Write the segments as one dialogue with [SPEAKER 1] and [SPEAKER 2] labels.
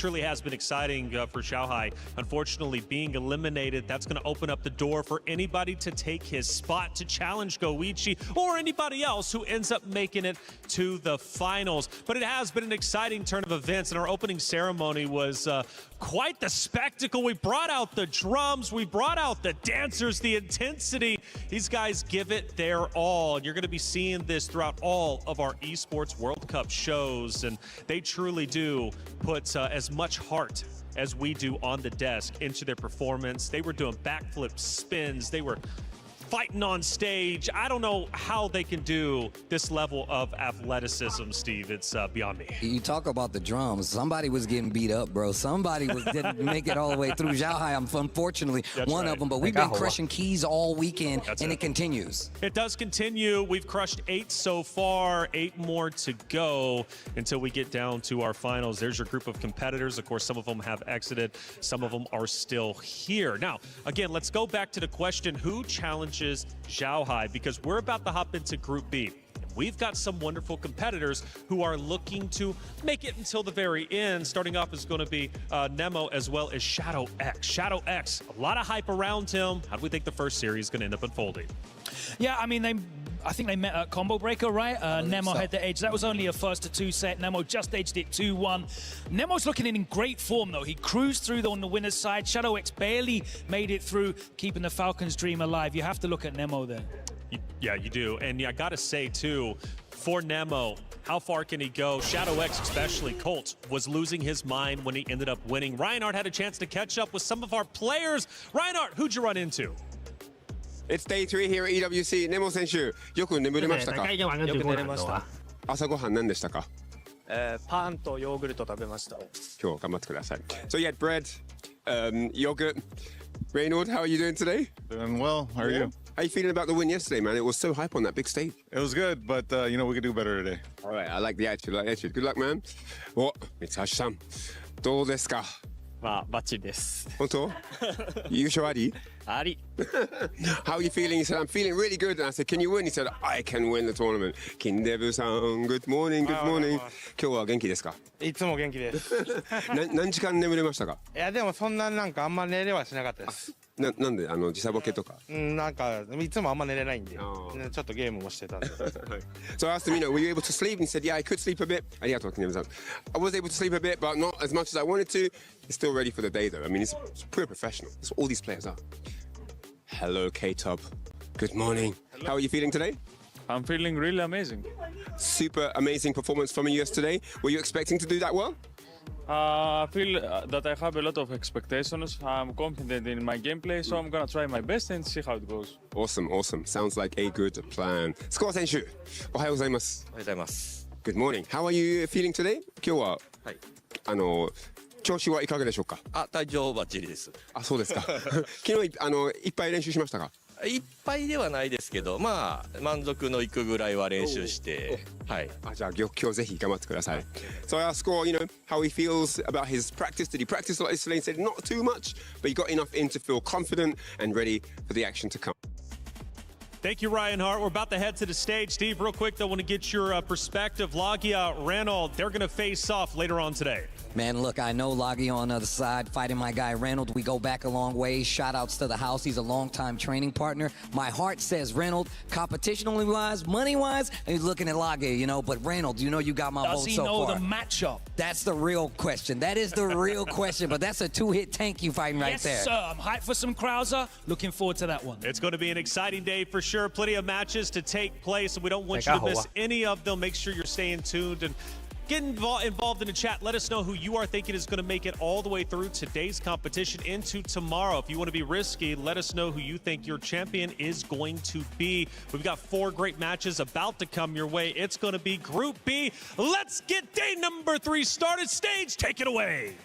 [SPEAKER 1] truly has been exciting for Shanghai. Unfortunately, being eliminated, that's going to open up the door for anybody to take his spot to challenge Goichi or anybody else who ends up making it to the finals. But it has been an exciting turn of events, and our opening ceremony was quite the spectacle. We brought out the drums, we brought out the dancers, the intensity. These guys give it their all, and you're going to be seeing this throughout all of our Esports World Cup shows, and they truly do put as much heart as we do on the desk into their performance. They were doing backflip spins, they were fighting on stage. I don't know how they can do this level of athleticism, Steve. It's beyond me.
[SPEAKER 2] You talk about the drums. Somebody was getting beat up, bro. Somebody didn't make it all the way through. Shanghai, unfortunately, one of them. But we've been crushing keys all weekend, and it continues.
[SPEAKER 1] It does continue. We've crushed 8 so far, 8 more to go until we get down to our finals. There's your group of competitors. Of course, some of them have exited. Some of them are still here. Now, again, let's go back to the question, who challenges Shanghai, because we're about to hop into Group B. We've got some wonderful competitors who are looking to make it until the very end. Starting off is going to be Nemo as well as Shadow X. Shadow X, a lot of hype around him. How do we think the first series is going to end up unfolding?
[SPEAKER 3] Yeah, I mean, I think they met at Combo Breaker, right? Nemo had the edge. That was only a 1-2 set. Nemo just edged it 2-1. Nemo's looking in great form, though. He cruised through on the winner's side. Shadow X barely made it through, keeping the Falcons' dream alive. You have to look at Nemo there.
[SPEAKER 1] Yeah, you do. And I got to say, too, for Nemo, how far can he go? Shadow X, especially Colt, was losing his mind when he ended up winning. Reinhardt had a chance to catch up with some of our players. Reinhardt, who'd you run into?
[SPEAKER 4] It's day 3 here at EWC. ネモ選手、よく眠れましたか？
[SPEAKER 5] よく寝れました。
[SPEAKER 4] 朝ごはん何でしたか？
[SPEAKER 5] パンとヨーグルト食べました。
[SPEAKER 4] 今日頑張ってください。So you had bread, yogurt. Reynold, how are you doing today?
[SPEAKER 6] Doing well. How are you?
[SPEAKER 4] How are you feeling about the win yesterday, man? It was so hype on that big stage.
[SPEAKER 6] It was good, but you know, we could do better today.
[SPEAKER 4] All right, I like the attitude. Good luck, man. お、三橋さん、どうですか？
[SPEAKER 5] まあバッチリです。
[SPEAKER 4] 本当？優勝あり？
[SPEAKER 5] あり。
[SPEAKER 4] How are you feeling? He said, I'm feeling really good. And I said, can you win? He said, I can win the tournament. 金デブさん、good morning, good morning. 今日は元気ですか？
[SPEAKER 7] いつも元気です。
[SPEAKER 4] 何時間眠れましたか？
[SPEAKER 7] いやでもそんななんかあんま寝れはしなかったです。
[SPEAKER 4] なんで時差ボケとか？
[SPEAKER 7] なんかいつもあんま寝れないんで、ちょっとゲームもしてたんで。
[SPEAKER 4] So I asked him, were you able to sleep? And he said, yeah, I could sleep a bit. ありがとう、金デブさん。I was able to sleep a bit, but not as much as I wanted to. He's still ready for the day, though. I mean, it's pure professional. That's what all these players are. Hello, K-Top. Good morning. Hello. How are you feeling today?
[SPEAKER 8] I'm feeling really amazing.
[SPEAKER 4] Super amazing performance from you yesterday. Were you expecting to do that well?
[SPEAKER 8] I feel that I have a lot of expectations. I'm confident in my gameplay, so I'm gonna try my best and see how it goes.
[SPEAKER 4] Awesome, awesome. Sounds like a good plan. スコア選手、おはようございます。
[SPEAKER 9] おはようございます。
[SPEAKER 4] Good morning. How are you feeling today? 今日は、
[SPEAKER 9] はい。
[SPEAKER 4] 調子はいかがでしょうか？
[SPEAKER 9] 体調バッチリです。
[SPEAKER 4] そうですか。昨日いっぱい練習しましたか？
[SPEAKER 9] いっぱいではないですけど、まあ満足のいくぐらいは練習して、はい。
[SPEAKER 4] じゃあ今日ぜひ頑張ってください。So I asked Score, how he feels about his practice. Did he practice a lot yesterday? He said not too much, but he got enough in to feel confident and ready for the action to come.
[SPEAKER 1] Thank you, Reinhardt. We're about to head to the stage. Steve, real quick, though, I want to get your perspective. Lagia, Reynold, they're going to face off later on today.
[SPEAKER 2] Man, look, I know Lagia on the other side fighting my guy Reynold. We go back a long way. Shout outs to the house. He's a long-time training partner. My heart says Reynold, competitionally-wise, money-wise, he's looking at Lagia, but Reynold, you got my vote so far.
[SPEAKER 3] Does he know the matchup?
[SPEAKER 2] That's the real question. That is the real question, but that's a two-hit tank you fighting right there.
[SPEAKER 3] Yes, sir. I'm hyped for some Krauser. Looking forward to that one.
[SPEAKER 1] It's going to be an exciting day for sure. Plenty of matches to take place, and we don't want you to miss any of them. Make sure you're staying tuned and get involved in the chat. Let us know who you are thinking is going to make it all the way through today's competition into tomorrow. If you want to be risky, let us know who you think your champion is going to be. We've got 4 great matches about to come your way. It's going to be Group B. Let's get day number 3 started. Stage, take it away.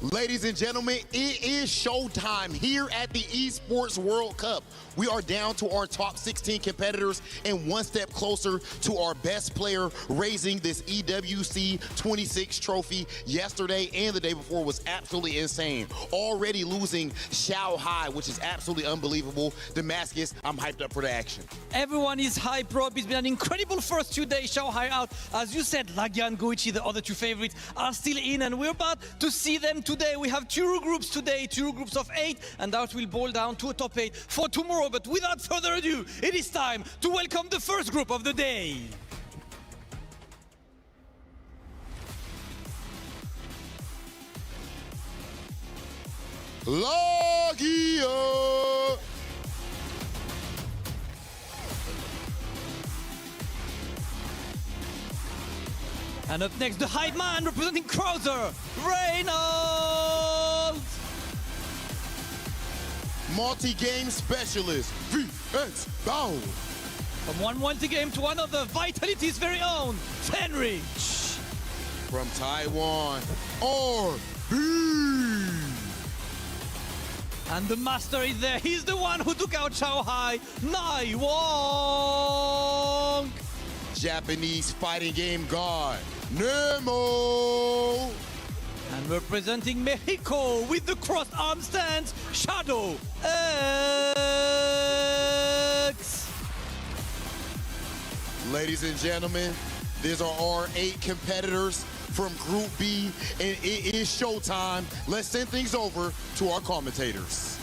[SPEAKER 10] Ladies and gentlemen, it is showtime here at the Esports World Cup. We are down to our top 16 competitors and one step closer to our best player raising this EWC 26 trophy. Yesterday and the day before was absolutely insane. Already losing Xiao Hai, which is absolutely unbelievable. Damascus, I'm hyped up for the action.
[SPEAKER 11] Everyone is hyped, Rob. It's been an incredible first 2 days. Xiao Hai out. As you said, Lagia and Goichi, the other two favorites, are still in, and we're about to see them today. We have 2 groups today, 2 groups of 8, and that will boil down to a top 8 for tomorrow. But without further ado, it is time to welcome the first group of the day.
[SPEAKER 10] Lagia!
[SPEAKER 11] And up next, the hype man representing Krauser, Reynolds!
[SPEAKER 10] Multi-game specialist, VX Bound.
[SPEAKER 11] From one multi-game to another, Vitality's very own, Fenrich.
[SPEAKER 10] From Taiwan, RB.
[SPEAKER 11] And the master is there. He's the one who took out Xiao Hai, Nai Wong.
[SPEAKER 10] Japanese fighting game god, Nemo.
[SPEAKER 11] And representing Mexico with the crossed arm stance, Shadow X.
[SPEAKER 10] Ladies and gentlemen, these are our 8 competitors from Group B, and it is showtime. Let's send things over to our commentators.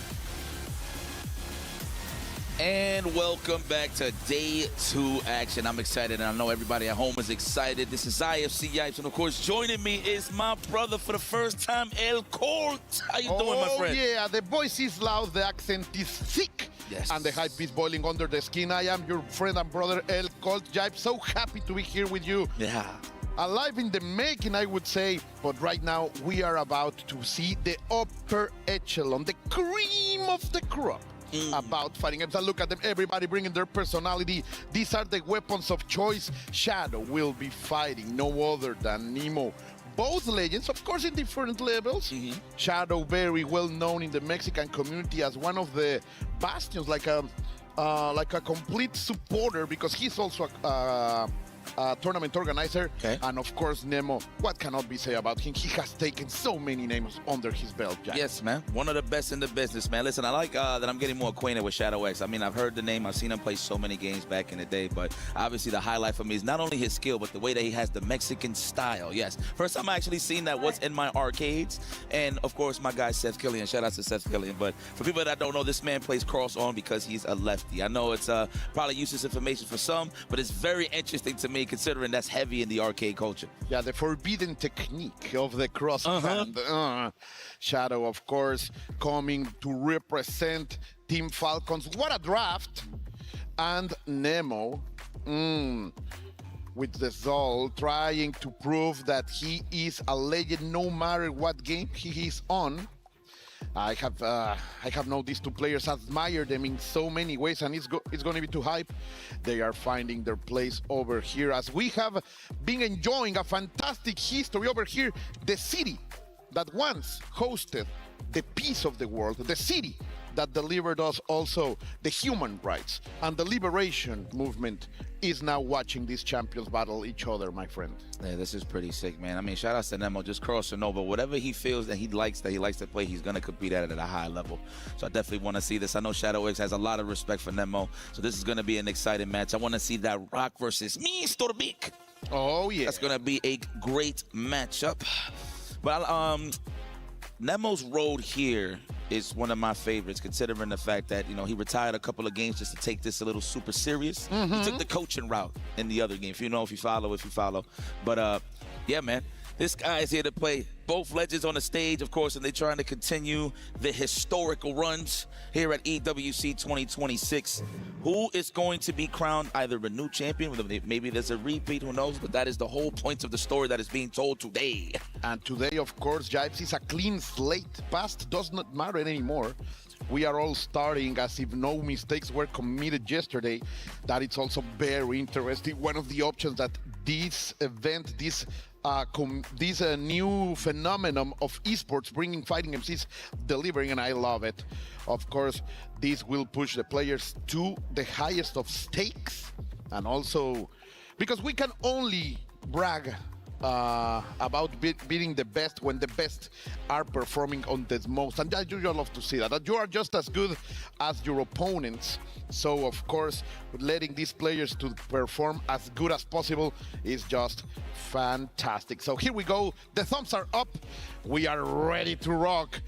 [SPEAKER 12] And welcome back to day 2 action. I'm excited, and I know everybody at home is excited. This is IFC Yipes, and of course, joining me is my brother for the first time, El Colt. How you doing, my friend?
[SPEAKER 13] Oh, yeah, the voice is loud, the accent is thick,
[SPEAKER 12] yes,
[SPEAKER 13] and the hype is boiling under the skin. I am your friend and brother, El Colt Yipes. So happy to be here with you.
[SPEAKER 12] Yeah.
[SPEAKER 13] Alive in the making, I would say, but right now we are about to see the upper echelon, the cream of the crop. About fighting games. And look at them, everybody bringing their personality. These are the weapons of choice. Shadow will be fighting no other than Nemo. Both legends, of course, in different levels. Shadow, very well known in the Mexican community as one of the bastions, like a complete supporter, because he's also a tournament organizer.
[SPEAKER 12] Okay.
[SPEAKER 13] And of course, Nemo, what cannot be said about him? He has taken so many names under his belt, Jack.
[SPEAKER 12] Yes, man. One of the best in the business, man. Listen, I like that I'm getting more acquainted with Shadow X. I mean, I've heard the name. I've seen him play so many games back in the day, but obviously the highlight for me is not only his skill, but the way that he has the Mexican style. Yes. First time I actually seen that was in my arcades. And, of course, my guy Seth Killian. Shout out to Seth Killian. But for people that don't know, this man plays cross-on because he's a lefty. I know it's probably useless information for some, but it's very interesting to me considering that's heavy in the arcade culture.
[SPEAKER 13] Yeah, the forbidden technique of the cross hand. Shadow, of course, coming to represent Team Falcons. What a draft. And Nemo, with the Zol, trying to prove that he is a legend no matter what game he is on. I have known these 2 players, admire them in so many ways, and it's going to be too hype. They are finding their place over here as we have been enjoying a fantastic history over here. The city that once hosted the peace of the world, the city that delivered us also the human rights and the liberation movement is now watching these champions battle each other, my friend.
[SPEAKER 12] Yeah, this is pretty sick, man. I mean, shout out to Nemo, just crossing over. Whatever he feels that he likes to play, he's going to compete at it at a high level. So I definitely want to see this. I know Shadow X has a lot of respect for Nemo, so this is going to be an exciting match. I want to see that Rock versus Mr. Big.
[SPEAKER 13] Oh, yeah.
[SPEAKER 12] That's going to be a great matchup. But Nemo's road here is one of my favorites, considering the fact that, you know, he retired a couple of games just to take this a little super serious. He took the coaching route in the other game, if you follow. But, yeah, man, this guy is here to play both legends on the stage, of course, and they're trying to continue the historical runs here at EWC 2026. Who is going to be crowned either a new champion, maybe there's a repeat, who knows, but that is the whole point of the story that is being told today.
[SPEAKER 13] And today, of course, Jipes is a clean slate. Past does not matter anymore. We are all starting as if no mistakes were committed yesterday. That it's also very interesting. One of the options that this event, this this new phenomenon of esports, bringing fighting MCs, delivering, and I love it. Of course, this will push the players to the highest of stakes, and also because we can only brag about beating the best when the best are performing on the most, and you love to see that you are just as good as your opponents. So of course, letting these players to perform as good as possible is just fantastic. So here we go, the thumbs are up, we are ready to rock.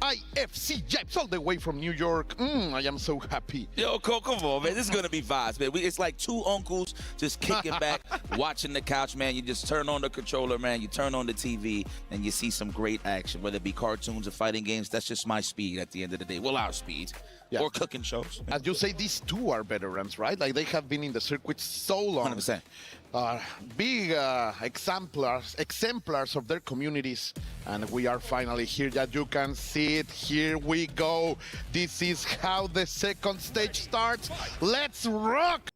[SPEAKER 13] IFC Jibes all the way from New York. I am so happy.
[SPEAKER 12] Yo, come on, man. This is going to be vibes, man. It's like two uncles just kicking back, watching the couch, man. You just turn on the controller, man. You turn on the TV, and you see some great action, whether it be cartoons or fighting games. That's just my speed at the end of the day. Well, our speed. Yeah. Or cooking shows.
[SPEAKER 13] As you say, these two are veterans, right? Like, they have been in the circuit so long.
[SPEAKER 12] 100%.
[SPEAKER 13] Big exemplars of their communities, and we are finally here. That you can see it. Here we go. This is how the second stage starts. Let's rock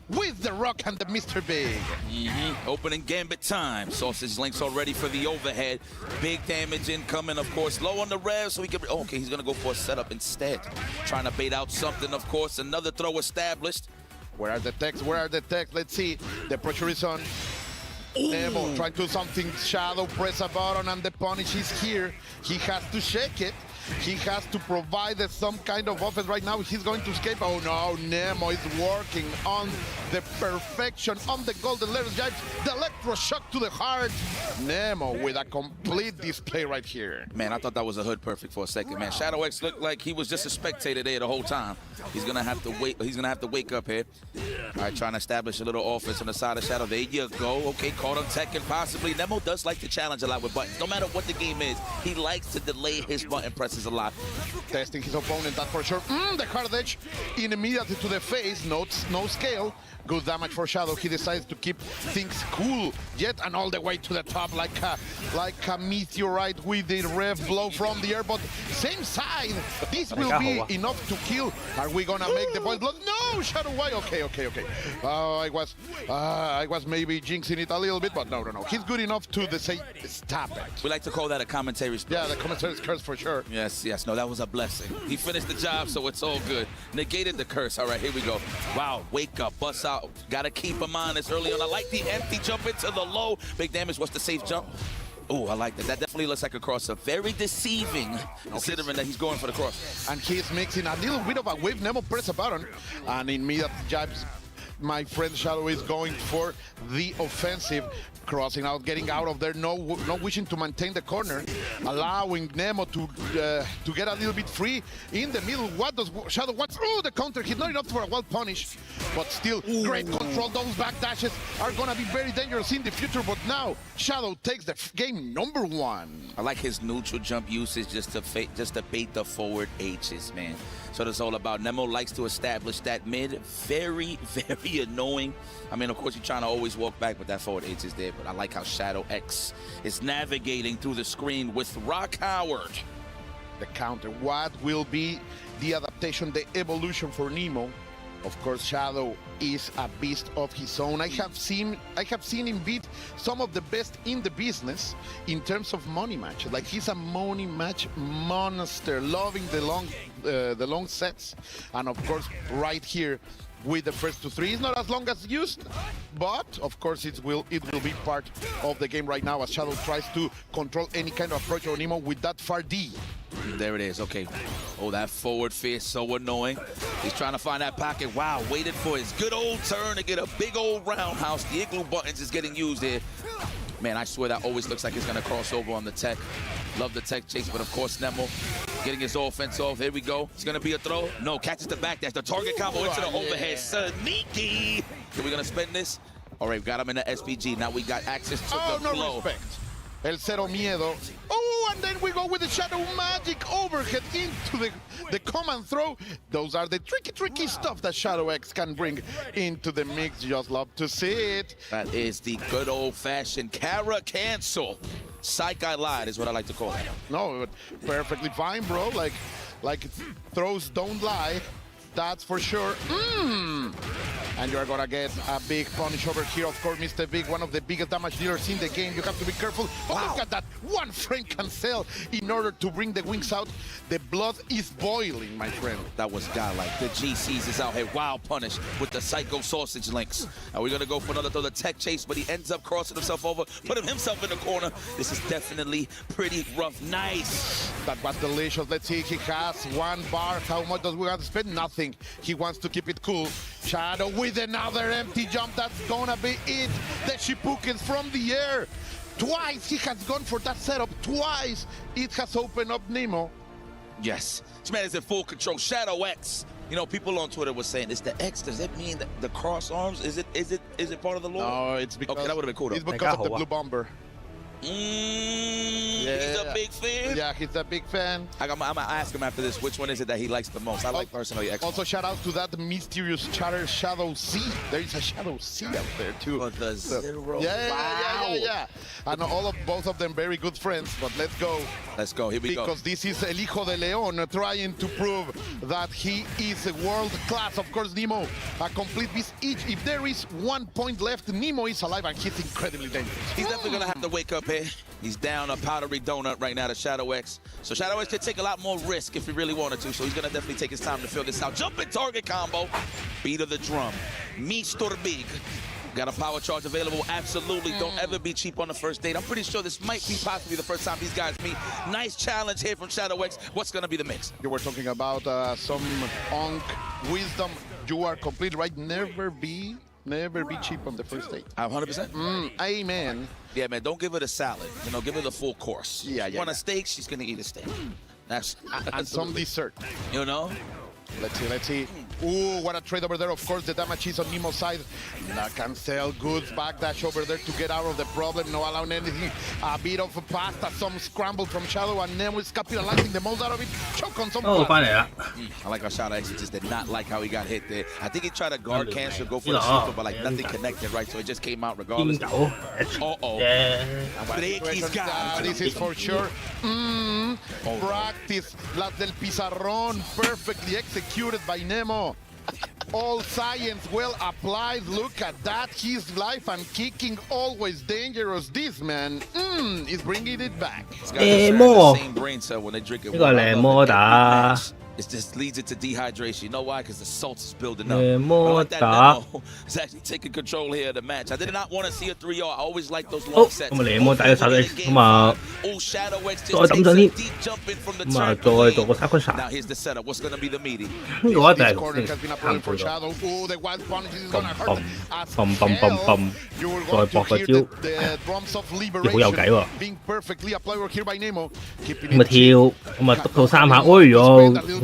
[SPEAKER 13] with the Rock and the Mr. Big.
[SPEAKER 12] Opening gambit time. Sausage links already for the overhead. Big damage incoming, of course. Low on the rev, so he can. Oh, okay, he's gonna go for a setup instead. Trying to bait out something, of course. Another throw established.
[SPEAKER 13] Where are the techs? Where are the techs? Let's see. The pressure is on. Nemo trying to do something. Shadow press a button, and the punish is here. He has to shake it. He has to provide some kind of offense right now. He's going to escape. Oh no, Nemo is working on the perfection on the golden letters. The electroshock to the heart. Nemo with a complete display right here.
[SPEAKER 12] Man, I thought that was a hood perfect for a second, man. Shadow X looked like he was just a spectator there the whole time. He's gonna have to wait. He's gonna have to wake up here. All right, trying to establish a little offense on the side of Shadow. There you go. Okay, caught him teching possibly. Nemo does like to challenge a lot with buttons. No matter what the game is, he likes to delay his button presses a lot.
[SPEAKER 13] Testing his opponent, that's for sure. The hard edge immediately to the face. No scale. Good damage for Shadow. He decides to keep things cool yet and all the way to the top like a meteorite with the rev blow from the air. But same side. This will be enough to kill. Are we gonna make the boys blood? No, Shadow. Why? Okay. I was maybe jinxing it a little bit, but no. He's good enough to say stop it.
[SPEAKER 12] We like to call that a commentary spell.
[SPEAKER 13] Yeah, the commentary's curse for sure.
[SPEAKER 12] Yes. No, that was a blessing. He finished the job, so it's all good. Negated the curse. All right, here we go. Wow, wake up, bust out. Gotta keep him on this early on. I like the empty jump into the low. Big damage. What's the safe jump? Oh, I like that. That definitely looks like a crosser. Very deceiving, considering that he's going for the cross.
[SPEAKER 13] And he's mixing a little bit of a wave. Nemo press a button, and immediate jabs. My friend Shadow is going for the offensive, crossing out, getting out of there, no wishing to maintain the corner, allowing Nemo to get a little bit free in the middle. What does Shadow want? Oh, the counter hit, not enough for a wild punish, but still great control. Those back dashes are gonna be very dangerous in the future, but now Shadow takes the game number one.
[SPEAKER 12] I like his neutral jump usage just to bait the forward H's, man. So that's all about. Nemo likes to establish that mid. Very, very annoying. I mean, of course, you're trying to always walk back, but that forward H is there. But I like how Shadow X is navigating through the screen with Rock Howard.
[SPEAKER 13] The counter. What will be the adaptation, the evolution for Nemo? Of course, Shadow is a beast of his own. I have seen him beat some of the best in the business in terms of money matches. Like, he's a money match monster, loving the long sets, and of course, right here with the first 2-3. It's not as long as used, but of course it will be part of the game right now as Shadow tries to control any kind of approach on Nemo with that far D.
[SPEAKER 12] There it is. Okay. Oh, that forward fist, so annoying. He's trying to find that pocket. Wow, waited for his good old turn to get a big old roundhouse. The igloo buttons is getting used here. Man, I swear that always looks like he's going to cross over on the tech. Love the tech chase, but of course, Nemo getting his offense off. Here we go. It's going to be a throw. No, catches the back dash. The target combo into the overhead. Sneaky. Are we going to spend this? All right, we got him in the SPG. Now we got access to the flow.
[SPEAKER 13] No respect. El Cero Miedo. Oh, and then we go with the Shadow Magic overhead into the command throw. Those are the tricky stuff that Shadow X can bring into the mix. Just love to see it.
[SPEAKER 12] That is the good old-fashioned Kara cancel. Psych, I lied is what I like to call it.
[SPEAKER 13] No, but perfectly fine, bro. Like throws don't lie. That's for sure. And you are gonna get a big punish over here. Of course, Mr. Big, one of the biggest damage dealers in the game. You have to be careful. Oh, look at that one frame cancel in order to bring the wings out. The blood is boiling, my friend.
[SPEAKER 12] That was godlike. The GCs is out here. Wild punish with the psycho sausage links. Now we're gonna go for another throw, the tech chase, but he ends up crossing himself over, putting himself in the corner. This is definitely pretty rough. Nice.
[SPEAKER 13] That was delicious. Let's see, he has 1 bar. How much does we have to spend? Nothing. He wants to keep it cool. Shadow with another empty jump. That's gonna be it. The Shippukens from the air. Twice he has gone for that setup. Twice it has opened up Nemo.
[SPEAKER 12] Yes. This man is in full control. Shadow X. You know, people on Twitter were saying, "Is the X? Does that mean the cross arms? Is it part of the lore?"
[SPEAKER 13] No, it's because
[SPEAKER 12] okay, that would have been cool. Though.
[SPEAKER 13] It's because of the blue bomber.
[SPEAKER 12] He's a big fan.
[SPEAKER 13] Yeah, he's a big fan.
[SPEAKER 12] I'm gonna ask him after this which one is it that he likes the most. I like personally X.
[SPEAKER 13] Also, shout out to that mysterious chatter Shadow C. There is a Shadow C out there too.
[SPEAKER 12] Oh, the zero.
[SPEAKER 13] Yeah. And both of them very good friends. But let's go.
[SPEAKER 12] Let's go. Here we go.
[SPEAKER 13] Because this is El Hijo de León trying to prove that he is world class. Of course, Nemo, a complete beast. If there is 1 point left, Nemo is alive and he's incredibly dangerous.
[SPEAKER 12] He's definitely gonna have to wake up here. He's down a powdery donut right now to Shadow X. So Shadow X could take a lot more risk if he really wanted to. So he's gonna definitely take his time to fill this out. Jumping target combo. Beat of the drum. Mr. Big. Got a power charge available, absolutely. Don't ever be cheap on the first date. I'm pretty sure this might be possibly the first time these guys meet. Nice challenge here from Shadow X. What's gonna be the mix?
[SPEAKER 13] You were talking about some Onk wisdom. You are completely right. Never be cheap on the first date.
[SPEAKER 12] 100%.
[SPEAKER 13] Amen.
[SPEAKER 12] Yeah, man, don't give her the salad. You know, give her the full course.
[SPEAKER 13] Yeah.
[SPEAKER 12] Want a steak, she's gonna eat a steak. That's
[SPEAKER 13] and some dessert.
[SPEAKER 12] You know?
[SPEAKER 13] Let's see. Ooh, what a trade over there. Of course, the damage is on Nemo's side. La Cancel, good backdash over there to get out of the problem. No allowing anything. A bit of pasta, some scramble from Shadow, and Nemo is capitalizing the most out of it. Choke on some
[SPEAKER 12] I like how Shadow X just did not like how he got hit there. I think he tried to guard cancel, go for the super, but like nothing connected, right? So it just came out regardless. Uh-oh.
[SPEAKER 13] This is for sure. Practice. Las del Pizarrón. Perfectly executed by Nemo. All science well applied. Look at that. His life and kicking always dangerous. This man is bringing it back.
[SPEAKER 12] The same brain cell when they drink it. It just leads it to dehydration. You know why? Because the salt is building up. But like that Nemo is actually taking control here of the match. I did not want to see a 3-0. I always like those long sets. Oh, Shadow X just takes a deep jump in from the trampoline. Now here's the setup. What's going to be the meeting?
[SPEAKER 13] This corner has been a problem for Shadow. Oh, the wild punish is going to hurt as hell. You will want to hear the drums of liberation being perfectly applied here by Nemo. Keeping it cheap.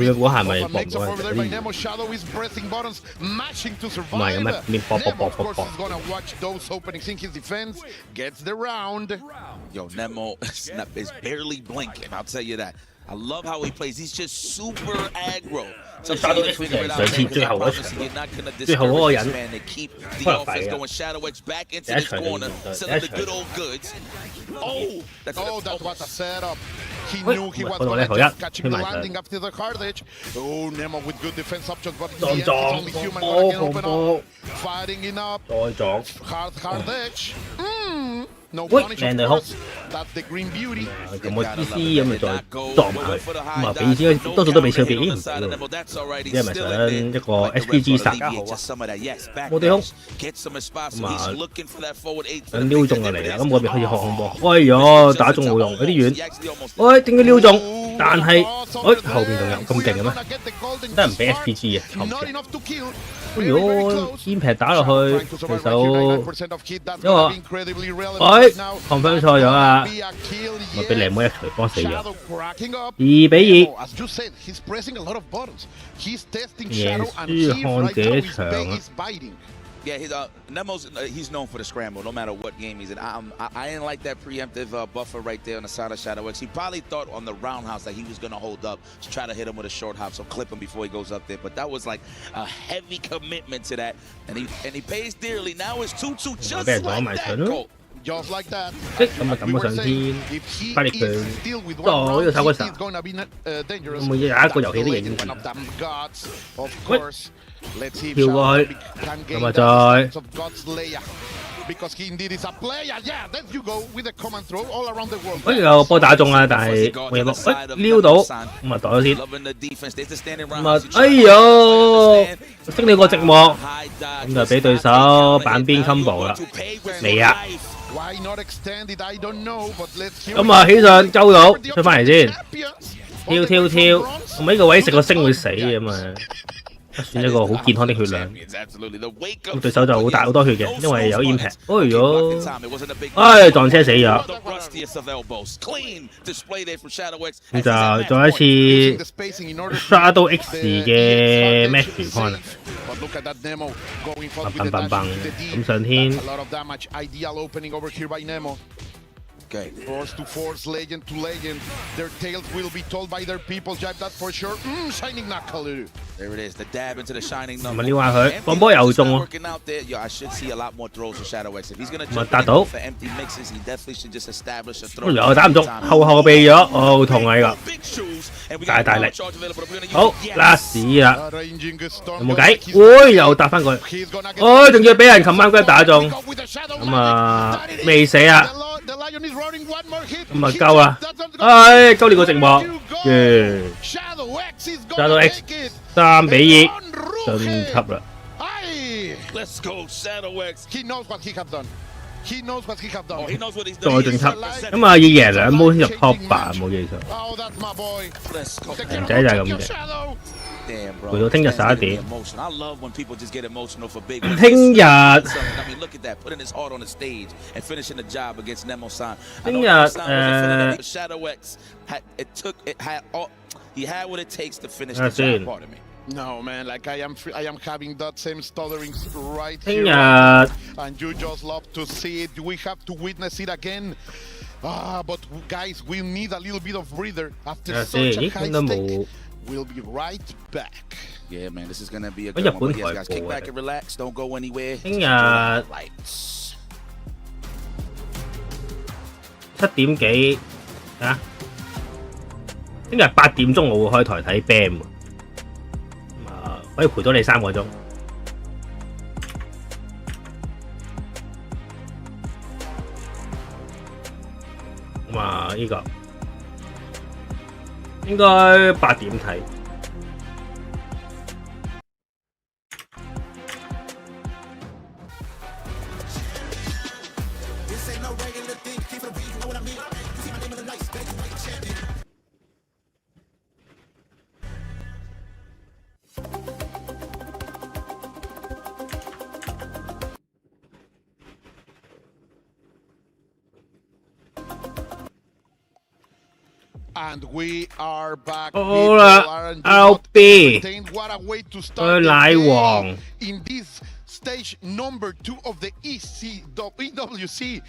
[SPEAKER 13] Mix up over there by Nemo. Shadow is pressing buttons, mashing to survive. Nemo, of course, is going to watch those openings in his defense. Gets the round.
[SPEAKER 12] Yo, Nemo is barely blinking, I'll tell you that. I love how he plays. He's just super aggro. So Shadow X figure it out. You're not going to discourage this man to keep the offense going. Shadow X back into this corner, selling the good old goods. Oh, that
[SPEAKER 13] was a setup. He knew he was going to just catch him landing after the hard edge. Oh, Nemo with good defense options, but in the end, he's only human going to open up. Fighting it up. Hard edge. No punish, of course. That's the green beauty.
[SPEAKER 14] 咁我 DC 咁咪再撞埋佢，咁啊俾錢多數都俾錢俾唔使喎，因為咪想一個 SPG 殺，冇地空，咁啊想撩中就嚟啦，咁嗰邊開始學控波，哎呀打中冇用，有啲遠，哎點解撩中？但係後邊仲有咁勁嘅咩？真係唔俾 SPG 嘅，後邊。如果肩劈打落去，其實因為confirm 錯咗啦，咪俾靚妹一錘幫死咗，2-2。贏輸看這場啊！
[SPEAKER 12] Yeah, he's known for the scramble, no matter what game he's in. I didn't like that preemptive buffer right there on the side of Shadow X. He probably thought on the roundhouse that he was going to hold up to try to hit him with a short hop, so clip him before he goes up there. But that was like a heavy commitment to that, and he pays dearly. Now it's 2-2, just like that.
[SPEAKER 13] Just like that.
[SPEAKER 14] 咁啊撳咗上天，巴力強呢個手骨神，會唔會有一個遊戲都影住？喂，跳過去，咁啊再。
[SPEAKER 13] Because he indeed is a player. Yeah, there you go with the command throw all around the world.
[SPEAKER 14] 哎有波打中啊，但係冇入落，哎撩到，咁啊袋咗先，咁啊哎呦，升了個寂寞，咁就俾對手板邊 combo 啦，未啊？咁啊起上周到，出翻嚟先，跳，咁呢個位食個星會死嘅咁啊。算一個好健康的血量，咁對手就好大好多血嘅，因為有 impact。哎呦，哎撞車死咗，咁就再一次 Shadow X 嘅 match point 啦，砰，咁上天。
[SPEAKER 13] Force to force, legend to legend. Their tales will be told by their people, Jive, that's for sure. Shining knuckle.
[SPEAKER 12] There it is, the dab into the shining knuckle.
[SPEAKER 14] 咪撩下佢，放波又中喎。
[SPEAKER 12] I should see a lot more throws for Shadow X. If he's gonna
[SPEAKER 14] 咪達到。
[SPEAKER 12] for empty mixes, he definitely should just establish a throw.
[SPEAKER 14] 又打唔中，後避咗，好痛啊呢個，大力。好，last 啦，有冇計？喂，又搭翻佢，哦，仲要俾人擒翻骨打中，咁啊未死啊！咁啊夠啦，唉，夠你個寂寞，完，Shadow X 3-2晉級啦。
[SPEAKER 12] Let's go, Shadow X.
[SPEAKER 13] He knows what he have done. He knows what he have done.
[SPEAKER 12] He knows what he's
[SPEAKER 14] 再
[SPEAKER 12] done.
[SPEAKER 14] 晉級，咁啊要贏2毛先入 top 8，冇記錯。
[SPEAKER 13] Oh, that's my boy.
[SPEAKER 14] 人仔就係咁嘅。
[SPEAKER 12] Damn, bro.
[SPEAKER 14] 回到聽日11點。
[SPEAKER 12] I love when people just get emotional for big.
[SPEAKER 14] 聽日。
[SPEAKER 12] I mean, look at that, putting his heart on the stage and finishing the job against Nemo-san.
[SPEAKER 14] 聽日
[SPEAKER 12] Shadow X he had what it takes to finish the job. Part of me.
[SPEAKER 13] No, man, like I am having that same stuttering right
[SPEAKER 14] here.
[SPEAKER 13] And you just love to see it. We have to witness it again. But guys, we need a little bit of breather after such a high stake. We'll be right back.
[SPEAKER 12] Yeah, man, this is gonna be a good one. Yes, guys, kick back and relax. Don't go anywhere.
[SPEAKER 14] 聽日7點幾啊？聽日8點鐘我會開台睇 BAM 喎，可以陪到你3個鐘。咁啊，呢個應該8點睇。
[SPEAKER 13] And we are back.
[SPEAKER 14] 好啦 ，LB 去奶王
[SPEAKER 13] in this stage number 2 of the EWC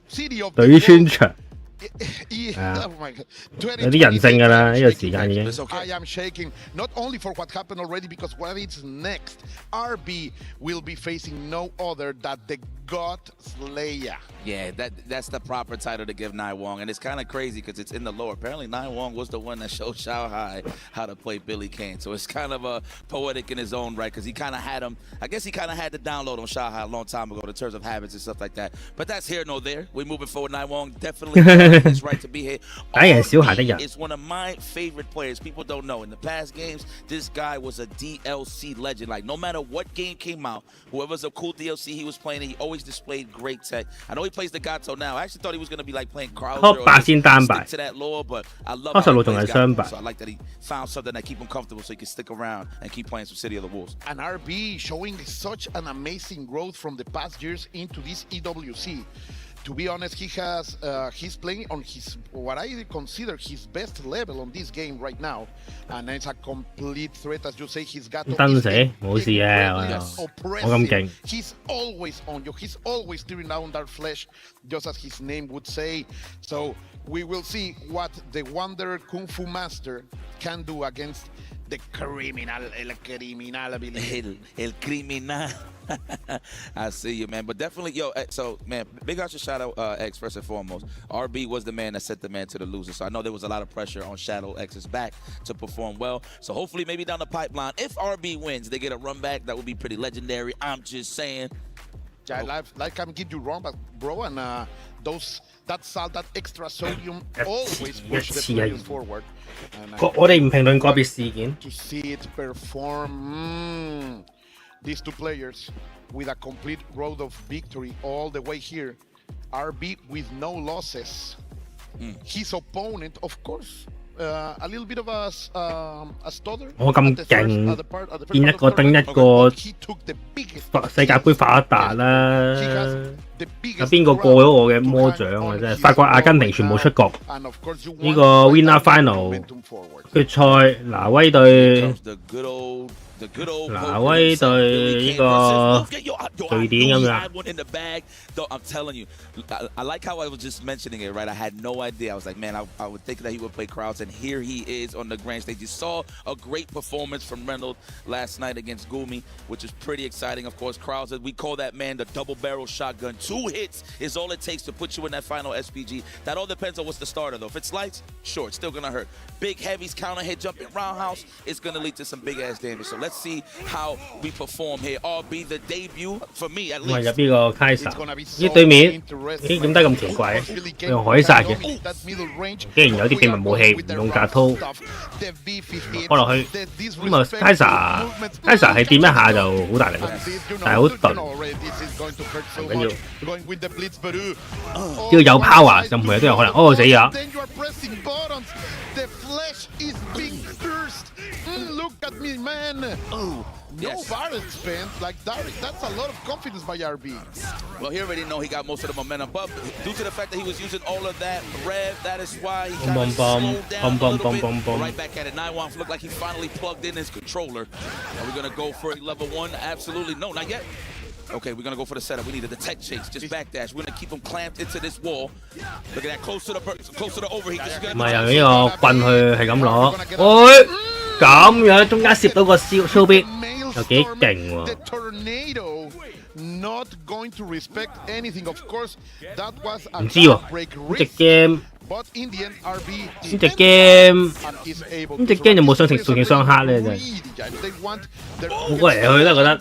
[SPEAKER 13] City of
[SPEAKER 14] 隊宣場。
[SPEAKER 13] Oh my God.
[SPEAKER 14] 有啲人性㗎啦，呢個時間已經。
[SPEAKER 13] I am shaking not only for what happened already, because what is next, RB will be facing no other than the God Slayer.
[SPEAKER 12] Yeah, that's the proper title to give Nai Wong, and it's kind of crazy because it's in the lore. Apparently, Nai Wong was the one that showed Shao Hai how to play Billy Kane, so it's kind of poetic in his own right because he kind of had him. I guess he kind of had the download on Shao Hai a long time ago in terms of habits and stuff like that. But that's here nor there. We're moving forward. Nai Wong definitely his right to be here. Is one of my favorite players. People don't know. In the past games, this guy was a DLC legend. Like no matter what game came out, whoever's a cool DLC he was playing, he always displayed great tech. I know he plays the Gato now. I actually thought he was going to be like playing Crowder or stick to that lore, but I love how he plays Gato. So I like that he found something that keep him comfortable so he can stick around and keep playing some City of the Wolves.
[SPEAKER 13] And RB showing such an amazing growth from the past years into this EWC. To be honest, he's playing on what I consider his best level on this game right now, and it's a complete threat, as you say. He's got oppressive. He's always on you. He's always tearing down that flesh, just as his name would say. So we will see what the Wonder Kung Fu Master can do against The criminal, el criminal ability.
[SPEAKER 12] El criminal. I see you, man. But definitely, yo, so, man, big out your Shadow X first and foremost. RB was the man that sent the man to the loser. So I know there was a lot of pressure on Shadow X's back to perform well. So hopefully, maybe down the pipeline, if RB wins, they get a run back. That would be pretty legendary. I'm just saying.
[SPEAKER 13] Yeah, like I'm getting you wrong, but bro, and that salt, that extra sodium always push the players forward.
[SPEAKER 14] 我哋唔評論個別事件。
[SPEAKER 13] To see it perform, these two players with a complete road of victory all the way here. RB with no losses. His opponent, of course, a little bit of a stutter.
[SPEAKER 14] 我咁勁，見一個登一個世界盃發一達啦！有邊個過咗我嘅魔掌啊？真係法國、阿根廷全部出局。呢個 Winner Final 決賽，挪威對挪威對呢個瑞典咁樣。
[SPEAKER 12] I'm telling you, I like how I was just mentioning it, right? I had no idea. I was like, man, I would think that he would play Krause, and here he is on the grand stage. You saw a great performance from Reynolds last night against Gumi, which is pretty exciting. Of course, Krause, we call that man the double-barrel shotgun. 2 hits is all it takes to put you in that final SPG. That all depends on what's the starter, though. If it's lights, sure, it's still going to hurt. Big heavies, counter hit, jumping roundhouse, it's going to lead to some big-ass damage. So let's see how we perform here. RB, the debut, for me at least.
[SPEAKER 14] 入呢個 Kaiser。呢對面，咦點解咁奇怪？佢用海殺嘅，竟然有啲秘密武器唔用格刀，開落去。咁啊 Kaiser 係掂一下就好大力嘅，但係好鈍，唔緊要。只要有 power， 任何嘢都有可能。哦死咗！
[SPEAKER 13] No violence spent like Derek. That's a lot of confidence by RB.
[SPEAKER 12] Well, he already know he got most of the momentum, but due to the fact that he was using all of that rev, that is why he kind of slowed down a little bit. Right back at it. Naiwan looked like he finally plugged in his controller. Are we gonna go for a level 1? Absolutely no, not yet. Okay, we're gonna go for the setup. We needed the tech chase, just backdash. We're gonna keep him clamped into this wall. Look at that, close to the overheat.
[SPEAKER 14] 唔係用呢個棍去係咁攞，喂咁樣中間攝到個超必。 有幾勁喎
[SPEAKER 13] ！Not going to respect anything. Of course, that was a
[SPEAKER 14] 唔知喎，呢隻 game 呢隻 game 有冇雙情雙黑咧？真係我過嚟去都覺得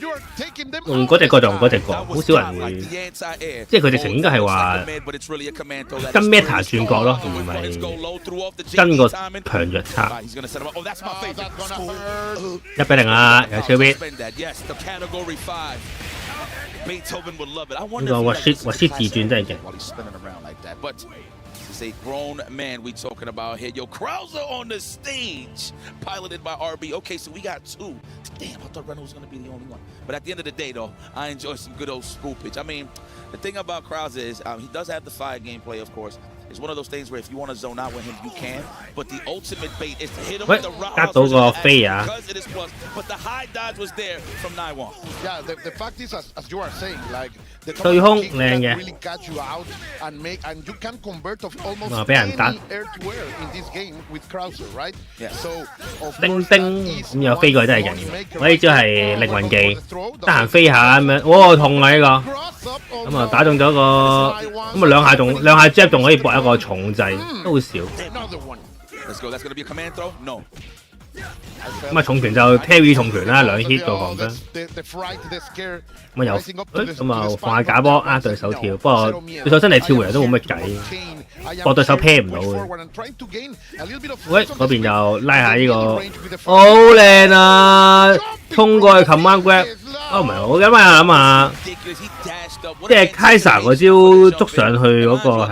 [SPEAKER 14] 用嗰隻個就用嗰隻個，好少人會，即係佢直情應該係話跟 meta 轉角咯，而唔係跟個強弱差。1-0啦，有超必。 呢個滑雪自轉真係勁。
[SPEAKER 12] It's a grown man we talking about here. Yo, Krauser on the stage, piloted by RB. Okay, so we got 2. Damn, I thought Reynolds was going to be the only one. But at the end of the day, though, I enjoy some good old spoopage. I mean, the thing about Krauser is he does have the fire gameplay, of course. It's one of those things where if you want to zone out with him, you can. But the ultimate bait is to hit him with the roundhouse because it is plus. But the high dodge was there from Naiwan.
[SPEAKER 13] Yeah, the fact is, as you are saying, like the
[SPEAKER 14] top kick
[SPEAKER 13] can really catch you out and you can convert of almost any air-to-air in this game with Krauser, right?
[SPEAKER 12] Yeah.
[SPEAKER 13] So
[SPEAKER 14] 叮叮咁又飛過去真係勁，我呢招係靈魂技，得閒飛下咁樣，哇痛啊呢個，咁啊打中咗個，咁啊兩下 jab 仲可以搏一個重掣，都好少。咁啊重拳就 carry 重拳啦，2 hit 到防分。咁啊又咁啊放下假波呃對手跳，不過對手真係跳回嚟都冇乜計，搏對手 pair 唔到嘅。喂，嗰邊又拉下呢個，好靚啊！衝過去 command grab， 哦唔係我諗下，即係 Kaiser 嗰招捉上去嗰個係，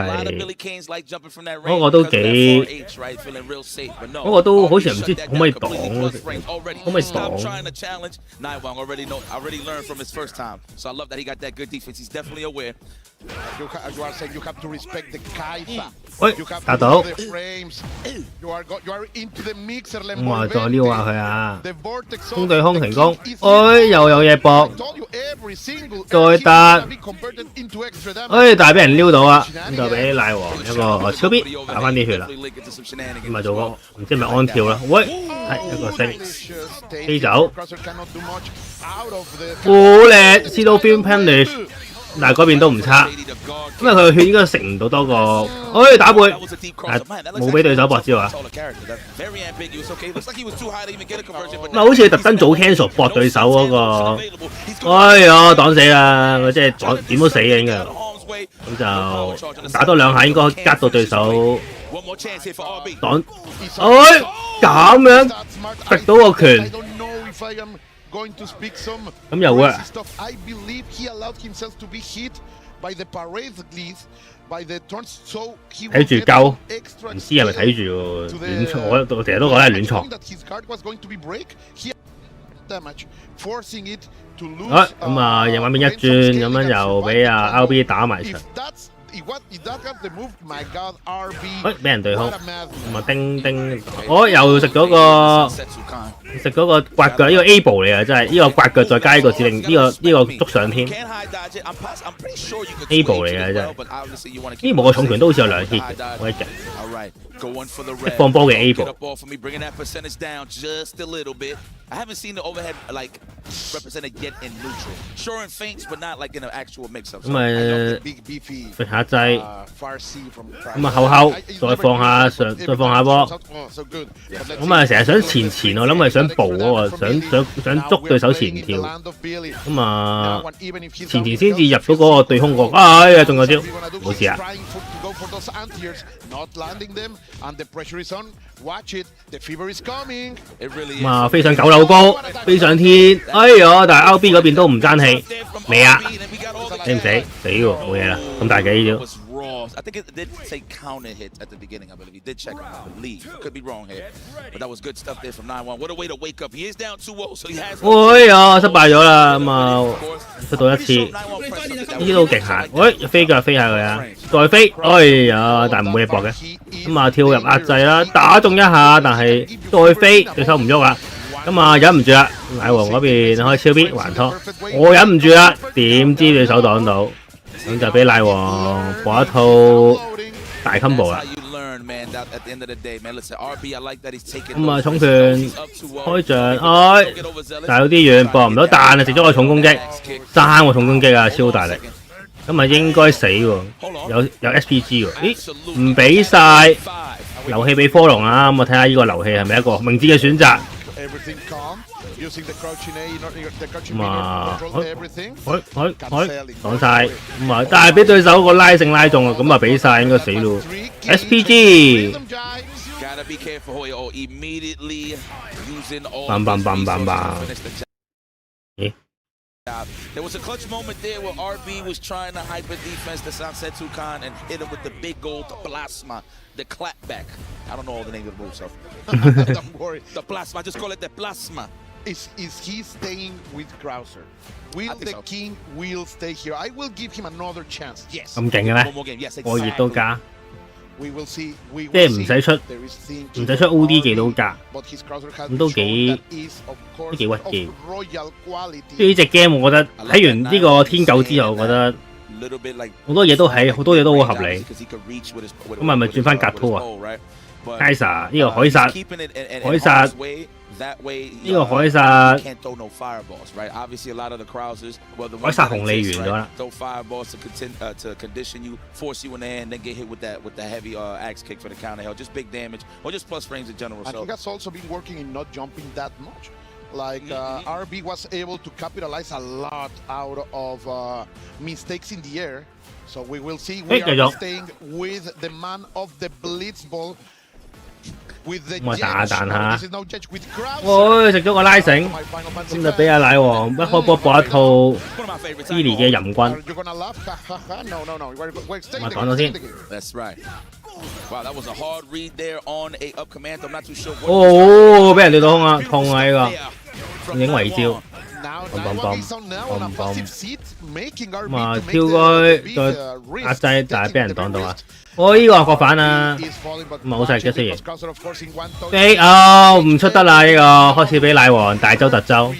[SPEAKER 14] 嗰個都幾，嗰個都好似唔知可唔可以擋咯，可唔可以擋？ 喂，打到。咁啊，再撩下佢啊！空對空成功，哎，又有嘢搏，再打。但係俾人撩到啊，咁就俾賴王一個超必打翻啲血啦，咁咪做個唔知係咪安跳啦？喂，係一個升飛走，好叻 ，Zero Film Punish， 但係嗰邊都唔差，因為佢嘅血應該食唔到多個，打背，但係冇俾對手搏招啊！咪好似特登早 cancel 搏對手嗰個，擋死啦！佢即係點都死嘅應該，咁就打多2下應該夾到對手擋，咁樣逼到個拳。咁又 work， 睇住鳩，唔知係咪睇住亂錯？我成日都覺得係亂錯。咁啊，右畫面一轉，咁樣又俾RB 打埋場。俾人對空，咁啊叮叮，又食咗個刮腳，呢個 A 步嚟啊！真係呢個刮腳再加呢個指令，呢個捉上添 A 步嚟嘅真係。呢步個重拳都好似有2 hit 嘅，好勁。一放波嘅 A 步。I haven't seen the overhead like represented yet in neutral. Sure in feints, but not like in an actual mix-up. 咁咪揈下掣，咁啊後再放下波。咁啊成日想前，我諗係想步嗰個，想捉對手前跳。咁啊前先至入到嗰個對空角，哎呀中咗招，冇事啊。咁啊飛上9樓高，飛上天，哎呀！但係 RB 嗰邊都唔爭氣，未啊？死唔死？死喎，冇嘢啦，咁大嘅呢招。I think it did say counter hit at the beginning. I believe he did check on that. I believe. Could be wrong here, but that was good stuff there from 9-1. What a way to wake up. He is down 2-0, so he has. 哎呀，失敗咗啦，咁啊出到一次，呢啲都極限。喂，飛腳飛下佢啊，再飛，哎呀，但係唔會搏嘅。咁啊跳入壓制啦，打中一下，但係再飛，對手唔喐啦。咁啊忍唔住啦，奶王嗰邊開超 B 還拖，我忍唔住啦，點知對手擋到？咁就俾奶王播一套大 combo 啦。咁啊重拳開仗，但係有啲遠，搏唔到，但係食咗個重攻擊，3個重攻擊啊，超大力。咁啊應該死喎，有 SPG 喎，咦唔俾晒，流氣俾科龍啊！咁我睇下呢個流氣係咪一個明智嘅選擇？咁啊，擋晒，咁啊，但係俾對手個拉勝拉中啊，咁啊俾晒應該死咯。SPG， 咦
[SPEAKER 12] ？There was a clutch moment there where RB was trying to hyper defense the Sunset Tucan and hit him with the big gold plasma, the clapback. I don't know all the names of the moves, so don't worry. The plasma, just call it the plasma.
[SPEAKER 13] Is he staying with Krauser? Will the king will stay here? I will give him another chance. Yes.
[SPEAKER 14] 咁勁嘅咩？我熱都加。
[SPEAKER 13] We will see.
[SPEAKER 14] 即係唔使出 OD 技都加，咁都幾屈機。呢隻 game 我覺得睇完呢個天九之後，我覺得好多嘢都好合理。咁係咪轉翻格拖啊 ？Kaiser 呢個海殺，呢個海殺紅利完咗啦。
[SPEAKER 13] Like RB was able to capitalize a lot out of mistakes in the air, so we will see. We are staying with the man of the blitz ball.
[SPEAKER 14] 我打下，喂食咗個拉繩，咁就俾阿奶王一開波播一套 Billy 嘅淫棍，我擋咗先。哦，俾人對到空啊，痛啊呢個，影圍招。咁啊跳過去再壓制，但係俾人擋到啊！我呢個國反啊，冇晒嘅雖然飛唔出得啦，呢個開始俾奶王大洲特洲。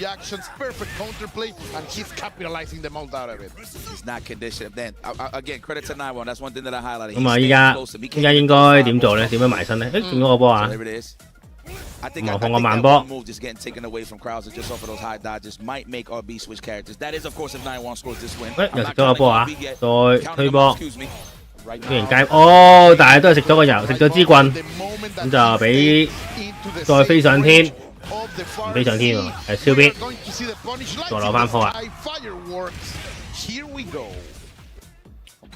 [SPEAKER 14] 咁啊，依家應該點做咧？點樣埋身咧？誒，轉咗個波啊！咁放個慢波。又食咗個波啊！再推波。雖然街但係都係食咗個油，食咗支棍，咁就俾再飛上天，唔飛上天喎，係超邊，再攞翻波啊！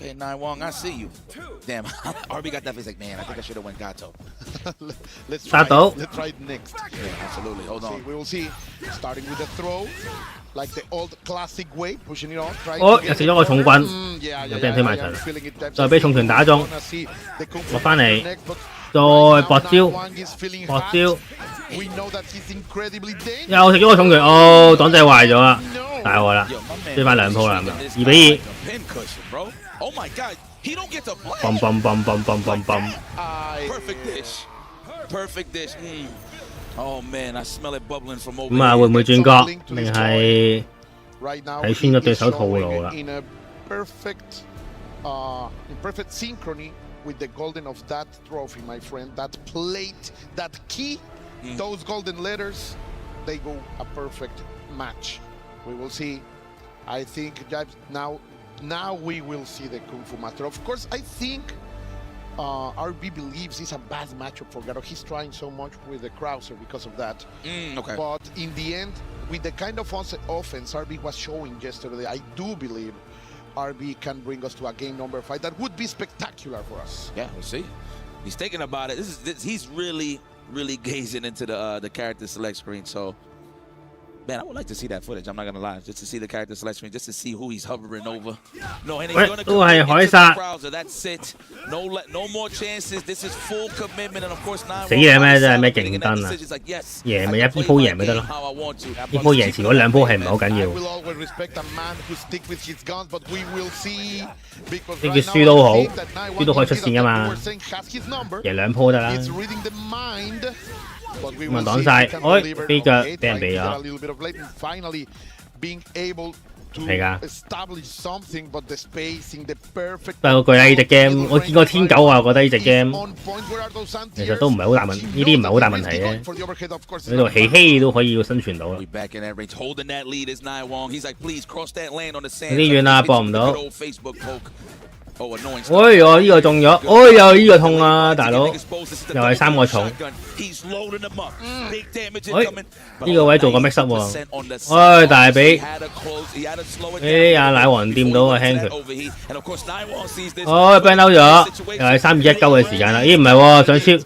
[SPEAKER 12] Okay, 9-1, I see you. Damn, RB got that face like, man, I think I should have went Gato.
[SPEAKER 13] Let's try it next.
[SPEAKER 12] Yeah, absolutely. Hold on.
[SPEAKER 13] We will see. Starting with the throw, like the old classic way, pushing it on.
[SPEAKER 14] 又食咗個重棍，又俾人推埋場，再俾重拳打中，落翻嚟，再搏招，又食咗個重拳，擋掣壞咗啦，大鑊啦，追翻2鋪啦，係咪？2-2。
[SPEAKER 12] Oh my God, he don't get to play. Perfect dish. Perfect dish. Oh man, I smell it bubbling from over.
[SPEAKER 14] 咁啊，會唔會轉角？定係睇穿咗對手套路啦？
[SPEAKER 13] In perfect synchrony with the golden of that trophy, my friend. That plate, that key, those golden letters, they go a perfect match. We will see. I think that now we will see the Kung Fu Master. Of course, I think RB believes it's a bad matchup for Gato. He's trying so much with the Krauser because of that.
[SPEAKER 12] Okay.
[SPEAKER 13] But in the end, with the kind of offense RB was showing yesterday, I do believe RB can bring us to a game number 5 that would be spectacular for us.
[SPEAKER 12] Yeah, we'll see. He's thinking about it. He's really gazing into the character select screen. So, man, I would like to see that footage. I'm not gonna lie, just to see the character select screen, just to see who he's hovering over. No, and he's gonna commit Krauser. That's it. No more chances. This is full commitment, and of course, 9-1.
[SPEAKER 14] 死嘢咩？真係咩競爭啊？贏咪一鋪贏咪得咯。呢鋪贏前嗰2鋪係唔係好緊要？呢叫輸都好，輸都可以出線噶嘛。贏2鋪得啦。咁啊擋晒，飛腳俾人避咗。係㗎。不過嗰句啦，呢隻 game 我見過天狗啊，覺得呢隻 game 其實都唔係好大問，呢啲唔係好大問題嘅。喺度嬉戲都可以生存到啦。有啲遠啦，搏唔到。呢個中咗，又呢個痛啊，大佬，又係3個重。呢個位做個 mix up 喎，但係俾阿奶王掂到個輕拳。burn out 咗，又係3-2-1鳩嘅時間啦。咦唔係喎，想 chip，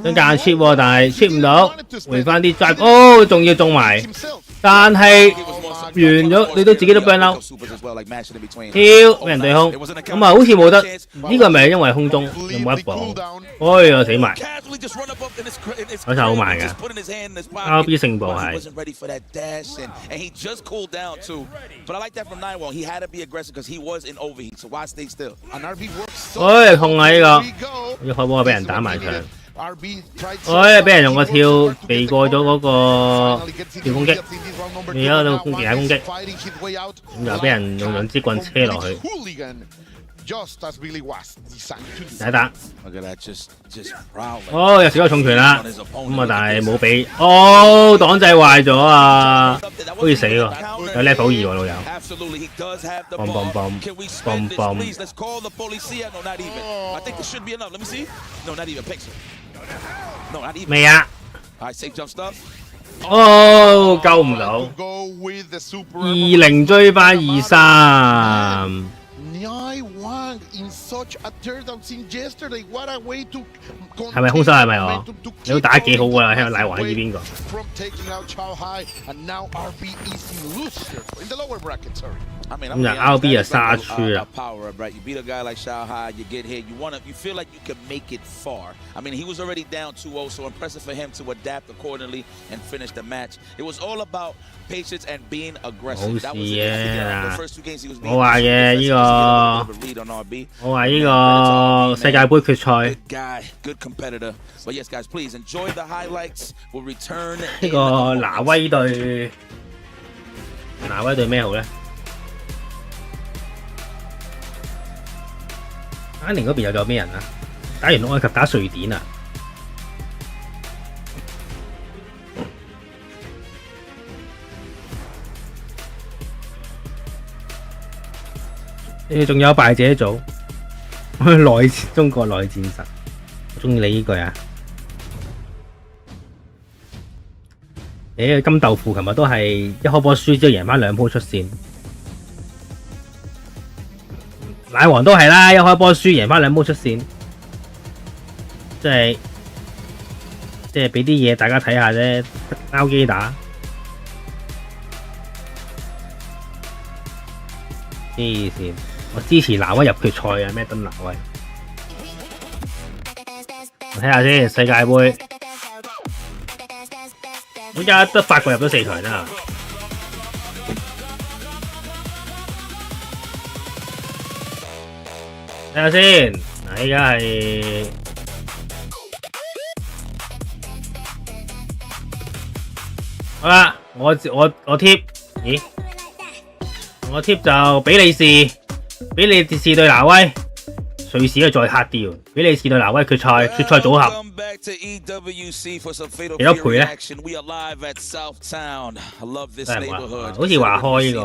[SPEAKER 14] 想夾硬 chip 喎，但係 chip 唔到，回翻啲 drive，仲要中埋，但係完咗，你都自己都 burn out， 跳俾人對空，咁啊好似冇得，呢個係咪因為空中有冇一步？又死埋，嗰手好慢㗎 ，RB 勝部係。痛啊呢個，要開波俾人打埋場。俾人用個跳避過咗嗰個跳攻擊，而家都攻擊打攻擊，咁就俾人用2支棍車落去。第一打，又少咗重拳啦，咁啊但係冇俾，擋掣壞咗啊，好似死喎，有 level 2喎老友，未啊？救唔到，2-0追翻2-3。係咪空手係咪我？你都打得幾好㗎啦，聽奶王喺呢邊個。咁就 RB 就殺輸啦。
[SPEAKER 12] You beat a guy like Shanghai, you get hit, you feel like you can make it far. I mean, he was already down 2-0, so impressive for him to adapt accordingly and finish the match. It was all about patience and being aggressive. That was it. The first 2 games he was being
[SPEAKER 14] 我話嘅呢個，我話呢個世界盃決賽。
[SPEAKER 12] Good guy, good competitor. But yes, guys, please enjoy the highlights. We'll return.
[SPEAKER 14] 呢個挪威對咩好咧？阿寧嗰邊又有咩人啊？打完埃及打瑞典啊！仲有敗者組，中國內戰神，我中意你呢句啊！金豆腐琴日都係一開波輸之後贏翻2鋪出線，奶王都係啦，一開波輸贏翻2鋪出線，即係俾啲嘢大家睇下啫，拗機打。黐線！我支持挪威入決賽啊！咩登挪威？我睇下先，世界盃，而家得法國入咗4強啦。睇下先，嗱，依家係好啦，我貼，咦？我貼就比利時對挪威，瑞士咧再黑啲喎。比利時對挪威決賽組合幾多倍咧？真係話好似話開呢個。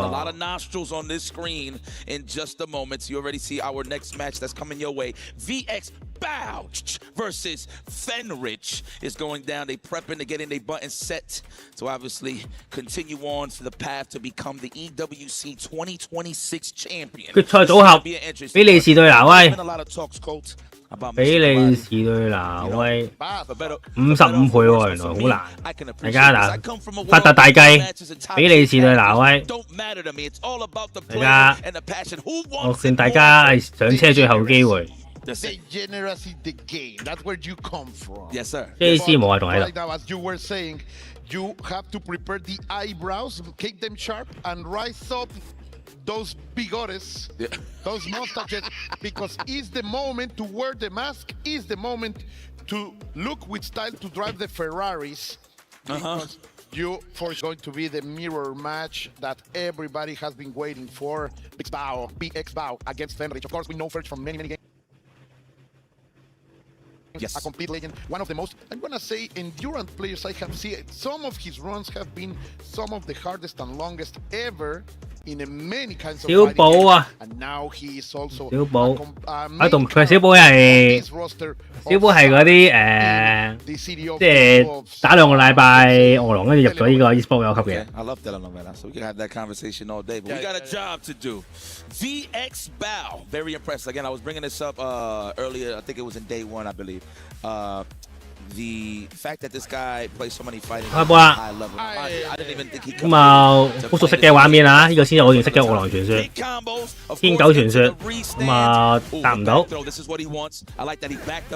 [SPEAKER 12] Bow versus Fenrich is going down. They prepping to getting their buttons set to obviously continue on to the path to become the EWC 2026 champion.
[SPEAKER 14] 決賽組合，比利時對挪威。比利時對挪威55倍喎，原來好難。大家嗱，發達大計，比利時對挪威。大家，我勸大家係上車最後機會。
[SPEAKER 13] Degeneracy the game. That's where you come from.
[SPEAKER 12] Yes, sir.
[SPEAKER 14] JC 冇話仲喺度。
[SPEAKER 13] Like that, as you were saying, you have to prepare the eyebrows, keep them sharp, and rise up those bigotes, those mustaches, because it's the moment to wear the mask. It's the moment to look with style to drive the Ferraris. Because for going to be the mirror match that everybody has been waiting for. BX Bow against Fenrich. Of course, we know Fenrich from many games. Yes. A complete legend, one of the most, I'm gonna say, endurance players I have seen. Some of his runs have been some of the hardest and longest ever in many kinds of fighting games. And now he is also
[SPEAKER 14] 小寶啊，同佢小寶係嗰啲即係打2個禮拜俄羅，跟住入咗呢個 e-sport 有級嘅。
[SPEAKER 12] I love telenovela, so we can have that conversation all day. But we got a job to do. VX Bow, very impressed. Again, I was bringing this up earlier. I think it was in day 1, I believe. The fact that this guy plays so many fighting at a high level, I didn't even think he could.
[SPEAKER 14] 咁啊，好熟悉嘅畫面啊！呢個先係我認識嘅《餓狼傳說》《天狗傳說》。咁啊，答唔到。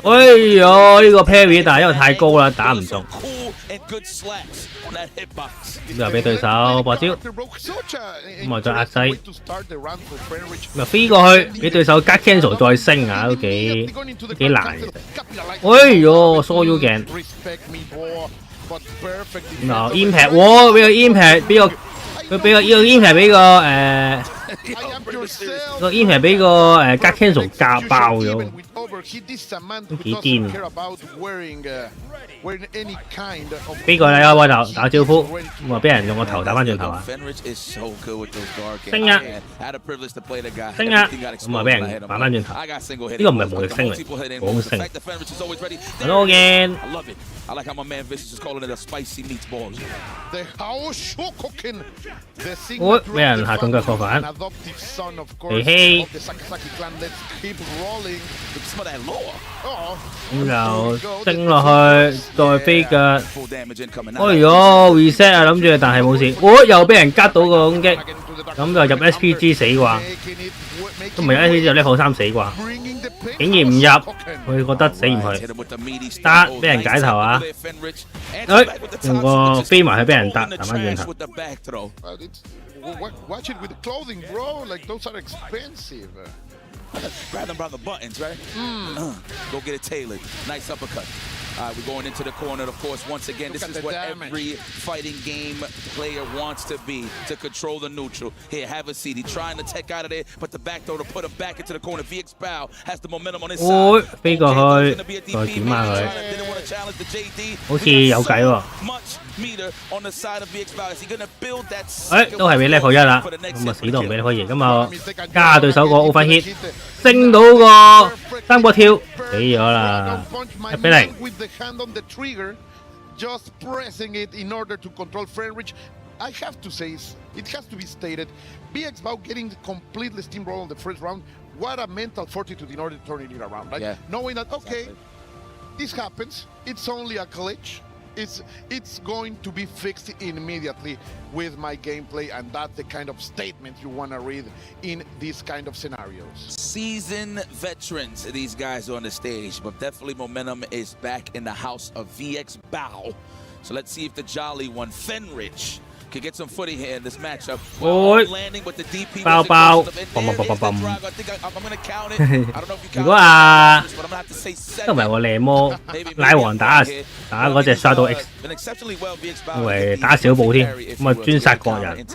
[SPEAKER 14] 哎呀，呢個 parry 但係因為太高啦，打唔中。咁又俾對手博招，咁啊再壓制，咁啊飛過去，俾對手加 cancel 再升啊，都幾難嘅。哎呀，疏腰鏡，嗱 impact， 哇！俾個 impact， 俾個佢俾個呢個 impact 俾個 impact 俾個加 cancel 夾爆咗，都幾癲。邊個啦？開頭打招呼，咁啊俾人用個頭打翻轉頭啊！升啊！升啊！咁啊俾人打翻轉頭，呢個唔係無力升嚟，冇升。Hello again。
[SPEAKER 12] I like how my man Vince is calling it a spicy meatball.
[SPEAKER 14] 哦，俾人下重腳過反，嘿嘿，咁就升落去，再飛腳，哎呦 reset 啊，諗住但係冇事，哦又俾人吉到個攻擊，咁就入 SPG 死啩，都唔係 SPG 入 level 3死啩，竟然唔入，佢覺得死唔去，得俾人解頭啊！用個飛埋去俾人彈翻轉頭。
[SPEAKER 13] Watch it with the clothing, bro. Like those are expensive.
[SPEAKER 12] Grab them by the buttons, right? Go get it tailored. Nice uppercut. All right, we're going into the corner, of course. Once again, this is what every fighting game player wants to be, to control the neutral. Here, have a seat. He's trying to take out of there, but the back throw to put him back into the corner. VX Bow has the momentum on his side.
[SPEAKER 14] 哦，飛過去，再點下佢，好似有計喎。誒，都係俾 level 1啦，咁啊死都唔俾 level 2，咁啊加下對手個 overhit， 升到個三角跳，死咗啦，1-0。
[SPEAKER 13] Just pressing it in order to control Fenrich. I have to say, it has to be stated, BX Bao getting completely steamrolled on the first round. What a mental fortitude in order to turn it around, right?
[SPEAKER 12] Yeah.
[SPEAKER 13] Knowing that, okay, this happens, it's only a glitch. It's going to be fixed immediately with my gameplay, and that's the kind of statement you want to read in these kind of scenarios.
[SPEAKER 12] Seasoned veterans, these guys on the stage, but definitely momentum is back in the house of VX Bao. So let's see if the jolly one, Fenrich, can get some footy here in this matchup. Landing with the DP.
[SPEAKER 14] 包包，如果啊，都唔係我靚魔，奶王打嗰隻沙到 X， 以為打小步添，咁啊專殺國人，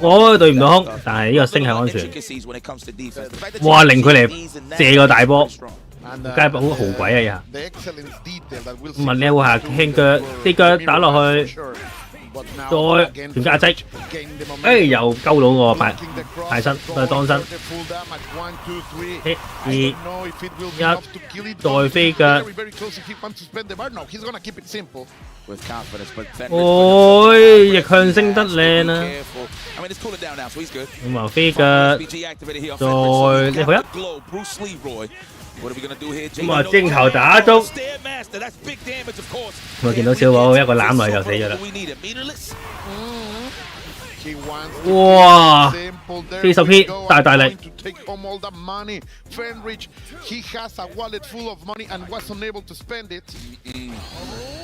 [SPEAKER 14] 我對唔到空，但係呢個星係安全。哇！令佢嚟借個大波。梗係好豪鬼啊！咁啊撩下輕腳，啲腳打落去，再拳架壓擠，誒又勾到個大身，都係當身。1、2、1，再飛腳。哦，逆向升得靚啊！咁啊飛腳，再level 1。咁啊，正頭打中，我見到小寶一個攬落去就死咗啦。哇！40 hit 大力。
[SPEAKER 13] He has a wallet full of money and was unable to spend it.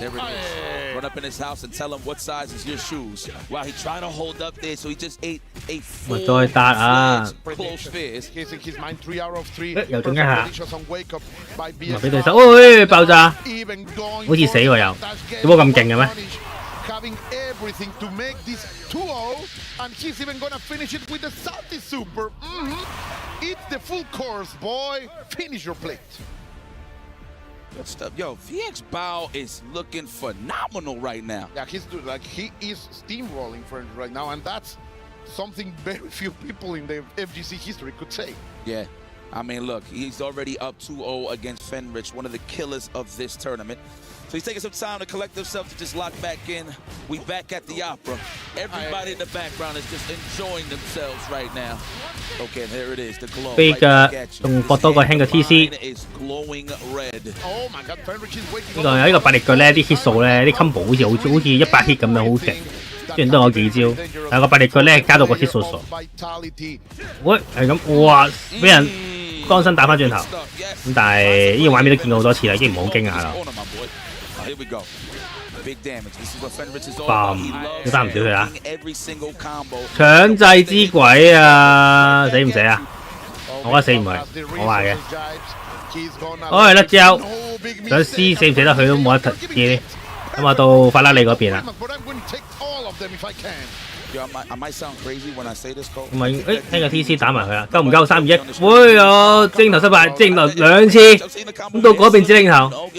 [SPEAKER 12] There it is. Run up in his house and tell him what size is your shoes. Wow, he tried to hold up there, so he just ate a full close fist.
[SPEAKER 13] His mind 3 out of 3.
[SPEAKER 14] 又中一下，咪俾對手，喂爆炸，好似死喎又，點解咁勁嘅咩？
[SPEAKER 13] Having everything to make this 2-0, and he's even gonna finish it with the Salty Super. It's the full course, boy. Finish your plate.
[SPEAKER 12] Good stuff. Yo, VX Bao is looking phenomenal right now.
[SPEAKER 13] Yeah, he is steamrolling for it right now, and that's something very few people in the FGC history could say.
[SPEAKER 12] Yeah. I mean, look, he's already up 2-0 against Fenrich, one of the killers of this tournament. So he's taking some time to collect himself to just lock back in. We back at the opera. Everybody in the background is just enjoying themselves right now. Okay, there it is, the glow.
[SPEAKER 14] 飛腳仲搏多個輕嘅 TC。呢個有呢個百力腳咧，啲 hit 數咧，啲 combo 好似100 hit 咁樣，好勁。雖然都有幾招，但係個百力腳咧加到個 hit 數傻。喂，係咁，哇！俾人當身打翻轉頭。咁但係呢個畫面都見過好多次啦，已經唔好驚訝啦。嘣，都打唔少佢啊！強制之鬼啊！死唔死啊？我覺得死唔去，我話嘅。哎，甩招，想試死唔死得佢都冇得嘅。咁啊，到法拉利嗰邊啦。咁咪誒聽個 TC 打埋佢啦，夠唔夠3-2-1？喂啊！正頭失敗，正頭2次，咁到嗰邊指令頭，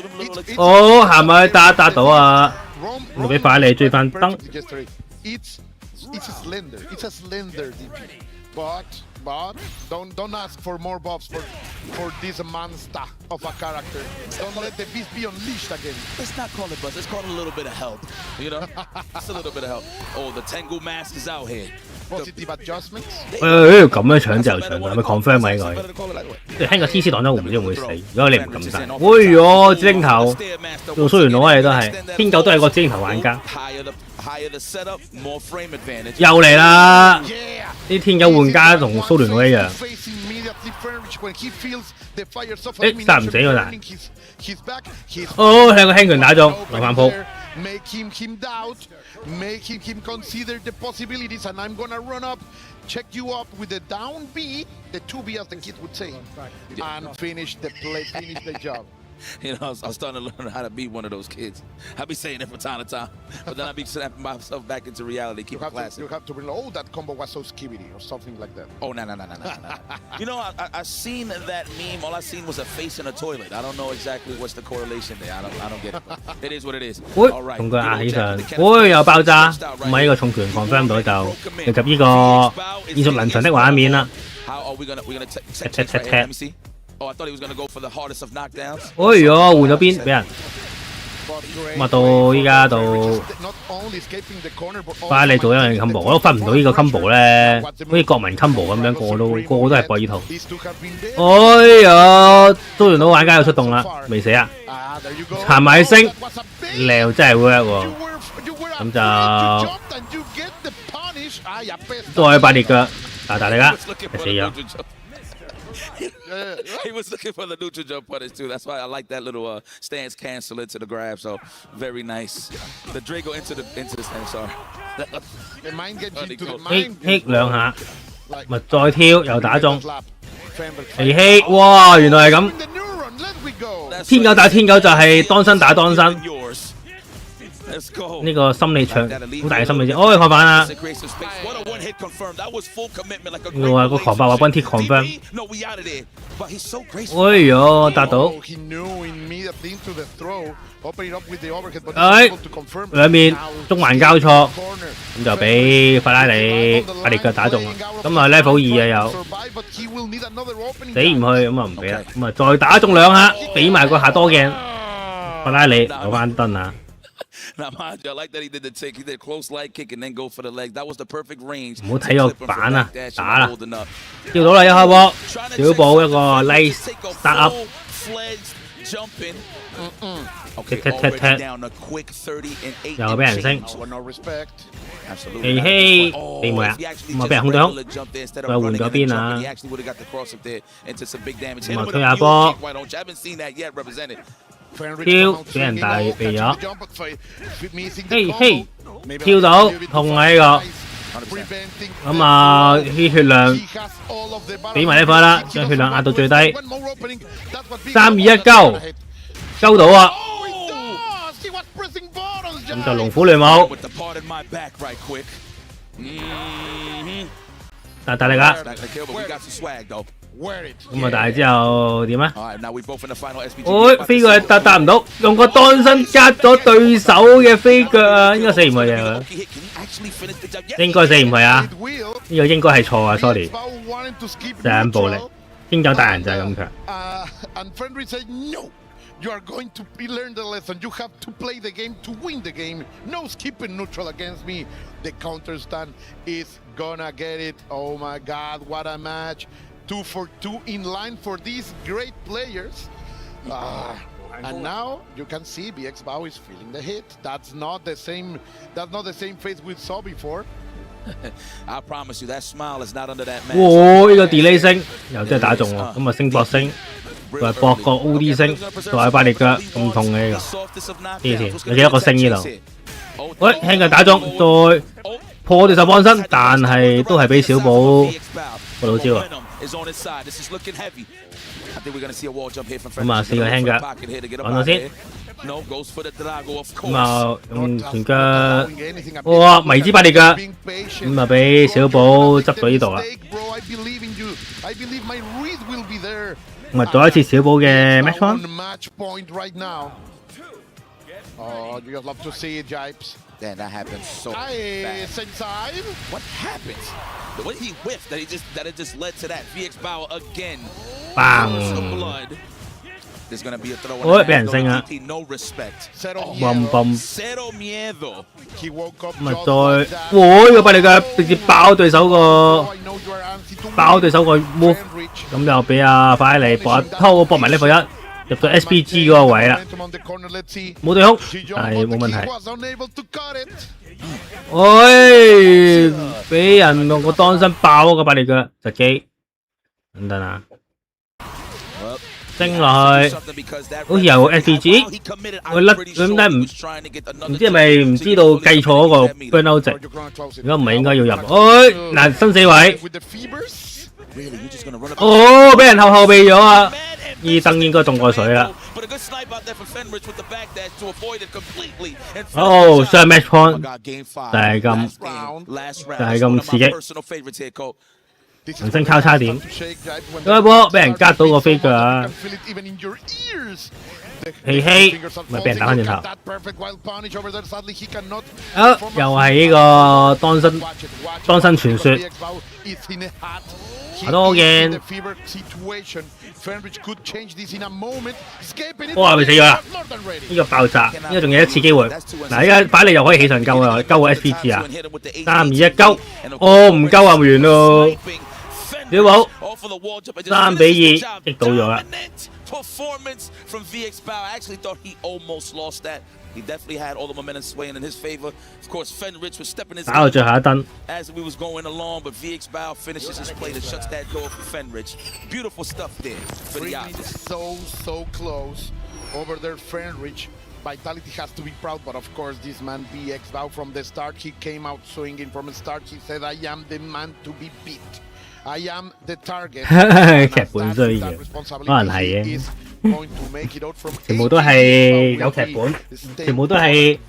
[SPEAKER 14] 哦行埋去打到啊！咪俾法拉利追翻燈。
[SPEAKER 13] But don't ask for more buffs for this monster of a character. Don't let the beast be unleashed again.
[SPEAKER 12] Let's not call it buffs. Let's call it a little bit of help. You know, just a little bit of help. Oh, the Tengu mask is out here.
[SPEAKER 13] Positive adjustments.
[SPEAKER 14] 咁樣搶就搶到，係咪 confirm 啊？應該聽個 TC 擋咗唔知會唔會死？如果你唔撳晒，哎唷，精頭用蘇聯佬啊！你都係天狗都係個精頭玩家，又嚟啦！啲天狗玩家同蘇聯佬一樣。誒，殺唔死我但係。哦，向個輕拳打中，落翻鋪。
[SPEAKER 13] Make him doubt, make him consider the possibilities, and I'm gonna run up, check you up with the down B, the 2B as the kids would say, and finish the play, finish the job.
[SPEAKER 12] You know, I'm starting to learn how to be one of those kids. I'll be saying it from time to time, but then I'll be snapping myself back into reality. Keep it classic.
[SPEAKER 13] You have to bring, oh, that combo was so skibidi or something like that.
[SPEAKER 12] Oh, no. You know, I seen that meme. All I seen was a face in a toilet. I don't know exactly what's the correlation there. I don't get it. It is what it is.
[SPEAKER 14] 喂，同佢壓起上，喂又爆炸，咁啊呢個重拳 confirm 到就進入呢個耳熟能詳的畫面啦。踢。
[SPEAKER 12] Oh, I thought he was gonna go for the hardest of knockdowns.
[SPEAKER 14] 哎唷，換咗邊俾人。咁啊到依家到快你做一樣 combo， 我都分唔到呢個 combo 咧，好似國民 combo 咁樣，個個都係播呢套。哎呀，蘇聯佬玩家又出動啦，未死啊！殘埋星，靚真係 work 喎。咁就再8列腳，大力啦，死咗。
[SPEAKER 12] He was looking for the neutral jump punish too. That's why I like that little stance cancel into the grab. So very nice. The Drago into the stance. Sorry.
[SPEAKER 13] The mind gets into the mind.
[SPEAKER 14] hit 兩下，咪再挑又打中。奇希，哇！原來係咁。天狗打天狗就係當身打當身。呢個心理場好大嘅心理戰，哦，破板啦！呢個個狂暴話 one hit confirm， 哎唷，達到！兩面中環交錯，咁就俾法拉利8列腳打中啦。咁啊 level 2啊又死唔去，咁啊唔俾啦，咁啊再打中兩下，俾埋個下多鏡，法拉利攞翻燈啊！Now,
[SPEAKER 12] mind you, I like that he did the tick. He did close light kick and then go for the leg. That was the perfect range.
[SPEAKER 14] 唔好睇個板啊，打啦，跳到啦一開波，小寶一個 nice start up， 踢，又俾人升，奇希避唔會啊，咁啊俾人控對空，又換咗邊啊，咁啊推下波。跳俾人大避咗，嘿，跳到痛啊呢個，咁啊啲血量俾埋呢塊啦，將血量壓到最低，3、2、1鳩到啊！咁就龍虎聯舞，大力啊！咁啊，但係之後點啊？飛過去搭唔到，用個當身夾咗對手嘅飛腳啊！應該死唔去嘅，應該死唔去啊！呢個應該係錯啊 ，sorry， 就係咁暴力，天狗大人就係咁強。
[SPEAKER 13] You are going to learn the lesson. You have to play the game to win the game. No skipping neutral against me. The counter stand is gonna get it. Oh my God, what a match. 2 for 2 in line for these great players. And now you can see BX Bao is feeling the hit. That's not the same face we saw before.
[SPEAKER 12] I promise you that smile is not under that mask.
[SPEAKER 14] 哇！呢個 delay 升又真係打中喎，咁啊升博升，佢係博個 OD 升，再8列腳咁痛嘅呢個，黐線！有幾多個升呢度？喂，輕腳打中，再破對手幫身，但係都係俾小寶過到招啊！咁啊4個輕腳揾到先。咁啊用拳腳，哇迷之8列腳，咁啊俾小寶執到呢度啦。咁啊再一次小寶嘅 match point。Oh,
[SPEAKER 13] you love to see it, Jipes.
[SPEAKER 12] Then that happens so
[SPEAKER 13] fast.
[SPEAKER 12] What happened? What he whiffed that it just led to that. VX Bow again.
[SPEAKER 14] Bang.
[SPEAKER 12] Blood. There's gonna be a throw.
[SPEAKER 14] 喂，俾人升啊
[SPEAKER 12] No respect.
[SPEAKER 14] 嘣嘣，
[SPEAKER 12] Cero miedo.
[SPEAKER 13] He woke up
[SPEAKER 14] 咁啊再，哇！呢個不利腳直接爆對手個 move， 咁就俾阿快利搏埋呢個一入咗 SPG 嗰個位啦，冇對空，係冇問題。喂，俾人用個當身爆個不利腳實機，等等啊！升落去，好似有 SPG， 佢甩咁解唔知係咪唔知道計錯嗰個 burnout 值，如果唔係應該要入。嗱新死位，俾人後備咗啊！伊登應該凍過水啦。上 match point 就係咁刺激。人生交叉點，嗰一波俾人隔到個飛腳啊！希希咪俾人打翻轉頭。又係呢個當身傳說。多嘅，哇！咪死咗啦！呢個爆炸，呢個仲有一次機會。嗱，依家擺你又可以起神救啊，救個 SPG 啊！3、2、1，救！唔夠啊，完咯！小寶3比2擊倒咗啦。
[SPEAKER 12] Performance from VX Bow. I actually thought he almost lost that. He definitely had all the momentum swaying in his favor. Of course, Fenrich was stepping his game as we was going along, but VX Bow finishes his play and shuts that door for Fenrich. Beautiful stuff there for the Optus.
[SPEAKER 13] So close over there, Fenrich. Vitality has to be proud, but of course, this man VX Bow from the start, he came out swinging from the start. He said, "I am the man to be beat. I am the target."
[SPEAKER 14] 劇本需要，可能係嘅。全部都係有劇本，全部都係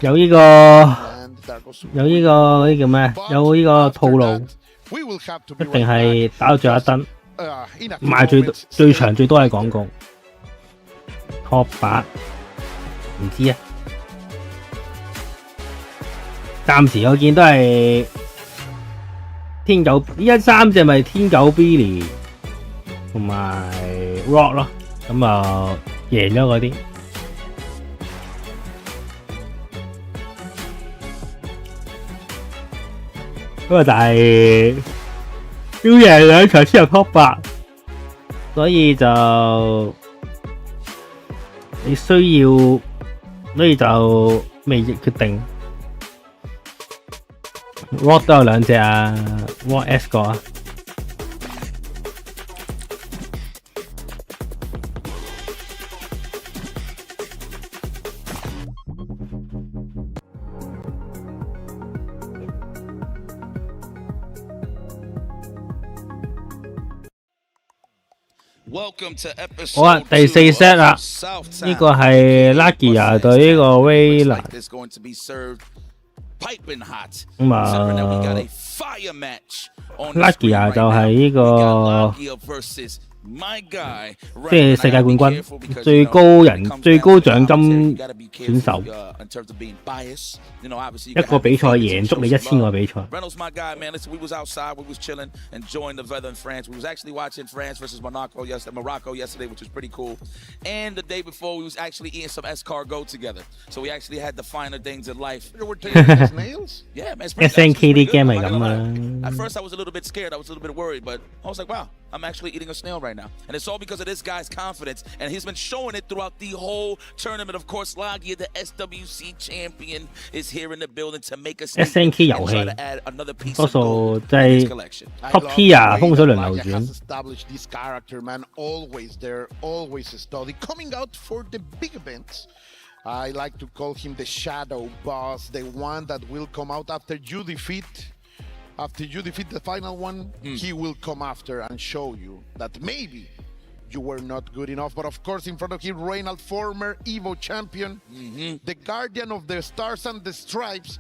[SPEAKER 14] 有呢個嗰啲叫咩？有呢個套路，一定係打到最後一燈，賣最長最多係廣告。Top 8唔知啊，暫時我見都係天狗，依家3隻咪天狗 Billy 同埋 Rock 咯，咁啊贏咗嗰啲。不過但係要贏2場先入 Top 8，所以就你需要，所以就未決定。Rock 都有2隻啊 ，Rock S 個啊。好啊，第4 set 啦，呢個係 Lagia 對呢個 Wayland。咁啊 ，Lagia 就係呢個即係世界冠軍，最高獎金選手，一個比賽贏足你1000個比賽。
[SPEAKER 12] Reynolds, my guy, man. Listen, we was outside, we was chilling, enjoying the weather in France. We was actually watching France versus Morocco yesterday, which was pretty cool. And the day before, we was actually eating some escargot together. So we actually had the finer things in life. You were taking his nails? Yeah, man.
[SPEAKER 14] SNK 啲 game 係咁啊。
[SPEAKER 12] At first, I was a little bit scared. I was a little bit worried, but I was like, wow, I'm actually eating a snail right now. And it's all because of this guy's confidence. And he's been showing it throughout the whole tournament. Of course, Lagia, the SWC champion, is here in the building to make us
[SPEAKER 14] SNK 遊戲多數即係 Top Tier 風水輪流轉。
[SPEAKER 13] Established this character, man. Always there, always study. Coming out for the big events. I like to call him the shadow boss, the one that will come out after you defeat the final one. He will come after and show you that maybe you were not good enough. But of course, in front of him, Reynald, former Evo champion, the guardian of the stars and the stripes,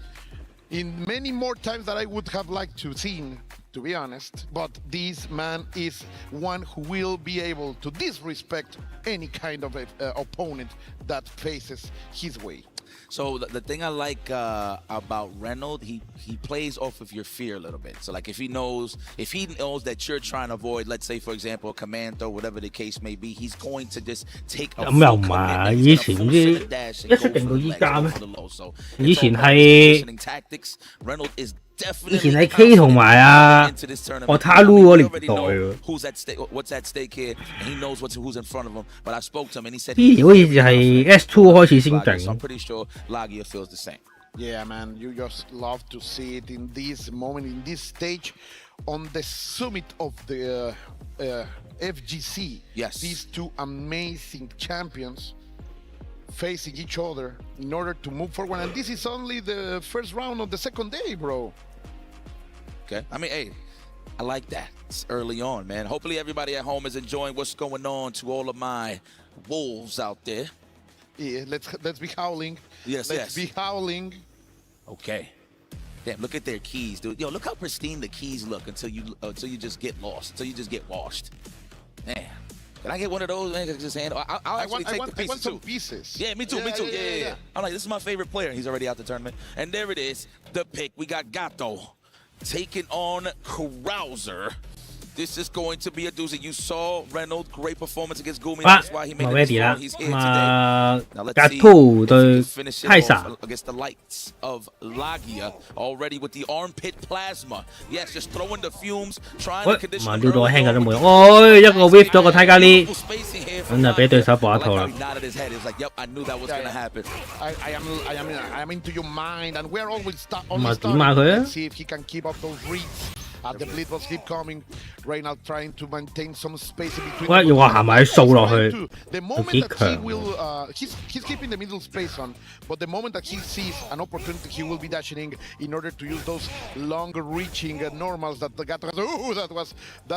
[SPEAKER 13] in many more times that I would have liked to seen, to be honest. But this man is one who will be able to disrespect any kind of opponent that faces his way.
[SPEAKER 12] So the thing I like about Reynolds, he plays off of your fear a little bit. So like if he knows that you're trying to avoid, let's say for example, a command throw, whatever the case may be, he's going to just take a full commitment. He's gonna full set a dash and go for the low. So it's all about positioning tactics. Reynolds is
[SPEAKER 14] 以前喺 K 同埋啊Otalu 嗰年代喎。
[SPEAKER 12] What's at stake here? And he knows who's in front of him. But I spoke to him and he said
[SPEAKER 14] 之前好似係 S2 開始先勁。
[SPEAKER 12] So I'm pretty sure Lagia feels the same.
[SPEAKER 13] Yeah, man, you just love to see it in this moment, in this stage, on the summit of the FGC.
[SPEAKER 12] Yes.
[SPEAKER 13] These two amazing champions facing each other in order to move forward. And this is only the first round of the second day, bro.
[SPEAKER 12] Okay. I mean, hey, I like that. It's early on, man. Hopefully everybody at home is enjoying what's going on. To all of my wolves out there.
[SPEAKER 13] Yeah, let's be howling.
[SPEAKER 12] Yes,
[SPEAKER 13] let's be howling.
[SPEAKER 12] Okay. Damn, look at their keys, dude. Yo, look how pristine the keys look until you just get lost, until you just get washed. Man, can I get one of those? Man, just handle. I'll actually take the pieces
[SPEAKER 13] I want some
[SPEAKER 12] too.
[SPEAKER 13] pieces.
[SPEAKER 12] Yeah, me too. Yeah. I'm like, this is my favorite player. He's already out the tournament. And there it is, the pick. We got Gato taking on Carouser. This is going to be a doozy. You saw Reynolds, great performance against Gumi. That's why he made it this far. He's here today. Now let's see if he can finish it off against the likes of Lagia, already with the armpit plasma. Yes, just throwing the fumes, trying to condition him.
[SPEAKER 14] 撩到我輕緊都冇用。哦，一個 whiff 咗個 Tiger Lee， 咁就俾對手搏一套啦。
[SPEAKER 12] He nodded his head. He was like, "Yep, I knew that was gonna happen."
[SPEAKER 13] I am into your mind, and we're always starting.
[SPEAKER 14] 咪點下佢啊
[SPEAKER 13] Let's see if he can keep up those reads. The bleed was keep coming. Reynolds trying to maintain some space in between.
[SPEAKER 14] 喂，要我行埋去掃落去，
[SPEAKER 13] The
[SPEAKER 14] 幾
[SPEAKER 13] moment that he
[SPEAKER 14] 強
[SPEAKER 13] will, he's keeping the middle space on, but the moment that he sees an opportunity, he will be dashing in order to use those long-reaching normals that the Gato has. Ooh, that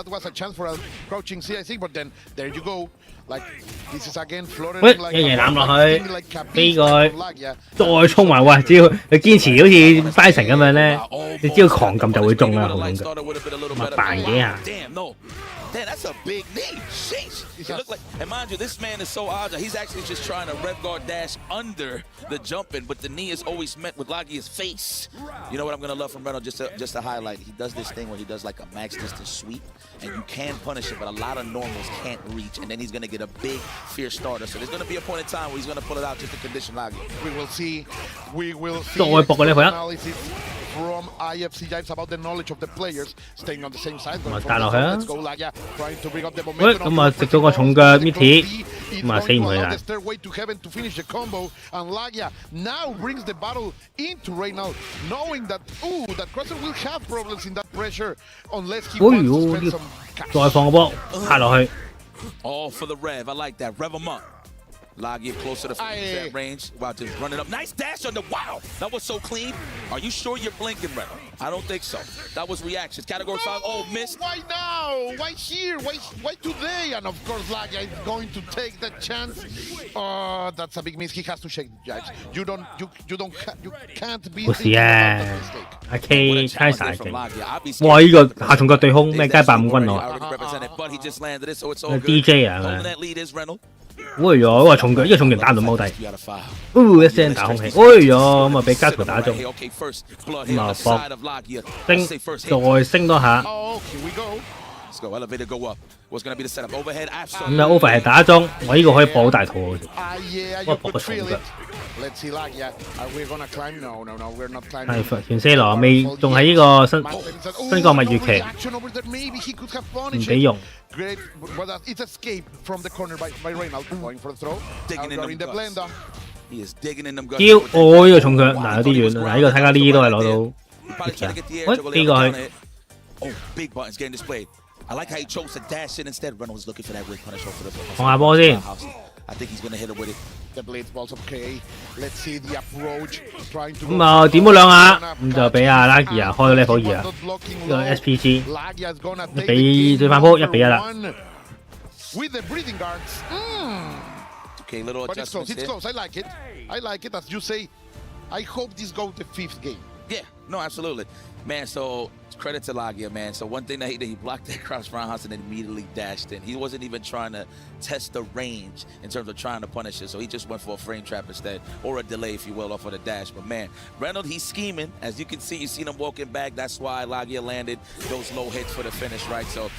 [SPEAKER 13] was a chance for a crouching C, I think. But then there you go. Like this is again
[SPEAKER 14] 喂，
[SPEAKER 13] floating
[SPEAKER 14] 一
[SPEAKER 13] like
[SPEAKER 14] 嘢攬落去， 飛過去，
[SPEAKER 13] Lagia.
[SPEAKER 14] 再衝埋。喂，只要佢堅持好似 Bison 咁樣咧，你只要狂撳就會中啦，好勇嘅。咪扮幾下。
[SPEAKER 12] Damn, no. Damn, that's a big knee. Sheesh. It looked like, and mind you, this man is so agile. He's actually just trying to rev guard dash under the jumping, but the knee is always met with Lagia's face. You know what I'm gonna love from Reynolds? Just to highlight, he does this thing where he does like a max distance sweep, and you can punish it, but a lot of normals can't reach, and then he's gonna get a big fear starter. So there's gonna be a point in time where he's gonna pull it out just to condition Lagia.
[SPEAKER 13] We will see.
[SPEAKER 14] 再搏過呢佢啊！
[SPEAKER 13] Analysis from IFC Jives about the knowledge of the players staying on the same side.
[SPEAKER 14] 咪帶落去啊！
[SPEAKER 13] Let's go, Lagia, trying to bring up the
[SPEAKER 14] 喂，
[SPEAKER 13] momentum.
[SPEAKER 14] 咁啊食咗個重腳 Mitty， 咁啊死唔佢啦。
[SPEAKER 13] The stairway to heaven to finish the combo, and Lagia now brings the battle into Reynolds, knowing that that Crosser will have problems in that pressure unless he wants to spend some cash.
[SPEAKER 14] 再放個波，拍落去。
[SPEAKER 12] All for the rev. I like that. Rev him up. Lagia closer to that range. Wow, just running up. Nice dash on the wow. That was so clean. Are you sure you're blinking, Rev? I don't think so. That was reactions. Category 5. Oh, missed.
[SPEAKER 13] Why now? Why here? Why today? And of course, Lagia is going to take the chance. That's a big miss. He has to shake the Jives. You can't be
[SPEAKER 14] 冇事啊，阿 K 太晒勁。哇！
[SPEAKER 12] 哇！
[SPEAKER 14] 呢個下重腳對空咩街霸五軍我。
[SPEAKER 12] But he just landed it, so it's all good.
[SPEAKER 14] DJ 啊，係
[SPEAKER 12] Holding
[SPEAKER 14] 咪？
[SPEAKER 12] that lead is Reynolds.
[SPEAKER 14] 哎呀，嗰個重腳，呢個重腳打唔到踎低。一聲打空氣，哎呀，咁啊俾加圖打中。咁啊搏升，再升多下。
[SPEAKER 12] Let's go. Elevator go up. What's gonna be the setup? Overhead.
[SPEAKER 14] 咁啊 over 係打中，我呢個可以搏好大圖喎。我搏個重腳。
[SPEAKER 13] Let's see, Lagia. Are we gonna climb? No, we're not climbing.
[SPEAKER 14] 係全四羅未，仲係呢個新國蜜月期，唔俾用。
[SPEAKER 13] Great, but it's escape from the corner by Reynolds going for the throw.
[SPEAKER 12] Digging in
[SPEAKER 13] the blender.
[SPEAKER 12] He is digging in them guts.
[SPEAKER 14] 叫我呢個重腳，嗱有啲遠，嗱呢個睇下呢都係攞到。喂，飛過去。
[SPEAKER 12] Oh, big buttons getting displayed. I like how he chose to dash in instead. Reynolds looking for that whip punish over the.
[SPEAKER 14] 放下波先。
[SPEAKER 12] I think he's gonna hit it with it.
[SPEAKER 13] The blades balls okay. Let's see the approach. Trying to.
[SPEAKER 14] 咁啊點咗兩下，咁就俾阿 Lagia 開咗 level 2啊，呢個 SPG 俾對反撲1比1啦。
[SPEAKER 13] With the breathing guards.
[SPEAKER 12] Okay, little adjustments.
[SPEAKER 13] It's close. I like it. As you say. I hope this goes the 5th game.
[SPEAKER 12] Yeah, no, absolutely. Man, so credit to Lagia, man. So one thing that he did, he blocked that cross roundhouse and then immediately dashed in. He wasn't even trying to test the range in terms of trying to punish it. So he just went for a frame trap instead, or a delay, if you will, off of the dash. But man, Reynolds, he's scheming. As you can see, you seen him walking back. That's why Lagia landed those low hits for the finish, right? So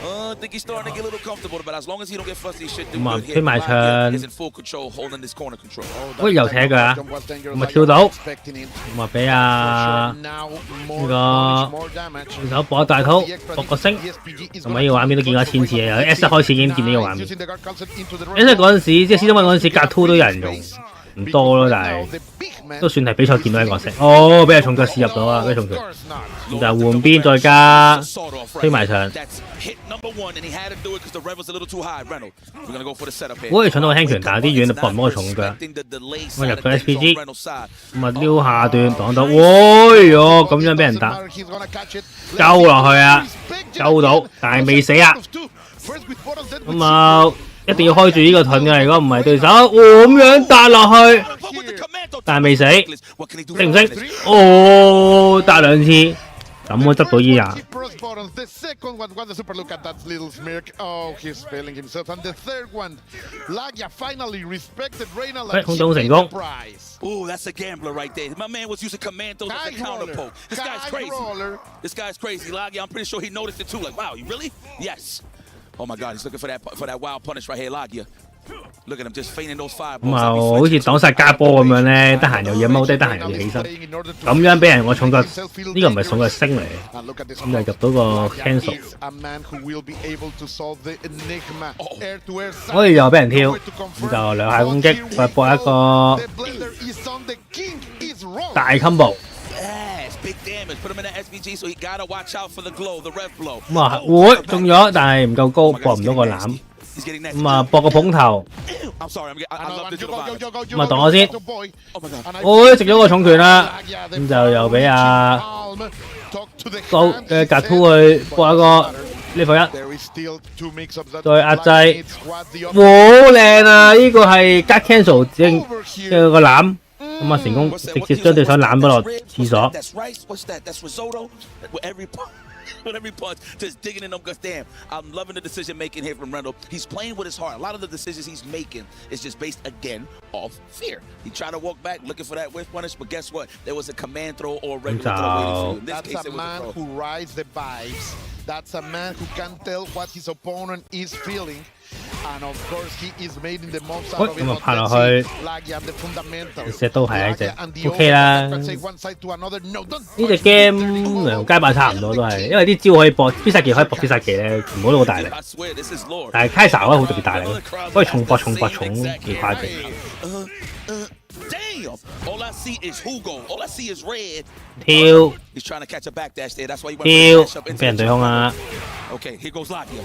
[SPEAKER 12] I think he's starting to get a little comfortable. But as long as he don't get fussy, he should do good here. Lagia is in full control, holding this corner control.
[SPEAKER 14] 喂，又踢佢啊，咁啊跳到，咁啊俾啊呢個對手搏大肚，搏個星，咁啊呢個畫面都見過1000次嘅，由 S 開始已經見呢個畫面。S 嗰陣時即係 C1嗰陣時隔 2都有人用，唔多咯，但係都算係比賽見到一個星。哦，俾人重腳試入到啊，俾重腳，咁就換邊再加推埋場。喂，搶到個輕拳，但係啲遠搏唔到個重腳，咁入到 SPG， 咁啊撩下段擋到，喂喲咁樣俾人打，勾落去啊，勾到，但係未死啊，咁啊一定要開住呢個盾嘅，如果唔係對手咁樣搭落去，但係未死，識唔識？哦，搭兩次。咁我執到依啊！喂，控制好成功。
[SPEAKER 12] Oh, that's a gambler right there. My man was using commandos as a counter poke. This guy's crazy. This guy's crazy. Lagia, I'm pretty sure he noticed it too. Like, wow, you really? Yes. Oh my God, he's looking for that wild punish right here, Lagia. Look at him just feigning those fireballs.
[SPEAKER 14] 咁啊，好似擋晒加波咁樣咧，得閒又嘢踎低，得閒又要起身，咁樣俾人我重腳，呢個唔係重腳升嚟，咁就入到個 cancel。我哋又俾人跳，咁就兩下攻擊，再搏一個大 combo。咁啊，會中咗，但係唔夠高，搏唔到個籃。咁啊，搏個捧頭，咁啊擋我先，我食咗個重拳啦，咁就又俾阿高嘅格突去搏一個level 1，再壓制，好靚啊！呢個係加 cancel 嘅個籃，咁啊成功直接將對手攬咗落廁所。
[SPEAKER 12] With every punch, just digging in them guts. Damn, I'm loving the decision making here from Reynolds. He's playing with his heart. A lot of the decisions he's making is just based again off fear. He tried to walk back looking for that whiff punish, but guess what? There was a command throw or a regular throw waiting for you. In this case,
[SPEAKER 13] That's a man who rides the vibes. That's a man who can tell what his opponent is feeling. And of course, he is making the most out of it.
[SPEAKER 14] 咁啊拍落去，其實都係一隻 OK 啦。呢隻 game 同街霸差唔多都係，因為啲招可以搏必殺技可以搏必殺技咧，全部都好大力。但係 Kaiser 咧好特別大力，可以重搏幾誇張。
[SPEAKER 12] All I see is Hugo. All I see is red.
[SPEAKER 14] 跳
[SPEAKER 12] He's trying to catch a backdash there. That's why he went
[SPEAKER 14] 跳，俾人對空啊！
[SPEAKER 12] Okay, here goes Lagia.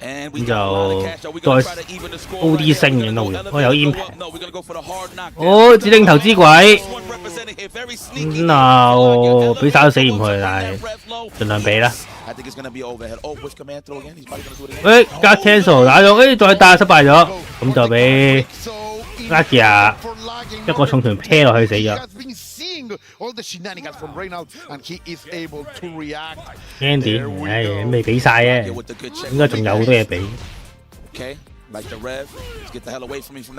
[SPEAKER 12] And
[SPEAKER 14] 咁就再高啲升嘅路，我有 impact。哦，指定投資鬼，咁就俾手死唔去，但係盡量俾啦。誒，加 cancel 打咗，再打失敗咗，咁就俾 Lagia 一個重拳劈落去死咗。Andy， 唉，未俾晒嘅，應該仲有好多嘢俾。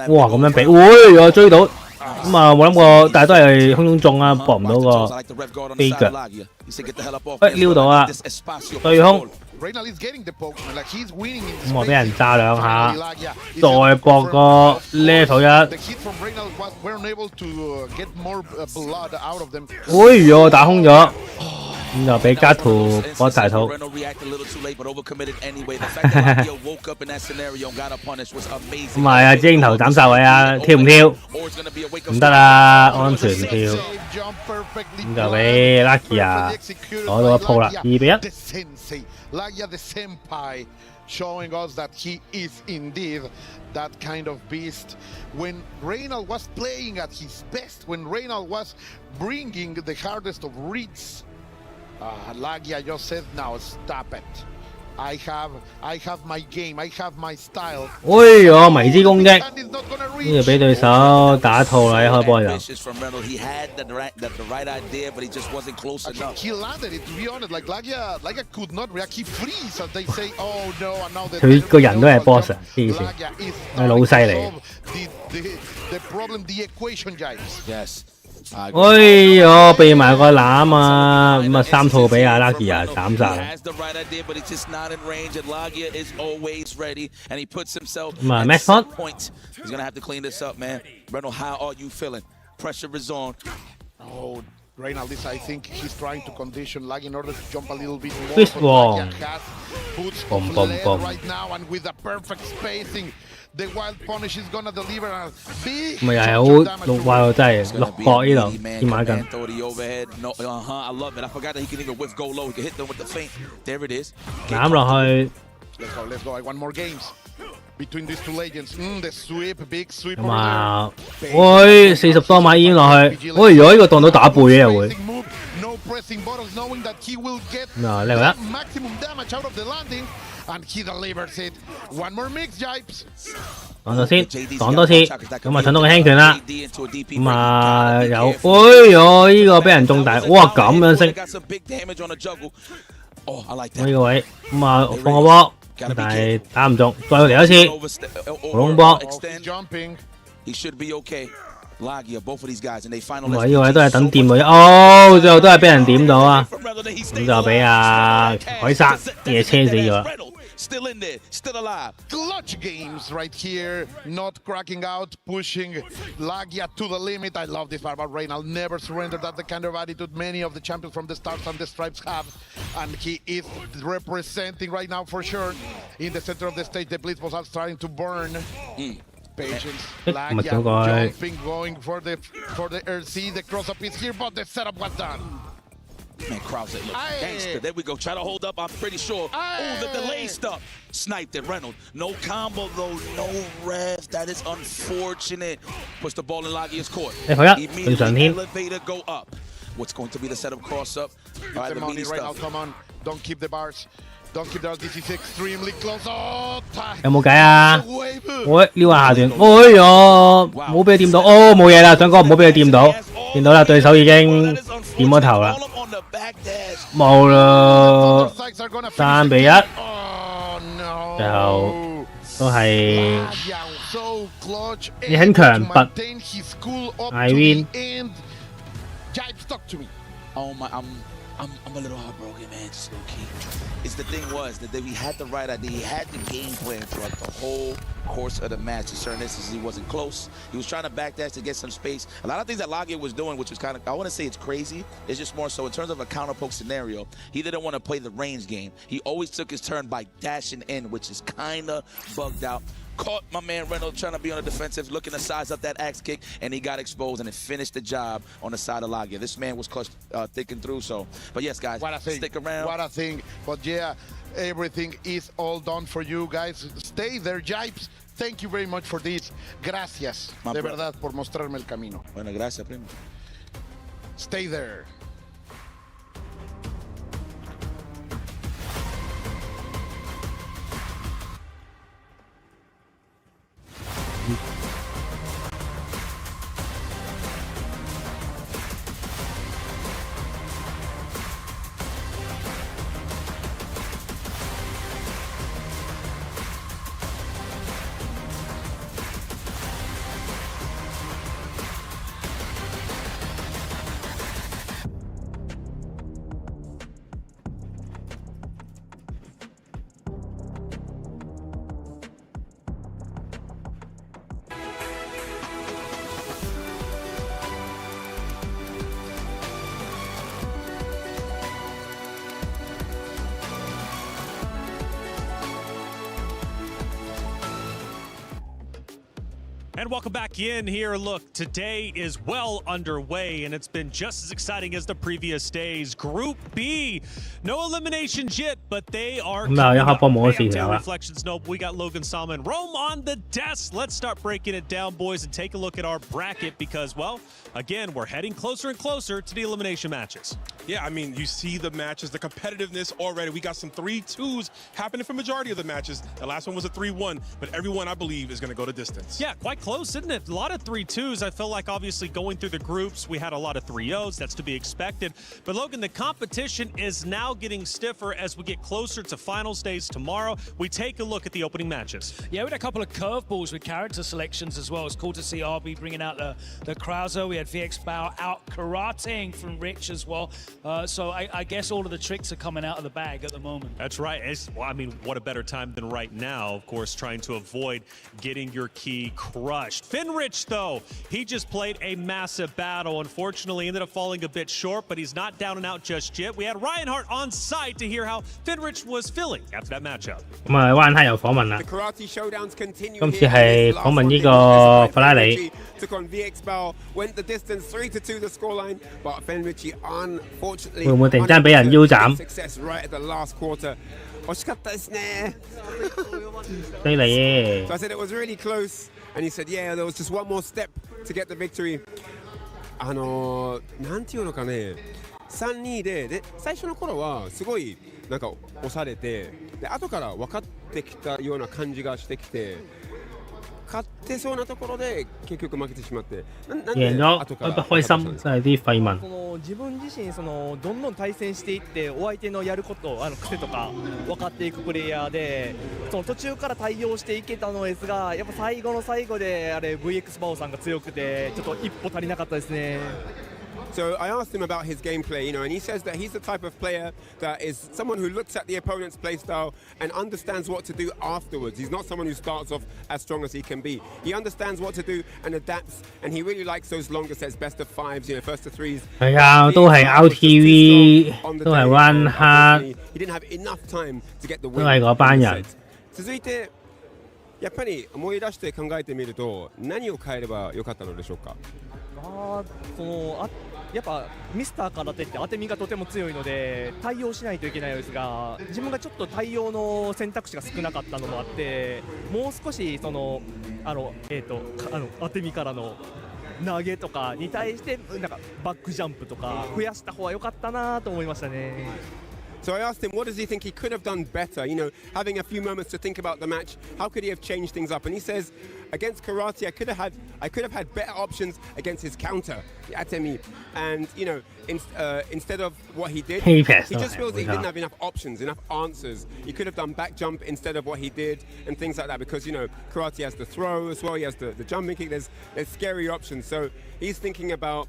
[SPEAKER 14] 哇，咁樣俾，喂，又追到，咁啊冇諗過，但係都係空中中啊，搏唔到個飛腳。喂，撩到啊，對空。咁我俾人炸兩下，再搏個 level 1。哎呀，打空咗，咁就俾加圖搏大肚。唔係啊，鏡頭斬殺位啊，跳唔跳？唔得啊，安全跳。咁就俾 Lagia 攞到一鋪啦，2-1。
[SPEAKER 13] Lagia the senpai showing us that he is indeed that kind of beast. When Reynolds was playing at his best, when Reynolds was bringing the hardest of reads, Lagia just said, now stop it. I have my game. I have my style.
[SPEAKER 14] 哎呦，迷之攻擊，呢個俾對手打套啦！一開波就。
[SPEAKER 12] He had the right idea, but he just wasn't close enough.
[SPEAKER 13] He landed it. To be honest, like Lagia could not react. He freeze, as they say. Oh no! And now
[SPEAKER 14] 佢個人都係 boss 啊，黐線，係老細嚟。
[SPEAKER 13] The problem, the equation, guys.
[SPEAKER 12] Yes.
[SPEAKER 14] 哎呦，避埋個籃啊！咁啊3套俾阿 Lucky 啊斬晒。咁啊 Max on。He's
[SPEAKER 12] gonna have to clean this up, man. Reynolds, how are you feeling? Pressure is on.
[SPEAKER 13] Oh, Reynolds, I think he's trying to condition Lag in order to jump a little bit more.
[SPEAKER 14] Twist wrong.
[SPEAKER 13] Boots of lead right now, and with the perfect spacing. The wild punish is gonna deliver a big
[SPEAKER 14] 咪又係好六話真係六角呢度天馬筋。
[SPEAKER 12] I love it. I forgot that he can even whiff go low. He can hit them with the feint. There it is.
[SPEAKER 14] 攬落去。
[SPEAKER 13] Let's go. I want more games between these two legends. The sweep, big sweep.
[SPEAKER 14] 咁啊，喂，40多碼淹落去。喂，如果呢個當到打背嘅又會。
[SPEAKER 13] No pressing buttons, knowing that he will get
[SPEAKER 14] 嗱，呢個
[SPEAKER 13] maximum damage out of the landing, and he delivers it. One more mix, Jipes.
[SPEAKER 14] 擋咗先，擋多次，咁啊搶到個輕拳啦。咁啊有，哎呦，呢個俾人中大，哇咁樣升。呢個位，咁啊放個波，但係打唔中，再嚟一次，普通波。咁啊呢個位都係等掂佢，哦，最後都係俾人點到啊，咁就俾阿凱撒嘢車死咗。
[SPEAKER 12] Still in there, still alive.
[SPEAKER 13] Clutch games right here, not cracking out, pushing Lagia to the limit. I love this part about Reynolds. Never surrendered. That's the kind of attitude many of the champions from the Stars and the Stripes have. And he is representing right now for sure. In the center of the stage, the Blitzballs are starting to burn. Patience. Lagia jumping, going for the RC. The cross-up is here, but the setup was done.
[SPEAKER 12] Man, Krause look gangster. There we go. Try to hold up, I'm pretty sure. Oh, the delay stuff. Sniped it, Reynolds. No combo, though. No ref. That is unfortunate. Puts the ball in Lagia's court. Immediately, elevator go up. What's going to be the setup cross-up? All right, the meaty stuff.
[SPEAKER 13] Come on. Don't keep the bars. Don't keep the bars. This is extremely close. Oh,
[SPEAKER 14] 有冇計啊？喂，撩下下段。哎呦，唔好俾佢掂到。哦，冇嘢啦，想講唔好俾佢掂到。見到啦，對手已經掂咗頭啦。冇啦，3-1，最後都係你很強，but I win。Oh
[SPEAKER 12] my, I'm a little heartbroken, man. Just low key. It's the thing was that we had the right idea. He had the game plan throughout the whole course of the match. In certain instances, he wasn't close. He was trying to backdash to get some space. A lot of things that Lagia was doing, which was kind of, I want to say it's crazy. It's just more so in terms of a counter poke scenario. He didn't want to play the range game. He always took his turn by dashing in, which is kind of bugged out. Caught my man Reynolds trying to be on the defensive, looking to size up that axe kick, and he got exposed, and it finished the job on the side of Lagia. This man was clutched, thick and through. So, but yes, guys, stick around.
[SPEAKER 13] What a thing. But yeah, everything is all done for you guys. Stay there, Jipes. Thank you very much for this. Gracias, de verdad, por mostrarme el camino.
[SPEAKER 12] Bueno, gracias, primo.
[SPEAKER 13] Stay there.
[SPEAKER 1] And welcome back in here. Look, today is well underway, and it's been just as exciting as the previous days. Group B, no eliminations yet, but they are Reflections. Nope, we got Logan Salmon. Rome on the desk. Let's start breaking it down, boys, and take a look at our bracket because, well, again, we're heading closer and closer to the elimination matches.
[SPEAKER 15] Yeah, I mean, you see the matches, the competitiveness already. We got some 3-2s happening for majority of the matches. The last one was a 3-1, but everyone, I believe, is going to go the distance.
[SPEAKER 1] Yeah, quite close, isn't it? A lot of 3-2s. I feel like obviously going through the groups, we had a lot of 3-0s. That's to be expected. But Logan, the competition is now getting stiffer as we get closer to finals days tomorrow. We take a look at the opening matches.
[SPEAKER 3] Yeah, we had a couple of curveballs with character selections as well. It's cool to see RB bringing out the Krauser. We had VX Bao out karateing from Rich as well. So I guess all of the tricks are coming out of the bag at the moment.
[SPEAKER 1] That's right. Well, I mean, what a better time than right now, of course, trying to avoid getting your key crushed. Finrich, though, he just played a massive battle. Unfortunately, ended up falling a bit short, but he's not down and out just yet. We had Reinhardt on site to hear how Finrich was feeling after that matchup.
[SPEAKER 14] 咁啊，灣黑有訪問啦。
[SPEAKER 4] The karate showdowns continue.
[SPEAKER 14] 今次係訪問呢個法拉利。
[SPEAKER 4] Took on VX Bao, went the distance 3-2 the scoreline, but Fenrichi unfortunately
[SPEAKER 14] 會唔會突然間俾人腰斬？
[SPEAKER 4] success right at the last quarter. 惜しかったですね。
[SPEAKER 14] 犀利耶！
[SPEAKER 4] So I said it was really close, and he said, yeah, there was just one more step to get the victory. なんていうのかね、3-2で最初の頃はすごいなんか押されて、で後から分かってきたような感じがしてきて。 勝ってそうなところで結局負けてしまって、
[SPEAKER 14] 贏咗佢不開心，真係啲廢文。
[SPEAKER 5] 自分自身どんどん対戦していってお相手のやること癖とか分かっていくプレイヤーで、途中から対応していけたのですが、やっぱ最後の最後であれ VX バオさんが強くてちょっと一歩足りなかったですね。
[SPEAKER 4] So I asked him about his gameplay, and he says that he's the type of player that is someone who looks at the opponent's playstyle and understands what to do afterwards. He's not someone who starts off as strong as he can be. He understands what to do and adapts, and he really likes those longer sets, best of 5s, first to 3s.
[SPEAKER 14] 係啊，都係 LTV， 都係灣黑，
[SPEAKER 4] He didn't have enough time to get the win.
[SPEAKER 14] 都係嗰班人。
[SPEAKER 4] 続いて、やっぱり思い出して考えてみると、何を変えればよかったのでしょうか。
[SPEAKER 5] やっぱミスター空手って当て身がとても強いので対応しないといけないのですが、自分がちょっと対応の選択肢が少なかったのもあって、もう少し当て身からの投げとかに対してなんかバックジャンプとか増やした方が良かったなと思いましたね。
[SPEAKER 4] So I asked him, what does he think he could have done better? Having a few moments to think about the match, how could he have changed things up? And he says, against Karate, I could have had better options against his counter, the Atemi. And instead of what he did, he just feels that he didn't have enough options, enough answers. He could have done back jump instead of what he did, and things like that. Because Karate has the throw as well, he has the jumping kick. There's scary options. So he's thinking about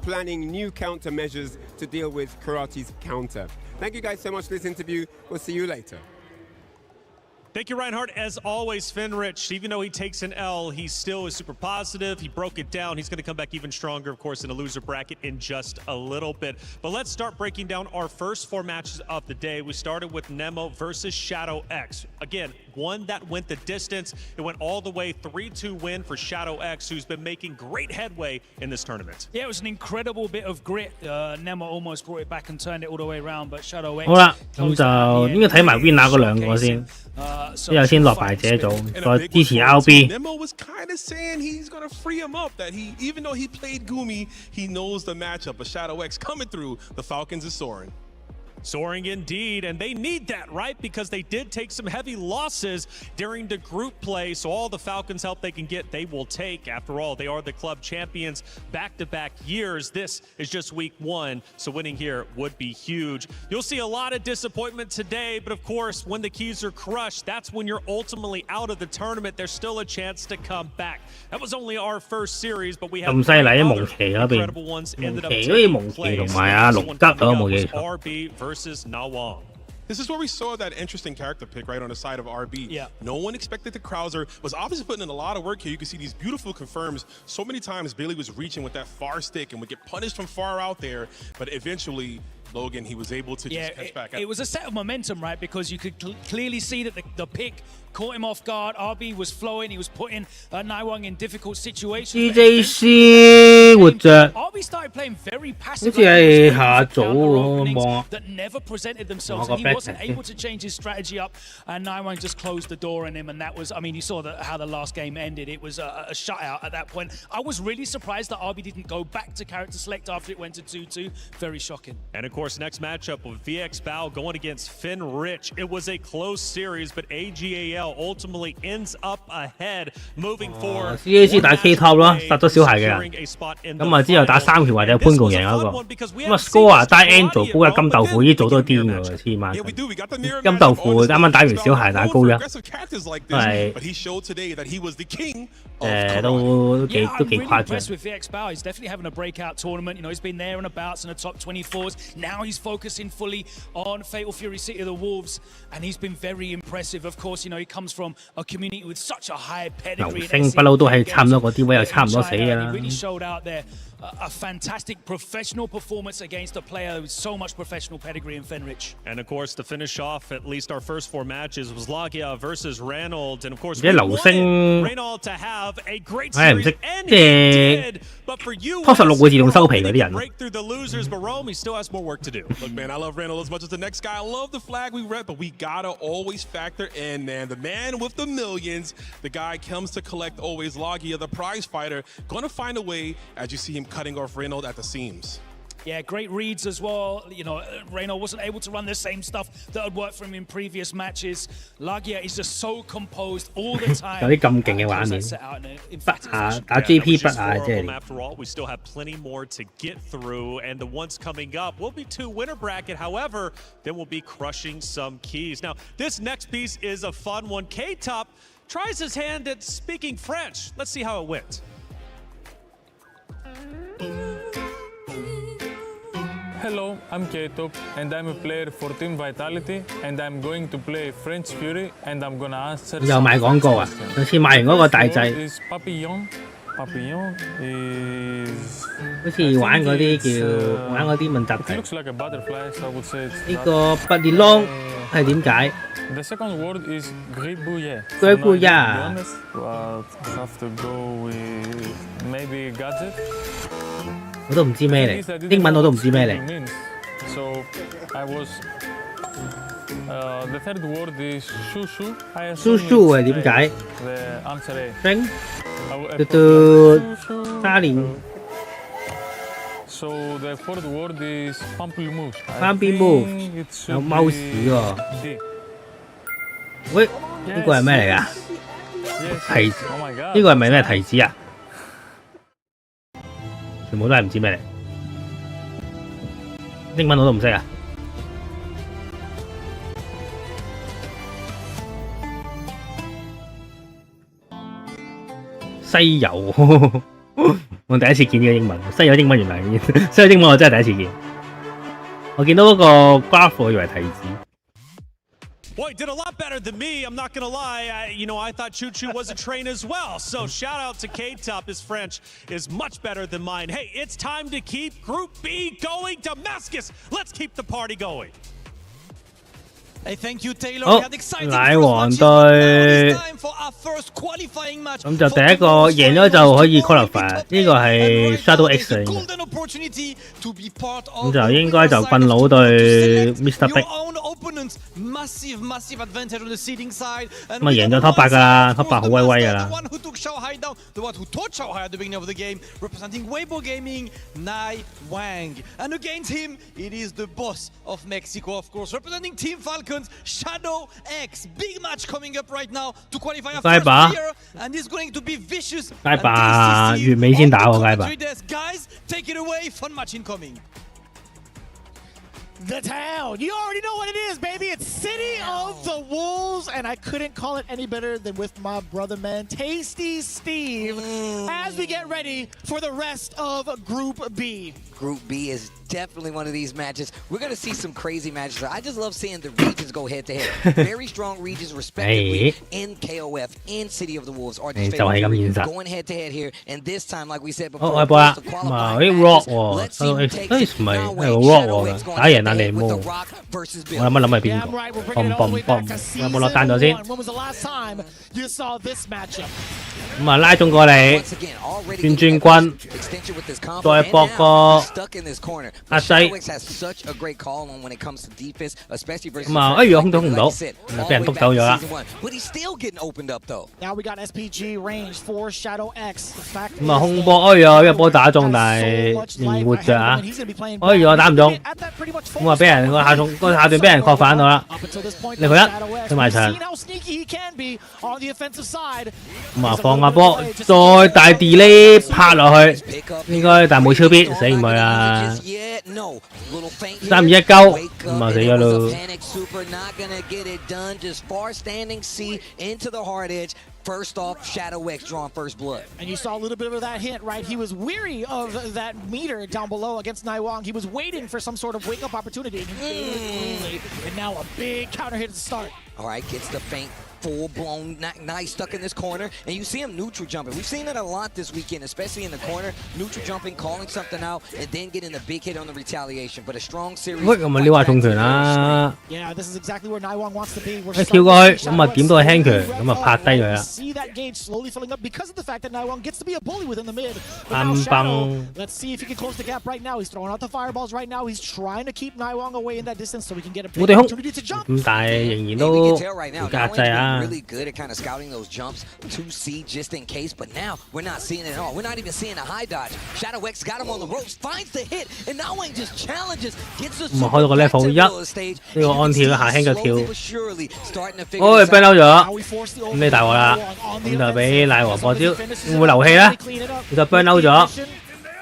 [SPEAKER 4] planning new countermeasures to deal with Karate's counter. Thank you guys so much for this interview. We'll see you later.
[SPEAKER 1] Thank you, Reinhardt. As always, Finrich, even though he takes an L, he still is super positive. He broke it down. He's going to come back even stronger, of course, in a loser bracket in just a little bit. But let's start breaking down our first 4 matches of the day. We started with Nemo versus Shadow X. Again, one that went the distance. It went all the way, 3-2 win for Shadow X, who's been making great headway in this tournament.
[SPEAKER 3] Yeah, it was an incredible bit of grit. Nemo almost brought it back and turned it all the way around, but Shadow X...
[SPEAKER 14] 好啦，咁就應該睇埋 winner 嗰兩個先。 之後先落敗者組，再支持 RB。
[SPEAKER 15] Nemo was kind of saying he's going to free him up, that even though he played Gumi, he knows the matchup. But Shadow X coming through, the Falcons is soaring.
[SPEAKER 1] Soaring indeed, and they need that, right? Because they did take some heavy losses during the group play, so all the Falcons help they can get, they will take. After all, they are the club champions back-to-back years. This is just week 1, so winning here would be huge. You'll see a lot of disappointment today, but of course, when the keys are crushed, that's when you're ultimately out of the tournament. There's still a chance to come back. That was only our first series, but we have incredible ones ended up taking place. RB versus Nawang.
[SPEAKER 15] This is where we saw that interesting character pick right on the side of RB.
[SPEAKER 3] Yeah.
[SPEAKER 15] No one expected the Krauser, was obviously putting in a lot of work here. You can see these beautiful confirms. So many times Bailey was reaching with that far stick and would get punished from far out there, but eventually Logan, he was able to just catch back.
[SPEAKER 3] It was a set of momentum, right? Because you could clearly see that the pick caught him off guard. RB was flowing. He was putting Naiwang in difficult situations.
[SPEAKER 14] EJC 活着，
[SPEAKER 3] RB started playing very
[SPEAKER 14] 好
[SPEAKER 3] passive.
[SPEAKER 14] 似係下早喎，望
[SPEAKER 3] that never presented themselves.
[SPEAKER 14] Oh,
[SPEAKER 3] And he wasn't able to change his strategy up, and Naiwang just closed the door on him. And that was, I mean, you saw how the last game ended. It was a shutout at that point. I was really surprised that RB didn't go back to character select after it went to 2-2. Very shocking.
[SPEAKER 1] And of course, next matchup with VX Bao going against Finn Rich. It was a close series, but AGAL ultimately ends up ahead, moving forward.
[SPEAKER 14] CAC 打 K top 咯，殺咗小孩嘅人。咁啊之後打3條或者潘共贏嗰個。咁啊 score 啊打 Angel 高一金豆腐，呢組都癲㗎喎，黐孖。金豆腐啱啱打完小孩打高一，係都幾誇張。
[SPEAKER 3] With VX Bao, he's definitely having a breakout tournament. You know, he's been there and abouts in the top 24s. Now he's focusing fully on Fatal Fury City of the Wolves, and he's been very impressive. Of course, you know, he comes from a community with such a high pedigree.
[SPEAKER 14] 流星不嬲都係差唔多嗰啲位，又差唔多死㗎啦。
[SPEAKER 3] He really showed out there a fantastic professional performance against a player with so much professional pedigree in Fenrich.
[SPEAKER 1] And of course, to finish off at least our first 4 matches was Lagia versus Reynolds, and of course, we wanted Reynolds to have a great series, and he did. But for you,
[SPEAKER 14] Top 16會自動收皮嗰啲人。
[SPEAKER 1] break through the losers, but Rome, he still has more work to do.
[SPEAKER 15] Look, man, I love Randall as much as the next guy. I love the flag we rep, but we gotta always factor in, man. The man with the millions, the guy comes to collect always. Lagia, the prize fighter, gonna find a way as you see him cutting off Reynolds at the seams.
[SPEAKER 3] Yeah, great reads as well. You know, Reyno wasn't able to run the same stuff that had worked for him in previous matches. Lagia is just so composed all the time.
[SPEAKER 14] 有啲咁勁嘅畫面，不下打 GP 不下即係。
[SPEAKER 1] After all, we still have plenty more to get through, and the ones coming up will be 2 winner bracket. However, then we'll be crushing some keys. Now, this next piece is a fun one. K-Top tries his hand at speaking French. Let's see how it went.
[SPEAKER 8] Hello, I'm K-Top, and I'm a player for Team Vitality, and I'm going to play French Fury, and I'm gonna answer.
[SPEAKER 14] 又賣廣告啊！上次賣完嗰個大掣，
[SPEAKER 8] Papillon is
[SPEAKER 14] 好似玩嗰啲叫玩嗰啲問答題。
[SPEAKER 8] looks like a butterfly, so I would say it's
[SPEAKER 14] 呢個不列窿係點解
[SPEAKER 8] The second word is gribouillet.
[SPEAKER 14] Gribouillet.
[SPEAKER 8] But have to go with maybe gadget.
[SPEAKER 14] 我都唔知咩嚟，英文我都唔知咩嚟。
[SPEAKER 8] So I was. The third word is shushu.
[SPEAKER 14] Shushu 係點解
[SPEAKER 8] The answer A.？Ring
[SPEAKER 14] 沙蓮。
[SPEAKER 8] So the fourth word is pamplemousse.
[SPEAKER 14] Pamplemousse 有貓屎喎。喂，呢個係咩嚟㗎？提子，呢個係咪咩提子啊？全部都係唔知咩嚟，英文我都唔識啊！西柚，我第一次見呢個英文，西柚英文原來西柚英文我真係第一次見。我見到嗰個 graph 我以為提子。
[SPEAKER 1] Boy, did a lot better than me. I'm not gonna lie. I thought Choo Choo was a train as well. So shout out to K-Top. His French is much better than mine. Hey, it's time to keep Group B going. Damascus, let's keep the party going.
[SPEAKER 11] Hey, thank you, Taylor.
[SPEAKER 14] 好，奶黃隊，咁就第一個贏咗就可以 qualify， 呢個係 Shadow X 嚟嘅，咁就應該就笨佬對 Mr. Big。
[SPEAKER 11] Massive advantage on the seeding side.
[SPEAKER 14] 咁啊贏咗 Top 8㗎啦 ，Top 8好威威㗎啦。
[SPEAKER 11] The one who took Shanghai down, the one who taught Shanghai at the beginning of the game, representing Weibo Gaming, Nai Wang. And against him, it is the boss of Mexico, of course, representing Team Falcons, Shadow X. Big match coming up right now to qualify a first player, and it's going to be vicious.
[SPEAKER 14] 街霸月尾先打喎街霸。
[SPEAKER 11] Guys, take it away. Fun match incoming.
[SPEAKER 16] The town. You already know what it is, baby. It's City of the Wolves, and I couldn't call it any better than with my brother, man, Tasty Steve, as we get ready for the rest of Group B.
[SPEAKER 2] Group B is definitely one of these matches. We're going to see some crazy matches. I just love seeing the regions go head-to-head. Very strong regions, respectively, in KOF, in City of the Wolves. Are just going head-to-head here. And this time, like we said before,
[SPEAKER 14] 我播啦，咁啊啲 rock 喎，收 X， 唔係係個 rock 喎，打贏但你冇。我諗係邊個？有冇落單咗先？咁啊拉中過嚟，轉軍，再搏個壓西。咁啊，如果空到唔到，俾人督走咗啦。咁啊空波，一波打中，但係仍然活着啊！我打唔中，咁啊俾人個下段俾人確反到啦。你佢一推埋牆，咁啊放下波，再大 delay 拍落去，應該但冇超必死唔去啊！3-2-1鳩，咁啊死咗咯。
[SPEAKER 2] First off, Shadow X drawing first blood.
[SPEAKER 16] And you saw a little bit of that hint, right? He was weary of that meter down below against Naiwang. He was waiting for some sort of wake-up opportunity. And now a big counter hit at the start.
[SPEAKER 2] All right, gets the feint. Full-blown, nice stuck in this corner, and you see him neutral jumping. We've seen it a lot this weekend, especially in the corner, neutral jumping, calling something out, and then getting the big hit on the retaliation. But a strong series.
[SPEAKER 14] 喂，咁咪撩下重拳啦。
[SPEAKER 16] Yeah, this is exactly where Naiwang wants to be.
[SPEAKER 14] 一跳過去，咁啊點到係輕拳，咁啊拍低佢啦。
[SPEAKER 16] See that gauge slowly filling up because of the fact that Naiwang gets to be a bully within the mid.
[SPEAKER 14] Let's
[SPEAKER 16] see if he can close the gap right now. He's throwing out the fireballs right now. He's trying to keep Naiwang away in that distance so he can get a big opportunity to jump.
[SPEAKER 14] 咁但係仍然都壓制啊。
[SPEAKER 2] Really good at kind of scouting those jumps to see just in case, but now we're not seeing it at all. We're not even seeing a high dodge. Shadow X got him on the ropes, finds the hit, and now Wayne just challenges, gets the
[SPEAKER 14] 開到個 level 1，呢個安跳下輕嘅跳，俾嬲咗，咁你大鑊啦，咁就俾賴王破招，會唔會流氣咧？佢就 burn 嬲咗。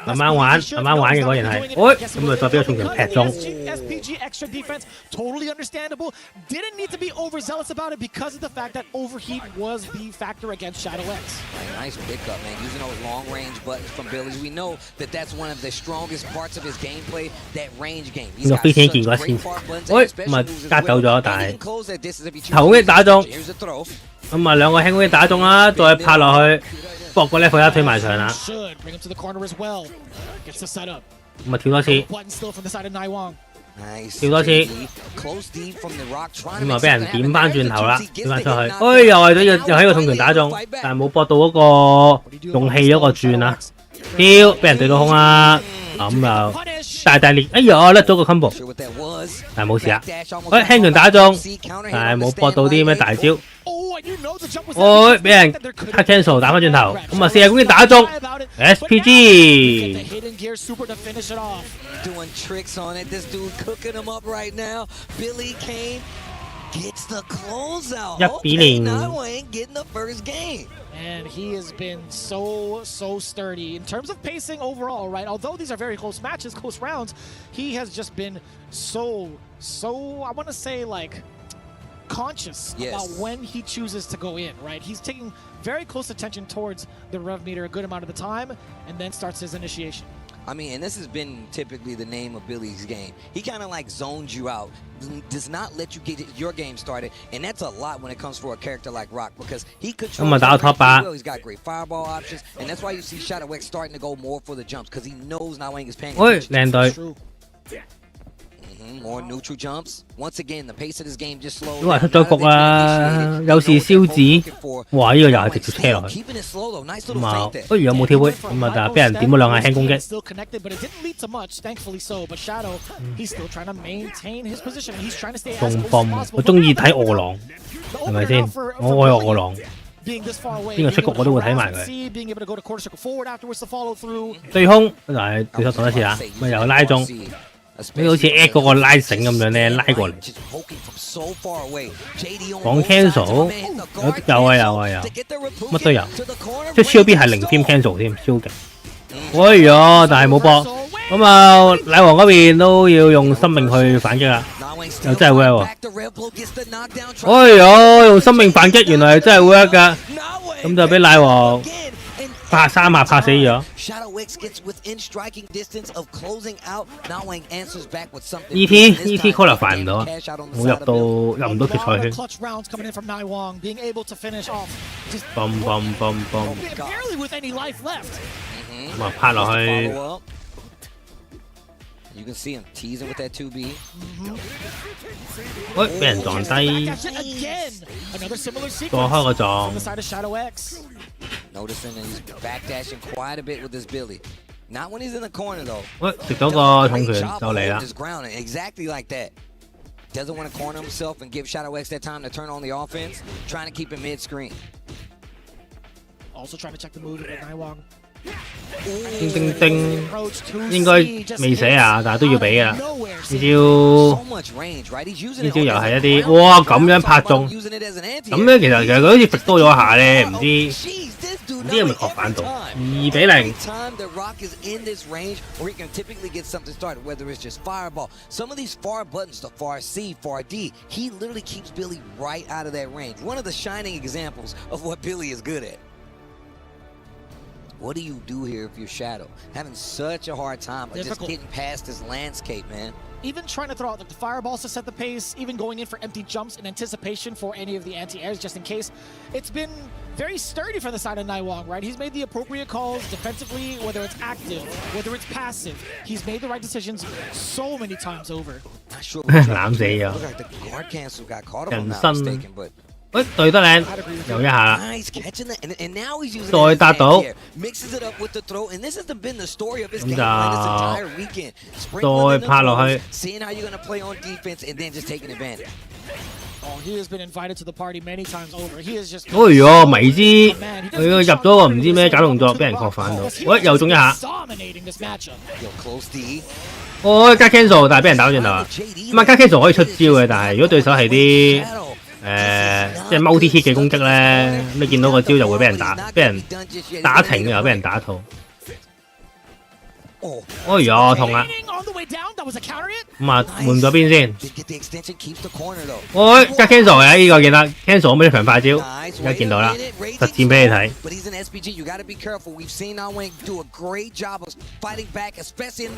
[SPEAKER 14] 慢慢玩嘅果然係，咁啊再俾個重拳劈中。
[SPEAKER 16] SPG extra defense, totally understandable. Didn't need to be overzealous about it because of the fact that overheat was the factor against Shadow X.
[SPEAKER 2] Nice pickup, man. Using those long-range buttons from Billy. We know that that's one of the strongest parts of his gameplay, that range game. He's got such great far blends, especially moves as well. He can close that distance if he chooses.
[SPEAKER 14] 頭擊打中，
[SPEAKER 2] Here's a throw.
[SPEAKER 14] 咁啊兩個輕擊打中啦，再拍落去，搏個 level 1推埋牆啦。
[SPEAKER 16] Bring him to the corner as well. Gets the setup.
[SPEAKER 14] 咁啊跳多次。
[SPEAKER 16] Button still from the side of Naiwang.
[SPEAKER 14] 跳多次，咁啊俾人點翻轉頭啦，點翻出去，又喺個重拳打中，但係冇搏到嗰個用氣嗰個轉啊，跳俾人對到空啦，咁又大力，哎呀甩咗個 combo， 但係冇事啊，輕拳打中，但係冇搏到啲咩大招。俾人 cut cancel 打翻轉頭，咁啊四日攻擊打中 SPG。
[SPEAKER 2] Doing tricks on it. This dude cooking him up right now. Billy Kane gets the closeout. Okay, now Wayne getting the first game.
[SPEAKER 16] And he has been so sturdy in terms of pacing overall, right? Although these are very close matches, close rounds, he has just been so I want to say like conscious about when he chooses to go in, right? He's taking very close attention towards the rev meter a good amount of the time and then starts his initiation.
[SPEAKER 2] I mean, and this has been typically the name of Billy's game. He kind of like zones you out, does not let you get your game started, and that's a lot when it comes for a character like Rock because he controls well. He's got great fireball options, and that's why you see Shadow X starting to go more for the jumps because he knows now Wayne is paying attention. More neutral jumps. Once again, the pace of this game just slowed.
[SPEAKER 14] 都話出咗局啦，有時燒紙，哇！呢個又係直接車落去，咁啊，不如有冇跳杯？咁啊，但係俾人點咗兩下輕攻擊。中bomb，我中意睇餓狼，係咪先？我愛餓狼。邊個出局我都會睇埋佢。對空，但係對手擋一次啊，咪又拉中。你好似 at 嗰個拉繩咁樣咧，拉過嚟。講 cancel 有，乜都有。即係超 B 係0添 cancel 添，超勁。哎呀，但係冇搏。咁啊，奶王嗰邊都要用生命去反擊啦，又真係 work 喎。哎呀，用生命反擊原來係真係 work 㗎。咁就俾奶王拍3下拍死咗。ET qualify 唔到啊，冇入唔到決賽圈。咁啊拍落去。
[SPEAKER 2] You can see him teasing with that 2B.
[SPEAKER 14] 喂，俾人撞低，過開個撞。
[SPEAKER 2] Noticing that he's backdashing quite a bit with this Billy. Not when he's in the corner though.
[SPEAKER 14] 喂，食咗個重拳就嚟啦。
[SPEAKER 2] Exactly like that. Doesn't want to corner himself and give Shadow X that time to turn on the offense. Trying to keep him mid-screen.
[SPEAKER 16] Also trying to check the move at Naiwang.
[SPEAKER 14] 叮叮叮，應該未死啊，但係都要俾啊！呢招又係一啲，哇咁樣拍中，咁樣其實佢好似揈多咗一下咧，唔知係咪確反到2-0。
[SPEAKER 2] Some of these far buttons, the far C, far D, he literally keeps Billy right out of that range. One of the shining examples of what Billy is good at. What do you do here if you're Shadow? Having such a hard time just getting past this landscape, man.
[SPEAKER 16] Even trying to throw out the fireballs to set the pace, even going in for empty jumps in anticipation for any of the anti-airs just in case. It's been very sturdy for the side of Naiwang, right? He's made the appropriate calls defensively, whether it's active, whether it's passive. He's made the right decisions so many times over.
[SPEAKER 14] 攬死咗，人生。 喂，對得靚，又一下啦，再搭到，咁就再拍落去。哎呦，迷之佢入咗個唔知咩假動作，俾人確反到。喂，又中一下。哦，加 cancel， 但係俾人打咗轉頭啊！咁啊，加 cancel 可以出招嘅，但係如果對手係啲即係 multi hit 嘅攻擊咧，你見到個招就會俾人打停，又俾人打套。哎呀，痛啊！咁啊，換咗邊先？喂，加 cancel 嘅呢個記得 cancel 咁咩強化招，而家見到啦，實戰俾你睇。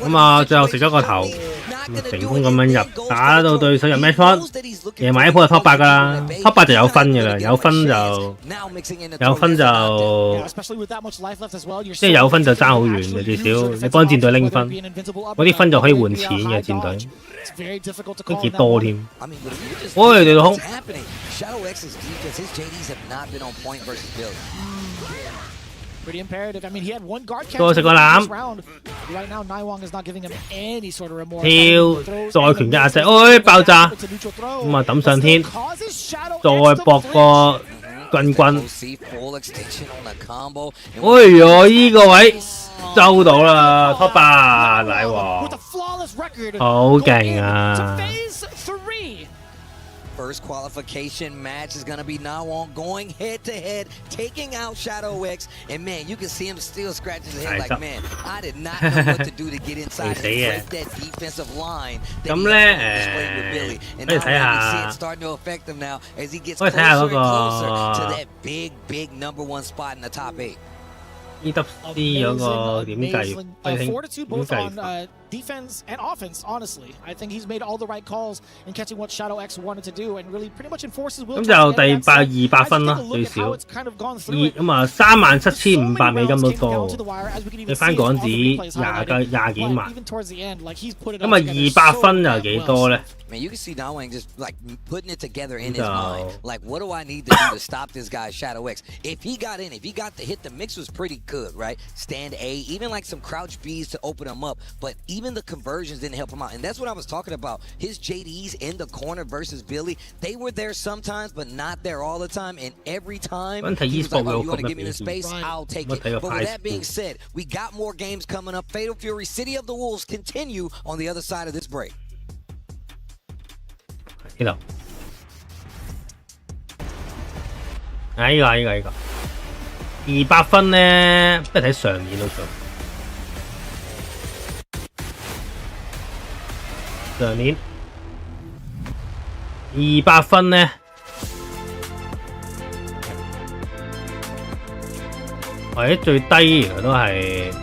[SPEAKER 14] 咁啊，最後食咗個頭，成功咁樣入，打到對手入 match point， 贏埋一鋪就 top 8㗎啦 ，top 8就有分㗎啦，有分就即係有分就爭好遠嘅，至少你幫戰隊拎分，嗰啲分就可以換錢嘅戰隊，都幾多添。喂，地空。再食個攬，跳再拳壓制，哎爆炸，咁啊抌上天，再搏個棍。哎呀，依個位。 收到啦 ，top 8奶王，好勁啊！
[SPEAKER 2] First qualification match is going to be Nawang going head-to-head, taking out Shadow X. And, man, you can see him still scratching his head like, man, I did not know what to do to get inside and break that defensive line that he displayed with Billy. And now you can see it starting to affect him now as he gets closer and closer to that big, big #1 spot in the top 8.
[SPEAKER 14] EWC 嗰個點計？Defense
[SPEAKER 16] and offense, honestly, I think he's made all the right calls in catching what Shadow X wanted to do, and really pretty much enforces will.
[SPEAKER 14] 咁就第200分啦，最少。咁啊，37,500美金都多。你翻港紙廿幾萬。咁啊，200分又幾多咧？
[SPEAKER 2] Man, you can see Nawang just like putting it together in his mind. Like, what do I need to do to stop this guy, Shadow X? If he got the hit, the mix was pretty good, right? Stand A, even like some crouch Bs to open him up, but even the conversions didn't help him out. And that's what I was talking about. His JDs in the corner versus Billy, they were there sometimes, but not there all the time. And every time, he was like, oh, you want to give me the space? I'll take it. But with that being said, we got more games coming up. Fatal Fury, City of the Wolves continue on the other side of this break.
[SPEAKER 14] 呢度，呢個200分咧，不如睇上年都做。上年200分咧，或者最低原來都係。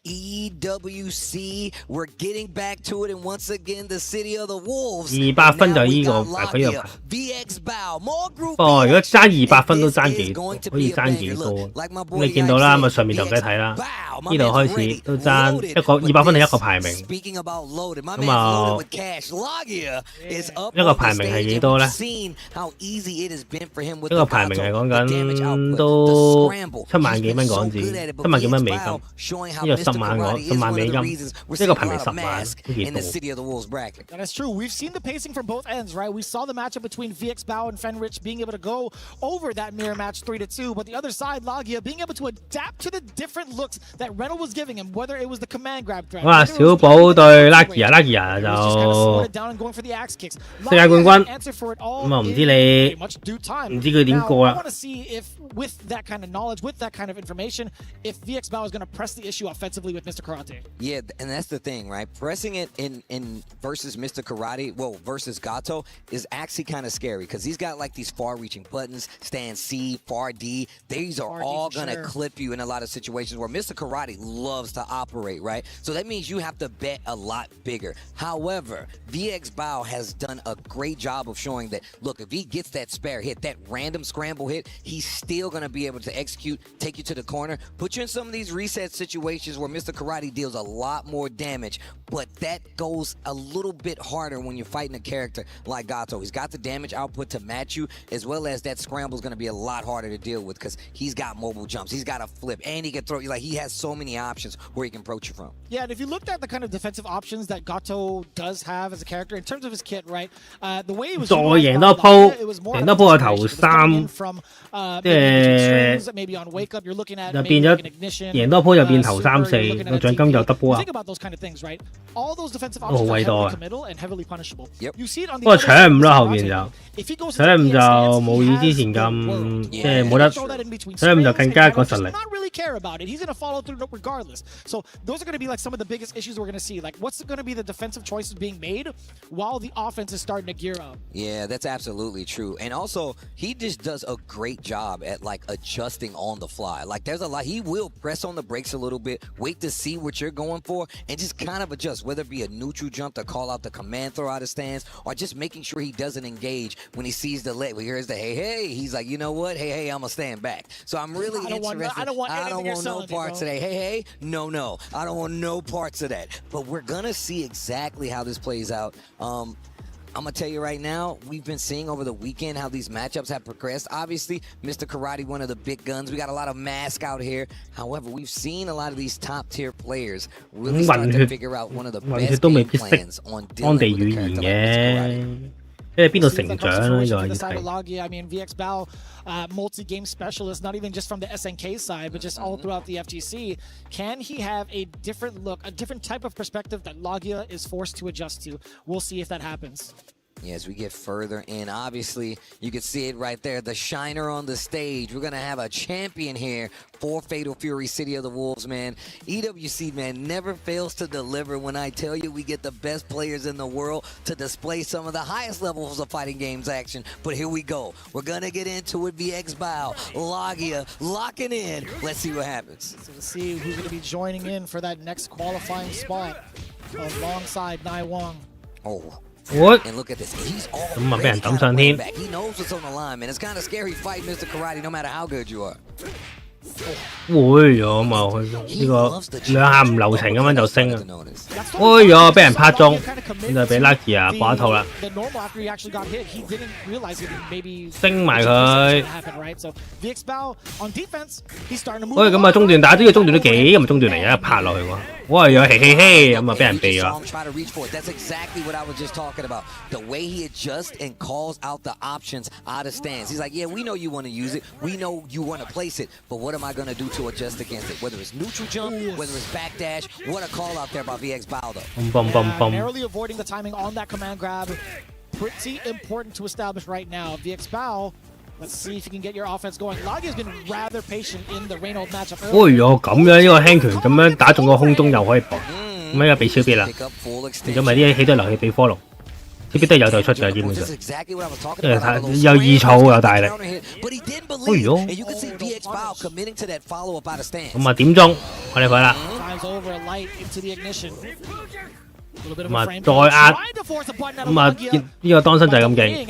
[SPEAKER 2] EWC, we're getting back to it, and once again, the city of the wolves.
[SPEAKER 14] 200分就呢個佢又。
[SPEAKER 2] VX Bow, more group.
[SPEAKER 14] 哦，如果爭200分都爭幾多？可以爭幾多？咁你見到啦，咁啊上面就唔使睇啦。呢度開始都爭一個200分係一個排名。咁啊，一個排名係幾多咧？一個排名係講緊都7萬幾蚊港紙，7萬幾蚊美金。呢個10萬美金，呢個排名10萬都幾多。
[SPEAKER 16] That's true. We've seen the pacing from both ends, right? We saw the matchup between VX Bow and Fenrich being able to go over that mirror match 3-2, but the other side, Lagia, being able to adapt to the different looks that Reynolds was giving him, whether it was the command grab threat.
[SPEAKER 14] 哇！小寶對 Lagia 就世界冠軍，咁啊唔知佢點過啦。
[SPEAKER 16] With that kind of knowledge, with that kind of information, if VX Bow is going to press the issue offensively with Mr. Karate.
[SPEAKER 2] Yeah, and that's the thing, right? Pressing it in versus Mr. Karate, well, versus Gato is actually kind of scary because he's got like these far-reaching buttons, stand C, far D. These are all going to clip you in a lot of situations where Mr. Karate loves to operate, right? So that means you have to bet a lot bigger. However, VX Bow has done a great job of showing that, look, if he gets that spare hit, that random scramble hit, he's still going to be able to execute, take you to the corner, put you in some of these reset situations where Mr. Karate deals a lot more damage, but that goes a little bit harder when you're fighting a character like Gato. He's got the damage output to match you, as well as that scramble is going to be a lot harder to deal with because he's got mobile jumps, he's got a flip, and he can throw you. Like, he has so many options where he can approach you from.
[SPEAKER 16] Yeah, and if you looked at the kind of defensive options that Gato does have as a character in terms of his kit, right? The way it was
[SPEAKER 14] 再贏多鋪，贏多鋪係頭3，即係就變咗贏多鋪就變頭3、4，個獎金就 double 啊！都好鬼多嘅。不過搶5啦，後邊就搶5就冇以之前咁即係冇得搶5就更加個實力。
[SPEAKER 16] care about it. He's going to follow through regardless. So those are going to be like some of the biggest issues we're going to see. Like, what's going to be the defensive choices being made while the offense is starting to gear up?
[SPEAKER 2] Yeah, that's absolutely true. And also, he just does a great job at like adjusting on the fly. Like, there's a lot. He will press on the brakes a little bit, wait to see what you're going for, and just kind of adjust, whether it be a neutral jump to call out the command throw out of stance, or just making sure he doesn't engage when he sees the leg. When he hears the hey, hey, he's like, you know what? Hey, hey, I'm going to stand back. So I'm really interested. I don't want no parts of that. Hey, hey, no. I don't want no parts of that. But we're going to see exactly how this plays out. I'm going to tell you right now, we've been seeing over the weekend how these matchups have progressed. Obviously, Mr. Karate, one of the big guns. We got a lot of mask out here. However, we've seen a lot of these top-tier players really start to figure out one of the best game plans on dealing with a character like Mr. Karate.
[SPEAKER 14] 即係邊度成長啦？呢個要
[SPEAKER 16] 睇。I mean, VX Bow, multi-game specialist, not even just from the SNK side, but just all throughout the FGC. Can he have a different look, a different type of perspective that Lagia is forced to adjust to? We'll see if that happens.
[SPEAKER 2] Yeah, as we get further in, obviously, you can see it right there. The shiner on the stage. We're going to have a champion here for Fatal Fury City of the Wolves, man. EWC, man, never fails to deliver. When I tell you we get the best players in the world to display some of the highest levels of fighting games action. But here we go. We're going to get into it. VX Bow, Lagia, locking in. Let's see what happens.
[SPEAKER 16] So let's see who's going to be joining in for that next qualifying spot alongside Nai Wong.
[SPEAKER 2] Oh.
[SPEAKER 14] What?
[SPEAKER 2] And look at this. He's all
[SPEAKER 14] He knows
[SPEAKER 2] what's on the line, man. It's kind of scary fighting Mr. Karate no matter how good you are.
[SPEAKER 14] 會咗嘛？呢個2下唔留情咁樣就升啊！會咗俾人拍中，咁就俾 Lucky 啊掛套啦。升埋佢。喂，咁啊中段打呢個中段都幾咁中段嚟嘅，拍落去喎。喂，有嘿嘿嘿咁啊俾人避咗。
[SPEAKER 2] That's exactly what I was just talking about. The way he adjusts and calls out the options out of stance. He's like, yeah, we know you want to use it. We know you want to place it. But what am I going to do to adjust against it? Whether it's neutral jump, whether it's backdash, what a call out there by VX Bow, though.
[SPEAKER 16] Narrowly avoiding the timing on that command grab. Pretty important to establish right now. VX Bow, let's see if you can get your offense going. Lagia's been rather patient in the Reynolds matchup.
[SPEAKER 14] 哎呦，咁樣呢個輕拳咁樣打中個空中又可以搏，咁樣又被超必啦。如果唔係啲起都流氣被 follow。，CP 都係有隊出嘅基本上，因為佢有易儲有大力。哎呦，咁啊點中我哋佢啦。咁啊再壓，咁啊呢個當身就係咁勁，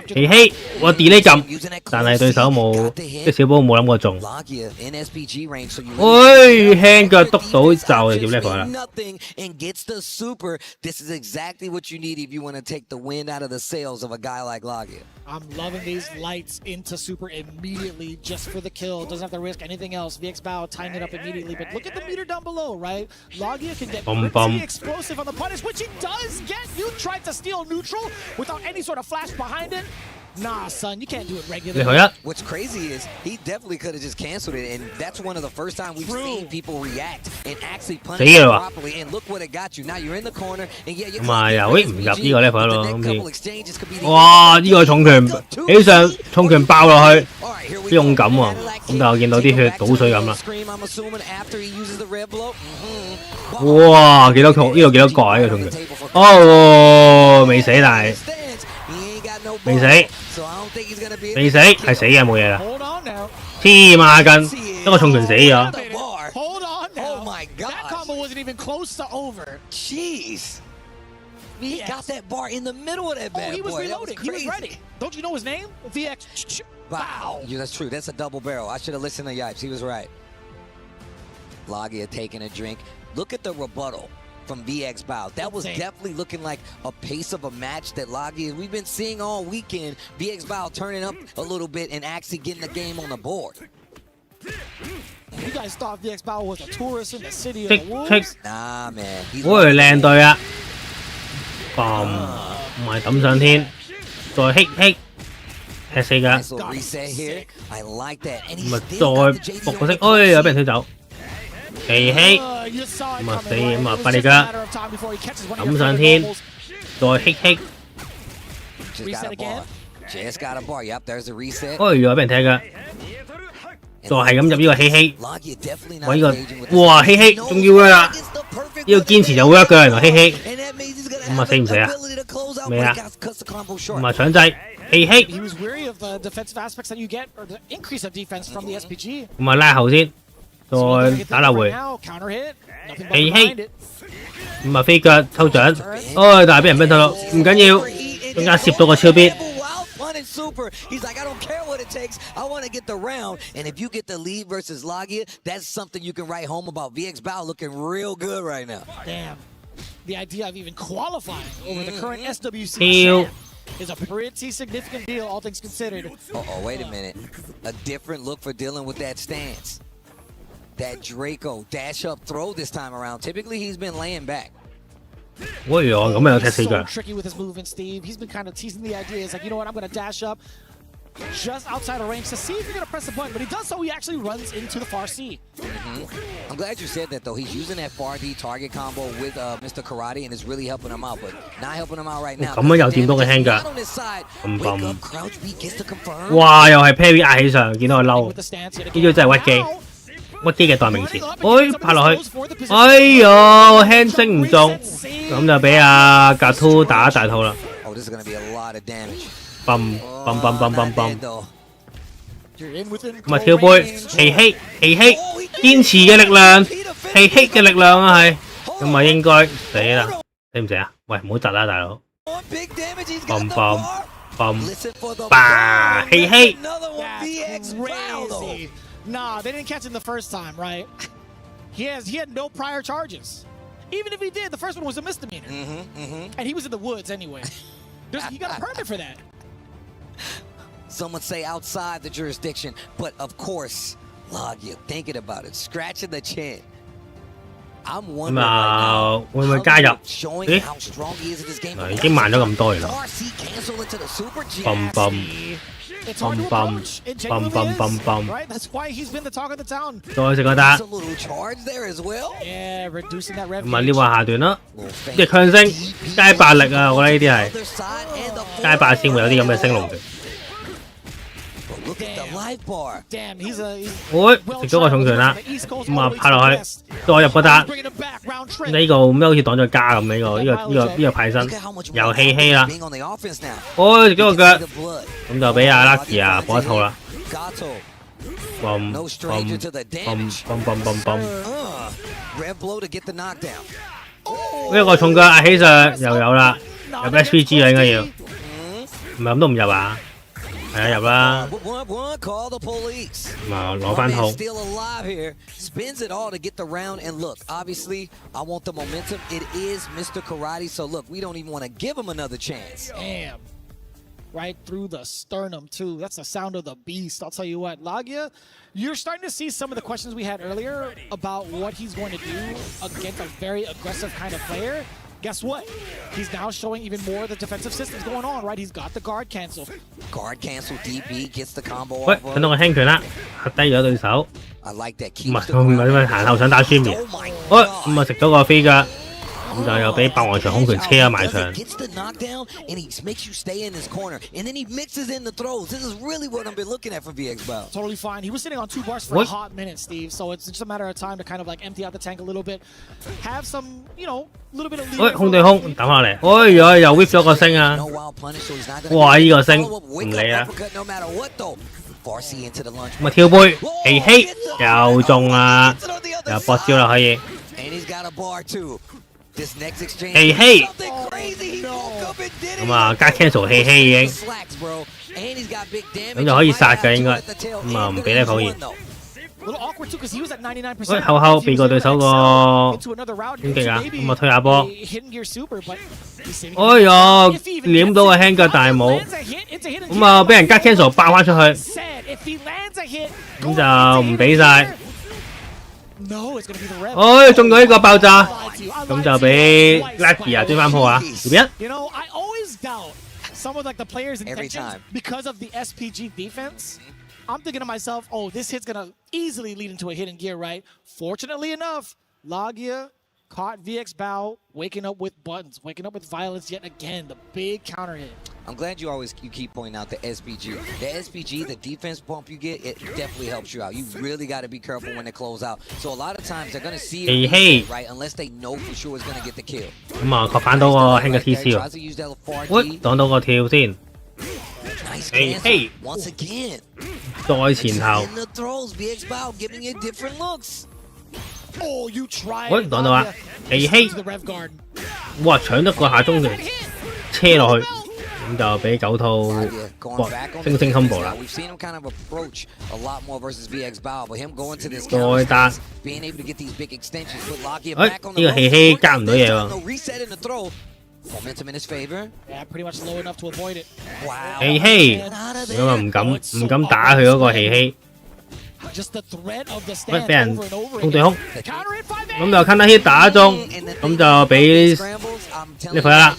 [SPEAKER 14] 奇希我 delay 撳，但係對手冇即小寶冇諗過中，輕腳篤到就點叻佢啦。
[SPEAKER 16] I'm loving these lights into super immediately just for the kill. Doesn't have to risk anything else. VX Bao tying it up immediately. But look at the meter down below, right? Logia can get pretty explosive on the punish, which he does get. You tried to steal neutral without any sort of flash behind it. Nah, son, you can't do it regularly.
[SPEAKER 2] What's crazy is he definitely could have just canceled it, and that's one of the first time we've seen people react and actually punish it properly. And look what it got you. Now you're in the corner, and yeah, you're
[SPEAKER 14] 咁啊又唔入呢個 level 咯，咁哇呢個重拳起上重拳爆落去，勇敢喎！咁但係我見到啲血倒水咁啦。哇幾多球？呢度幾多角啊？呢個重拳？哦未死但係未死。未死係死嘅冇嘢啦，黐孖筋，一個重拳死咗。
[SPEAKER 16] Hold on now. Oh my god. That combo wasn't even close to over.
[SPEAKER 2] Jeez. He got that bar in the middle of that bad boy.
[SPEAKER 16] He was reloading. He was ready. Don't you know his name? VX.
[SPEAKER 2] Wow. Yeah, that's true. That's a double barrel. I should have listened to Yipes. He was right. Logia taking a drink. Look at the rebuttal from VX Bao. That was definitely looking like a pace of a match that Logia we've been seeing all weekend. VX Bao turning up a little bit and actually getting the game on the board.
[SPEAKER 16] You guys thought VX Bao was a tourist in the city of the wolves?
[SPEAKER 2] Nah, man.
[SPEAKER 14] 喂，靚隊啊！唔係抌上天，再hit 踢死㗎。咁啊再伏個色，哎有俾人推走。奇希咁啊死咁啊快力㗎，抌上天，再hit。
[SPEAKER 2] Just got a bar. Yep, there's the reset.
[SPEAKER 14] 哎呀俾人踢㗎。再係咁入呢個希希，揾呢個哇希希仲要㗎啦，呢個堅持就 work 㗎，原來希希，咁啊死唔死啊？未啊？咁啊搶制希希，咁啊拉後先，再打下回，希希，咁啊飛腳抽獎，但係俾人逼到，唔緊要，中間攝到個超必。
[SPEAKER 2] Super. He's like, I don't care what it takes. I want to get the round. And if you get the lead versus Logia, that's something you can write home about. VX Bao looking real good right now.
[SPEAKER 16] Damn. The idea of even qualifying over the current SWC is a pretty significant deal, all things considered.
[SPEAKER 2] Oh, wait a minute. A different look for dealing with that stance. That Draco dash up throw this time around. Typically, he's been laying back.
[SPEAKER 14] 喂呀，咁又踢死佢。
[SPEAKER 16] Tricky with his movement, Steve. He's been kind of teasing the idea. He's like, you know what? I'm going to dash up just outside of range to see if you're going to press the button. But he does so. He actually runs into the far C.
[SPEAKER 2] I'm glad you said that, though. He's using that far D target combo with Mr. Karate, and it's really helping him out. But not helping him out right now.
[SPEAKER 14] 咁樣又掂到佢輕㗎，咁哇，又係 parry 壓起上，見到佢嬲，呢招真係屈機。屈機嘅代名詞，拍落去，哎呦，輕升唔中，咁就俾阿格ทู打大套啦。泵，咁啊跳杯，奇希，堅持嘅力量，奇希嘅力量啊係，咁啊應該死啦，死唔死啊？喂，唔好窒啦，大佬。泵，奇希。
[SPEAKER 16] Nah, they didn't catch him the first time, right? He had no prior charges. Even if he did, the first one was a misdemeanor. And he was in the woods anyway. He got a permit for that.
[SPEAKER 2] Some would say outside the jurisdiction, but of course, Logia, thinking about it, scratching the chin. I'm wondering right now,
[SPEAKER 14] 會唔會加入？
[SPEAKER 2] showing how strong he is in this game.
[SPEAKER 14] 已經慢咗咁多嚟啦。泵。
[SPEAKER 16] Right? That's why he's been the talk of the town.
[SPEAKER 14] 再食個打。
[SPEAKER 16] Yeah, reducing that revenue.
[SPEAKER 14] 咁啊呢個下段啦，即係強升街霸力啊！我覺得呢啲係街霸先會有啲咁嘅升龍嘅。
[SPEAKER 16] Damn, he's a.
[SPEAKER 14] 食咗個重拳啦，咁啊拍落去，再入嗰笪，呢個咩好似擋咗加咁呢個派身，又氣氣啦，食咗個腳，咁就俾阿 Lucky 啊補一套啦。呢個重腳阿希上又有啦，入 SPG 啦應該要，唔係咁都唔入啊？係啊，入啦，咁啊攞翻套。
[SPEAKER 2] Spins it all to get the round, and look, obviously, I want the momentum. It is Mr. Karate, so look, we don't even want to give him another chance.
[SPEAKER 16] Damn. Right through the sternum, too. That's the sound of the beast. I'll tell you what, Lagia, you're starting to see some of the questions we had earlier about what he's going to do against a very aggressive kind of player. Guess what? He's now showing even more of the defensive systems going on, right? He's got the guard cancel.
[SPEAKER 2] Guard cancel, DB gets the combo.
[SPEAKER 14] 喂，等到我輕拳啦，嚇低咗對手。
[SPEAKER 2] I like that.
[SPEAKER 14] 唔係行後想打宣面。喂，咁啊食咗個飛腳，咁就又俾霸王長空拳車咗埋牆。
[SPEAKER 2] Gets the knockdown and he makes you stay in his corner, and then he mixes in the throws. This is really what I've been looking at from VX Bao.
[SPEAKER 16] Totally fine. He was sitting on 2 bars for a hot minute, Steve. So it's just a matter of time to kind of like empty out the tank a little bit, have some, you know, little bit of.
[SPEAKER 14] 喂，空對空打翻嚟，哎呀，又 whip 咗個星啊！哇，呢個星唔理啊！咁啊跳杯，氣氣又中啊，又搏招啦可以。氣氣，咁啊加 cancel 氣氣已經，咁就可以殺嘅應該，咁啊唔俾咧可以。喂，後避過對手個攻擊啊，咁啊推下波。哎呀，舐到個輕腳大帽，咁啊俾人加 cancel 爆翻出去，咁就唔俾晒。哎，中咗呢個爆炸，咁就俾 Lucky 啊追翻鋪啊，2-1。
[SPEAKER 16] Some of like the players' intentions because of the SPG defense. I'm thinking to myself, oh, this hit's gonna easily lead into a hidden gear, right? Fortunately enough, Lagia caught VX Bao waking up with buttons, waking up with violence yet again, the big counter hit.
[SPEAKER 2] I'm glad you keep pointing out the SPG. The SPG, the defense bump you get, it definitely helps you out. You really got to be careful when they close out. So a lot of times they're going to see it right unless they know for sure it's going to get the kill.
[SPEAKER 14] 咁啊，確反到個輕嘅 TC 喎。喂，擋到個跳先。
[SPEAKER 2] Once again.
[SPEAKER 14] 再前後。喂，擋到啊！哇，搶得個下中拳，車落去。咁就俾9套星星 combo 啦。再打，呢個氣氣加唔到嘢喎。氣氣，咁啊唔敢打佢嗰個氣氣。喂，俾人空對空，咁就 counter hit 打中，咁就俾呢佢啦。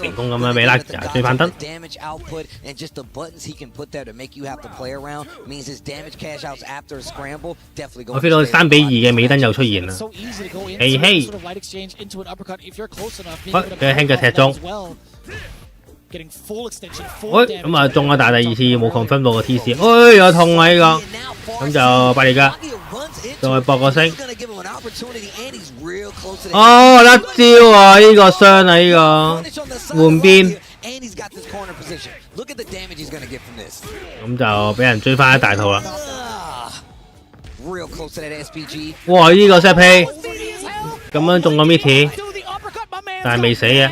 [SPEAKER 14] 成功咁樣俾 Lucky 追翻燈。我 feel 到3-2嘅尾燈又出現啦。氣氣，喂，俾佢輕腳踢中。喂，咁啊中啊，但係第2次冇 confirm 到個 TC， 哎有痛啊呢個，咁就百利加，再搏個星。哦，甩招啊！呢個傷啊！呢個換邊，咁就俾人追翻一大套啦。哇！呢個 set play 咁樣中個 Mitty， 但係未死嘅。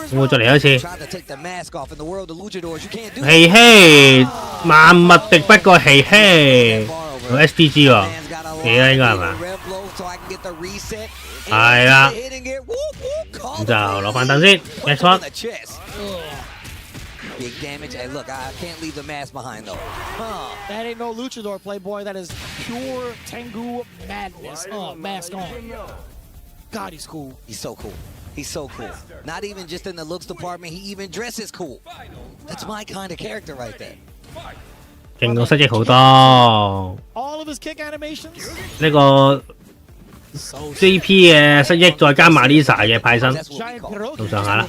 [SPEAKER 14] 會再嚟一次，嘿嘿，萬物敵不過嘿嘿，有 SPG 喎，你啦應該係嘛？係啦，咁就攞翻凳先 ，next one。Big
[SPEAKER 2] damage. Hey, look, I can't leave the mask behind though.
[SPEAKER 16] That ain't no luchador, playboy. That is pure Tengu madness. Mask on. God, he's cool.
[SPEAKER 2] He's so cool. He's so cool. Not even just in the looks department, he even dresses cool. That's my kind of character right there.
[SPEAKER 14] 勁到失憶好多。
[SPEAKER 16] All of his kick animations.
[SPEAKER 14] 呢個 JP 嘅失憶，再加 Marisa 嘅派身，咁上下啦。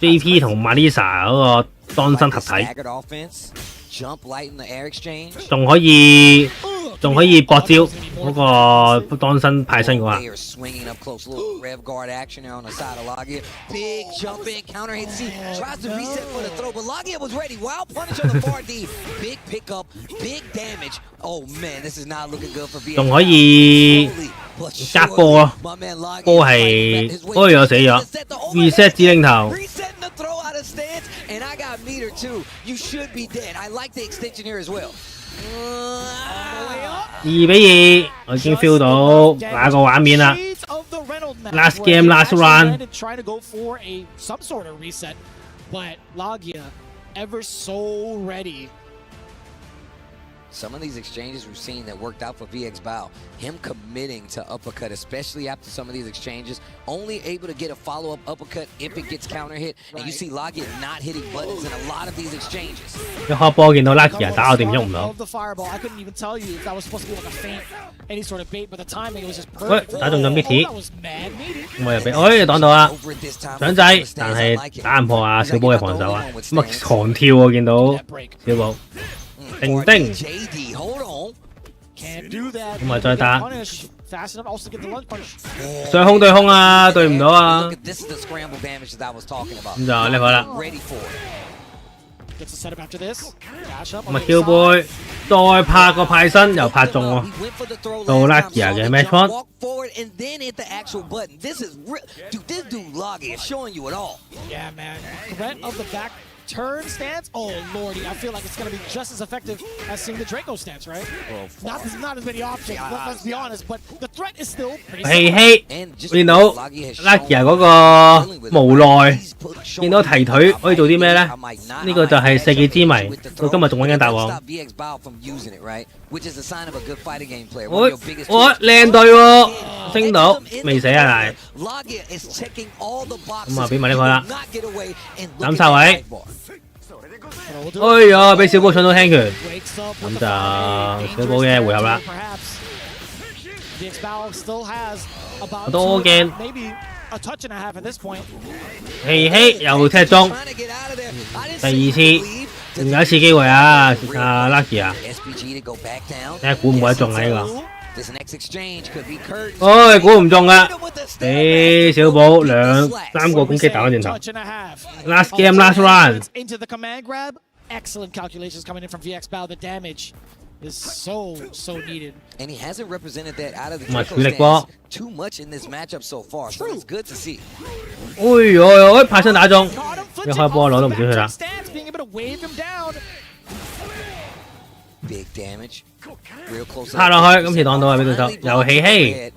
[SPEAKER 14] JP 同 Marisa 嗰個當身合體，
[SPEAKER 2] Jump light in the air exchange.
[SPEAKER 14] 仲可以搏招嗰個當身派身嘅話。
[SPEAKER 2] They are swinging up close, little rev guard action there on the side of Lagia. Big jump in, counter hit C, tries to reset for the throw, but Lagia was ready. Wild punish on the far D. Big pickup, big damage. Oh man, this is not looking good for VX.
[SPEAKER 14] 仲可以隔波咯，波係波又死咗 ，reset 指令頭。
[SPEAKER 2] Resetting the throw out of stance, and I got meter too. You should be dead. I like the extension here as well.
[SPEAKER 14] 2比2，我已經 feel 到那個畫面啦。Last game, last run.
[SPEAKER 16] Trying to go for some sort of reset, but Lagia ever so ready.
[SPEAKER 2] Some of these exchanges we've seen that worked out for VX Bao, him committing to uppercut, especially after some of these exchanges, only able to get a follow-up uppercut if it gets counter hit, and you see Lagia not hitting buttons in a lot of these exchanges.
[SPEAKER 14] 一開波見到 Lucky 打我掂喐唔到。
[SPEAKER 16] The fireball, I couldn't even tell you if that was supposed to be like a feint, any sort of bait, but the timing was just
[SPEAKER 14] 喂，
[SPEAKER 16] perfect.
[SPEAKER 14] 打中咗 Mitty，
[SPEAKER 16] That was mad meaty.
[SPEAKER 14] 咁我又俾，擋到啊！想制，但係打唔破啊小寶嘅防守啊，咁啊狂跳喎見到小寶，定定。
[SPEAKER 2] JD, hold on.
[SPEAKER 16] Can't do that.
[SPEAKER 14] 咁啊再打。
[SPEAKER 16] Punish fast enough also get the lunge punch.
[SPEAKER 14] 上空對空啊，對唔到啊！
[SPEAKER 2] This is the scramble damage that I was talking about.
[SPEAKER 14] 咁就叻啦。
[SPEAKER 2] Ready for it.
[SPEAKER 16] Gets a setup after this. Dash up
[SPEAKER 14] 咁
[SPEAKER 16] on
[SPEAKER 14] 啊
[SPEAKER 16] the
[SPEAKER 14] 跳
[SPEAKER 16] side.
[SPEAKER 14] 背，再拍個派身又拍中喎，到 Lucky 嘅 match point。
[SPEAKER 2] Walk forward and then hit the actual button. This is real. Dude, this dude Lagia is showing you it all.
[SPEAKER 16] Yeah, man. Threat of the back turn stance. Oh lordy, I feel like it's going to be just as effective as seeing the Draco stance, right? Not as many options. Let's be honest, but the threat is still pretty.
[SPEAKER 14] 氣氣，見到 Lucky 嗰個無奈，見到提腿可以做啲咩咧？呢個就係世紀之謎，到今日仲揾緊答案。我靚隊喎，升到未死啊！但係咁啊，俾埋呢個啦，斬殺位。 哎呀，俾小寶搶到輕拳，咁就小寶嘅回合啦。我都好驚。希希又踢中，第2次，仲有一次機會啊！阿 Lucky 啊，睇下估唔估得中啊呢個？哎，估唔中啊！俾小寶3個攻擊打翻轉頭。Last game, last run.
[SPEAKER 16] Into the command grab. Excellent calculations coming in from VX Bao. The damage is so needed.
[SPEAKER 2] And he hasn't represented that out of the
[SPEAKER 14] Draco
[SPEAKER 2] stance too much in this matchup so far, so it's good to see.
[SPEAKER 14] 哎呦，派身打中，一開波攞到唔少血啦。
[SPEAKER 16] Being able to wave him down.
[SPEAKER 2] Big damage. Real close.
[SPEAKER 14] 拍落去，今次擋到啊！俾對手又氣氣。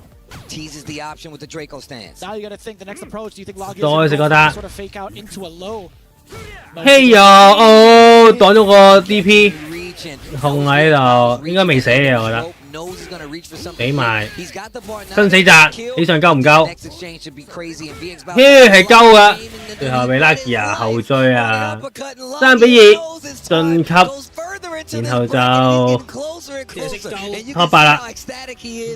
[SPEAKER 2] Teases the option with the Draco stance.
[SPEAKER 16] Now you got to think the next approach. Do you think Lagia
[SPEAKER 14] 再食個打。
[SPEAKER 16] sort of fake out into a low?
[SPEAKER 14] 嘿呀，哦，擋咗個 DP， 控喺度，應該未死嘅，我覺得。俾埋生死閘，起上夠唔夠？係夠噶，最後俾 Lucky 啊後追啊，3比2晉級，然後就 Top 8啦，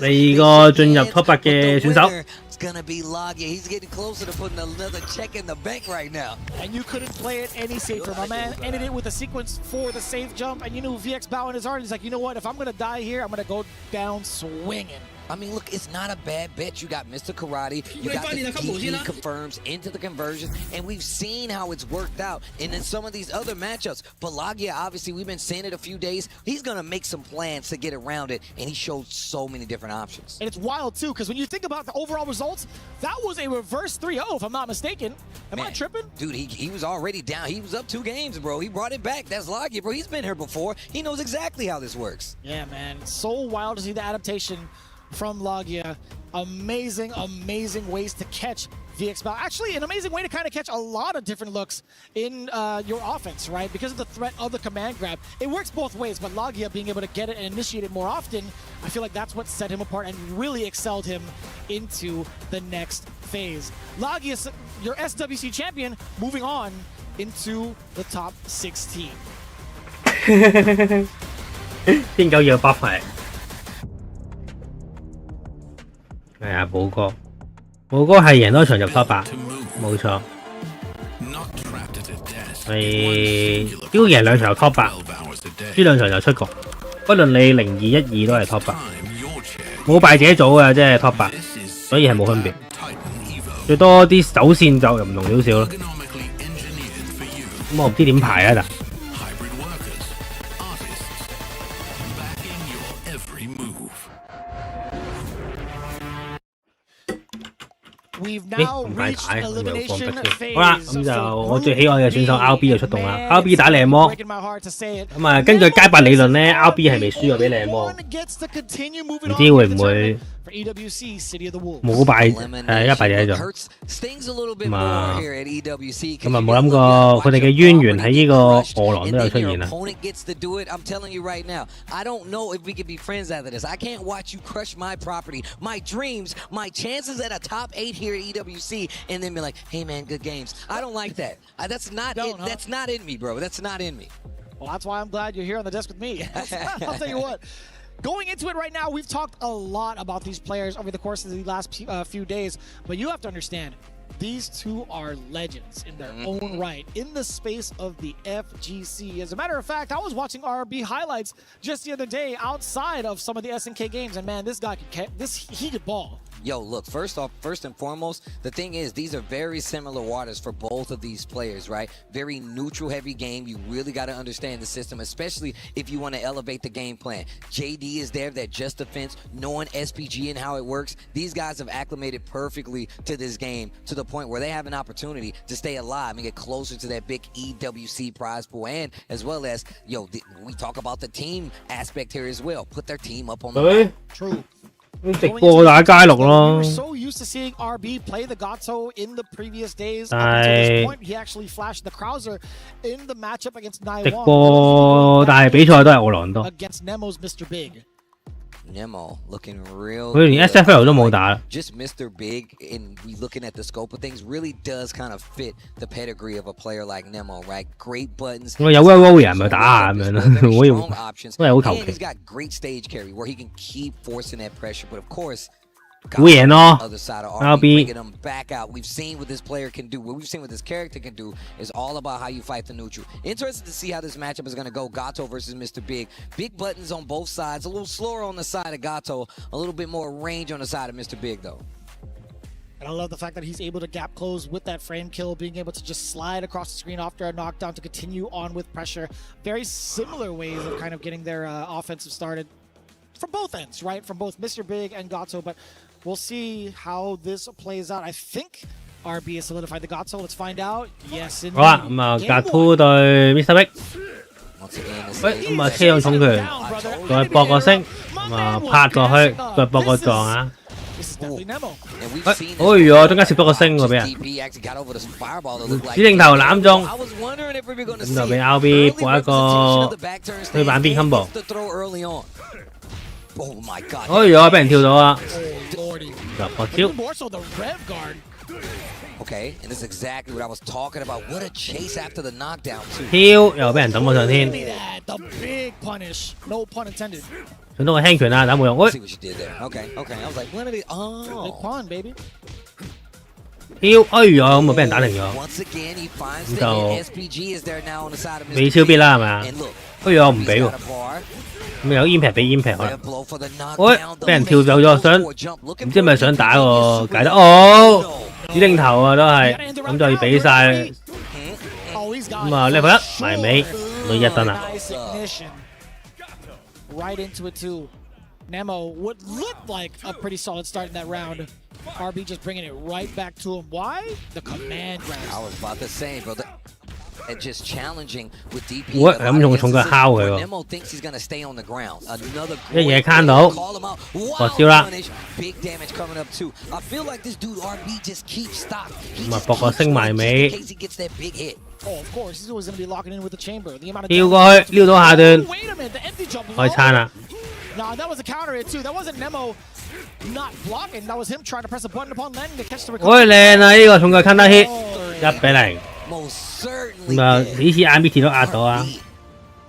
[SPEAKER 14] 第2個進入 Top 8嘅選手。
[SPEAKER 2] It's gonna be Lagia. He's getting closer to putting another check in the bank right now.
[SPEAKER 16] And you couldn't play it any safer. My man ended it with a sequence for the safe jump, and you knew VX Bao in his heart. He's like, you know what? If I'm gonna die here, I'm gonna go down swinging.
[SPEAKER 2] I mean, look, it's not a bad bet. You got Mr. Karate, you got the DP confirms into the conversion, and we've seen how it's worked out. And in some of these other matchups, but Lagia, obviously, we've been seeing it a few days. He's gonna make some plans to get around it, and he showed so many different options.
[SPEAKER 16] And it's wild too, because when you think about the overall results, that was a reverse 3-0, if I'm not mistaken. Am I tripping?
[SPEAKER 2] Dude, he was already down. He was up 2 games, bro. He brought it back. That's Lagia, bro. He's been here before. He knows exactly how this works.
[SPEAKER 16] Yeah, man. So wild to see the adaptation from Lagia. Amazing ways to catch VX Bao. Actually, an amazing way to kind of catch a lot of different looks in your offense, right? Because of the threat of the command grab. It works both ways, but Lagia being able to get it and initiate it more often, I feel like that's what set him apart and really excelled him into the next phase. Lagia, your SWC champion, moving on into the top 16.
[SPEAKER 14] 邊九要 buff 係？係啊，寶哥係贏多場入 top 8，冇錯。係呢個贏2場就 top 8，輸2場就出局。不論你0-2、1-2都係 top 8，冇敗者組嘅即係 top 8，所以係冇分別。最多啲手線就唔同少少咯。咁我唔知點排啊，但。唔係解，咁又放得先。好啦，咁就我最喜愛嘅選手 RB 就出動啦。RB 打靚魔，咁啊根據街霸理論咧 ，RB 係未輸過俾靚魔，唔知會唔會冇敗1敗者咗。咁啊冇諗過佢哋嘅淵源喺呢個餓狼都有出現啦。
[SPEAKER 2] Here at EWC and then be like, hey man, good games. I don't like that. That's not it. That's not in me, bro. That's not in me.
[SPEAKER 16] Well, that's why I'm glad you're here on the desk with me. I'll tell you what. Going into it right now, we've talked a lot about these players over the course of the last few days, but you have to understand, these two are legends in their own right in the space of the FGC. As a matter of fact, I was watching RB highlights just the other day outside of some of the SNK games, and man, this guy he could ball.
[SPEAKER 2] Yo, look, first and foremost, the thing is, these are very similar waters for both of these players, right? Very neutral heavy game. You really got to understand the system, especially if you want to elevate the game plan. JD is there, that just defense, knowing SPG and how it works. These guys have acclimated perfectly to this game to the point where they have an opportunity to stay alive and get closer to that big EWC prize pool. And as well as, yo, we talk about the team aspect here as well. Put their team up on the map.
[SPEAKER 16] True.
[SPEAKER 14] 直播打街六咯。
[SPEAKER 16] So used to seeing RB play the Gato in the previous days. Up until this point, he actually flashed the Krauser in the matchup against Naiwan.
[SPEAKER 14] 直播，但係比賽都係餓狼多。
[SPEAKER 16] Against Nemo's Mr. Big.
[SPEAKER 2] Nemo looking real.
[SPEAKER 14] 佢連 SFL 都冇打。
[SPEAKER 2] Just Mr. Big, and we looking at the scope of things, really does kind of fit the pedigree of a player like Nemo, right? Great buttons.
[SPEAKER 14] 我有 Warrior 咪打下咁樣咯，我要都係好求其。
[SPEAKER 2] He's got great stage carry where he can keep forcing that pressure, but of course.
[SPEAKER 14] 會贏咯
[SPEAKER 2] ，RB them back out. We've seen what this player can do. What we've seen what this character can do is all about how you fight the neutral. Interested to see how this matchup is going to go. Gato versus Mr. Big. Big buttons on both sides. A little slower on the side of Gato. A little bit more range on the side of Mr. Big, though.
[SPEAKER 16] And I love the fact that he's able to gap close with that frame kill, being able to just slide across the screen after a knockdown to continue on with pressure. Very similar ways of kind of getting their offensive started from both ends, right? From both Mr. Big and Gato, but we'll see how this plays out. I think RB has solidified the Gato. Let's find out. Yes, indeed.
[SPEAKER 14] 好啦，咁啊，Gato 對 Mr. Big。喂，咁啊，車用重拳，再搏個星，咁啊，拍過去，再搏個撞啊！喂，哎呀，中間攝咗個星喎，俾人指定頭攬中，咁就俾 RB 搏一個推板邊 combo。哎呀，俾人跳到啊！入個招。
[SPEAKER 2] Okay, and this is exactly what I was talking about. What a chase after the knockdown too.
[SPEAKER 14] 跳又俾人抌咗上天。
[SPEAKER 16] The big punish, no pun intended.
[SPEAKER 14] 上到個輕拳啊，打冇用。喂。
[SPEAKER 2] See what you did there. Okay, okay. I was like, when are they? Oh.
[SPEAKER 16] Big pun, baby.
[SPEAKER 14] 跳，哎呀，咁啊俾人打停咗。咁就未超必啦，係咪啊？哎呀，我唔俾喎。咁有 impact 俾 impact 可能。喂，俾人跳走咗，想唔知係咪想打個解得？哦，指定頭啊，都係，咁就要俾晒。咁啊，level 1埋尾，到1燈啦。
[SPEAKER 16] Right into it too. Nemo would look like a pretty solid start in that round. RB just bringing it right back to him. Why? The command grab.
[SPEAKER 2] I was about to say, bro. And just challenging with DP.
[SPEAKER 14] 喂，咁用重腳敲佢喎。
[SPEAKER 2] Nemo thinks he's gonna stay on the ground. Another
[SPEAKER 14] 一嘢慳到，學招啦。
[SPEAKER 2] Big damage coming up too. I feel like this dude RB just keeps stock.
[SPEAKER 14] 咁啊，搏個升埋尾。
[SPEAKER 2] In case he gets that big hit.
[SPEAKER 16] Oh, of course, he's always gonna be locking in with the chamber. The amount of
[SPEAKER 14] 跳過去，撩到下段，
[SPEAKER 16] wait a minute, the empty jump.
[SPEAKER 14] 開餐啦。
[SPEAKER 16] Nah, that was a counter hit too. That wasn't Nemo not blocking. That was him trying to press a button upon landing to catch the recovery.
[SPEAKER 14] 喂，靚啊！呢個重腳 can 得 hit， 1-0。咁啊，呢次 RB 都壓到啊。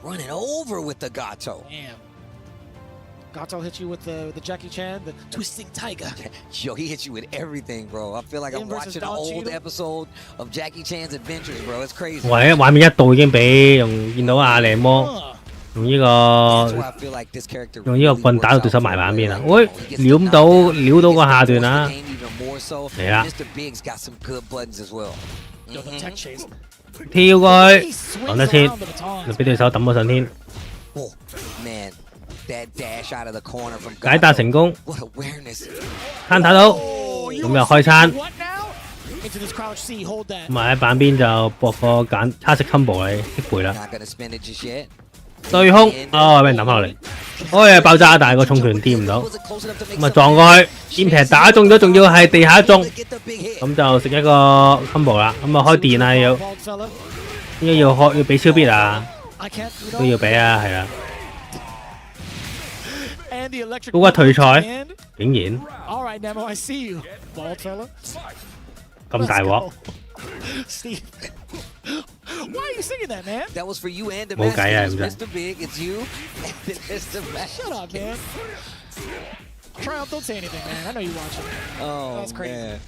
[SPEAKER 2] Running over with the Gato.
[SPEAKER 16] Gato hit you with the Jackie Chan, the twisting tiger.
[SPEAKER 2] Yo, he hits you with everything, bro. I feel like I'm watching an old episode of Jackie Chan's Adventures, bro. It's crazy.
[SPEAKER 14] 喂，畫面一度已經俾用見到阿靚魔用呢個棍打到對手埋板邊啦。喂，撩到個下段啦，嚟啦！跳過去，擋得先，就俾對手抌咗上天。解答成功，攤打到，咁又開餐。咁喺板邊就搏個揀叉式 combo 嚟擊背啦。對空，哦，俾人抌落嚟，哎爆炸，但係個重拳掂唔到，咁啊撞過去，劍劈打中咗，仲要係地下中，咁就食一個 combo 啦，咁啊開電啊要，應該要俾超必啊，都要俾啊，係啊。高骨退賽，竟然咁大鑊！
[SPEAKER 16] Steve, why are you singing that, man?
[SPEAKER 2] That was for you and the
[SPEAKER 16] Mr.
[SPEAKER 2] Big. It's you and Mr. Mac.
[SPEAKER 16] Shut up, man. Triumph, don't say anything, man. I know you're watching.
[SPEAKER 2] Oh,
[SPEAKER 16] that's crazy.
[SPEAKER 2] Man.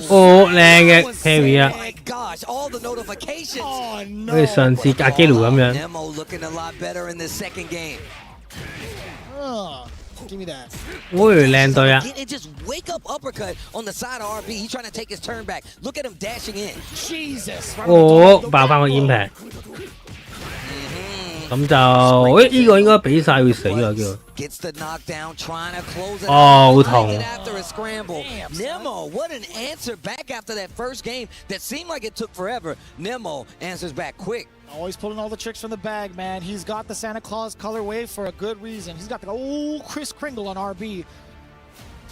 [SPEAKER 14] 哦，靚嘅 carry 啊！
[SPEAKER 2] Gosh, all the notifications. Oh, no.
[SPEAKER 14] 好似上次格基奴咁樣。
[SPEAKER 2] Nemo looking a lot better in the second game.
[SPEAKER 16] Give me that.
[SPEAKER 14] 喂，靚隊啊！
[SPEAKER 2] And just wake up uppercut on the side of RB. He's trying to take his turn back. Look at him dashing in.
[SPEAKER 16] Jesus.
[SPEAKER 14] 哦，爆翻個煙劈。咁就，誒呢個應該俾晒會死啊叫。哦，好痛。
[SPEAKER 2] Nemo, what an answer back after that first game that seemed like it took forever. Nemo answers back quick.
[SPEAKER 16] Always pulling all the tricks from the bag, man. He's got the Santa Claus colorway for a good reason. He's got the old Kris Kringle on RB.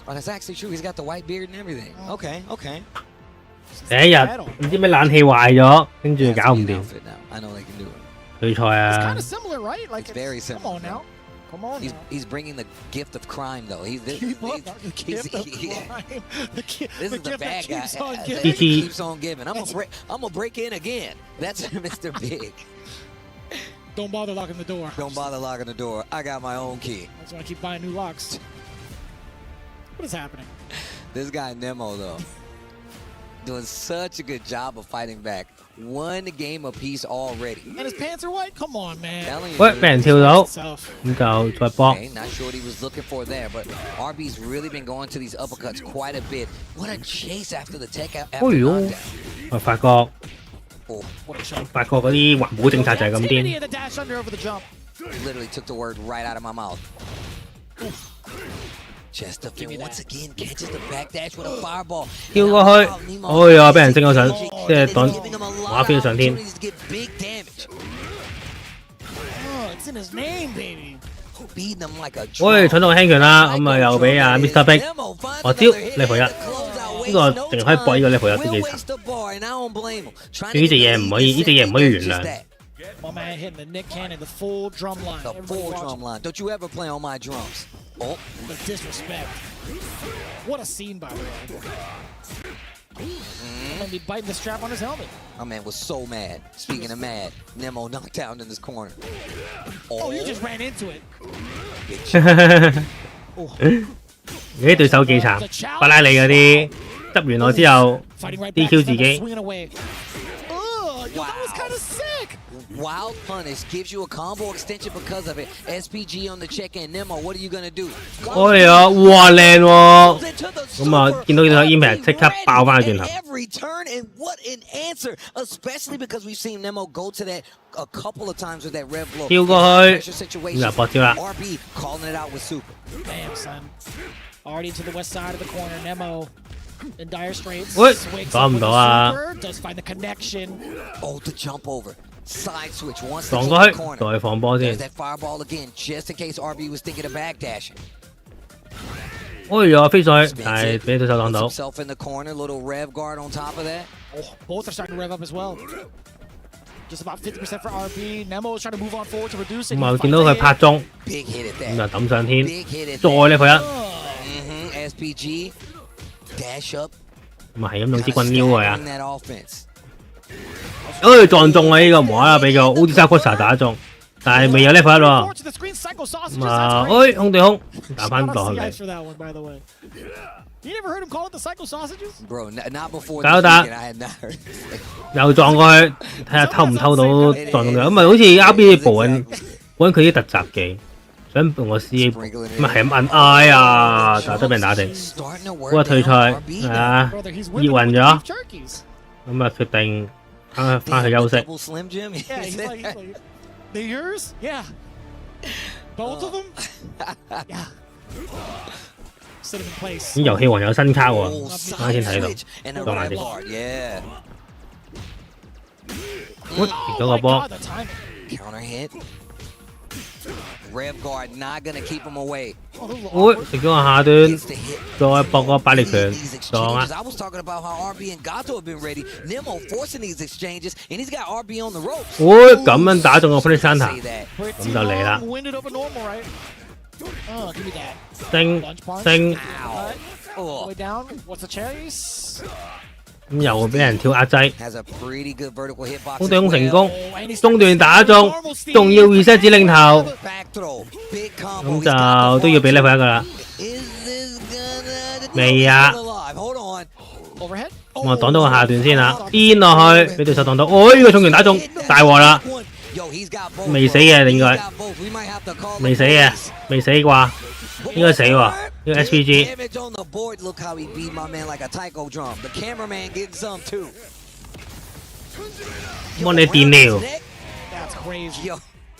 [SPEAKER 2] Oh, that's actually true. He's got the white beard and everything. Okay, okay.
[SPEAKER 14] 第一日唔知咩冷氣壞咗，跟住搞唔掂。
[SPEAKER 2] I know they can do it.
[SPEAKER 14] 退賽啊！
[SPEAKER 16] It's kind of similar, right? Like
[SPEAKER 2] it's very similar.
[SPEAKER 16] Come on now. Come on.
[SPEAKER 2] He's bringing the gift of crime, though.
[SPEAKER 16] This is
[SPEAKER 2] the bad guy.
[SPEAKER 14] He
[SPEAKER 2] keeps on giving. I'm gonna break in again. That's Mr. Big.
[SPEAKER 16] Don't bother locking the door.
[SPEAKER 2] Don't bother locking the door. I got my own key.
[SPEAKER 16] I just want to keep buying new locks. What is happening?
[SPEAKER 2] This guy Nemo, though, doing such a good job of fighting back. One game apiece already.
[SPEAKER 16] And his pants are white? Come on, man.
[SPEAKER 14] 喂，俾人跳到，咁就再搏。
[SPEAKER 2] Not sure what he was looking for there, but RB's really been going to these uppercuts quite a bit. What a chase after the tech after knockdown.
[SPEAKER 14] 我發覺嗰啲環保政策就係咁癲。
[SPEAKER 2] Literally took the word right out of my mouth. Chesterfield once again catches the backdash with a fireball.
[SPEAKER 14] 跳過去，哎呀，俾人升咗上，即係擋打飛上天。喂，搶到輕拳啦，咁啊又俾阿 Mr. Big 我招level 1，呢個淨係可以搏呢個level 1都幾慘。呢隻嘢唔可以，呢隻嘢唔可以原諒。
[SPEAKER 16] My man hitting the Nick Cannon, the full drum line.
[SPEAKER 2] The full drum line. Don't you ever play on my drums. Oh.
[SPEAKER 16] The disrespect. What a scene, by the way. And be biting the strap on his helmet.
[SPEAKER 2] My man was so mad. Speaking of mad, Nemo knocked down in this corner.
[SPEAKER 16] Oh, you just ran into it.
[SPEAKER 14] 你啲對手幾慘，巴拉利嗰啲執完我之後 DQ 自己。
[SPEAKER 16] Yo, that was kind of sick.
[SPEAKER 2] Wild punish gives you a combo extension because of it. SPG on the check-in. Nemo, what are you gonna do?
[SPEAKER 14] 哎呀，哇靚喎！咁啊，見到呢個 impact 即刻爆翻轉頭。
[SPEAKER 2] Every turn and what an answer, especially because we've seen Nemo go to that a couple of times with that red blow.
[SPEAKER 14] 跳過去，咁就搏跳啦。
[SPEAKER 2] RB calling it out with super.
[SPEAKER 16] Damn, son. Already to the west side of the corner. Nemo. In dire straits.
[SPEAKER 14] 喂，講唔到啊！
[SPEAKER 16] Does find the connection.
[SPEAKER 2] Oh, the jump over. Side switch once
[SPEAKER 14] 撞過去，再放波先。
[SPEAKER 2] That fireball again, just in case RB was thinking of backdashing.
[SPEAKER 14] 哎呀，飛上去，但係俾對手擋到。
[SPEAKER 2] Himself in the corner, little rev guard on top of that.
[SPEAKER 16] Oh, both are starting to rev up as well. Just about 50% for RB. Nemo is trying to move on forward to reduce it.
[SPEAKER 14] 咁啊，見到佢拍中，咁就抌上天，再level 1。SPG.
[SPEAKER 2] Dash up.
[SPEAKER 14] 咁啊係咁用支棍撩佢啊！哎撞中啊！呢個無啦啦俾個 Ultra Costa 打中。但係未有 level 1喎。咁啊，空對空打翻落去。
[SPEAKER 16] You never heard him call it the psycho sausages?
[SPEAKER 2] Bro, not before.
[SPEAKER 14] 搞打，又撞過去，睇下偷唔偷到撞到佢。咁啊，好似 RB 補緊佢啲突襲技，想用個 CA， 咁啊係咁摁 I 啊，但係都俾人打定。嗰個退賽係啊，熱暈咗，咁啊決定翻去休息。
[SPEAKER 16] Yeah, he's like, they're yours? Yeah. Both of them? Yeah.
[SPEAKER 14] 咁遊戲王有新卡喎，啱先睇到，講埋先。跌咗個波。食咗個下端，再搏個百力拳撞啊！咁樣打中個 Punish Hunter， 咁就嚟啦。升，咁又俾人跳壓制，空對空成功，中段打中，仲要 reset 指令頭，咁就都要俾 level 1噶啦。未啊？咁啊擋到個下段先啦，癲落去，俾對手擋到，呢個重拳打中，大鑊啦！未死嘅應該，未死嘅，未死啩？應該死喎，呢個 SPG。幫你電療。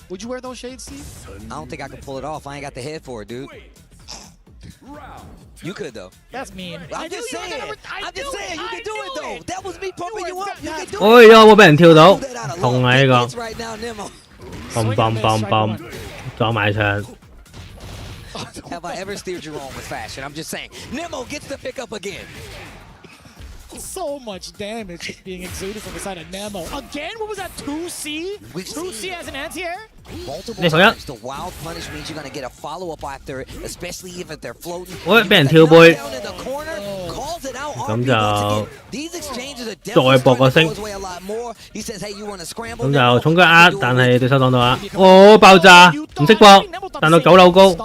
[SPEAKER 16] Would you wear those shades, Steve?
[SPEAKER 2] I don't think I can pull it off. I ain't got the head for it, dude. You could though.
[SPEAKER 16] That's mean.
[SPEAKER 2] I'm just saying. I'm just saying. You can do it though. That was me pumping you up. You can do it.
[SPEAKER 14] 哎呀！我俾人跳到，痛啊呢個。砰！撞埋牆。
[SPEAKER 2] Have I ever steered you wrong with fashion? I'm just saying. Nemo gets the pick up again.
[SPEAKER 16] So much damage being exuded from the side of Nemo. Again, what was that? 2C? 2C as an anti-air?
[SPEAKER 2] Multiple times. The wild punish means you're gonna get a follow-up after it, especially if they're floating.
[SPEAKER 14] 俾人跳背。咁就再搏個升。咁就重腳壓，但係對手擋到啊！爆炸，唔識搏，彈到9樓高。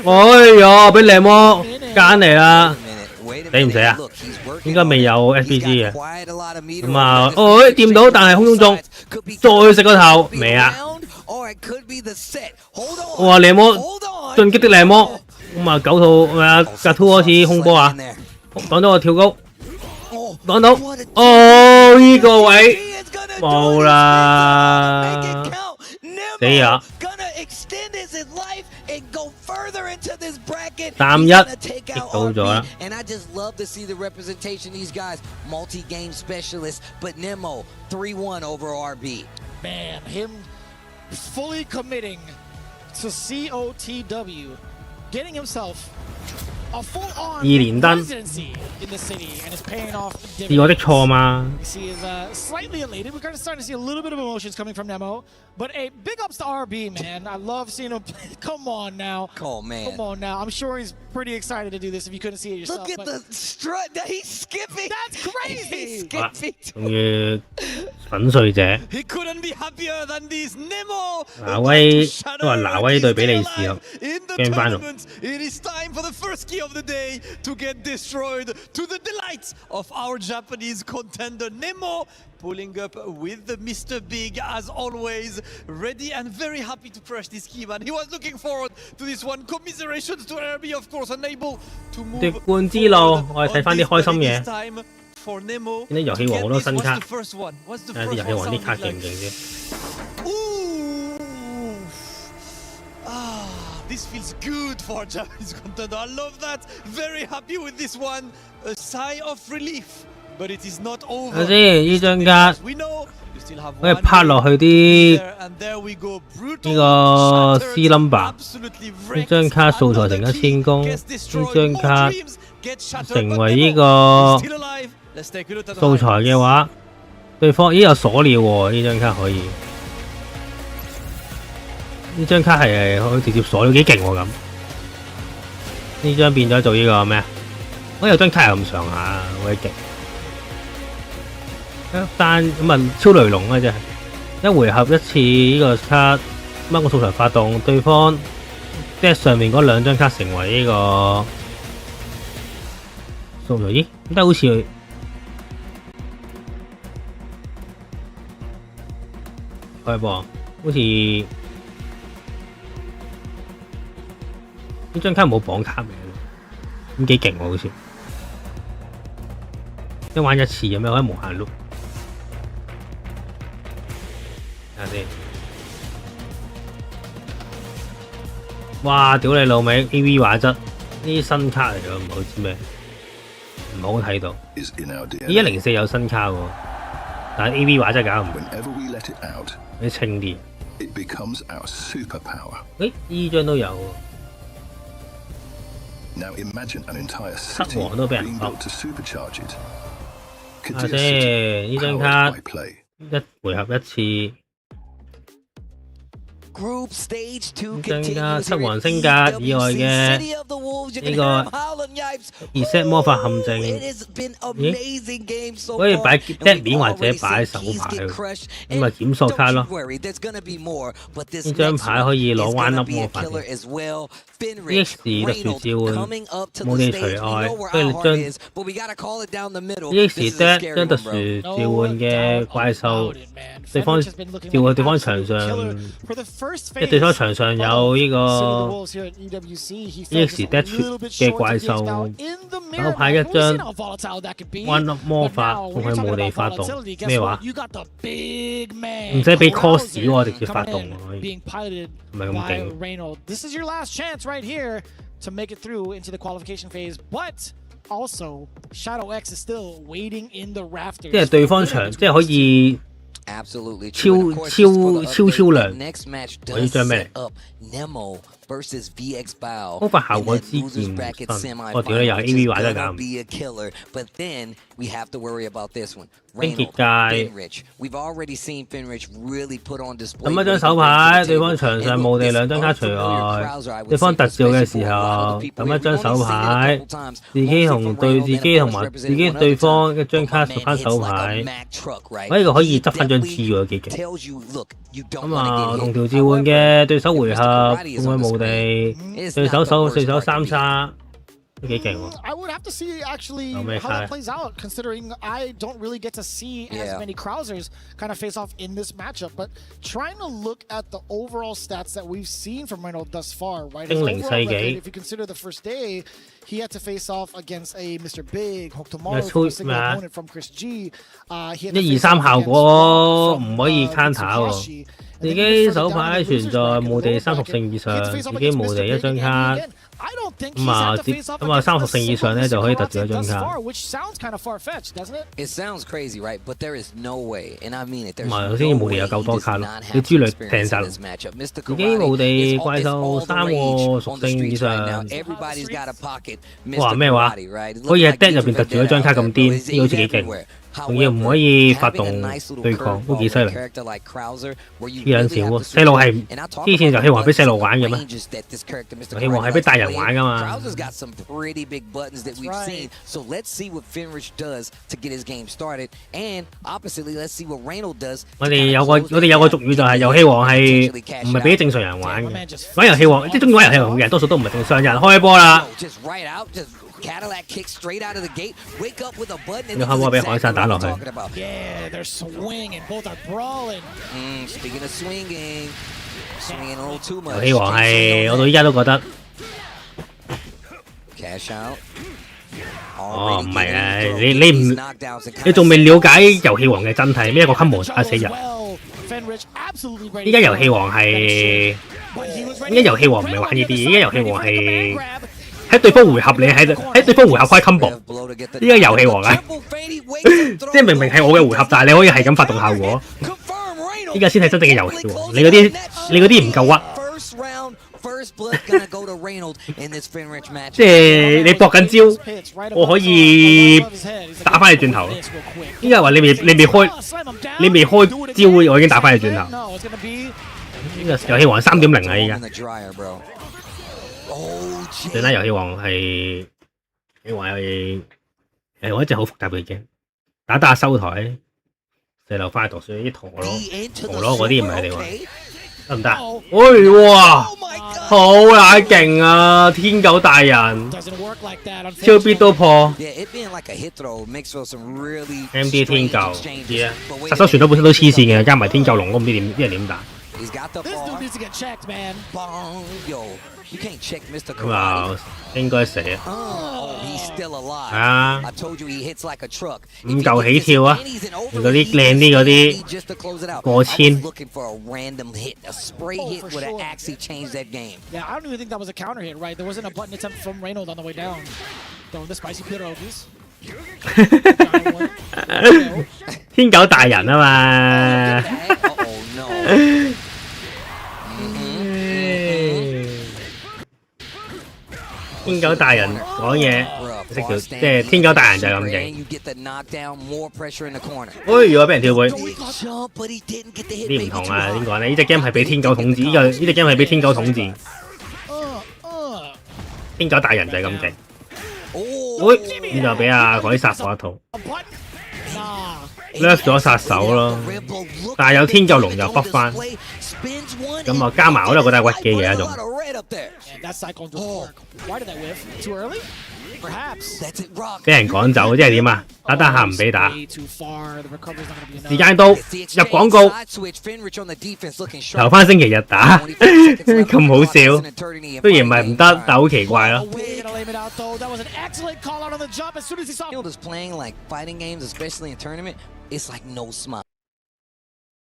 [SPEAKER 14] 哎呀！俾靚魔揀嚟啦！死唔死啊？應該未有 SPG 嘅。咁啊，掂到，但係空中中，再食個頭未啊？哇！靚魔進擊的靚魔，咁啊9套咩啊？格圖開始空波啊！擋到我跳高，擋到，呢個位冇啦，死啊！3-1擊到咗啦。
[SPEAKER 2] And I just love to see the representation of these guys, multi-game specialists, but Nemo 3-1 over RB.
[SPEAKER 16] Man, him fully committing to COTW, getting himself a full-on residency in the city, and it's paying off.
[SPEAKER 14] 是我的錯嗎？
[SPEAKER 16] He is slightly elated. We're kind of starting to see a little bit of emotions coming from Nemo. But hey, big ups to RB, man. I love seeing him play. Come on now.
[SPEAKER 2] Oh, man.
[SPEAKER 16] Come on now. I'm sure he's pretty excited to do this if you couldn't see it yourself.
[SPEAKER 2] Look at the strut. He's skipping.
[SPEAKER 16] That's crazy.
[SPEAKER 2] He's skipping.
[SPEAKER 14] 終於粉碎者。
[SPEAKER 11] He couldn't be happier than this. Nemo.
[SPEAKER 14] 拿威都話拿威對比利時啊，驚翻咗。
[SPEAKER 11] It is time for the first key of the day to get destroyed to the delight of our Japanese contender Nemo. Pulling up with the Mr. Big as always, ready and very happy to crush this key, man. He was looking forward to this one. Commiserations to RB, of course, unable to move.
[SPEAKER 14] 奪冠之路，我哋睇翻啲開心嘢。
[SPEAKER 11] For Nemo.
[SPEAKER 14] 見到遊戲王好多新卡，睇下啲遊戲王啲卡勁唔勁先。
[SPEAKER 11] This feels good for Japanese contender. I love that. Very happy with this one. A sigh of relief. But it is not over.
[SPEAKER 14] 睇先呢張卡，可以拍落去啲呢個 C number。呢張卡素材成1000公，呢張卡成為呢個素材嘅話，對方有鎖料喎。呢張卡可以，呢張卡係可以直接鎖料，幾勁喎咁。呢張變咗做呢個咩啊？我有張卡係咁上下，好鬼勁。 單咁啊超雷龍啊真係，一回合一次呢個卡掹個素材發動，對方即係上面嗰兩張卡成為呢個素材。咦？點解好似開波？好似呢張卡冇綁卡名，咁幾勁喎！好似一玩一次咁樣可以無限碌。睇下先。哇！屌你老味 ！AV 畫質呢啲新卡嚟㗎，唔好知咩，唔好睇到。104有新卡喎，但係 AV 畫質搞唔掂，你清啲。誒，呢張都有喎。黑王都俾人噏。睇下先，呢張卡一回合一次。增加七王星格以外嘅呢個 reset 魔法陷阱，咦？可以擺 dead 面或者擺手牌，咁咪檢索卡咯。呢張牌可以攞彎粒魔法嘅。EX 特殊召喚冇地除外，跟住將 EX dead 將特殊召喚嘅怪獸，對方召喚對方場上。即係對方場上有呢個 EX dead 嘅怪獸，手牌一張彎粒魔法送去無地發動，咩話？唔使俾 cost 喎，直接發動可以，唔係咁勁。即係對方場，即係可以。超量，我呢張咩嚟？魔法效果之劍，我屌你又係 AV 畫得咁。冰結界，咁一張手牌，對方場上無地兩張卡除外，對方特召嘅時候，咁一張手牌，自己同埋自己對方一張卡屬翻手牌，呢個可以執翻張 G 喎，幾勁。咁啊，同條召喚嘅對手回合，送去無地，對手三叉。
[SPEAKER 16] I would have to see actually how that plays out, considering I don't really get to see as many Krausers kind of face off in this matchup. But trying to look at the overall stats that we've seen from Reynolds thus far, right? His overall record, if you consider the first day, he had to face off against a Mr. Big, Hokutomaru, a single opponent from Chris G.
[SPEAKER 14] 1、2、3效果唔可以 counter 喎。自己手牌存在無地3屬性以上，自己無地一張卡。咁啊，3屬性以上咧就可以特召一張卡。唔係，首先要無地有夠多卡咯，要之類掟晒落。自己無地怪獸3個屬性以上。哇咩話？可以喺 deck 入邊特召一張卡咁癲，呢個好似幾勁。仲要唔可以發動對抗，都幾犀利。黐撚線喎，細路係之前遊戲王俾細路玩嘅咩？遊戲王係俾大人玩噶嘛？我哋有個俗語就係遊戲王係唔係俾正常人玩嘅？玩遊戲王即係中意玩遊戲王嘅人，多數都唔係正常人。開波啦！Cadillac
[SPEAKER 2] kick straight out of the gate. Wake up with a button.
[SPEAKER 14] 你可唔可以俾海山打落去
[SPEAKER 16] Yeah, they're swinging. Both are brawling.
[SPEAKER 2] Speaking of swinging a little too much.
[SPEAKER 14] 遊戲王係我到依家都覺得
[SPEAKER 2] Cash out.
[SPEAKER 14] 哦，唔係啊，你仲未了解遊戲王嘅真諦咩？一個 combo 打死人。依家遊戲王係，依家遊戲王唔係玩呢啲，依家遊戲王係。喺對方回合你喺對方回合開 combo， 依家遊戲王啊，即係明明係我嘅回合，但係你可以係咁發動效果，依家先係真正嘅遊戲王。你嗰啲唔夠屈，即係你搏緊招，我可以打翻你轉頭。依家話你未開招，我已經打翻你轉頭。呢個遊戲王3.0啊，依家。算啦，遊戲王係我一隻好複雜嘅 game， 打下收台，細路翻去讀書啲陀螺嗰啲唔係你玩。得唔得？喂哇，好乸勁啊！天狗大人，超必都破。MD 天狗知啊，殺手傳統本身都黐線嘅，加埋天狗龍，我唔知啲人點打。咁啊，應該死啊！係啊，5嚿起跳啊！嗰啲靚啲嗰啲過千。
[SPEAKER 16] Yeah, I don't even think that was a counter hit, right? There wasn't a button attempt from Reynolds on the way down. Throwing the spicy pierogies.
[SPEAKER 14] 天狗大人啊嘛！天狗大人講嘢識叫，即係天狗大人就係咁勁。如果俾人跳背，呢唔同啊！點講咧？呢隻 game 係俾天狗統治，呢隻 game 係俾天狗統治。天狗大人就係咁勁。咁就俾阿海殺咗一套 ，left 咗殺手咯。但係有天狗龍就北翻，咁啊加埋我都覺得係屈機嘅一種。俾人趕走，即係點啊？打下唔俾打，時間到入廣告，留翻星期日打，咁好笑。雖然唔係唔得，但好奇怪咯。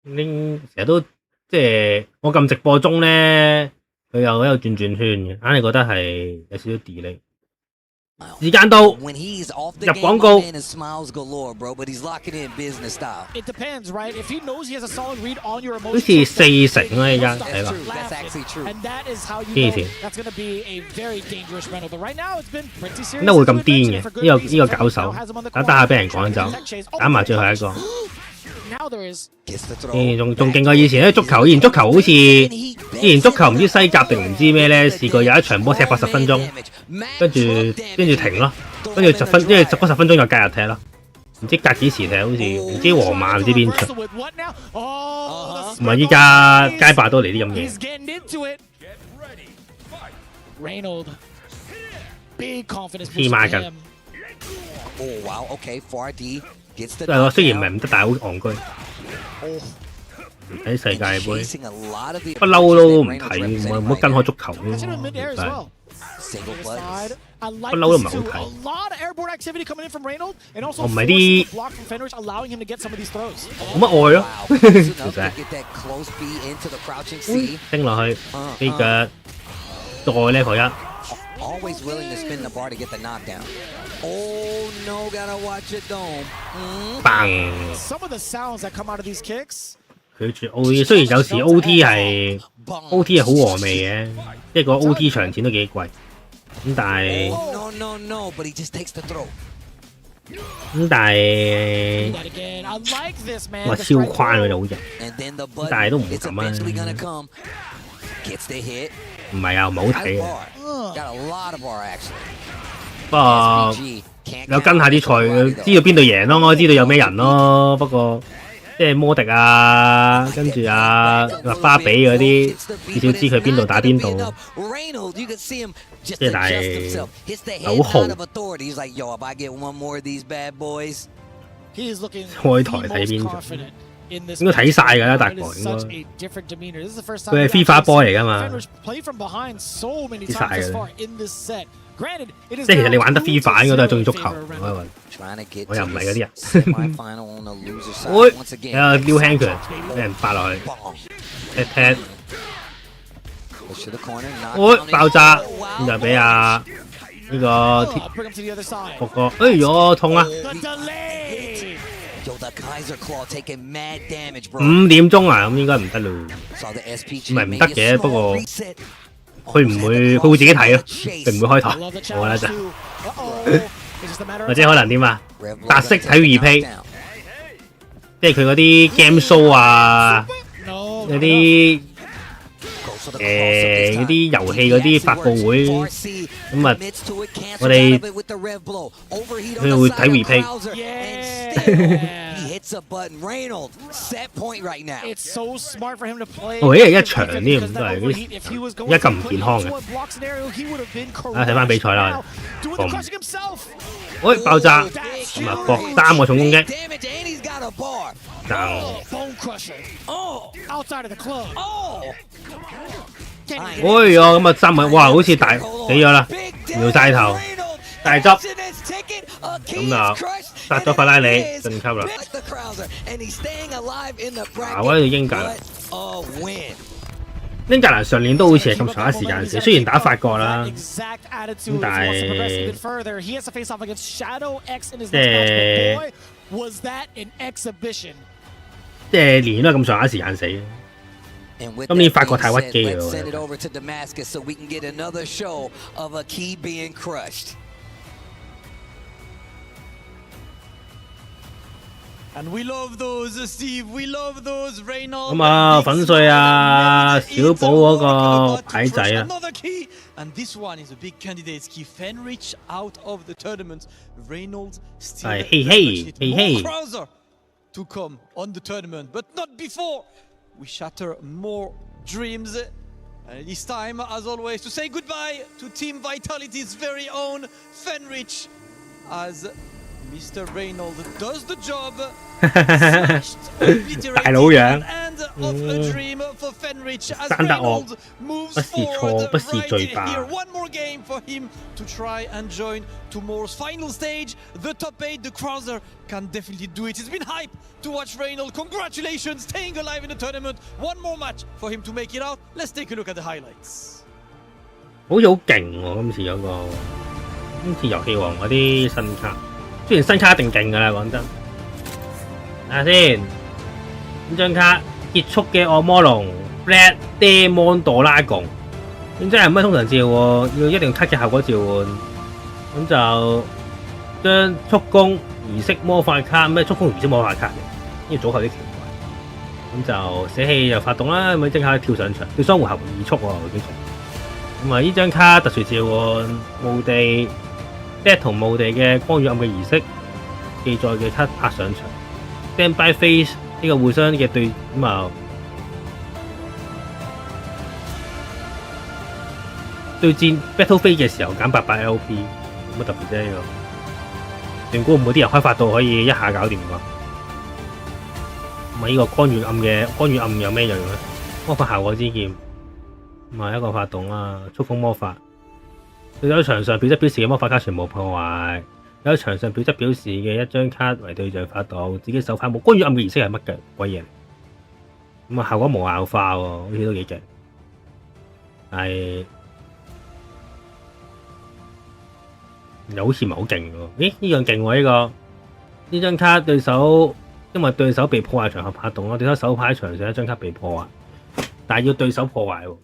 [SPEAKER 14] 成日都即係我撳直播中咧，佢又喺度轉圈嘅，硬係覺得係有少少 delay。時間到，入廣告。好似4成啦，依家睇下。黐線，點解會咁癲嘅？呢個搞手，打下俾人趕走，打埋最後一個。仲勁過以前咧，足球以前足球好似以前足球唔知西甲定唔知咩咧，試過有一場波踢80分鐘，跟住停咯，跟住10分鐘又隔日踢咯，唔知隔幾時踢，好似唔知皇馬唔知邊場，唔係依家街霸都嚟啲咁嘢，黐孖筋。雖然唔係唔得，但係好戇居。睇世界盃，不嬲都唔睇，唔好跟開足球咯。不嬲都唔係好睇。我唔係啲冇乜愛咯，其實。升落去飛腳，再呢佢一。Always willing to spin the bar to get the knockdown. Oh no, gotta watch it dome. Bang!
[SPEAKER 16] Some of the sounds that come out of these kicks.
[SPEAKER 14] 拒絕 OT， 雖然有時 OT 係好和味嘅，即係個 OT 場錢都幾貴。咁但係哇超寬佢就好型，但係都唔會咁啊。唔係啊，唔係好睇嘅。不過有跟下啲賽，知道邊隊贏咯，知道有咩人咯。不過即係摩迪啊，跟住啊巴比嗰啲，至少知佢邊度打邊度。即係但係好豪。開台睇邊場？應該睇晒㗎啦，大概應該。佢係 FIFA boy 嚟㗎嘛，睇晒㗎啦。即係其實你玩得 FIFA 應該都係中意足球，我又唔係嗰啲人。有撩輕佢，俾人發落去，踢。爆炸，咁就俾呢個博哥，哎呦痛啊！5點鐘啊，咁應該唔得咯，唔係唔得嘅，不過佢會自己睇咯，佢唔會開台，我覺得就，或者可能點啊？特色睇 replay， 即係佢嗰啲 game show 啊，嗰啲嗰啲遊戲嗰啲發佈會，咁啊，我哋佢會睇 replay。哦，一日一場添，都係啲而家咁唔健康嘅。啊，睇翻比賽啦，喂，爆炸，咁啊，搏3個重攻擊，哎呀，咁啊3個，哇，好似大死咗啦，搖晒頭，大汁，咁啊殺咗法拉利晉級啦。啊，我喺度英格蘭。英格蘭上年都好似係咁長一時間死，雖然打法國啦，咁但係即係年年都係咁長一時間死。今年法國太屈機啦。咁啊，粉碎啊，小寶嗰個牌仔啊。係，嘿嘿，嘿嘿。
[SPEAKER 11] To come on the tournament, but not before we shatter more dreams. And it is time, as always, to say goodbye to Team Vitality's very own Fenrich, as Mr. Reynolds does the job.
[SPEAKER 14] 大佬樣，生得惡，不是錯，不是罪吧。
[SPEAKER 11] One more game for him to try and join tomorrow's final stage. The top 8, the Cruiser, can definitely do it. It's been hype to watch Reynolds. Congratulations, staying alive in the tournament. One more match for him to make it out. Let's take a look at the highlights.
[SPEAKER 14] 好似好勁喎，今次嗰個，今次遊戲王嗰啲新卡，雖然新卡一定勁㗎啦，講真。睇下先，呢張卡結束嘅惡魔龍 Black Demon Dragon， 咁真係乜通常召喚，要一定 cut 嘅效果召喚，咁就將速攻儀式魔法卡咩速攻儀式魔法卡嘅，呢個組合啲奇怪，咁就捨棄就發動啦，咁即刻跳上場，跳雙回合2速喎，幾速。咁啊呢張卡特殊召喚墓地 Dead 同墓地嘅光與暗嘅儀式記載嘅卡拍上場。Stand by face 呢個互相嘅對咁啊，對戰 battle phase 嘅時候減800 LP， 冇乜特別啫呢個。斷估唔會啲人開發到可以一下搞掂㗎。咁啊呢個光與暗有咩用咧？魔法效果之劍，咁啊一個發動啦，觸風魔法。對手場上表質表示嘅魔法卡全部破壞。有場上表質表示嘅一張卡為對象發動，自己手牌冇光與暗嘅儀式係乜嘅鬼嘢？咁啊效果無效化喎，好似都幾勁。係又好似唔係好勁喎。咦？呢樣勁喎呢個。呢張卡對手因為對手被破壞場合發動咯，對手手牌場上一張卡被破壞，但係要對手破壞喎。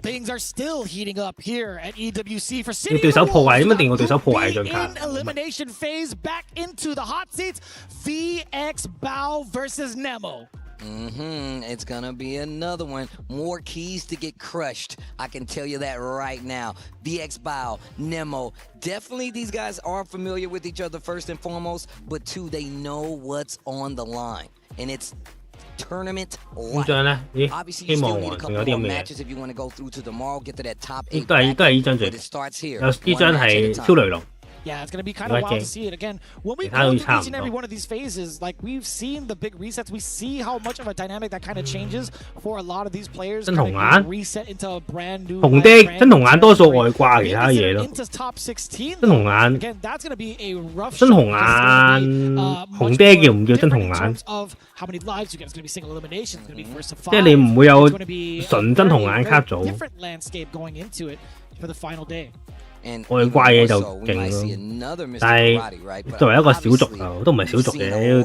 [SPEAKER 16] Things are still heating up here at EWC for City.
[SPEAKER 14] 要對手破壞，咁一定要對手破壞張卡。
[SPEAKER 16] In elimination phase, back into the hot seats. VX Bao versus Nemo.
[SPEAKER 2] It's gonna be another one. More keys to get crushed. I can tell you that right now. VX Bao, Nemo. Definitely these guys are familiar with each other first and foremost, but two, they know what's on the line. And it's tournament life. Obviously, you still need a couple more matches if you want to go through to tomorrow, get to that top 8.
[SPEAKER 14] 都係呢張最，有呢張係超雷龍。
[SPEAKER 16] Yeah, it's going to be kind of wild to see it again. When we go through each and every one of these phases, like we've seen the big resets, we see how much of a dynamic that kind of changes for a lot of these players.
[SPEAKER 14] 真紅眼
[SPEAKER 16] reset into a brand new.
[SPEAKER 14] 紅爹真紅眼多數外掛其他嘢咯。
[SPEAKER 16] Into top 16.
[SPEAKER 14] 真紅眼
[SPEAKER 16] Again, that's going to be a rough.
[SPEAKER 14] 真紅眼紅爹叫唔叫真紅眼？
[SPEAKER 16] Of how many lives you get? It's going to be single elimination. It's going to be first to
[SPEAKER 14] 即係你唔會有純真紅眼卡組。
[SPEAKER 16] Different landscape going into it for the final day.
[SPEAKER 14] 外掛嘢就勁咯，但係作為一個小族啊，都唔係小族嘅，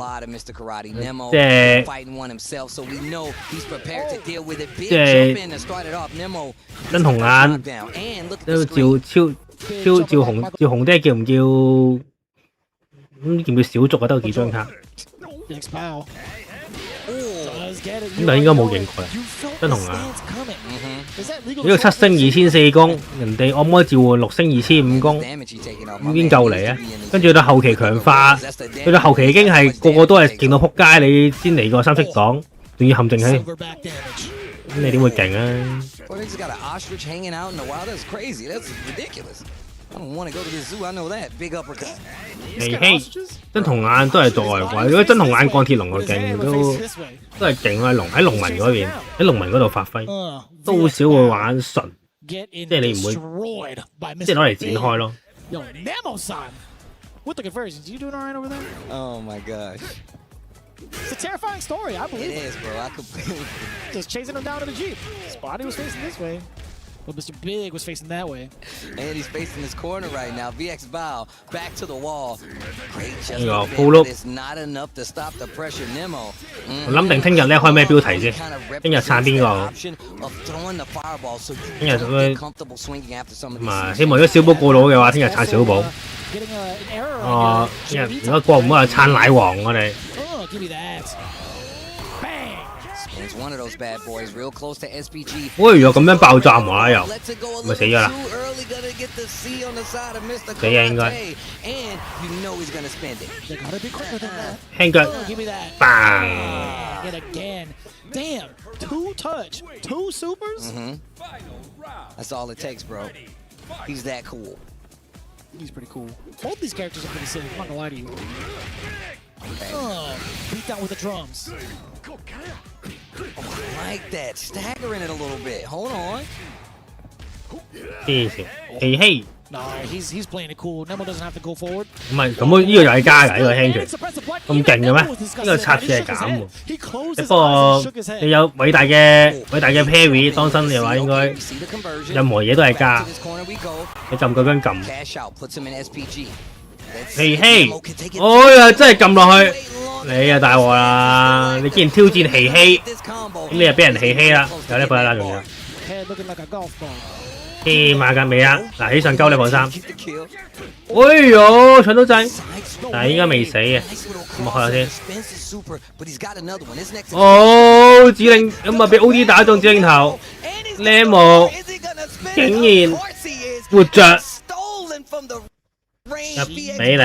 [SPEAKER 14] 即係真紅眼都照紅爹叫唔叫？咁叫唔叫小族啊？都有幾張卡。咁就應該冇贏過啦。真同啊！呢個7星2400攻，人哋按摩召喚6星2500攻，已經夠嚟啊！跟住到後期強化，去到後期已經係個個都係勁到撲街，你先嚟個3色擋，仲要陷阱起，咁你點會勁啊？
[SPEAKER 2] I don't want to go to the zoo. I know that. Big uppercut.
[SPEAKER 14] 嘿嘿，真銅眼都係作外鬼。如果真銅眼鋼鐵龍就勁，都係勁啊！喺農民嗰邊，喺農民嗰度發揮，都好少會玩純，即係你唔會，即係攞嚟展開咯。
[SPEAKER 16] Yo, Nemo-san, with the conversions, you doing all right over there?
[SPEAKER 2] Oh my gosh.
[SPEAKER 16] It's a terrifying story. I believe
[SPEAKER 2] it is, bro. I completely
[SPEAKER 16] just chasing him down to the Jeep. Spotty was facing this way. But Mr. Big was facing that way.
[SPEAKER 2] And he's facing this corner right now. VX bow back to the wall. Great chest. It's not enough to stop the pressure. Nemo.
[SPEAKER 14] 我諗定聽日咧開咩標題先？聽日撐邊個？聽日咁啊，希望如果小寶過到嘅話，聽日撐小寶。哦，聽日如果過唔到就撐奶王我哋。
[SPEAKER 16] Give me that.
[SPEAKER 2] It's one of those bad boys, real close to SPG.
[SPEAKER 14] 喂，又咁樣爆炸埋又，咪死咗啦！死啊應該。輕腳，bang!
[SPEAKER 16] And again, damn, 2 touch, 2 supers.
[SPEAKER 2] That's all it takes, bro. He's that cool.
[SPEAKER 16] He's pretty cool. Both these characters are pretty sick. I'm not gonna lie to you. Beat down with the drums.
[SPEAKER 2] Oh, I like that. Staggering it a little bit. Hold on.
[SPEAKER 14] Hey, hey.
[SPEAKER 16] No, he's playing it cool. Nemo doesn't have to go forward.
[SPEAKER 14] 唔係咁，呢個又係加㗎，呢個輕拳咁勁嘅咩？呢個插翅係減喎。不過你有偉大嘅 parry 當身嘅話，應該任何嘢都係加。你撳嗰根撳。嘿嘿，哎呀，真係撳落去，你啊大鑊啦！你既然挑戰嘿嘿，咁你就俾人嘿嘿啦，有呢個啦仲有。馬格美啊，嗱起上鳩呢個3，哎呦搶到掣，但係應該未死嘅，咁我開下先。哦，指令咁啊俾 O.D 打中指令頭 ，Nemo 竟然活着。入俾你。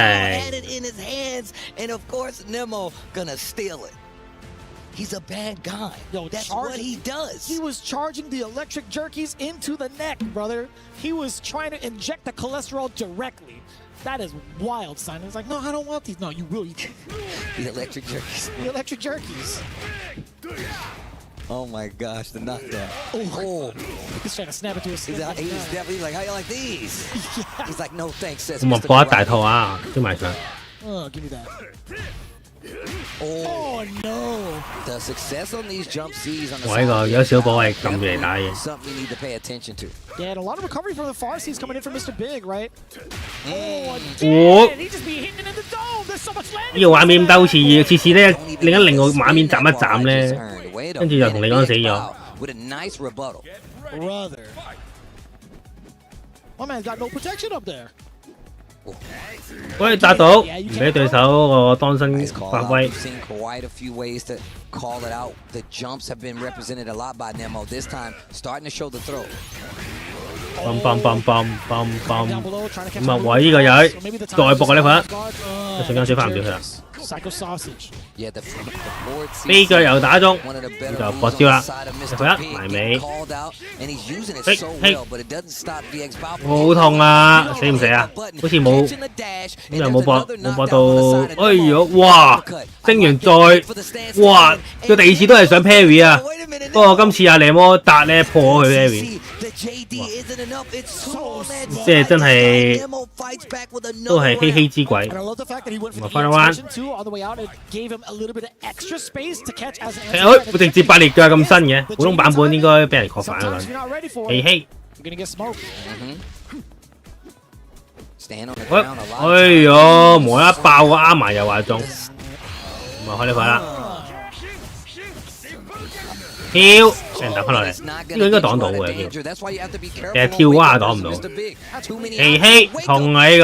[SPEAKER 2] He's a bad guy.
[SPEAKER 16] Yo,
[SPEAKER 2] that's what he does.
[SPEAKER 16] He was charging the electric jerkies into the neck, brother. He was trying to inject the cholesterol directly. That is wild, Simon. He's like, no, I don't want these. No, you will.
[SPEAKER 2] The electric jerkies.
[SPEAKER 16] The electric jerkies.
[SPEAKER 2] Oh my gosh, the knockdown.
[SPEAKER 16] Oh. He's trying to snap it to his
[SPEAKER 2] He's definitely like, how you like these? Yeah. He's like, no thanks, says
[SPEAKER 14] 咁啊播一大套啊，燒埋上。
[SPEAKER 16] give me that.
[SPEAKER 2] Oh no! The success on these jump C's on the
[SPEAKER 14] 我呢個有小寶係撳住嚟打嘅。
[SPEAKER 16] Something you need to pay attention to. Yeah, and a lot of recovery from the far C's coming in from Mr. Big, right? Oh, he just be hitting in the dome. There's so much landing.
[SPEAKER 14] 呢個畫面都好似次次咧，另一個畫面斬一斬咧，跟住就同你講死咗。
[SPEAKER 2] With a nice rebuttal.
[SPEAKER 16] Brother, my man's got no protection up there.
[SPEAKER 14] 喂，打到，唔俾對手個當身發揮。
[SPEAKER 2] Quite a few ways to call it out. The jumps have been represented a lot by Nemo. This time, starting to show the throw.
[SPEAKER 14] 咁啊，喂，呢個又係再搏呢份，一瞬間水翻唔到佢啦。飛腳又打中，咁就搏招啦，一埋尾。嘿，好痛啊！死唔死啊？好似冇，咁又冇搏到。哎呀，哇！升完再，哇！佢第2次都係想 parry 啊，不過今次阿尼摩達咧破佢 parry。即係真係都係希希之鬼。咁啊，翻一彎。會直接8列腳咁新嘅，普通版本應該俾人確反啦。希希。喂，哎呦，無啦爆個啱埋又話中，咁啊開呢塊啦。跳，俾人打翻落嚟，呢個應該擋到嘅跳，其實跳蛙擋唔到。希希痛啊呢個，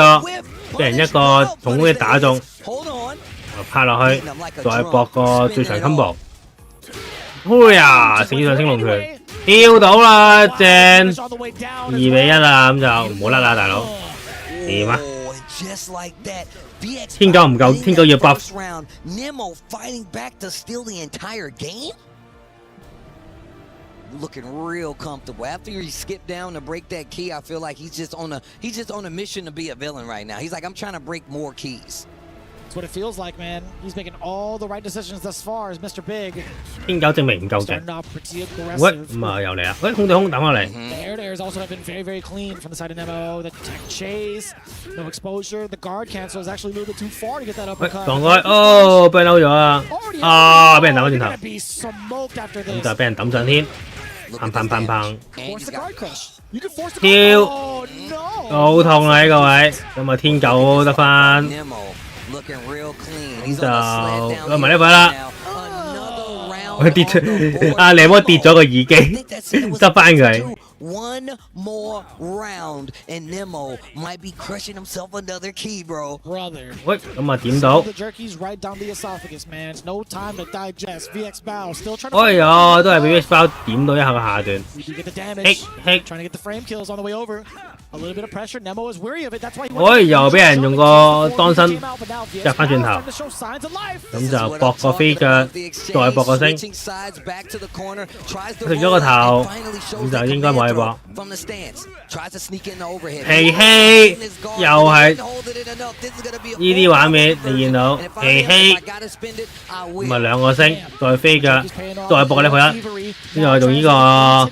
[SPEAKER 14] 俾人一個重擊打中，拍落去，再搏個最長 combo。哎呀，死上升龍拳，跳到啦，正2-1啦，咁就唔好甩啦，大佬。掂啊！天狗唔夠，天狗要 buff。Nemo
[SPEAKER 2] fighting back to steal the entire game. Looking real comfortable. After he skipped down to break that key, I feel like he's just on a mission to be a villain right now. He's like, I'm trying to break more keys.
[SPEAKER 16] That's what it feels like, man. He's making all the right decisions thus far as Mr. Big.
[SPEAKER 14] 天狗證明唔夠勁。喂，咁啊又嚟啊！喂，空對空等我嚟。
[SPEAKER 16] The airs also have been very, very clean from the side of Nemo. The tech chase, no exposure. The guard cancel is actually a little bit too far to get that
[SPEAKER 14] 喂，
[SPEAKER 16] uppercut.
[SPEAKER 14] 撞開，哦，俾人扭咗啊！啊，俾人扭咗轉頭，咁就俾人抌上天，砰砰砰砰，跳，好痛啊！呢個位，咁啊天狗得翻。咁就攞埋呢塊啦。我跌出，阿尼摩跌咗個耳機，執翻佢。
[SPEAKER 2] One more round, and Nemo might be crushing himself another key, bro.
[SPEAKER 16] Brother.
[SPEAKER 14] 喂，咁啊點到？
[SPEAKER 16] The jerky's right down the esophagus, man. It's no time to digest. VX Bow still trying to.
[SPEAKER 14] 哎呀，都係俾 VX Bow 點到一下個下段。
[SPEAKER 16] You get the damage. Trying to get the frame kills on the way over. A little bit of pressure. Nemo is weary of it. That's why.
[SPEAKER 14] 哎，又俾人用個當身入翻轉頭，咁就搏個飛腳，再搏個星，食咗個頭，咁就應該冇嘢搏。嘿嘿，又係呢啲畫面你見到，嘿嘿，咁啊兩個星，再飛腳，再搏呢佢啦，之後用呢個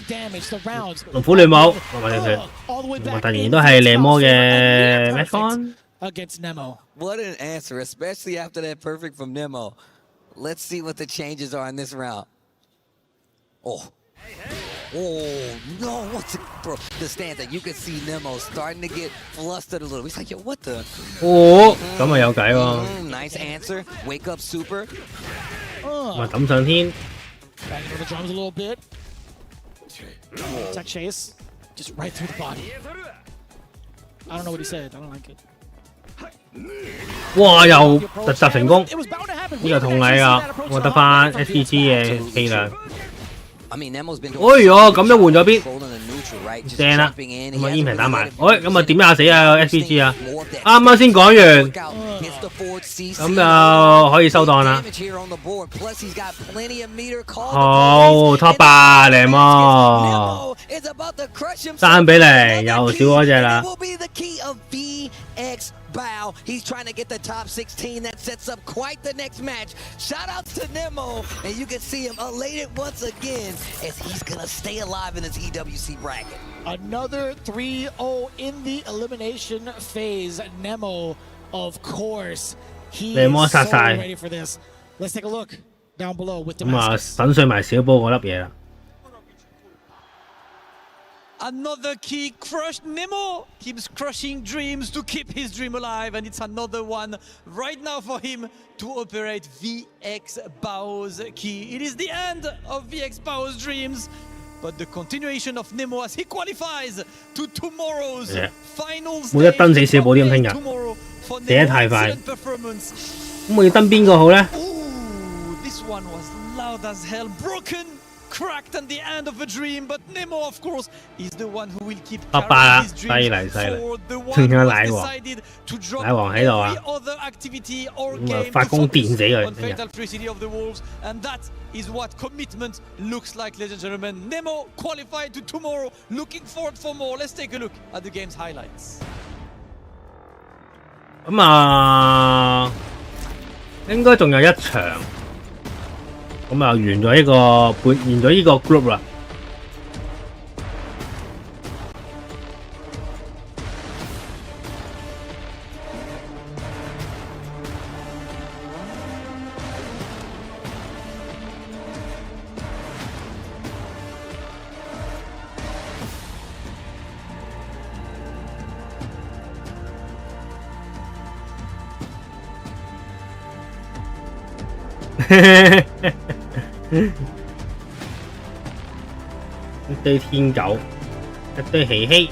[SPEAKER 14] 龍虎亂舞，或者佢。突然都係靚魔嘅 match
[SPEAKER 16] against Nemo.
[SPEAKER 2] What an answer, especially after that perfect from Nemo. Let's see what the changes are in this round. Oh no! What's it, bro? The stance that you can see Nemo starting to get flustered a little. He's like, yo, what the?
[SPEAKER 14] 哦，咁啊有計喎。
[SPEAKER 2] Nice answer. Wake up, super.
[SPEAKER 14] 咪抌上天。
[SPEAKER 16] Banging on the drums a little bit. Tech chase. Just right through the body. I don't know what he said. I don't like it.
[SPEAKER 14] 哇！又突襲成功，呢個痛禮啊！我得翻 SPG 嘅氣量。哎呀，咁樣換咗邊？正啦，咁啊煙平打埋。喂，咁啊點打死啊 SPG 啊？啱啱先講完，咁就可以收檔啦。好 top 8嚟麼？3-0，又少嗰隻啦。
[SPEAKER 2] Bow. He's trying to get the top 16. That sets up quite the next match. Shout out to Nemo. And you can see him elated once again as he's going to stay alive in this EWC bracket.
[SPEAKER 16] Another 3-0 in the elimination phase. Nemo, of course. He is so ready for this. Let's take a look down below with the
[SPEAKER 14] 咁啊，粉碎埋小波嗰粒嘢啦。
[SPEAKER 11] Another key crushed. Nemo keeps crushing dreams to keep his dream alive, and it's another one right now for him to operate VX Bow's key. It is the end of VX Bow's dreams, but the continuation of Nemo as he qualifies to tomorrow's final stage.
[SPEAKER 14] 每一登死小寶啲咁聽日，死得太快。咁我要登邊個好咧
[SPEAKER 11] This one was loud as hell, broken. Cracked at the end of a dream, but Nemo, of course, is the one who will keep carrying his dreams for the one who has decided to drop every other activity or game to focus on Fatal Tricity of the Wolves, and that is what commitment looks like, ladies and gentlemen. Nemo qualified to tomorrow, looking forward for more. Let's take a look at the game's highlights.
[SPEAKER 14] 咁啊，應該仲有一場。咁啊，完咗呢個 group 啦。一堆天狗，一堆喜希，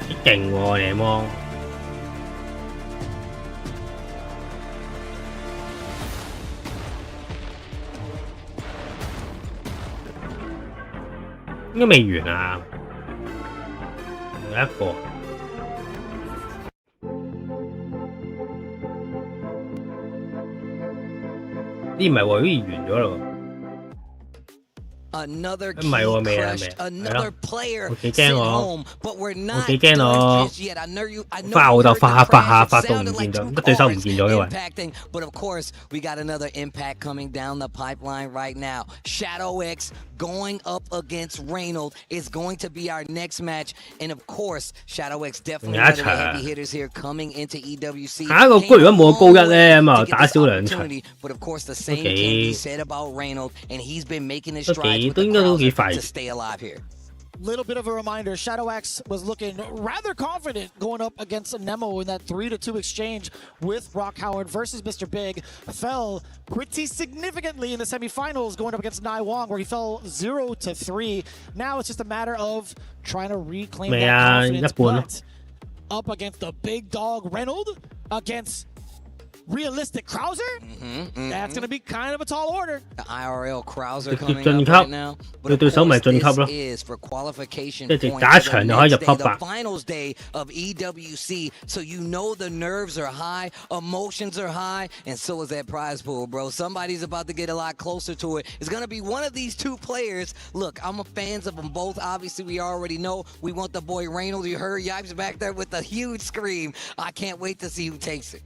[SPEAKER 14] 幾勁喎你麼？應該未完啊，有一個。咦唔係喎，好似完咗咯。
[SPEAKER 2] Another
[SPEAKER 14] 唔係喎，未啊，
[SPEAKER 2] another player
[SPEAKER 14] 我幾驚我，
[SPEAKER 2] home, but we're
[SPEAKER 14] 我
[SPEAKER 2] not
[SPEAKER 14] 幾驚我
[SPEAKER 2] yet. I know
[SPEAKER 14] 發好就發下發到唔
[SPEAKER 2] sounded
[SPEAKER 14] 見
[SPEAKER 2] like
[SPEAKER 14] 咗，
[SPEAKER 2] two
[SPEAKER 14] 個對手唔
[SPEAKER 2] cars
[SPEAKER 14] 見咗因為。
[SPEAKER 2] impacting, but of course we got another impact coming down the pipeline right now. Shadow X going up against Reynolds is going to be our next match, and of course Shadow X definitely one of the heavy hitters here coming into EWC.
[SPEAKER 14] 下一個谷如果冇個高一咧，咁啊打少兩場。
[SPEAKER 2] But of course the same can be said about Reynolds, and he's been making his strides with
[SPEAKER 14] 都
[SPEAKER 2] the
[SPEAKER 14] 應該都幾
[SPEAKER 2] crowd
[SPEAKER 14] 快。
[SPEAKER 2] to stay alive here.
[SPEAKER 16] Little bit of a reminder, Shadow X was looking rather confident going up against Nemo in that 3-2 exchange with Brock Howard versus Mr. Big. Fell pretty significantly in the semifinals going up against Nai Wong, where he fell 0-3. Now it's just a matter of trying to reclaim that confidence. But up against the big dog Reynolds, against realistic Krauser, that's going to be kind of a tall order.
[SPEAKER 2] The IRL Krauser coming up right now. But of course, this is for qualification points for the next day, the finals day of EWC. So you know the nerves are high, emotions are high, and so is that prize pool, bro. Somebody's about to get a lot closer to it. It's going to be one of these two players. Look, I'm a fans of them both. Obviously, we already know we want the boy Reynolds. You heard Yipes back there with a huge scream. I can't wait to see who takes it.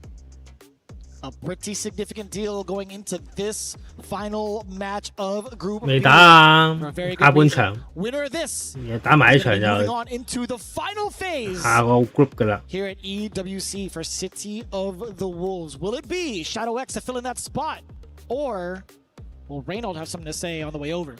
[SPEAKER 16] A pretty significant deal going into this final match of Group B.
[SPEAKER 14] 未打啊，下半場。
[SPEAKER 16] Winner of this.
[SPEAKER 14] 打埋一場就
[SPEAKER 16] moving on into the final phase.
[SPEAKER 14] 下個 group 㗎啦。
[SPEAKER 16] Here at EWC for City of the Wolves. Will it be Shadow X to fill in that spot? Or will Reynolds have something to say on the way over?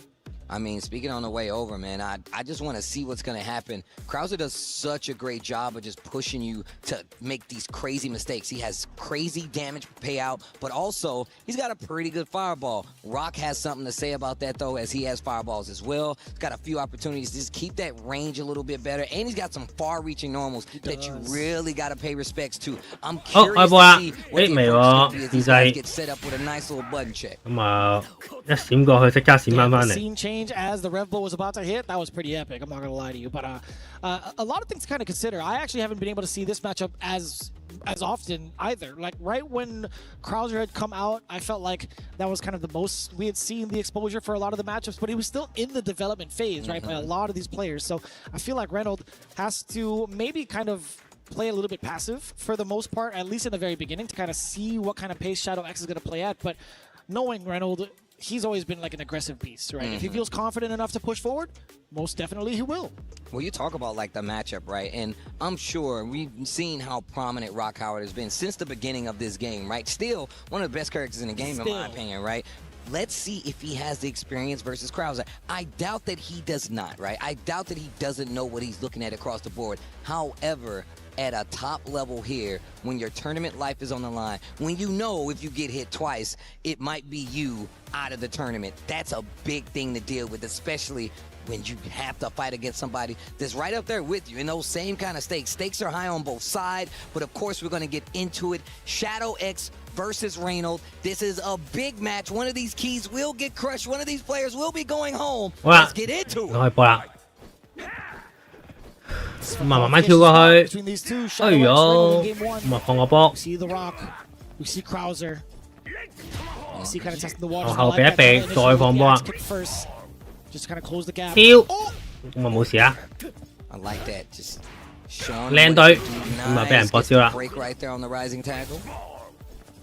[SPEAKER 2] I mean, speaking on the way over, man, I just want to see what's going to happen. Krauser does such a great job of just pushing you to make these crazy mistakes. He has crazy damage payout, but also he's got a pretty good fireball. Rock has something to say about that, though, as he has fireballs as well. He's got a few opportunities to just keep that range a little bit better, and he's got some far-reaching normals that you really got to pay respects to. I'm curious to see what the approach is. These guys get set up with a nice little button check.
[SPEAKER 14] 咁啊，一閃過去，即刻閃翻翻嚟。
[SPEAKER 16] As the rev ball was about to hit, that was pretty epic. I'm not gonna lie to you, but a lot of things to kind of consider. I actually haven't been able to see this matchup as often either. Like right when Krauser had come out, I felt like that was kind of the most we had seen the exposure for a lot of the matchups, but he was still in the development phase, right, by a lot of these players. So I feel like Reynolds has to maybe kind of play a little bit passive for the most part, at least in the very beginning, to kind of see what kind of pace Shadow X is going to play at. But knowing Reynolds, he's always been like an aggressive beast, right? If he feels confident enough to push forward, most definitely he will.
[SPEAKER 2] Well, you talk about like the matchup, right? And I'm sure we've seen how prominent Rock Howard has been since the beginning of this game, right? Still one of the best characters in the game, in my opinion, right? Let's see if he has the experience versus Krauser. I doubt that he does not, right? I doubt that he doesn't know what he's looking at across the board. However, at a top level here, when your tournament life is on the line, when you know if you get hit twice, it might be you out of the tournament. That's a big thing to deal with, especially when you have to fight against somebody that's right up there with you in those same kind of stakes. Stakes are high on both sides, but of course we're going to get into it. Shadow X versus Reynolds. This is a big match. One of these keys will get crushed. One of these players will be going home. Let's get into it.
[SPEAKER 14] 開波啦！咁啊，慢慢跳過去。哎呦，咁啊放個波。
[SPEAKER 16] See the Rock, we see Krauser. We see kind of testing the waters.
[SPEAKER 14] 往後避一避，再放波啊！
[SPEAKER 16] Just kind of close the gap.
[SPEAKER 14] 跳，咁啊冇事啊。
[SPEAKER 2] I like that. Just showing
[SPEAKER 14] 靚隊，咁啊俾人搏燒啦。
[SPEAKER 2] break right there on the rising tackle.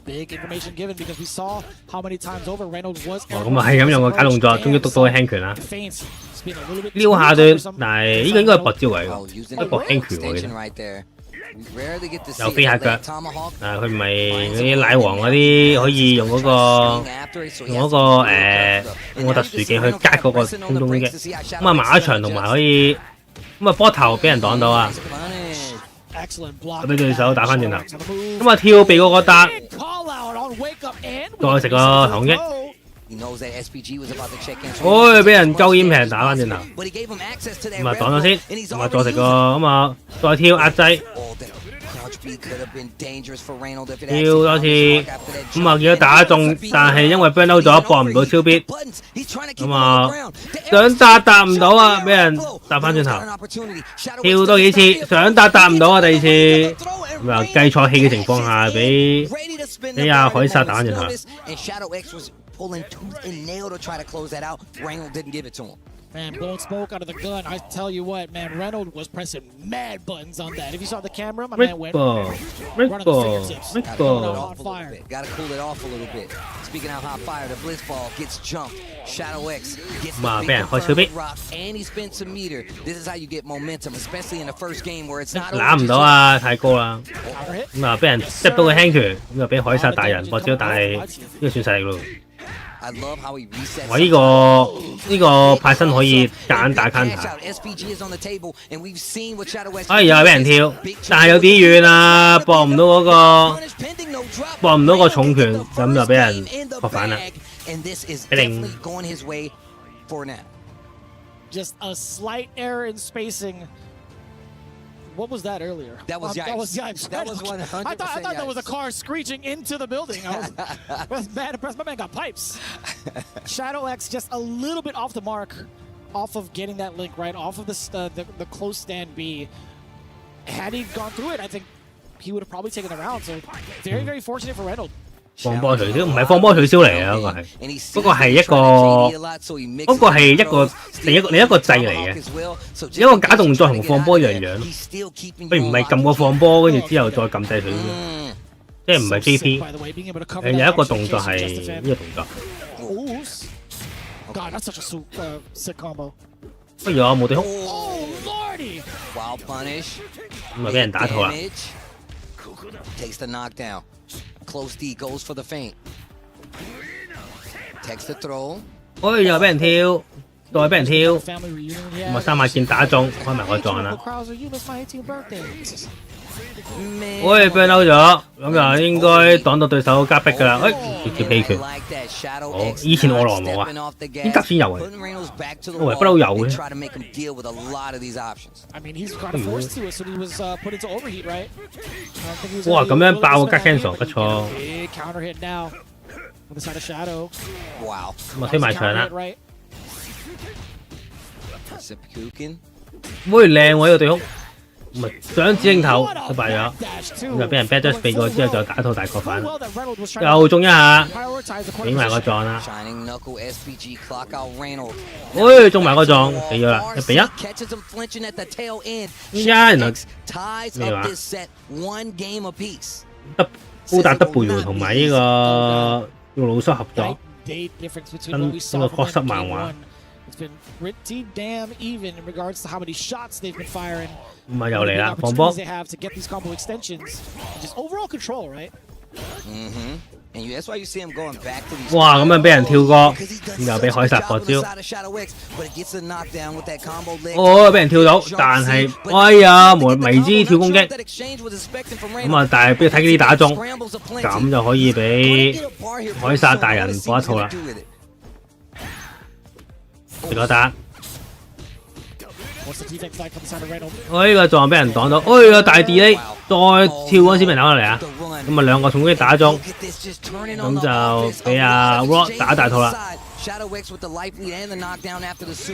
[SPEAKER 16] Big information given because we saw how many times over Reynolds was.
[SPEAKER 14] 哦，咁啊係咁用個假動作，終於督到個輕拳啦。撩下對，但係呢個應該係搏招嚟嘅，一搏輕拳喎，其實。又飛下腳，啊佢唔係嗰啲奶王嗰啲可以用嗰個特殊技去隔嗰個空中擊，咁啊馬場同埋可以咁啊波頭俾人擋到啊，俾對手打翻轉頭，咁啊跳避嗰個搭，再食個響擊。 哦，俾人鳩煙平打翻轉頭，咁啊擋咗先，咁啊再食個咁啊再跳壓制，跳多次，咁啊見到打中，但係因為 burn out 咗，搏唔到超必，咁啊想搭唔到啊，俾人搭翻轉頭，跳多幾次，想搭唔到啊，第二次咁啊計錯氣嘅情況下，俾阿海沙打翻轉頭。
[SPEAKER 2] Pulling tooth and nail to try to close that out. Reynolds didn't give it to him.
[SPEAKER 16] Man, blowing smoke out of the gun. I tell you what, man, Reynolds was pressing mad buttons on that. If you saw the camera, my man went running the fingertips. On fire.
[SPEAKER 2] Gotta cool it off a little bit. Speaking of hot fire, the Blitz ball gets jumped. Shadow X gets the big rock, and he spent some meter. This is how you get momentum, especially in the first game where it's not over.
[SPEAKER 14] 攬唔到啊，太高啦。咁啊，俾人執到個輕拳，咁啊俾海沙大人搏少，但係呢個算實力咯。我呢個派生可以夾硬打 counter。哎呀，俾人跳，但係有啲遠啊，搏唔到個重拳，咁就俾人撲反啦。
[SPEAKER 16] Just a slight error in spacing. What was that earlier?
[SPEAKER 2] That was yipes. That was 100%.
[SPEAKER 16] I thought that was a car screeching into the building. I was mad impressed. My man got pipes. Shadow X just a little bit off the mark, off of getting that link right, off of the close stand B. Had he gone through it, I think he would have probably taken the round. So very, very fortunate for Reynolds.
[SPEAKER 14] 放波取消唔係放波取消嚟嘅嗰個係另一個掣嚟嘅，一個假動作同放波一樣，佢唔係撳個放波跟住之後再撳掣取消，即係唔係 JP， 有一個動作係呢個動作。
[SPEAKER 16] God, that's such a sick combo.
[SPEAKER 14] 不如我冇對空，咁啊俾人打套啦。
[SPEAKER 2] Takes the knockdown. Close D goes for the feint. Takes the throw.
[SPEAKER 14] 哎又俾人跳，再俾人跳，咁啊三馬劍打中，開埋個撞啦。喂，俾嬲咗，咁就應該擋到對手加逼㗎啦。哎，直接棄權。好，以前我來冇啊，依家先有嘅，我係不嬲有嘅。哇，咁樣爆個加 cancel 不錯。咁啊推埋場啦。喂，靚喎呢個對空。唔係想指認頭失敗咗，咁就俾人 back 咗避過之後就打套大角反，又中一下，俾埋個撞啦。喂，中埋個撞，死咗啦，1-1。依家原來咩話？高達 W 同埋呢個老師合作，跟呢個確實漫畫。
[SPEAKER 16] It's been pretty damn even in regards to how many shots they've been firing.
[SPEAKER 14] 咁啊又嚟啦，放波。
[SPEAKER 16] They have to get these combo extensions, just overall control, right?
[SPEAKER 2] And that's why you see him going back to these.
[SPEAKER 14] 哇，咁樣俾人跳過，又俾海殺過招。哦，俾人跳到，但係哎呀，迷之跳攻擊。咁啊，但係俾睇呢啲打中，咁就可以俾海殺大人搏一套啦。食個打，我呢個撞俾人擋到，哎呀大 delay， 再跳嗰陣時俾人打落嚟啊！咁啊兩個重擊打中，咁就俾阿 Rock 打大套啦。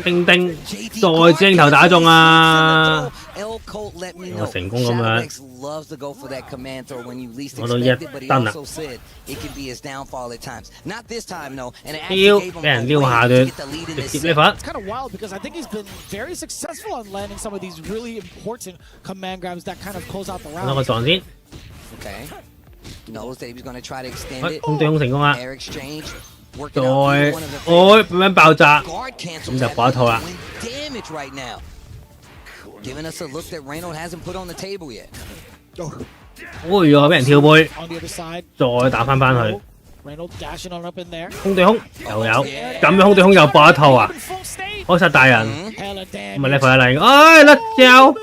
[SPEAKER 14] 叮叮，再正頭打中啊！我成功咁樣攞到1燈啦。撩，俾人撩下段，直接呢份。
[SPEAKER 16] It's kind of wild because I think he's been very successful on landing some of these really important command grabs that kind of close out the round.
[SPEAKER 14] 攞個撞先。空對空成功啦。再，哎，咁樣爆炸，咁就搏一套啦。哎呀，俾人跳背，再打翻去。空對空又有，咁樣空對空又搏一套啊！開殺大人，咁咪 level 1嚟，哎甩招，唔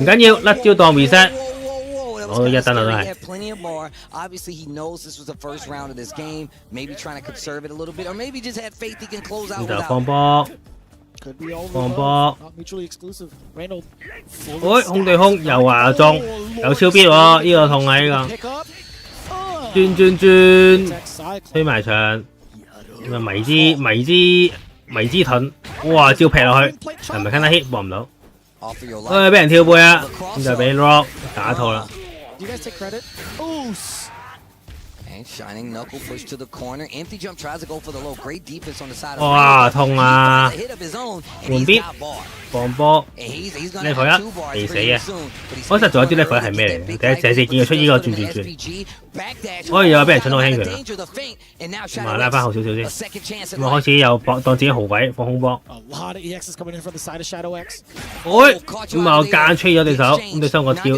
[SPEAKER 14] 緊要，甩招當 reset。攞到1燈啦都係。咁就放波，放波，空對空又話中，有超必喎，呢個痛啊呢個，轉，推埋牆，咁啊迷之盾，哇照劈落去，係咪 can hit 搏唔到？俾人跳背啊，咁就俾 Rock 打套啦。
[SPEAKER 2] Shining knuckle push to the corner. Empty jump tries to go for the low. Great defense on the side.
[SPEAKER 14] 哇，痛啊！換邊放波 level 1未死啊！我實在有啲 level 1係咩嚟？第一次見佢出呢個轉，可以又俾人搶到輕拳啦。咁啊拉翻後少少先，咁啊開始又當自己豪位放空波。咁啊我間吹咗對手，咁對手我跳，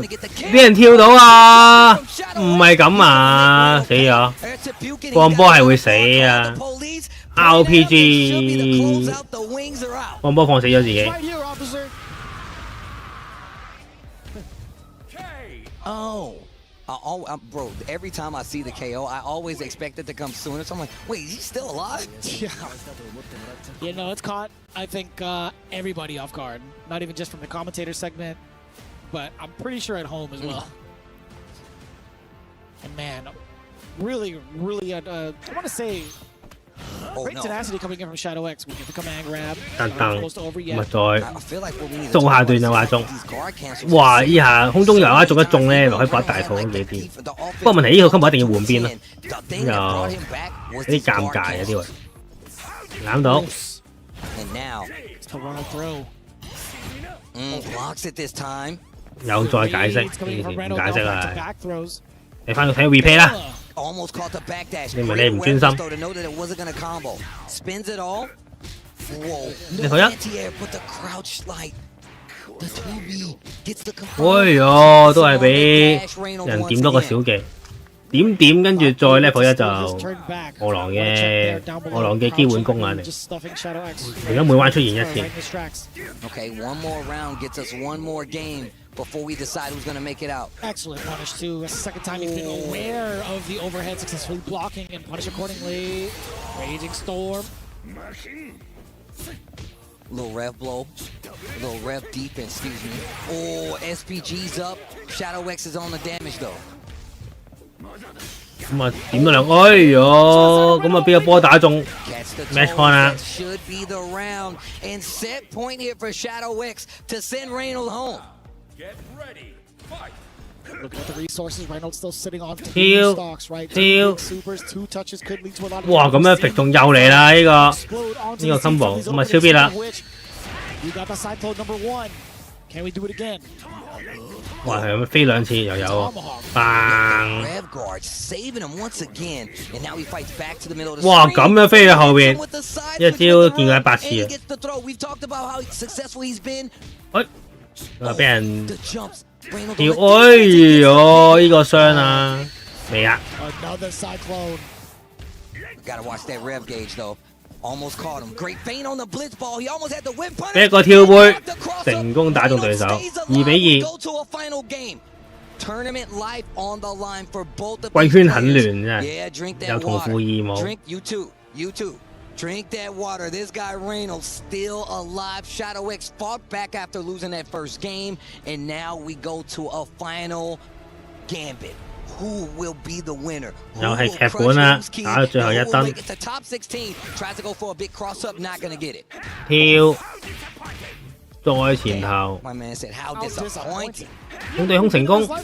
[SPEAKER 14] 俾人跳到啊！唔係咁啊，死咗！放波係會死啊 ！RPG 放波放死咗自己。
[SPEAKER 2] Bro, every time I see the KO, I always expect it to come sooner. So I'm like, wait, is he still alive?
[SPEAKER 16] Yeah. You know, it's caught, I think, everybody off guard. Not even just from the commentator segment, but I'm pretty sure at home as well. And man, really, I want to say, great tenacity coming in from Shadow X. We get the command grab.
[SPEAKER 14] 咁啊再中下段就話中，哇！呢下空中游中一中咧，咪可以搏大肚咁幾啲。不過問題呢個 combo 一定要換邊咯，咁就有啲尷尬啊啲位。攬到。有再解釋，唔解釋啦。你翻到睇 replay 啦。你咪你唔專心。你好呀！哎呀，都係俾人點多個小技，點跟住再 level 1就餓狼嘅基本功啊！你而家每彎出現一次。
[SPEAKER 2] Before we decide who's going to make it out.
[SPEAKER 16] Excellent punish too. That's the second time he's been aware of the overhead, successfully blocking and punish accordingly. Raging Storm.
[SPEAKER 2] Little rev blow. Little rev defense, excuse me. Oh, SPG's up. Shadow X is on the damage though.
[SPEAKER 14] 咁啊點咗兩，哎喲，咁啊俾個波打中 match point 啦。
[SPEAKER 2] Should be the round and set point here for Shadow X to send Reynolds home.
[SPEAKER 16] Get ready, fight. Looking at the resources, Reynolds still sitting on two stocks, right? Supers, 2 touches could lead to a lot of.
[SPEAKER 14] 哇，咁樣劈中又嚟啦呢個 combo， 咁啊超必啦。
[SPEAKER 16] You got the side clone number 1. Can we do it again?
[SPEAKER 14] 哇，係咁飛2次又有，bang！ 哇，咁樣飛去後邊，一招見過100次啊！俾人跳，哎喲，呢個傷啊，未啊
[SPEAKER 2] ！Gotta watch that rev gauge though. Almost caught him. Great feint on the blitz ball. He almost had the whip punish.
[SPEAKER 14] 一個跳背，成功打中對手，2比2。
[SPEAKER 2] Tournament life on the line for both of them.
[SPEAKER 14] 貴圈很亂真係，有同父異母。
[SPEAKER 2] Drink you too. Drink that water. This guy Reynolds still alive. Shadow X fought back after losing that first game, and now we go to a final gambit. Who will be the winner?
[SPEAKER 14] 又係劇本啦，打到最後一燈。
[SPEAKER 2] It's the top 16. Tries to go for a big cross up, not gonna get it.
[SPEAKER 14] 跳，再前頭。
[SPEAKER 2] My man said, "How disappointing."
[SPEAKER 14] 空對空成功，換，哎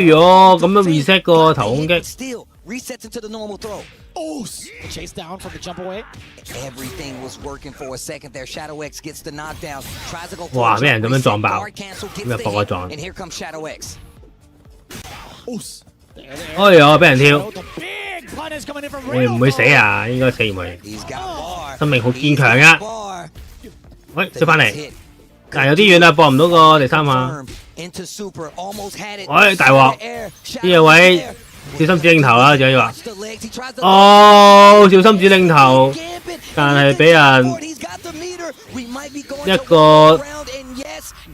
[SPEAKER 14] 喲，咁樣 reset 個頭攻擊。
[SPEAKER 2] Still resets into the normal throw.
[SPEAKER 16] Chase down from the jump away.
[SPEAKER 2] Everything was working for a second there. Shadow X gets the knockdown. Tries to go.
[SPEAKER 14] 哇！俾人咁樣撞爆，咁就搏個撞。
[SPEAKER 2] And here comes Shadow X.
[SPEAKER 14] 哎呀！俾人跳，你唔會死啊？應該死唔會。生命好堅強啊！喂，出翻嚟，但係有啲遠啦，搏唔到個第3下。喂，大鑊！呢個位小心指令頭啦，仲要話。哦，小心指令頭，但係俾人一個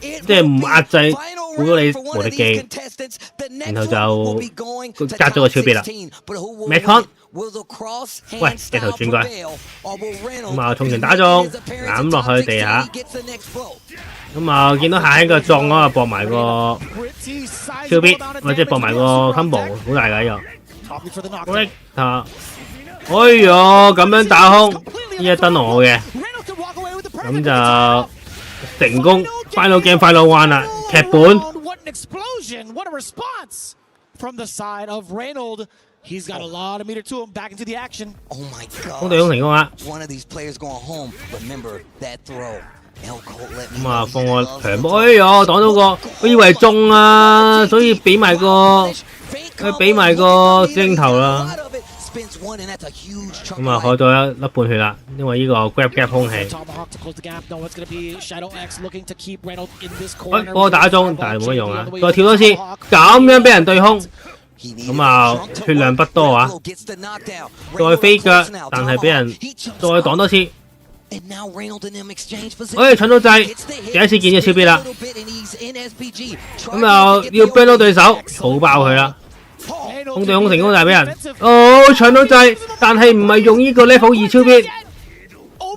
[SPEAKER 14] 即係唔壓制，估到你無敵技，然後就隔咗個超必啦。Macon 喂，鏡頭轉過嚟，咁啊重拳打中，攬落去地下。咁啊見到下喺個撞嗰度搏埋個超必，或者搏埋個 combo， 好大㗎呢個。Break 他，哎唷咁樣打空，呢一燈我嘅，咁就成功 final game final one 啦，劇本。
[SPEAKER 16] He's got a lot of meter to him. Back into the action.
[SPEAKER 2] Oh my God!
[SPEAKER 14] 空對空成功啦。
[SPEAKER 2] One of these players going home. Remember that throw.
[SPEAKER 14] 咁啊，放個強波，哎唷，擋到個，我以為中啊，所以俾埋個鏡頭啦。咁啊，開到一粒半血啦，因為呢個 grab 空氣。波打中，但係冇乜用啊！再跳多次，咁樣俾人對空。咁啊，血量不多啊，再飛腳，但係俾人再擋多次。哎，搶到掣，第一次見嘅超必啦。咁又要 burn 到對手，草爆佢啦。空對空成功，但係俾人哦搶到掣，但係唔係用呢個 level 2超必，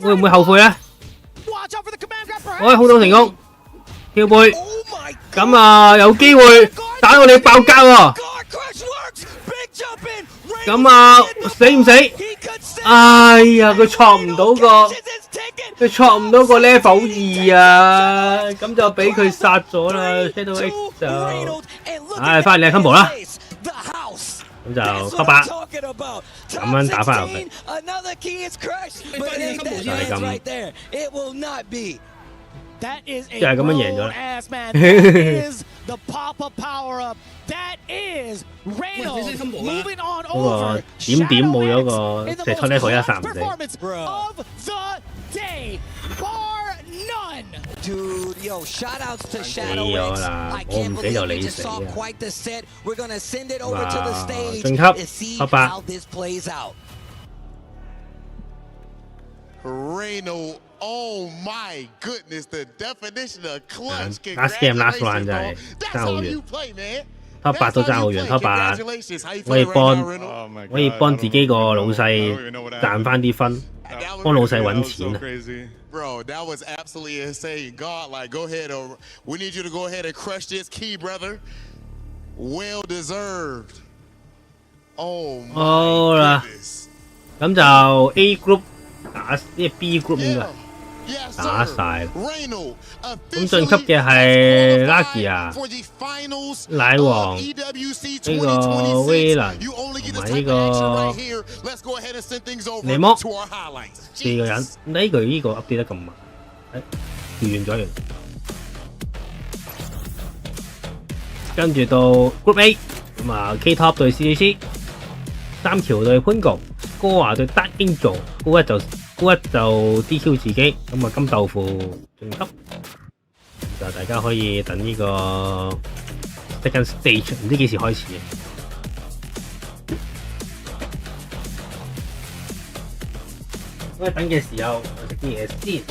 [SPEAKER 14] 會唔會後悔咧？哎，空對空成功，跳背，咁啊有機會打到你爆膠喎。咁啊，死唔死？哎呀，佢錯唔到個 level 2啊，咁就俾佢殺咗啦。Shadow X 就，唉，翻嚟你 combo 啦，咁就800，咁樣打翻入去，就係咁。就係咁樣贏咗啦。嗰個點冇咗個射出 level 1殺唔死。死咗啦！我唔死就你死啊！哇！晉級800。
[SPEAKER 10] Oh my goodness, the definition of clutch.
[SPEAKER 14] Last game, last round 就係爭好遠，Top 8都爭好遠，Top 8可以幫自己個老細賺翻啲分，幫老細揾錢啊！
[SPEAKER 10] Bro, that was absolutely insane. God, like, go ahead. We need you to go ahead and crush this key, brother. Well deserved. Oh my goodness.
[SPEAKER 14] 好啦，咁就 A group 打，即係 B group 應該。打晒，咁晉級嘅係 Lucky 啊、奶王、呢個 Wayland 同埋呢個尼莫4個人。呢個 update 得咁慢，完咗。跟住到 Group A， 咁啊 K-Top 對 CCC， 三橋對潘局，哥華對 Dark Angel， 高一就 DQ 自己，咁啊金豆腐晉級，就大家可以等呢個 second stage， 唔知幾時開始。咁等嘅時候，我食啲嘢先。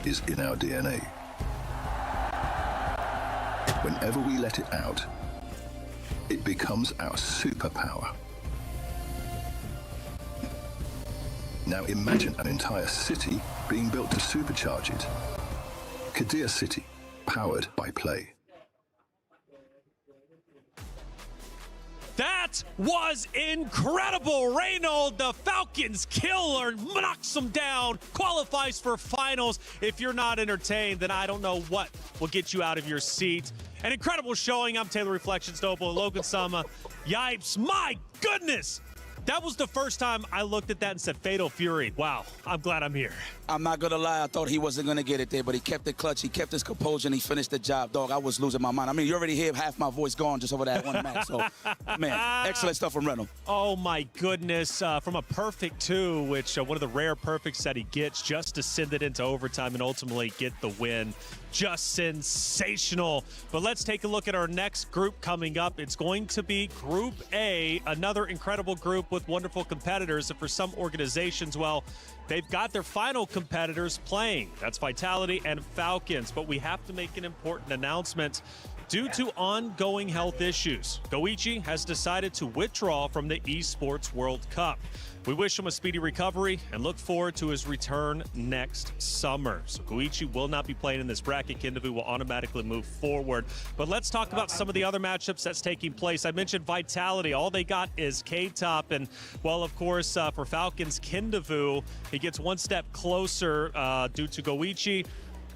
[SPEAKER 17] Is in our DNA. Whenever we let it out, it becomes our superpower. Now imagine an entire city being built to supercharge it. Kadir City, powered by play.
[SPEAKER 1] That was incredible! Reynold, the Falcons killer, knocks them down, qualifies for finals. If you're not entertained, then I don't know what will get you out of your seat. An incredible showing. I'm Taylor Reflections Dopo, Logan Sama. Yipes, my goodness! That was the first time I looked at that and said, Fatal Fury. Wow, I'm glad I'm here.
[SPEAKER 12] I'm not going to lie. I thought he wasn't going to get it there, but he kept it clutch. He kept his composure, and he finished the job. Dog, I was losing my mind. I mean, you already hear half my voice gone just over that one match. So, man, excellent stuff from Reynolds.
[SPEAKER 1] Oh, my goodness. From a perfect 2, which one of the rare perfects that he gets, just to send it into overtime and ultimately get the win. Just sensational. But let's take a look at our next group coming up. It's going to be Group A, another incredible group with wonderful competitors. And for some organizations, well, they've got their final competitors playing. That's Vitality and Falcons. But we have to make an important announcement. Due to ongoing health issues, Goichi has decided to withdraw from the Esports World Cup. We wish him a speedy recovery and look forward to his return next summer. So Goichi will not be playing in this bracket. Kindavu will automatically move forward. But let's talk about some of the other matchups that's taking place. I mentioned Vitality. All they got is K-Top. And, well, of course, for Falcons, Kindavu, he gets one step closer due to Goichi.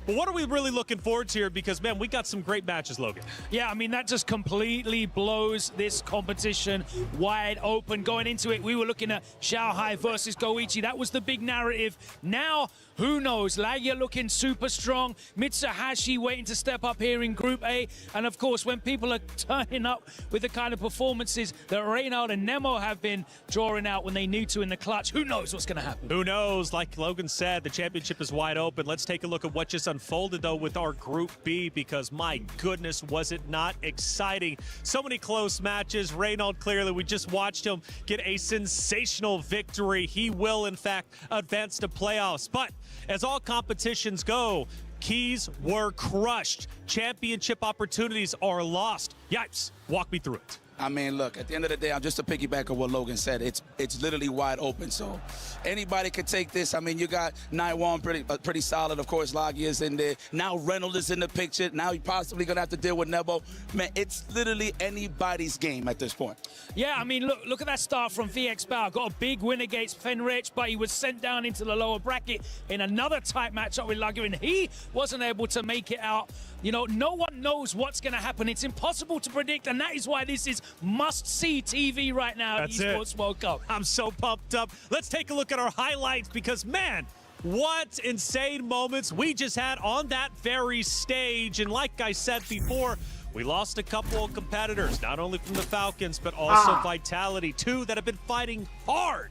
[SPEAKER 1] But what are we really looking forward to here? Because, man, we got some great matches, Logan.
[SPEAKER 3] Yeah, I mean, that just completely blows this competition wide open. Going into it, we were looking at Shanghai versus Goichi. That was the big narrative. Now, who knows? Lagia looking super strong. Mitsuhashi waiting to step up here in Group A. And, of course, when people are turning up with the kind of performances that Reynald and Nemo have been drawing out when they need to in the clutch, who knows what's going to happen?
[SPEAKER 1] Who knows? Like Logan said, the championship is wide open. Let's take a look at what just unfolded, though, with our Group B, because, my goodness, was it not exciting? So many close matches. Reynald, clearly, we just watched him get a sensational victory. He will, in fact, advance to playoffs. But as all competitions go, keys were crushed. Championship opportunities are lost. Yipes, walk me through it.
[SPEAKER 12] I mean, look, at the end of the day, I'm just to piggyback on what Logan said. It's literally wide open. So anybody could take this. I mean, you got Naiwan pretty solid. Of course, Lagia's in there. Now Reynolds is in the picture. Now you're possibly going to have to deal with Nebo. Man, it's literally anybody's game at this point.
[SPEAKER 3] Yeah, I mean, look at that start from VX Bao. Got a big win against Fenrich, but he was sent down into the lower bracket in another tight matchup with Lagia, and he wasn't able to make it out. You know, no one knows what's going to happen. It's impossible to predict, and that is why this is must-see TV right now at Esports World Cup.
[SPEAKER 1] I'm so pumped up. Let's take a look at our highlights because, man, what insane moments we just had on that very stage. And like I said before, we lost a couple of competitors, not only from the Falcons, but also Vitality, 2 that have been fighting hard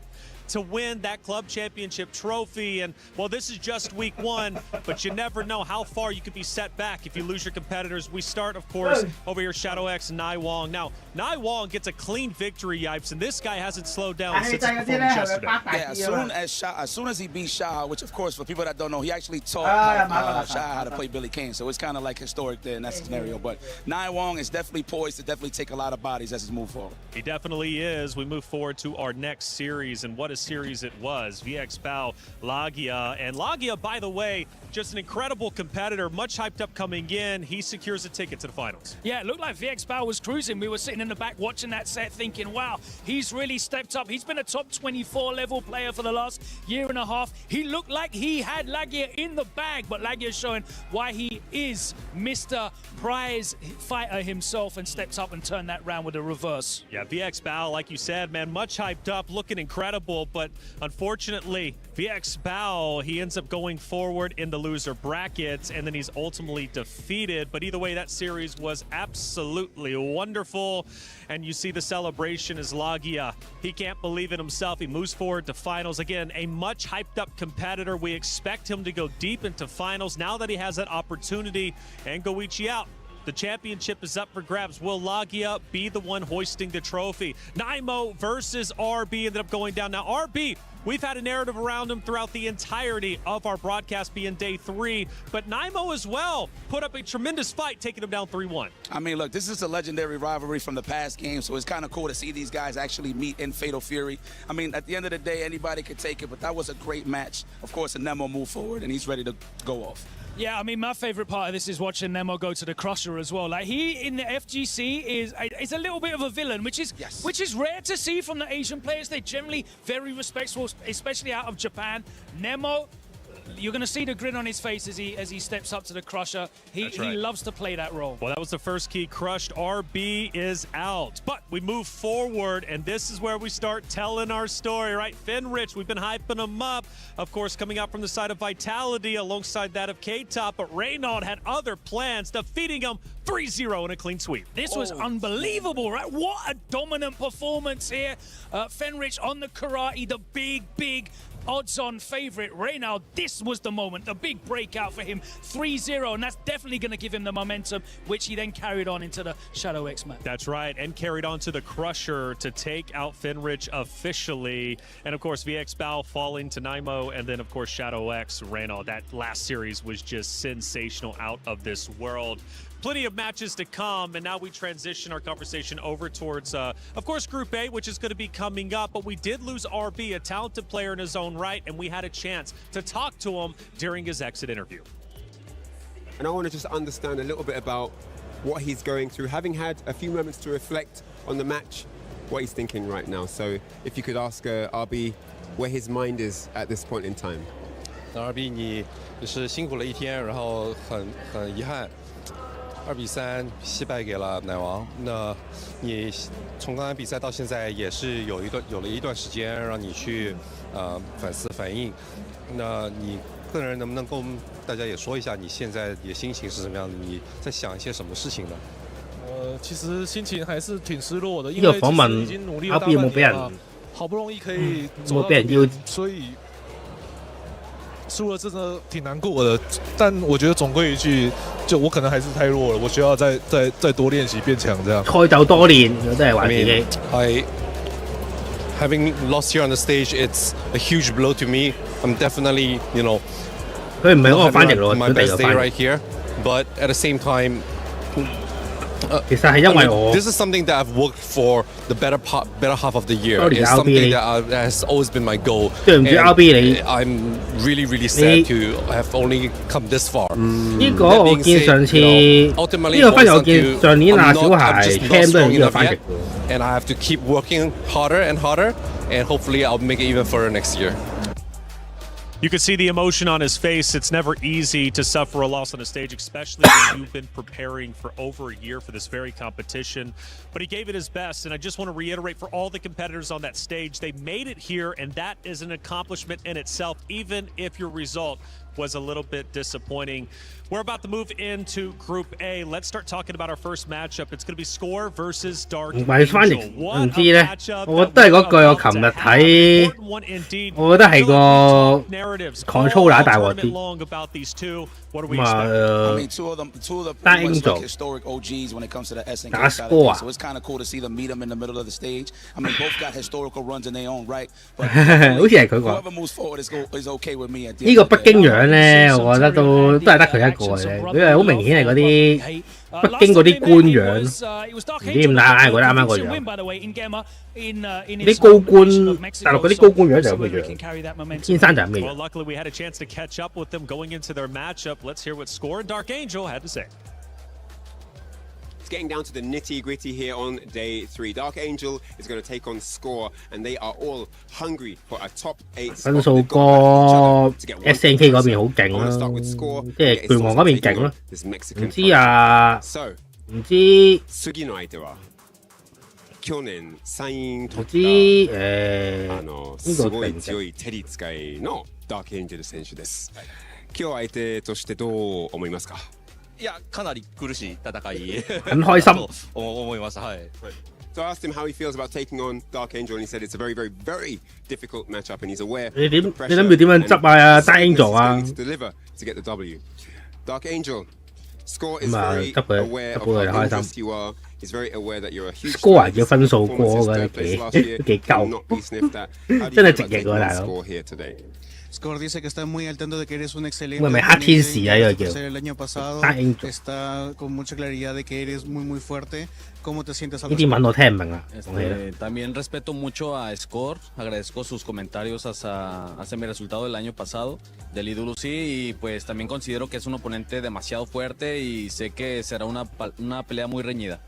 [SPEAKER 1] to win that club championship trophy. And, well, this is just week 1, but you never know how far you could be set back if you lose your competitors. We start, of course, over here, Shadow X and Nai Wong. Now, Nai Wong gets a clean victory, Yipes, and this guy hasn't slowed down since his performance yesterday.
[SPEAKER 12] Yeah, as soon as he beat Shah, which, of course, for people that don't know, he actually taught Shah how to play Billy Kane. So it's kind of like historic there in that scenario. But Nai Wong is definitely poised to definitely take a lot of bodies as he moves forward.
[SPEAKER 1] He definitely is. We move forward to our next series, and what a series it was. VX Bao, Lagia. And Lagia, by the way, just an incredible competitor, much hyped up coming in. He secures a ticket to the finals.
[SPEAKER 3] Yeah, it looked like VX Bao was cruising. We were sitting in the back watching that set thinking, wow, he's really stepped up. He's been a top 24 level player for the last year and a half. He looked like he had Lagia in the bag, but Lagia showing why he is Mr. Prize fighter himself and steps up and turned that round with a reverse.
[SPEAKER 1] Yeah, VX Bao, like you said, man, much hyped up, looking incredible, but unfortunately, VX Bao, he ends up going forward in the loser brackets, and then he's ultimately defeated. But either way, that series was absolutely wonderful. And you see the celebration as Lagia. He can't believe it himself. He moves forward to finals. Again, a much hyped up competitor. We expect him to go deep into finals now that he has that opportunity. And Goichi out. The championship is up for grabs. Will Lagia be the one hoisting the trophy? Naimo versus RB ended up going down. Now, RB, we've had a narrative around him throughout the entirety of our broadcast being day 3, but Naimo as well put up a tremendous fight, taking him down 3-1.
[SPEAKER 12] I mean, look, this is a legendary rivalry from the past game, so it's kind of cool to see these guys actually meet in Fatal Fury. I mean, at the end of the day, anybody could take it, but that was a great match. Of course, Nemo moved forward, and he's ready to go off.
[SPEAKER 3] Yeah, I mean, my favorite part of this is watching Nemo go to the Crusher as well. Like, he in the FGC is a little bit of a villain, which is rare to see from the Asian players. They're generally very respectful, especially out of Japan. Nemo, You're going to see the grin on his face as he steps up to the crusher. He loves to play that role.
[SPEAKER 1] Well, that was the first key crushed. RB is out. But we move forward, and this is where we start telling our story, right? Fenrich, we've been hyping him up. Of course, coming out from the side of Vitality alongside that of K-Top, but Reynald had other plans, defeating him 3-0 in a clean sweep.
[SPEAKER 3] This was unbelievable, right? What a dominant performance here. Fenrich on the karate, the big odds-on favorite. Reynald, this was the moment, the big breakout for him. 3-0, and that's definitely going to give him the momentum, which he then carried on into the Shadow X match.
[SPEAKER 1] That's right, and carried on to the Crusher to take out Fenrich officially. And of course, VX Bao falling to Naimo, and then of course Shadow X, Reynald. That last series was just sensational, out of this world. Plenty of matches to come, and now we transition our conversation over towards, of course, Group A, which is going to be coming up, but we did lose RB, a talented player in his own right, and we had a chance to talk to him during his exit interview.
[SPEAKER 4] And I want to just understand a little bit about what he's going through, having had a few moments to reflect on the match, what he's thinking right now. So if you could ask RB where his mind is at this point in time.
[SPEAKER 18] RB 你就是辛苦了一天，然后很遗憾。2比3惜败给了奶王。那你从刚才比赛到现在也是有了一段时间让你去反思反应。那你个人能不能跟我们大家也说一下你现在的心情是什么样的？你在想一些什么事情呢？
[SPEAKER 19] 其实心情还是挺失落的，因为其实已经努力了大半年了，好不容易可以走到这边，所以。输了真的挺难过的，但我觉得总归一句，就我可能还是太弱了，我需要再多练习变强这样。
[SPEAKER 14] 賽就多練，都係話自己。
[SPEAKER 18] Having lost here on the stage, it's a huge blow to me. I'm definitely,
[SPEAKER 14] 佢唔係嗰個翻譯咯，佢第二個翻譯。
[SPEAKER 18] right here, but at the same time.
[SPEAKER 14] 其實係因為我
[SPEAKER 18] This is something that I've worked for the better half of the year. It's something that has always been my goal.
[SPEAKER 14] 對唔住 RB 你
[SPEAKER 18] I'm really sad to have only come this far.
[SPEAKER 14] 呢個我見上次呢個翻譯我見上年啊小孩 Cam 都係呢個翻譯。
[SPEAKER 18] And I have to keep working harder and harder, and hopefully I'll make it even further next year.
[SPEAKER 1] You can see the emotion on his face. It's never easy to suffer a loss on a stage, especially when you've been preparing for over a year for this very competition. But he gave it his best, and I just want to reiterate for all the competitors on that stage, they made it here, and that is an accomplishment in itself, even if your result was a little bit disappointing. We're about to move into Group A. Let's start talking about our first matchup. It's going to be Score versus Dark Angel.
[SPEAKER 14] 唔係翻譯唔知咧，我都係嗰句，我琴日睇，我覺得係個 controller 大鑊啲。咁啊，Dark Angel 打 Score 啊，好似係佢個。呢個北京樣咧，我覺得都係得佢一個嘅啫，佢係好明顯係嗰啲北京嗰啲官樣，唔知點解覺得啱啱個樣。啲高官，大陸嗰啲高官樣就咁嘅樣，天生就咁嘅樣。
[SPEAKER 1] Luckily, we had a chance to catch up with them going into their matchup. Let's hear what Score and Dark Angel had to say.
[SPEAKER 4] Getting down to the nitty-gritty here on day 3. Dark Angel is going to take on Score, and they are all hungry for a top 8 spot.
[SPEAKER 14] 分數過 SNK 嗰邊好勁啦，即係拳王嗰邊勁咯。唔知啊，唔知。
[SPEAKER 4] 次の相手は去年3位取ったすごい強いテリ使いのダークエンジェル選手です。今日相手としてどう思いますか？
[SPEAKER 9] いや、かなり苦しい戦い
[SPEAKER 14] 很開心
[SPEAKER 9] と思います。はい。
[SPEAKER 4] So I asked him how he feels about taking on Dark Angel, and he said it's a very, very, very difficult matchup, and he's aware.
[SPEAKER 14] 你諗住點樣執啊 Dark Angel 啊
[SPEAKER 4] to deliver to get the W. Dark Angel, Score is very aware of how dangerous you are. He's very aware that you're a huge
[SPEAKER 14] Score 要分數過，我覺得幾夠，真係直譯喎大佬。
[SPEAKER 20] Score dice que está muy al tanto de que eres un excelente
[SPEAKER 14] el
[SPEAKER 20] año pasado, está con mucha claridad de que eres muy fuerte. ¿Cómo te sientes al
[SPEAKER 21] También respeto mucho a Score, agradezco sus comentarios hacia mi resultado del año pasado del EWC y pues también considero que es un oponente demasiado fuerte y sé que será una pelea muy reñida.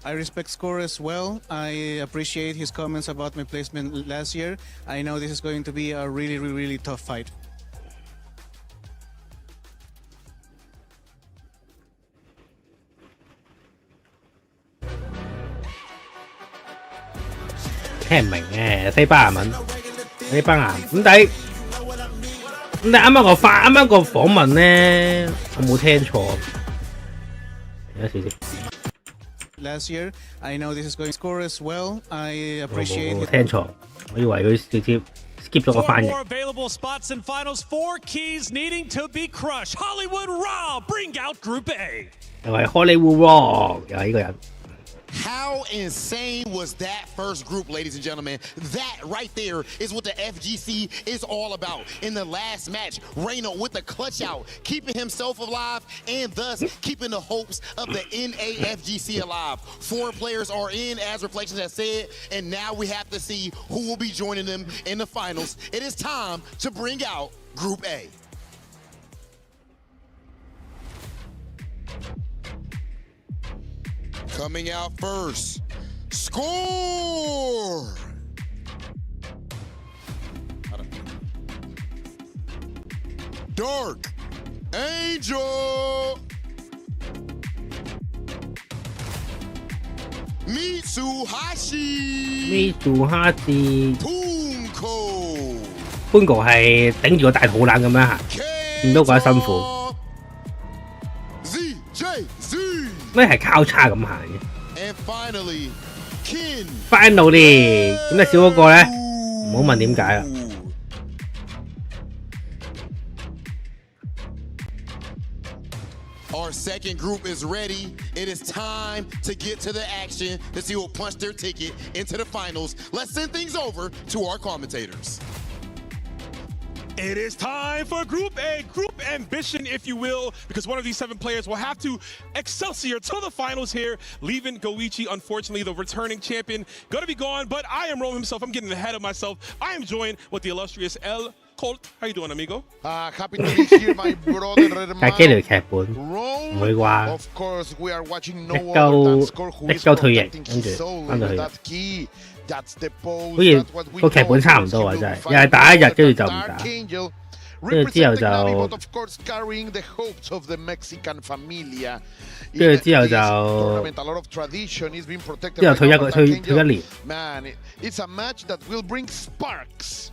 [SPEAKER 20] I respect Score as well. I appreciate his comments about my placement last year. I know this is going to be a really tough fight.
[SPEAKER 14] 聽唔明嘅西班牙文，西班牙咁但啱啱個訪問咧，我冇聽錯，睇下先。
[SPEAKER 20] Last year, I know this is going to score as well. I
[SPEAKER 14] 我
[SPEAKER 20] appreciate
[SPEAKER 14] 冇
[SPEAKER 20] it.
[SPEAKER 14] 聽錯，我以為佢直接 skip 咗個
[SPEAKER 1] Four
[SPEAKER 14] 翻譯。
[SPEAKER 1] more available spots in finals. 4 keys needing to be crushed. Hollywood Raw bring out Group A.
[SPEAKER 14] 又係 Hollywood Rock，又係呢個人。
[SPEAKER 10] How insane was that first group, ladies and gentlemen? That right there is what the FGC is all about. In the last match, Reyno with the clutch out, keeping himself alive and thus keeping the hopes of the NAFGC alive. 4 players are in, as Reflections has said, and now we have to see who will be joining them in the finals. It is time to bring out Group A. Coming out first, Score! Dark Angel! Mitsuhashi! Punko!
[SPEAKER 14] Punko 係頂住個大肚腩咁樣行，見到覺得辛苦。咩係交叉咁行嘅 ？Finally， 點解少嗰個咧？唔好問點解啊！
[SPEAKER 10] Our second group is ready. It is time to get to the action to see who will punch their ticket into the finals. Let's send things over to our commentators.
[SPEAKER 15] It is time for Group A, Group Ambition, if you will, because one of these 7 players will have to Excelsior to the finals here, leaving Goichi, unfortunately, the returning champion, going to be gone, but I am Rome himself. I'm getting ahead of myself. I am joined with the illustrious El Colt. How you doing, amigo?
[SPEAKER 13] Happy to be here, my brother.
[SPEAKER 14] 但係機嚟劇本唔會啩？
[SPEAKER 13] Of course, we are watching no
[SPEAKER 14] 一
[SPEAKER 13] other than
[SPEAKER 14] 鳩
[SPEAKER 13] Score, who
[SPEAKER 14] 一
[SPEAKER 13] is
[SPEAKER 14] 鳩退役，
[SPEAKER 13] protecting
[SPEAKER 14] 跟住
[SPEAKER 13] his soul
[SPEAKER 14] 翻到
[SPEAKER 13] with
[SPEAKER 14] 去，
[SPEAKER 13] that key. That's the pose.
[SPEAKER 14] 好似
[SPEAKER 13] That's what we
[SPEAKER 14] 個劇本差唔多啊！真係，又係打一日，跟住就唔打。
[SPEAKER 13] Angel.
[SPEAKER 14] 跟住之後就
[SPEAKER 13] But of course, carrying the hopes of the Mexican familia.
[SPEAKER 14] 跟住之後就
[SPEAKER 13] Tournament, a lot of tradition is being protected.
[SPEAKER 14] 之後退
[SPEAKER 13] by Dark
[SPEAKER 14] 一
[SPEAKER 13] Angel.
[SPEAKER 14] 年。
[SPEAKER 13] Man, it's a match that will bring sparks.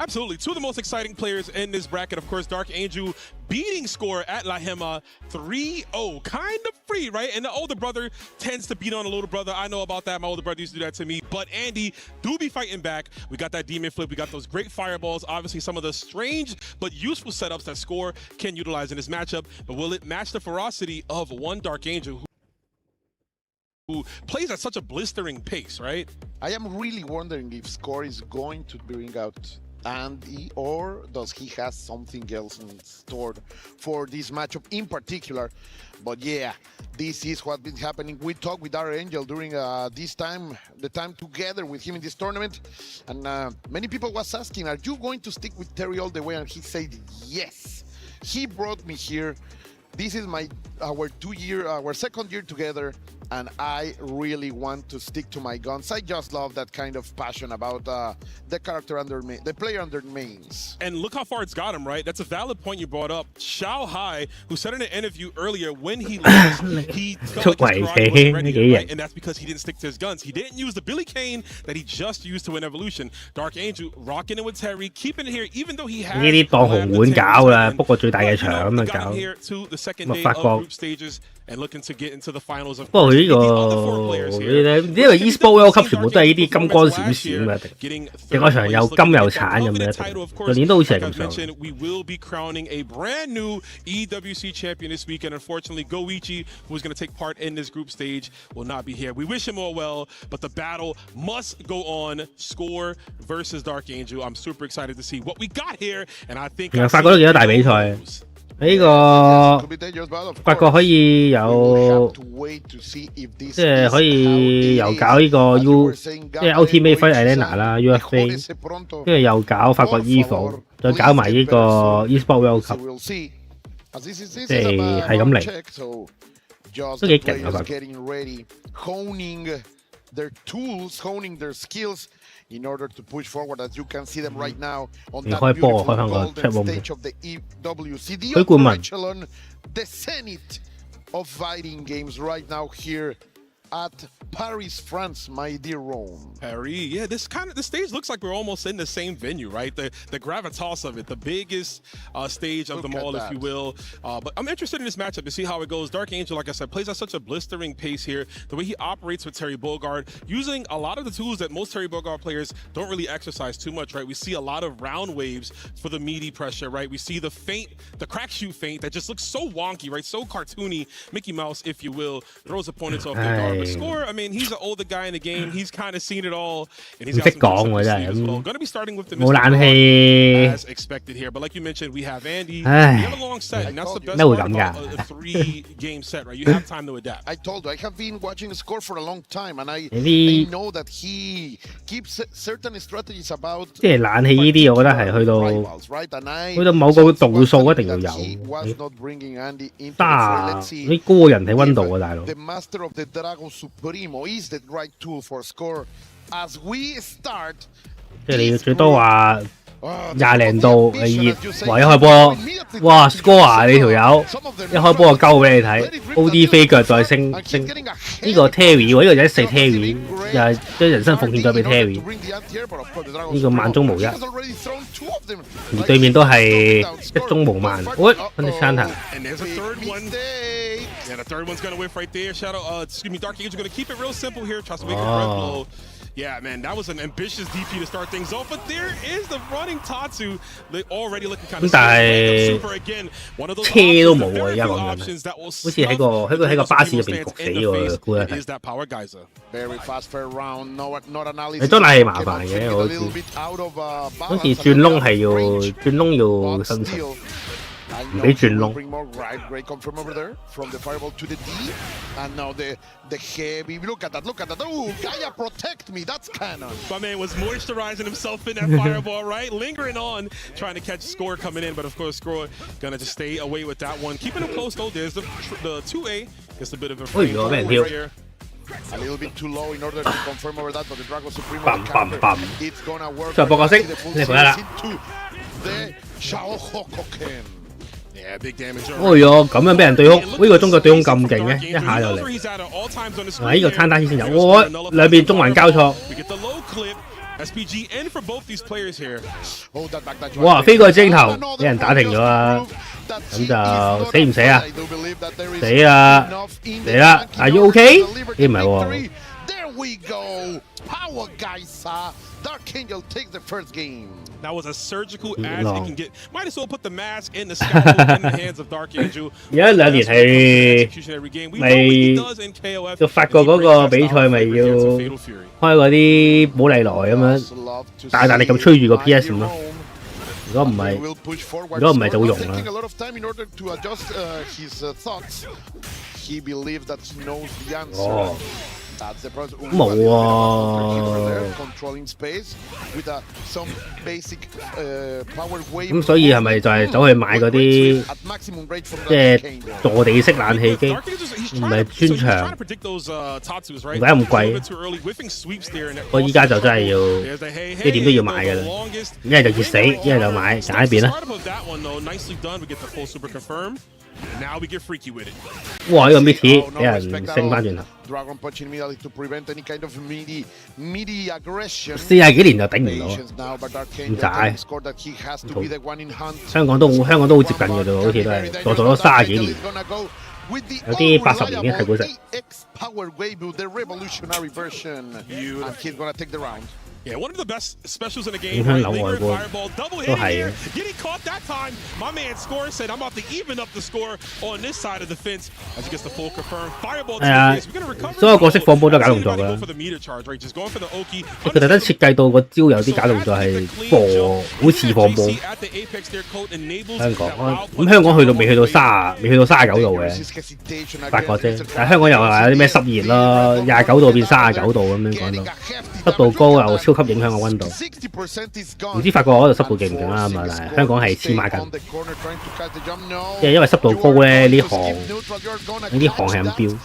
[SPEAKER 15] Absolutely. 2 of the most exciting players in this bracket. Of course, Dark Angel beating Score at La Gema 3-0. Kind of free, right? And the older brother tends to beat on the little brother. I know about that. My older brother used to do that to me. But Andy do be fighting back. We got that demon flip. We got those great fireballs. Obviously, some of the strange but useful setups that Score can utilize in this matchup. But will it match the ferocity of one Dark Angel who plays at such a blistering pace, right?
[SPEAKER 13] I am really wondering if Score is going to bring out Andy, or does he have something else in store for this matchup in particular? But yeah, this is what's been happening. We talked with our Angel during the time together with him in this tournament, and many people was asking, are you going to stick with Terry all the way? And he said yes. He brought me here. This is our second year together, and I really want to stick to my guns. I just love that kind of passion about the character under me, the player under mains.
[SPEAKER 15] And look how far it's got him, right? That's a valid point you brought up. Xiao Hai, who said in an interview earlier when he lost, he felt like his karate wasn't ready, right? And that's because he didn't stick to his guns. He didn't use the Billy Kane that he just used to win Evolution. Dark Angel rocking it with Terry, keeping it here, even though he has
[SPEAKER 14] 呢啲當紅館搞啦，不過最大嘅場咁啊搞。
[SPEAKER 15] second day of group stages and looking to get into the finals.
[SPEAKER 14] 不過佢呢個因為 E-Sport World Cup 全部都係呢啲金光閃閃嘅，成個場又金又橙咁樣，上年都好似係咁上。
[SPEAKER 15] We will be crowning a brand new EWC champion this weekend. Unfortunately, Goichi, who is going to take part in this group stage, will not be here. We wish him all well, but the battle must go on. Score versus Dark Angel. I'm super excited to see what we got here, and I think
[SPEAKER 14] 法國都幾多大比賽。 呢個法國可以有，即係可以又搞呢個 即係 Ultimate Fight Arena 啦 UFA， 跟住又搞法國 EVO， 再搞埋呢個 E-Sport World Cup， 即係係咁嚟，都幾勁啊！法國。
[SPEAKER 13] In order to push forward, as you can see them right now on that
[SPEAKER 14] 開波
[SPEAKER 13] beautiful
[SPEAKER 14] 開返個 chat
[SPEAKER 13] golden
[SPEAKER 14] room
[SPEAKER 13] stage of the EWC, the
[SPEAKER 14] 佢冠
[SPEAKER 13] upper
[SPEAKER 14] 文
[SPEAKER 13] echelon, the zenith of fighting games right now here at Paris, France, my dear Rome.
[SPEAKER 15] Paris, yeah, this stage looks like we're almost in the same venue, right? The gravitas of it, the biggest stage of them all, if you will. But I'm interested in this matchup to see how it goes. Dark Angel, like I said, plays at such a blistering pace here. The way he operates with Terry Bogard, using a lot of the tools that most Terry Bogard players don't really exercise too much, right? We see a lot of round waves for the meaty pressure, right? We see the feint, the crack shoot feint that just looks so wonky, right? So cartoony, Mickey Mouse, if you will, throws opponents off their guard. But Score, I mean, he's an older guy in the game. He's kind of seen it all, and he's got some good stuff as well. Going to be starting with the as expected here. But like you mentioned, we have Andy. We have a long set, and that's the best part about a 3-game set, right? You have time to adapt.
[SPEAKER 13] I told you, I have been watching Score for a long time, and I know that he keeps certain strategies about
[SPEAKER 14] 即係冷氣呢啲，我覺得係去到某個度數一定要有。啲高人體溫度啊，大佬。
[SPEAKER 13] The Master of the Dragon Supremo is the right tool for Score as we start.
[SPEAKER 14] 即係你最多話20零度熱，話一開波，哇 score 啊你條友，一開波就鳩俾你睇 ，OD 飛腳再升，呢個 Terry 喎，呢個就一世 Terry， 又係將人生奉獻咗俾 Terry， 呢個萬中無一，而對面都係一中無萬，喂，跟住 Santa。Yeah,
[SPEAKER 15] the third one's gonna whiff right there. Dark Angel gonna keep it real simple here. Tries to make it red blow. Yeah, man, that was an ambitious DP to start things off. But there is the running Tatsu. They're already looking kind of super again. One of those
[SPEAKER 14] 車都冇喎，而家講緊，好似喺個巴士入邊焗死喎，估咧係。你裝冷氣麻煩嘅，我知。好似轉窿係要申請。唔俾轉窿。
[SPEAKER 13] Great confirm over there from the fireball to the D, and now the heavy. Look at that! Ooh, Gaia, protect me! That's canon.
[SPEAKER 15] My man was moisturizing himself in that fireball, right? Lingering on, trying to catch Score coming in, but of course Score gonna just stay away with that one. Keeping him close though. There's the 2A. Gets a bit of a frame right here.
[SPEAKER 13] A little bit too low in order to confirm over that, but the Dragon Supremo it's gonna work.
[SPEAKER 14] 再播角色，你回來啦。
[SPEAKER 13] The Shao Hokoken.
[SPEAKER 14] 哎呦，咁樣俾人對空，呢個中國對空咁勁嘅，一下就嚟。嗱，呢個攤單先有，我兩邊中環交錯。哇！飛過去鏡頭，俾人打停咗啊！咁就死唔死啊？死啊！嚟啦 ！Are you OK？ 咦唔係喎。
[SPEAKER 13] We go, Power Geisa. Dark Angel takes the first game.
[SPEAKER 15] That was a surgical as he can get. Might as well put the mask in the scalpel in the hands of Dark Angel.
[SPEAKER 14] 有一兩年係咪就法國嗰個比賽咪要開嗰啲寶麗來咁樣，大力咁吹住個 PS 咯。如果唔係就會用啦。哦。冇喎，咁所以係咪就係走去買嗰啲即係坐地式冷氣機，唔係專長，唔解咁貴。我依家就真係要，即係點都要買㗎啦，一係就熱死，一係就買，揀一邊啦。哇！呢個 Mitty 俾人升翻轉頭。40幾年就頂唔到，咁滯。香港都好接近嘅啫，好似都係做咗30幾年，有啲80年已經係股息。
[SPEAKER 15] Yeah, one of the best specials in the game. Right? Fireball, double hit here. Getting caught that time. My man Score said, I'm about to even up the score on this side of the fence as he gets the full confirm. Fireball to the face. We're going to recover.
[SPEAKER 14] 所有角色放波都係假動作㗎。佢特登設計到個招有啲假動作係播，好似放波。香港咁香港未去到39度嘅，法國啫。但係香港又話有啲咩濕熱啦，29度變39度咁樣講到，濕度高又超級影響個溫度。唔知法國嗰度濕度勁唔勁啦咁啊，但係香港係黐孖筋，即係因為濕度高咧，呢行係咁飆。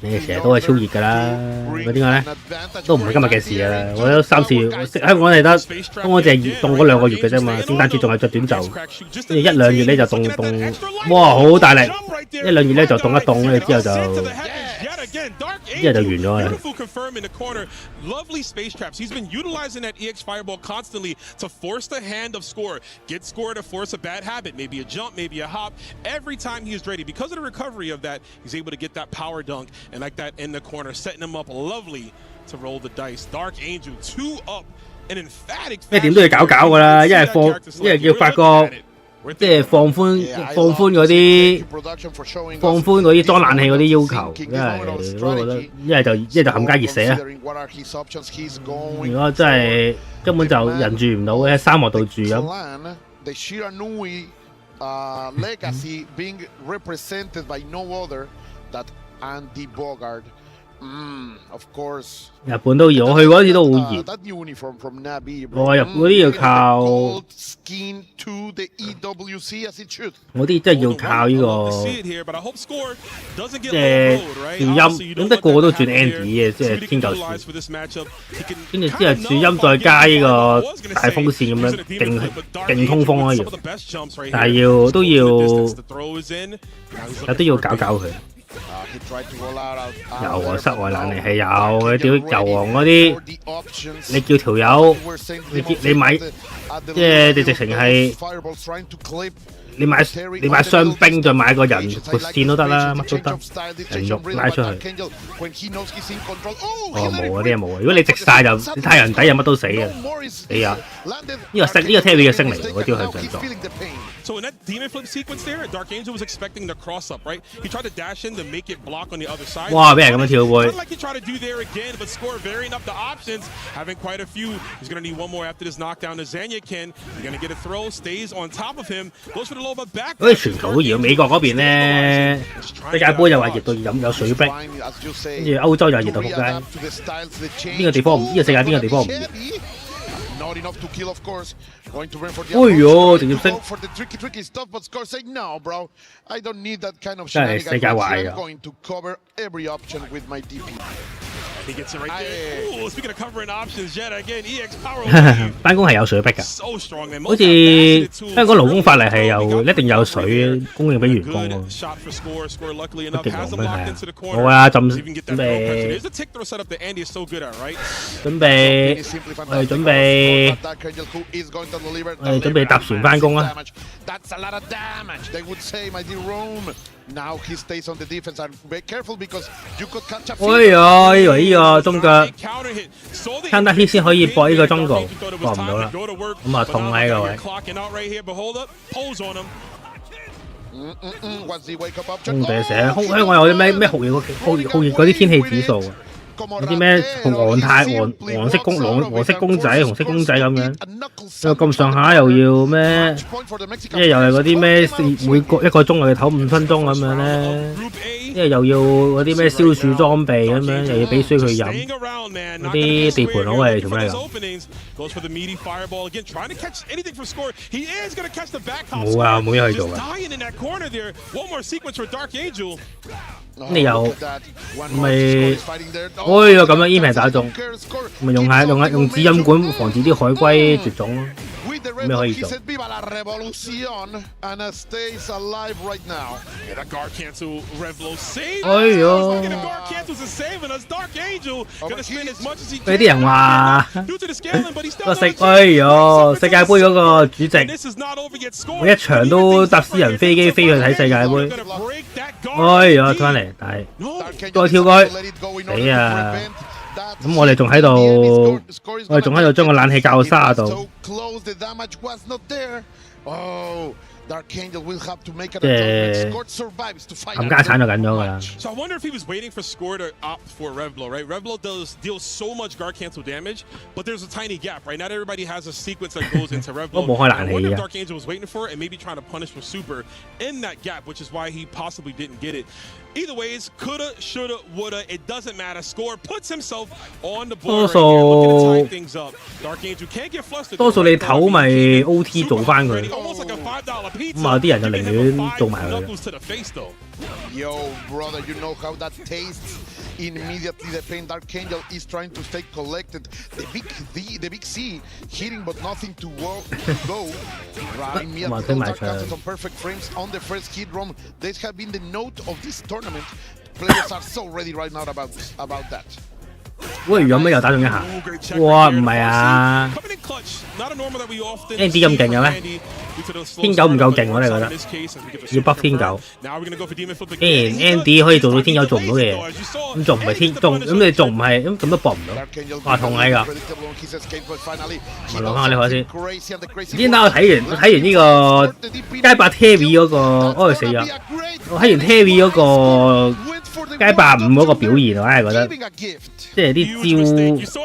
[SPEAKER 14] 你成日都係超熱㗎啦，嗰啲咧都唔係今日嘅事㗎啦。我有3次，香港嚟得，香港淨係凍嗰2個月嘅啫嘛。聖誕節仲係着短袖，跟住1、2月咧就凍，哇好大力！1、2月咧就凍一凍，跟住之後就。一日就完咗啦。
[SPEAKER 15] confirm in the corner. Lovely space traps. He's been utilizing that EX fireball constantly to force the hand of Score. Get Score to force a bad habit, maybe a jump, maybe a hop. Every time he is ready, because of the recovery of that, he's able to get that power dunk and like that in the corner, setting him up lovely to roll the dice. Dark Angel 2 up, an emphatic.
[SPEAKER 14] 咩點都要搞㗎啦，一係叫發覺。 即係放寬嗰啲裝冷氣嗰啲要求，因為我覺得一係就冚家熱死啊！如果真係根本就人住唔到喺沙漠度住咁。日本都熱，我去嗰次都好熱。我日本嗰啲要靠，嗰啲真係要靠呢個即係調音，咁得個個都轉 Andy 嘅，即係天救樹。跟住之後轉音再加呢個大風扇咁樣，勁通風咯要，但係都要搞佢。 有啊，室外冷氣係有嗰啲油王嗰啲，你叫條友，你買，即係你直情係你買雙冰再買個人撥線都得啦，乜都得，人肉拉出去。哦冇啊，啲嘢冇啊，如果你直晒就你太陽底又乜都死啊，死啊！呢個 Terry 嘅星嚟嘅，嗰招向上撞。
[SPEAKER 15] So in that demon flip sequence there, Dark Angel was expecting the cross up, right? He tried to dash in to make it block on the other side.
[SPEAKER 14] 哇！俾人咁樣跳會。
[SPEAKER 15] Like he tried to do there again, but Score varying up the options, having quite a few. He's going to need one more after this knockdown to Zanyakin. He's going to get a throw, stays on top of him, goes for the low but back.
[SPEAKER 14] 好似全球都熱，美國嗰邊咧世界盃又話熱到有水逼，跟住歐洲又熱到仆街。邊個地方唔？呢個世界邊個地方唔熱？
[SPEAKER 10] Not enough to kill, of course. Going to run for the
[SPEAKER 14] 哎呦，直接升
[SPEAKER 10] for the tricky stuff, but Score say no, bro. I don't need that kind of
[SPEAKER 14] 真係
[SPEAKER 10] shenanigans.
[SPEAKER 14] 世界壞
[SPEAKER 10] I'm
[SPEAKER 14] 㗎。
[SPEAKER 10] going to cover every option with my DP.
[SPEAKER 15] He gets it right there. Ooh, speaking of covering options, yet again, EX power.
[SPEAKER 14] 翻工係有水逼㗎，好似香港勞工法例係一定有水供應俾員工喎。不勁喎咩係？好啊，準備我哋準備搭船翻工啊！
[SPEAKER 10] That's a lot of damage. They would say, my dear Rome. Now he stays on the defense and be careful because you could catch a.
[SPEAKER 14] 哎呀，以為呢個中腳撐得 hit 先可以搏呢個中局，搏唔到啦，咁啊痛喺個位。空地成日香港有啲咩酷熱嗰啲天氣指數啊？ 有啲咩黃色公仔、紅色公仔咁樣，又咁上下又要咩？即係又係嗰啲咩每個1個鐘又要唞5分鐘咁樣咧，即係又要嗰啲咩消暑裝備咁樣，又要俾水佢飲。嗰啲地盤佬係做咩㗎？冇啊，冇嘢可以做㗎。你又咪？ 哎呀，咁樣 E 平打中，咪用指引管防止啲海龜絕種咯。咩可以做？哎呀！俾啲人話個哎呀！世界盃嗰個主席，每一場都搭私人飛機飛去睇世界盃。哎呀，翻嚟，但係再跳過去，死啊！ 咁我哋仲喺度將個冷氣較沙度，即係冚家產就緊咗㗎啦。
[SPEAKER 15] So I wonder if he was waiting for Score to opt for Revlo, right? Revlo deals so much guard cancel damage, but there's a tiny gap, right? Not everybody has a sequence that goes into Revlo.
[SPEAKER 14] 都冇開冷氣
[SPEAKER 15] I wonder if
[SPEAKER 14] 啊！
[SPEAKER 15] Dark Angel was waiting for it and maybe trying to punish for Super in that gap, which is why he possibly didn't get it. Either ways, coulda, shoulda, woulda, it doesn't matter. Score puts himself on the board. Looking to tie things up. Dark Angel can't get flustered.
[SPEAKER 14] 多數你唞咪 OT 做翻佢。
[SPEAKER 15] pizza.
[SPEAKER 14] 咁啊，啲人就寧願做埋佢。
[SPEAKER 15] Knuckles to the face though.
[SPEAKER 13] Yo, brother, you know how that tastes. Immediately, the Paint Archangel is trying to stay collected. The big C hitting, but nothing to go. Some perfect frames on the first hit run. This has been the note of this tournament. Players are so ready right now about that.
[SPEAKER 14] 喂，有咩又打中一下？哇，唔係啊 ！Andy 咁勁嘅咩？天九唔夠勁我哋覺得，要 buff 天九。既然 Andy 可以做到天九做唔到嘅嘢，咁仲唔係天仲咁你仲唔係咁都搏唔到？哇，痛啊呢個！咪攞翻我呢個先。先等我睇完呢個街霸 Terry 嗰個，哦死咗！我睇完 Terry 嗰個街霸5嗰個表現，我係覺得。 即係啲招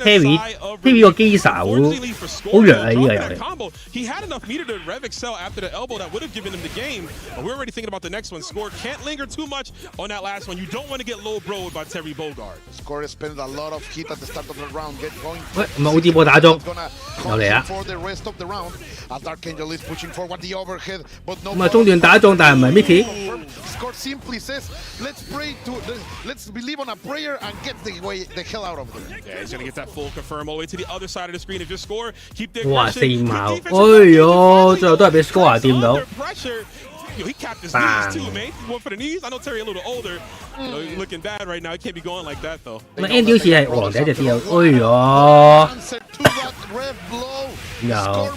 [SPEAKER 14] ，Terry 個機手好弱啊！呢個遊戲。
[SPEAKER 15] He had enough meter to rev excel after the elbow that would have given him the game. But we're already thinking about the next one. Score can't linger too much on that last one. You don't want to get low broed by Terry Bogard.
[SPEAKER 13] Score spent a lot of heat at the start of the round. Get going.
[SPEAKER 14] 喂，唔係好似冇打中，又嚟啦。
[SPEAKER 13] For the rest of the round, as Archangel is pushing forward the overhead, but no.
[SPEAKER 14] 咁啊，中段打中，但係唔係 Mickey。
[SPEAKER 13] Score simply says, let's believe on a prayer and get the hell out of there.
[SPEAKER 15] Yeah, he's gonna get that full confirm all the way to the other side of the screen. If you score, keep the
[SPEAKER 14] 哇，4矛，哎呦，最後都係俾 Score 掂到。
[SPEAKER 15] Yo, he capped his knees too, man. He went for the knees. I know Terry a little older. You know, he's looking bad right now. He can't be going like that though.
[SPEAKER 14] 咁 Andy 好似係俄羅斯一隻啲有，哎呦，又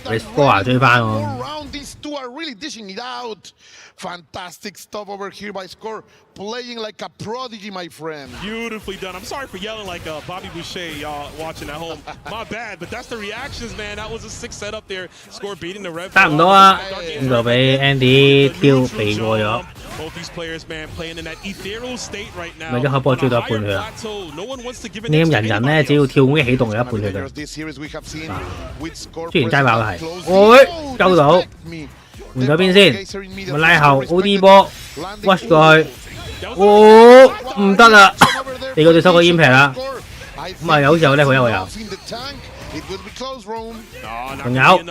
[SPEAKER 14] 俾 Score 追翻喎。
[SPEAKER 13] These two are really dishing it out. Fantastic stuff over here by Score, playing like a prodigy, my friend.
[SPEAKER 15] Beautifully done. I'm sorry for yelling like Bobby Boucher, y'all watching at home. My bad, but that's the reactions, man. That was a 6 setup there. Score beating the Red.
[SPEAKER 14] 差唔多啊，咁就俾 Andy 挑避過咗。
[SPEAKER 15] Both these players, man, playing in that ethereal state right now.
[SPEAKER 14] 咪一開波追到一半血啊！你咁人咧，只要跳攻擊起動就一半血㗎。雖然街霸都係，喂，救到。 換咗邊先，咪拉後 OD 波 ，watch 過去，哦，唔得啦，你個對手個煙劈啦，咁啊有時候咧，佢有。仲有要救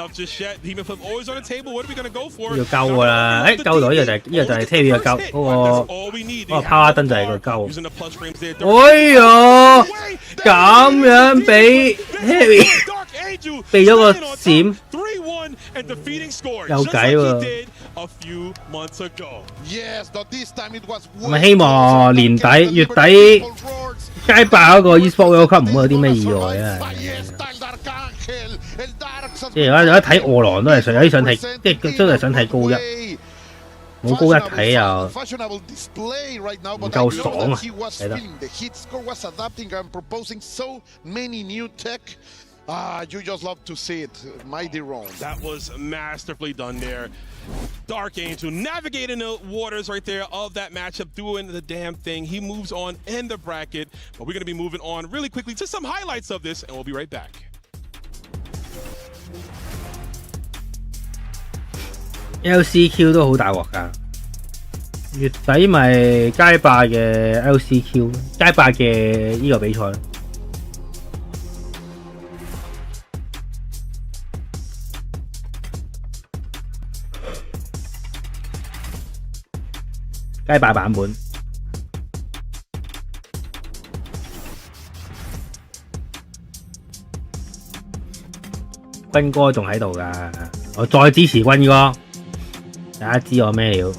[SPEAKER 14] 㗎啦，誒救到呢個就係 Terry 嘅救嗰個拋燈就係個救。哎呀，咁樣俾 Terry 避咗個閃，有計喎。咁啊希望年底月底街霸嗰個 e-sport World Cup 唔會有啲咩意外啊！ 即係而家睇俄羅都係有啲想睇，即係真係想睇高一，冇高一睇又唔夠爽啊！係得。
[SPEAKER 13] You just love to see it, mighty wrong.
[SPEAKER 15] That was masterfully done there. Dark Angel navigating the waters right there of that matchup, doing the damn thing. He moves on in the bracket, but we're going to be moving on really quickly to some highlights of this, and we'll be right back.
[SPEAKER 14] LCQ 都好大鑊㗎，月底咪街霸嘅 LCQ， 街霸嘅呢個比賽。 街霸版本，軍哥仲喺度㗎，我再支持軍哥，大家知我咩料？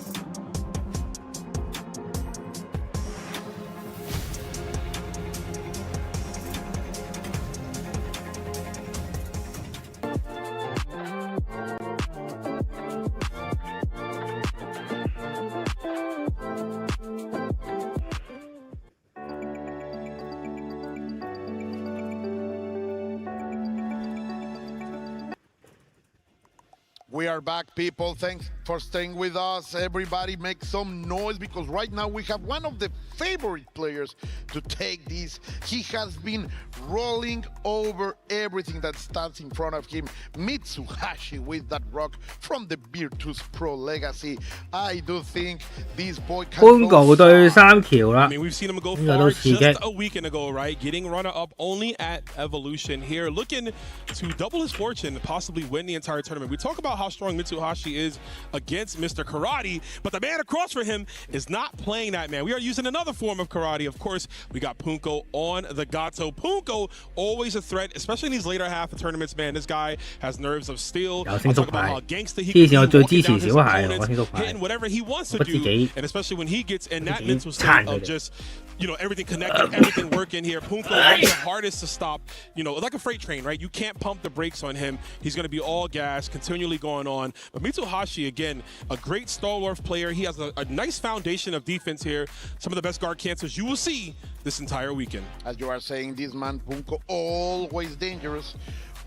[SPEAKER 13] We are back, people. Thanks for staying with us. Everybody make some noise because right now we have one of the favorite players to take this. He has been rolling over everything that stands in front of him. Mitsuhashi with that rock from the Virtus Pro legacy. I do think this boy can
[SPEAKER 14] Punko 對三橋啦，
[SPEAKER 15] I mean, we've seen him go far just a weekend ago, right? Getting runner-up only at Evolution here, looking to double his fortune, possibly win the entire tournament. We talk about how strong Mitsuhashi is against Mr. Karate, but the man across for him is not playing that man. We are using another form of karate. Of course, we got Punko on the Gato. Punko, always a threat, especially in these later half of tournaments, man. This guy has nerves of steel. I talk about how gangster he can be, walking down his opponents, hitting whatever he wants to do, and especially when he gets in that mental state of just, you know, everything connected, everything working here. Punko is the hardest to stop, you know, like a freight train, right? You can't pump the brakes on him. He's going to be all gas, continually going on. But Mitsuhashi, again, a great stalwart player. He has a nice foundation of defense here. Some of the best guard cancels you will see this entire weekend.
[SPEAKER 13] As you are saying, this man, Punko, always dangerous.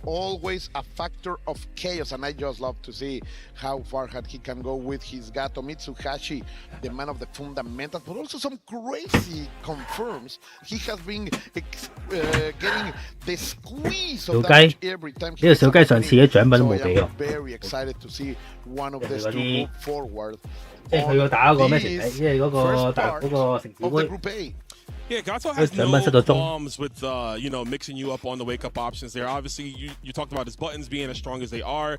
[SPEAKER 13] Always a factor of chaos, and I just love to see how far he can go with his Gato. Mitsuhashi, the man of the fundamentals, but also some crazy confirms. He has been getting the squeeze of that every time.
[SPEAKER 14] 呢個小雞上次嘅獎品都冇俾我。
[SPEAKER 13] Very excited to see one of these two move forward.
[SPEAKER 14] 即係佢要打嗰個咩成績？即係嗰個成績杯。
[SPEAKER 15] Yeah, Gato has no qualms with, you know, mixing you up on the wake-up options there. Obviously, you talked about his buttons being as strong as they are.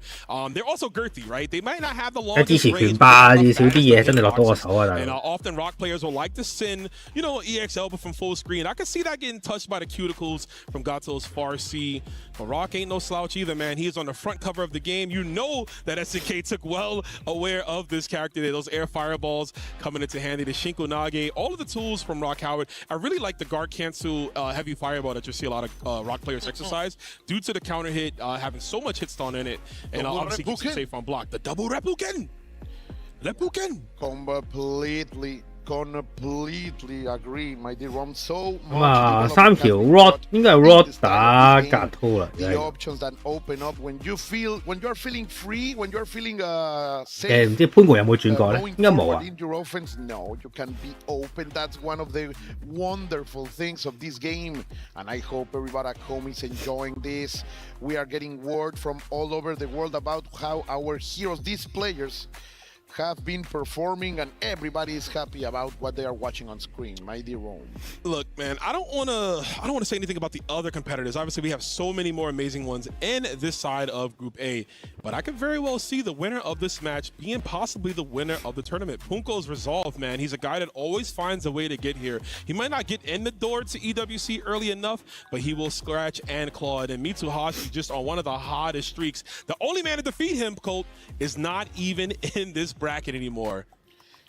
[SPEAKER 15] They're also girthy, right? They might not have the longest range. And often rock players will like to send, you know, EXL but from full screen. I can see that getting touched by the cuticles from Gato's far C. But Rock ain't no slouch either, man. He is on the front cover of the game. You know that SNK took well aware of this character. Those air fireballs coming into handy. The Shinku Nage, all of the tools from Rock Howard. I really like the guard cancel heavy fireball that you see a lot of Rock players exercise due to the counter hit having so much hit stun in it, and obviously keeps you safe on block. The double Reppuken!
[SPEAKER 13] Completely agree, my dear Rom. So
[SPEAKER 14] 咁啊，三條 Rod 應該係 Rod 打格圖啦。
[SPEAKER 13] The options that open up when you are feeling free, when you are feeling safe.
[SPEAKER 14] 唔知潘國有冇轉過咧？應該冇啊。
[SPEAKER 13] In your offense, no, you can be open. That's one of the wonderful things of this game, and I hope everybody at home is enjoying this. We are getting word from all over the world about how our heroes, these players, have been performing, and everybody is happy about what they are watching on screen. My dear Rome.
[SPEAKER 15] Look, man, I don't want to say anything about the other competitors. Obviously, we have so many more amazing ones in this side of Group A, but I could very well see the winner of this match being possibly the winner of the tournament. Punko's resolve, man. He's a guy that always finds a way to get here. He might not get in the door to EWC early enough, but he will scratch and claw it. And Mitsuhashi just on one of the hottest streaks. The only man to defeat him, Colt, is not even in this bracket anymore.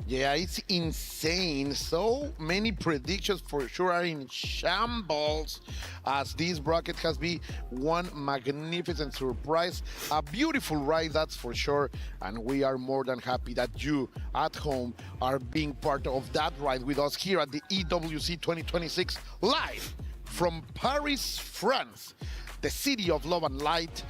[SPEAKER 13] Yeah, it's insane. So many predictions for sure are in shambles, as this bracket has been one magnificent surprise. A beautiful ride, that's for sure. And we are more than happy that you at home are being part of that ride with us here at the EWC 2026 live from Paris, France, the city of love and light.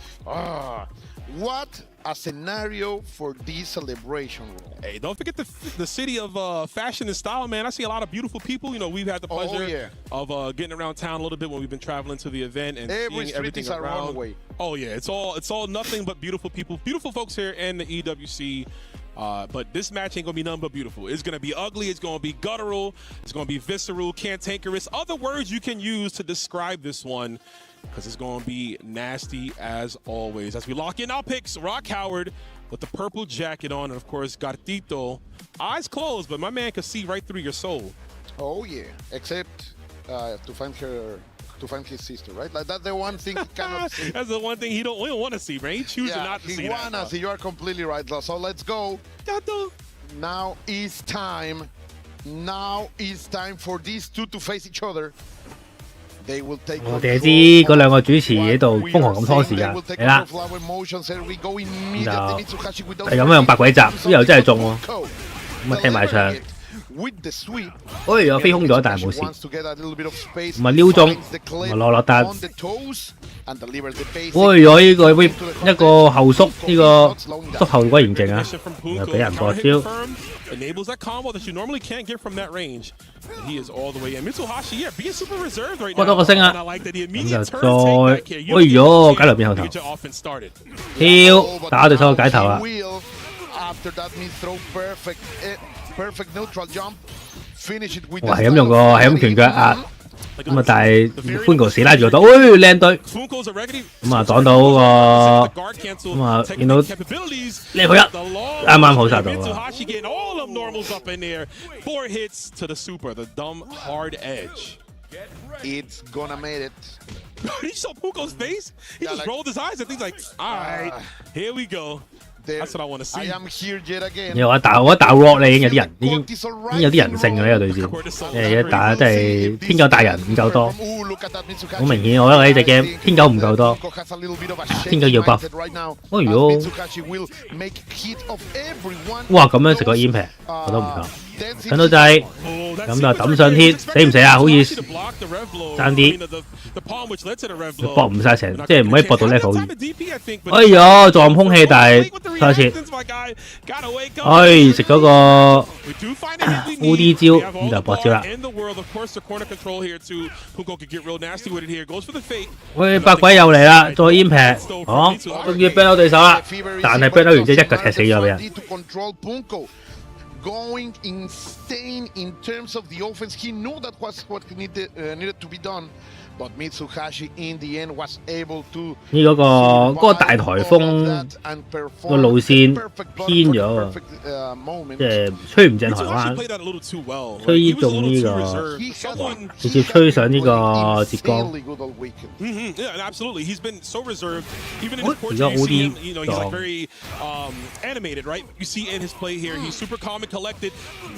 [SPEAKER 13] What a scenario for this celebration.
[SPEAKER 15] Hey, don't forget the city of fashion and style, man. I see a lot of beautiful people. You know, we've had the pleasure of getting around town a little bit when we've been traveling to the event and seeing everything around. Oh yeah, it's all nothing but beautiful people, beautiful folks here in the EWC. But this match ain't gonna be nothing but beautiful. It's gonna be ugly, it's gonna be guttural, it's gonna be visceral, cantankerous, other words you can use to describe this one, because it's gonna be nasty as always. As we lock in our picks, Rock Howard with the purple jacket on, and of course Gatito, eyes closed, but my man can see right through your soul.
[SPEAKER 13] Oh yeah, except to find his sister, right? Like that's the one thing he cannot see.
[SPEAKER 15] That's the one thing we don't want to see, man. He chooses not to see that.
[SPEAKER 13] He wanna see. You are completely right, so let's go. Now is time. Now is time for these two to face each other. They will take
[SPEAKER 14] 我哋知嗰兩個主持喺度瘋狂咁拖時間，嚟啦，就係咁樣用百鬼集，之後真係中喎，咁啊聽埋唱。哎呀，飛空咗，但係冇事。咁啊撩中，咁啊落單。哎呀，呢個一個後縮，呢個縮後果然勁啊！又俾人過招。
[SPEAKER 15] Enables that combo that you normally can't get from that range. And he is all the way in. Mitsuhashi, yeah, being super reserved right now.
[SPEAKER 14] 多個星啊！咁就再，哎呦，解頭變後頭，跳打對手個解頭啊！哇，係咁用個係咁拳腳壓。咁啊，但係Funko死拉住個刀，哎，靚隊，咁啊擋到嗰個，咁啊見到靚佢一，啱啱好殺到啊！
[SPEAKER 13] It's gonna make it.
[SPEAKER 15] You saw Puko's face? He just rolled his eyes and he's like, all right, here we go. That's what I want to see.
[SPEAKER 13] I am here yet again.
[SPEAKER 14] 我一打 rock 咧，已經有啲人已經有啲人性嘅呢個對戰，一打真係天狗大人唔夠多，好明顯我覺得呢隻 game 天狗唔夠多，天狗要 buff。哦，如果哇咁樣食個 impact， 我都唔夠。等到掣，咁就抌上天，死唔死啊？好似爭啲，搏唔晒成，即係唔可以搏到 level 2。哎呀，撞空氣，但係再一次，哎食咗個 OD 招，咁就搏招啦。喂，百鬼又嚟啦，再 impact， 哦，終於 ban 到對手啦，但係 ban 到完之後一腳踢死咗俾人。
[SPEAKER 13] Going insane in terms of the offense. He knew that was what needed to be done, but Mitsuhashi in the end was able to.
[SPEAKER 14] 呢嗰個大颱風個路線偏咗啊，即係吹唔正台灣，吹中呢個，直接吹上呢個浙江。
[SPEAKER 15] Absolutely, he's been so reserved. Even in his
[SPEAKER 14] 而家 OD
[SPEAKER 15] you know, he's like very animated, right? You see in his play here, he's super calm and collected.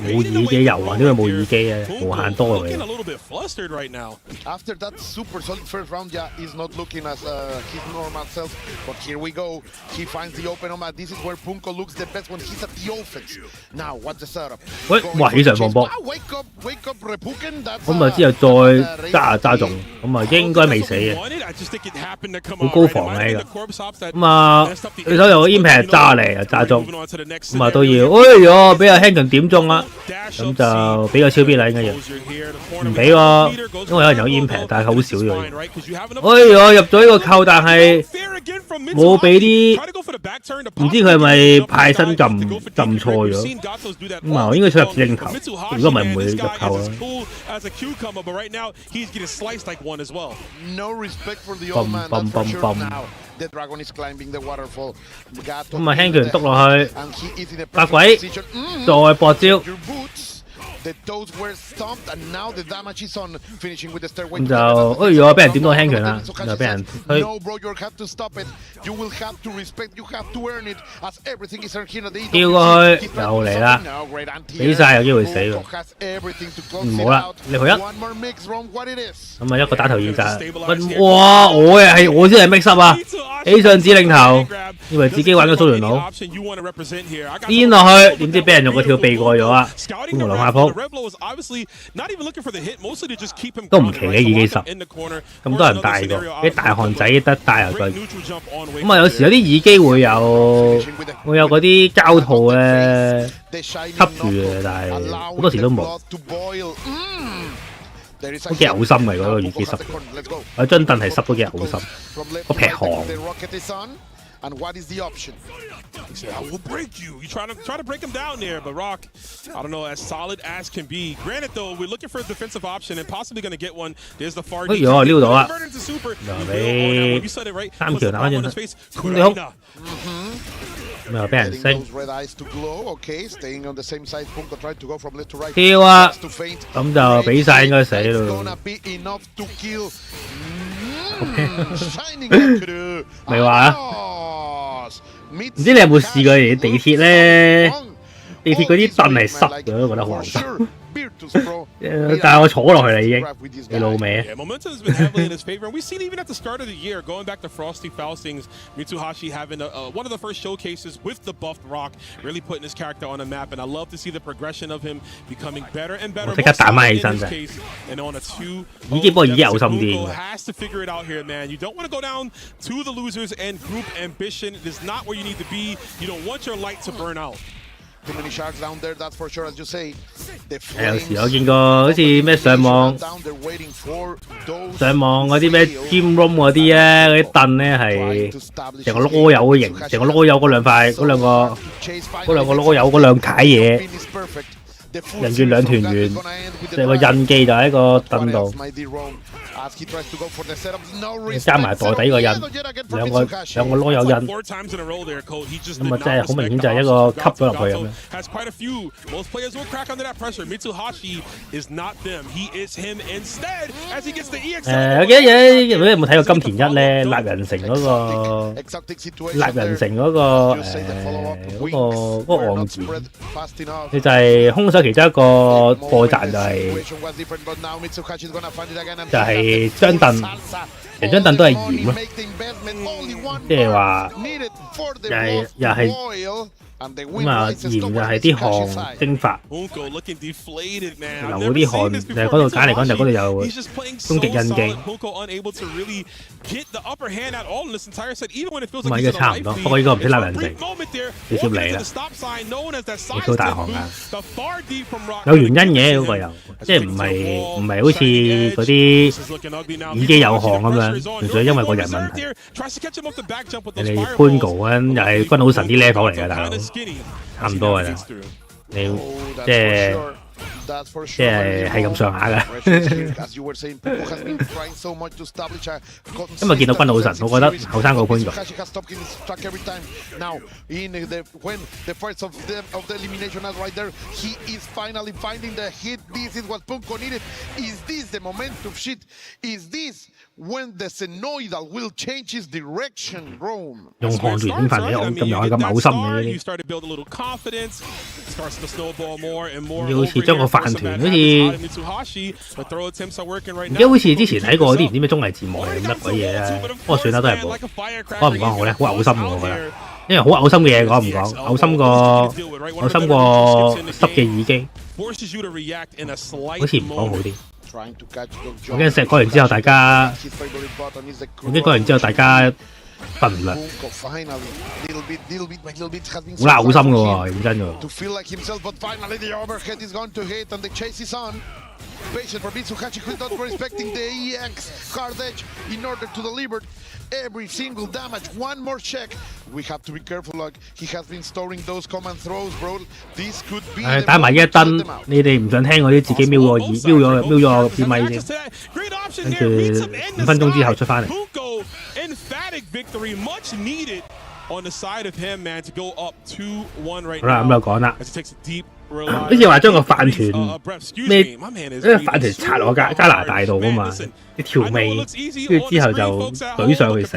[SPEAKER 14] 冇耳機油啊，因為冇耳機啊，無限多嘅。
[SPEAKER 15] A little bit flustered right now.
[SPEAKER 13] After that super solid first round, yeah, he's not looking as his normal self. But here we go. He finds the open on. This is where Punko looks the best when he's at the offense. Now, what's the setup?
[SPEAKER 14] 喂，哇！起上放波。咁啊之後再揸中，咁啊應該未死嘅，好高防啊呢個。咁啊對手有個 impact 揸嚟又揸中，咁啊都要，哎呀俾阿 Hankin 點中啦，咁就俾個超必啦應該要，唔俾喎，因為有人有 impact， 但係好少咗。哎呀入咗呢個扣，但係冇俾啲，唔知佢係咪派身撳錯咗，咁啊應該想入指令頭，如果唔係唔會入扣啦。咁啊輕拳篤落去，百鬼再搏招。咁就，哎呀，俾人點到輕拳啦，就俾人推。跳過去又嚟啦，俾晒有機會死喎。唔好啦，你去一。咁啊一個打頭二扎，哇！我先係 mix up 啊，起上指令頭，以為自己玩緊蘇聯佬，癲落去，點知俾人用個跳避過咗啊！觀無流下鋪。都唔奇嘅耳機十，咁多人戴過，啲大漢仔得戴又對。咁啊，有時有啲耳機會有嗰啲膠套咧吸住嘅，但係好多時都冇。都幾嘔心嘅嗰個耳機濕，我張凳係濕都幾嘔心，個劈汗。
[SPEAKER 13] And what is the option?
[SPEAKER 15] He said, I will break you. You try to break him down there, but Rock, I don't know, as solid as can be. Granted, though, we're looking for a defensive option and possibly going to get one. There's the far.
[SPEAKER 14] 哎呀，撩到啊！又俾三條打翻轉身，你好。咁又俾人升。跳啊！咁就俾晒應該死咯。咪話啊？唔知你有冇試過地鐵咧？地鐵嗰啲凳係濕嘅，我覺得好難受。但係我坐落去啦已經，你老味。
[SPEAKER 15] Yeah, momentum has been heavily in his favor, and we've seen even at the start of the year, going back to Frosty Faustings, Mitsuhashi having one of the first showcases with the buffed rock, really putting his character on the map, and I love to see the progression of him becoming better and better.
[SPEAKER 14] 即刻彈翻起身啫。已經不過已經有心啲。
[SPEAKER 15] Has to figure it out here, man. You don't want to go down to the losers and group ambition. It is not where you need to be. You don't want your light to burn out.
[SPEAKER 13] Too many sharks down there, that's for sure, as you say.
[SPEAKER 14] 有時我見過好似咩上網嗰啲咩 gym room 嗰啲咧，嗰啲凳咧係成個籮柚嘅形，成個籮柚嗰兩個籮柚嗰兩解嘢，人住兩團圓，即係個印記就喺個凳度。加埋袋底個印，兩個籮柚印，咁啊真係好明顯就係一個吸咗入去咁樣。我記得有冇睇過金田一咧？立人城嗰個案件，佢就係兇手其中一個破綻就係張凳，成張凳都係鹽咯，即係話又係咁啊，鹽就係啲汗蒸發，流嗰啲汗就係嗰度簡嚟講就嗰度有終極印記。咁啊，依家差唔多，不過依個唔識立人城，直接嚟啦，你超大汗㗎，有原因嘅嗰個又，即係唔係好似嗰啲耳機有汗咁樣，純粹因為個人問題。人哋潘高嗰陣又係軍好神啲 level 嚟㗎，大佬。差唔多㗎啦，你即係咁上下嘅。今日見到軍老神，我覺得後生過潘國。
[SPEAKER 13] When the Senoidal will change his direction, Rome.
[SPEAKER 14] 用汗嚟點發你咁又係咁嘔心嘅呢啲，好似將個飯團好似，而家好似之前睇過啲唔知咩綜藝節目係乜鬼嘢啊？不過算啦，都係冇。講唔講好咧？好嘔心嘅我覺得，因為好嘔心嘅嘢講唔講？嘔心過濕嘅耳機，好似唔講好啲。我驚石講完之後，大家瞓唔落，好嘔心嘅喎，認真嘅。
[SPEAKER 13] Patient for Mitsuhashi, who's not respecting the EX card edge in order to deliver every single damage. One more check. We have to be careful. Like he has been storing those command throws, bro. This could be.
[SPEAKER 14] 打埋一燈，你哋唔想聽我啲自己瞄咗個支咪先，跟住5分鐘之後出翻嚟。好啦，咁就講啦。好似話將個飯團咩飯團拆落加拿大度啊嘛，啲調味，跟住之後就懟上去食，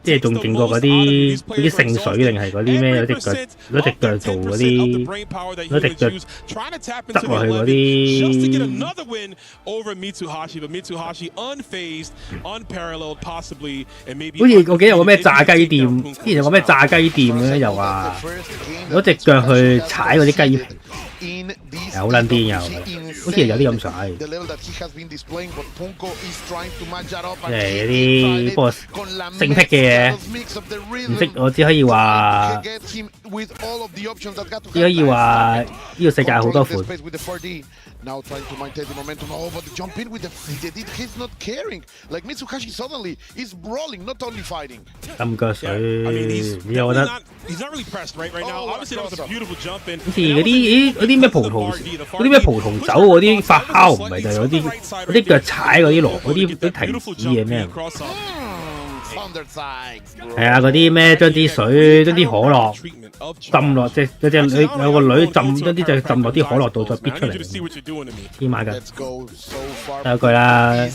[SPEAKER 14] 即係仲勁過嗰啲聖水定係嗰啲咩？攞隻腳做嗰啲，攞隻腳執落去嗰啲。好似我記得有個咩炸雞店，之前有個咩炸雞店咧，又話攞隻腳去踩嗰啲雞皮，好撚癲又，好似有啲咁上下。即係有啲不過性癖嘅嘢，唔識我只可以話呢個世界好多款。
[SPEAKER 13] Now trying to maintain the momentum. Oh, but the jump in with he's not caring. Like Mitsuhashi suddenly is brawling, not only fighting.
[SPEAKER 14] 浸腳水，我覺得。
[SPEAKER 15] He's not really pressed right now. Obviously, that was a beautiful jump in.
[SPEAKER 14] 好似嗰啲咩葡萄酒嗰啲發酵唔係就係嗰啲腳踩嗰啲嗰啲提子嘅咩？係啊，嗰啲咩將啲水將啲可樂浸落，即係有個女將啲就浸落啲可樂度再逼出嚟，天馬㗎！有句啦，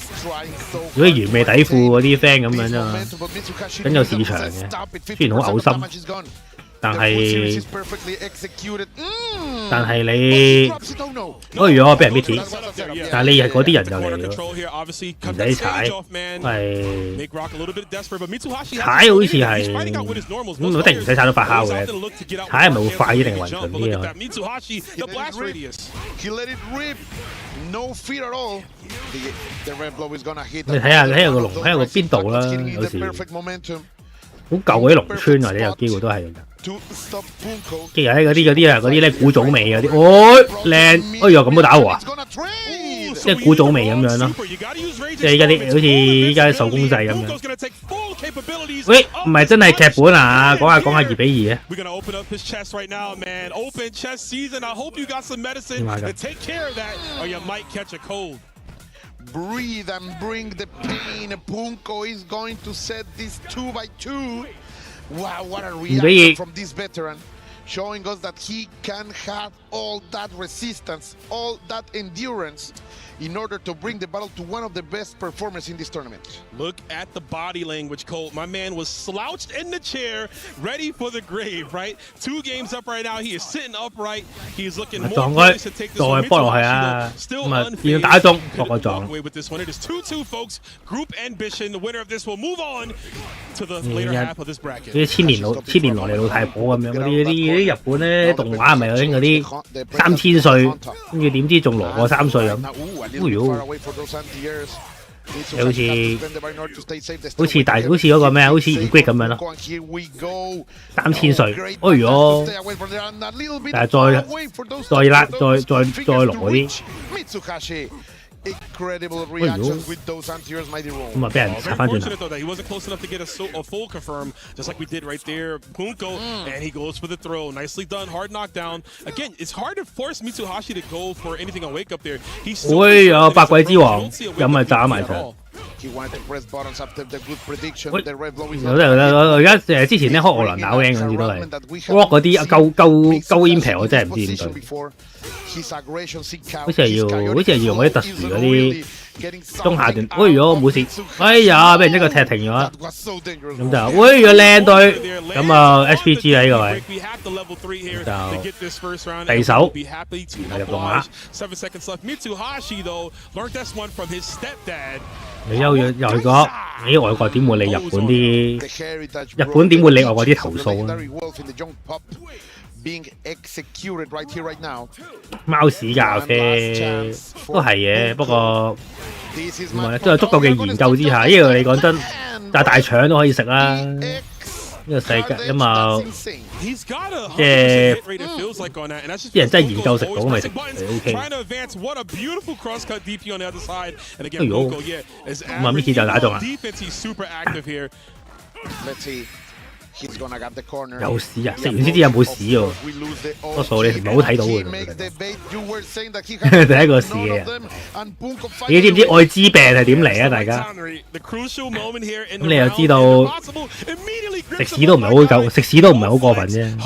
[SPEAKER 14] 如果原味底褲嗰啲 friend 咁樣啫嘛，咁有市場嘅，雖然好嘔心，但係但係你，如果我俾人 beat，但係你係嗰啲人就嚟咗，唔使踩，係踩好似係咁，一定唔使踩到發酵嘅，踩係咪會快啲定係混順啲啊？你睇下個龍，睇下個邊度啦，有時好舊嗰啲農村或者有機會都係咁。跟住嗰啲咧古早味嗰啲，靚，咁都打和啊！即係古早味咁樣咯，即係依家啲好似依家啲手工製咁樣。喂，唔係真係劇本啊！講下2-2啊！Breathe
[SPEAKER 13] and bring the pain. Punko is going to set this 2-2. Wow, what a reaction from this veteran, showing us that he can have all that resistance, all that endurance in order to bring the battle to one of the best performers in this tournament.
[SPEAKER 15] Look at the body language, Colt. My man was slouched in the chair, ready for the grave, right? 2 games up right now. He is sitting upright. He is looking more poised to take this one. Still unfazed with this one. It is 2-2, folks. Group ambition. The winner of this will move on to the later half of this bracket.
[SPEAKER 14] 啲千年來老太婆咁樣，嗰啲日本咧動畫係咪有嗰啲3000歲，跟住點知仲羅過3歲咁？好似嗰個咩，好似 ENG 咁樣咯，3000歲，但係再落嗰啲。咁啊，俾人插翻轉頭。
[SPEAKER 15] He wasn't close enough to get a full confirm, just like we did right there. Punko, and he goes for the throw. Nicely done, hard knockdown. Again, it's hard to force Mitsuhashi to go for anything on wake up there. He's still
[SPEAKER 14] 百鬼之王，咁咪打埋場。而家之前咧開俄蘭打 ENG 嗰啲都係 rock 嗰啲鳩 impact 我真係唔知點對。好似係要用嗰啲特殊嗰啲中下段。如果冇事，俾人一個踢停咗，咁就如果靚隊，咁啊 SPG 喺呢個位就第手入龍馬。你又去講，外國點會理日本啲？日本點會理外國啲投訴啊？貓屎咖啡都係嘅，不過唔係都有足夠嘅研究之下，因為你講真，大腸都可以食啦。呢個世界咁啊，即係啲人真係研究食到咪食OK。如果咁啊，Mickey 就打中啦。有屎啊！食完先知有冇屎喎，多數你唔係好睇到嘅。第一個屎嘅，你知唔知愛滋病係點嚟啊？大家咁你又知道食屎都唔係好夠，食屎都唔係好過分啫。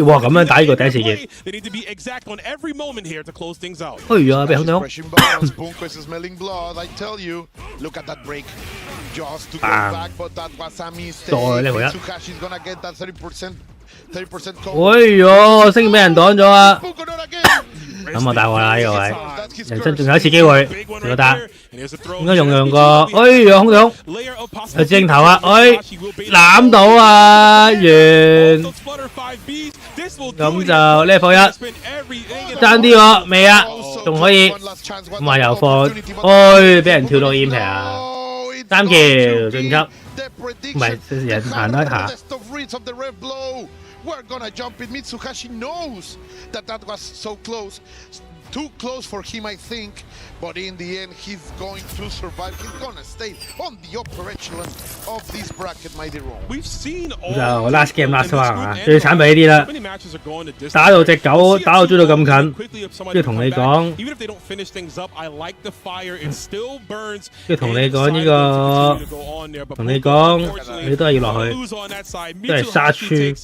[SPEAKER 14] 哇！咁樣打呢個第一次嘅。俾空調。再呢回一。升俾人擋咗啊！咁啊大鑊啦呢個位，人生仲有一次機會，仲得。應該用個，空調，有正頭啊，攬到啊，完。咁就 level 1，爭啲喎，未啊，仲可以，咁啊又放，俾人跳到 impact 啊，3橋晉級，唔係人行得一下。
[SPEAKER 13] We're gonna jump in. Mitsuhashi knows that was so close. Too close for him, I think. But in the end, he's going to survive. He's gonna stay on the upper echelon of this bracket, my dear.
[SPEAKER 15] We've seen all
[SPEAKER 14] 就 last game last one 啊，最慘係呢啲啦，打到隻狗打到追到咁近，跟住同你講，跟住同你講呢個，同你講你都係要落去，都係沙村。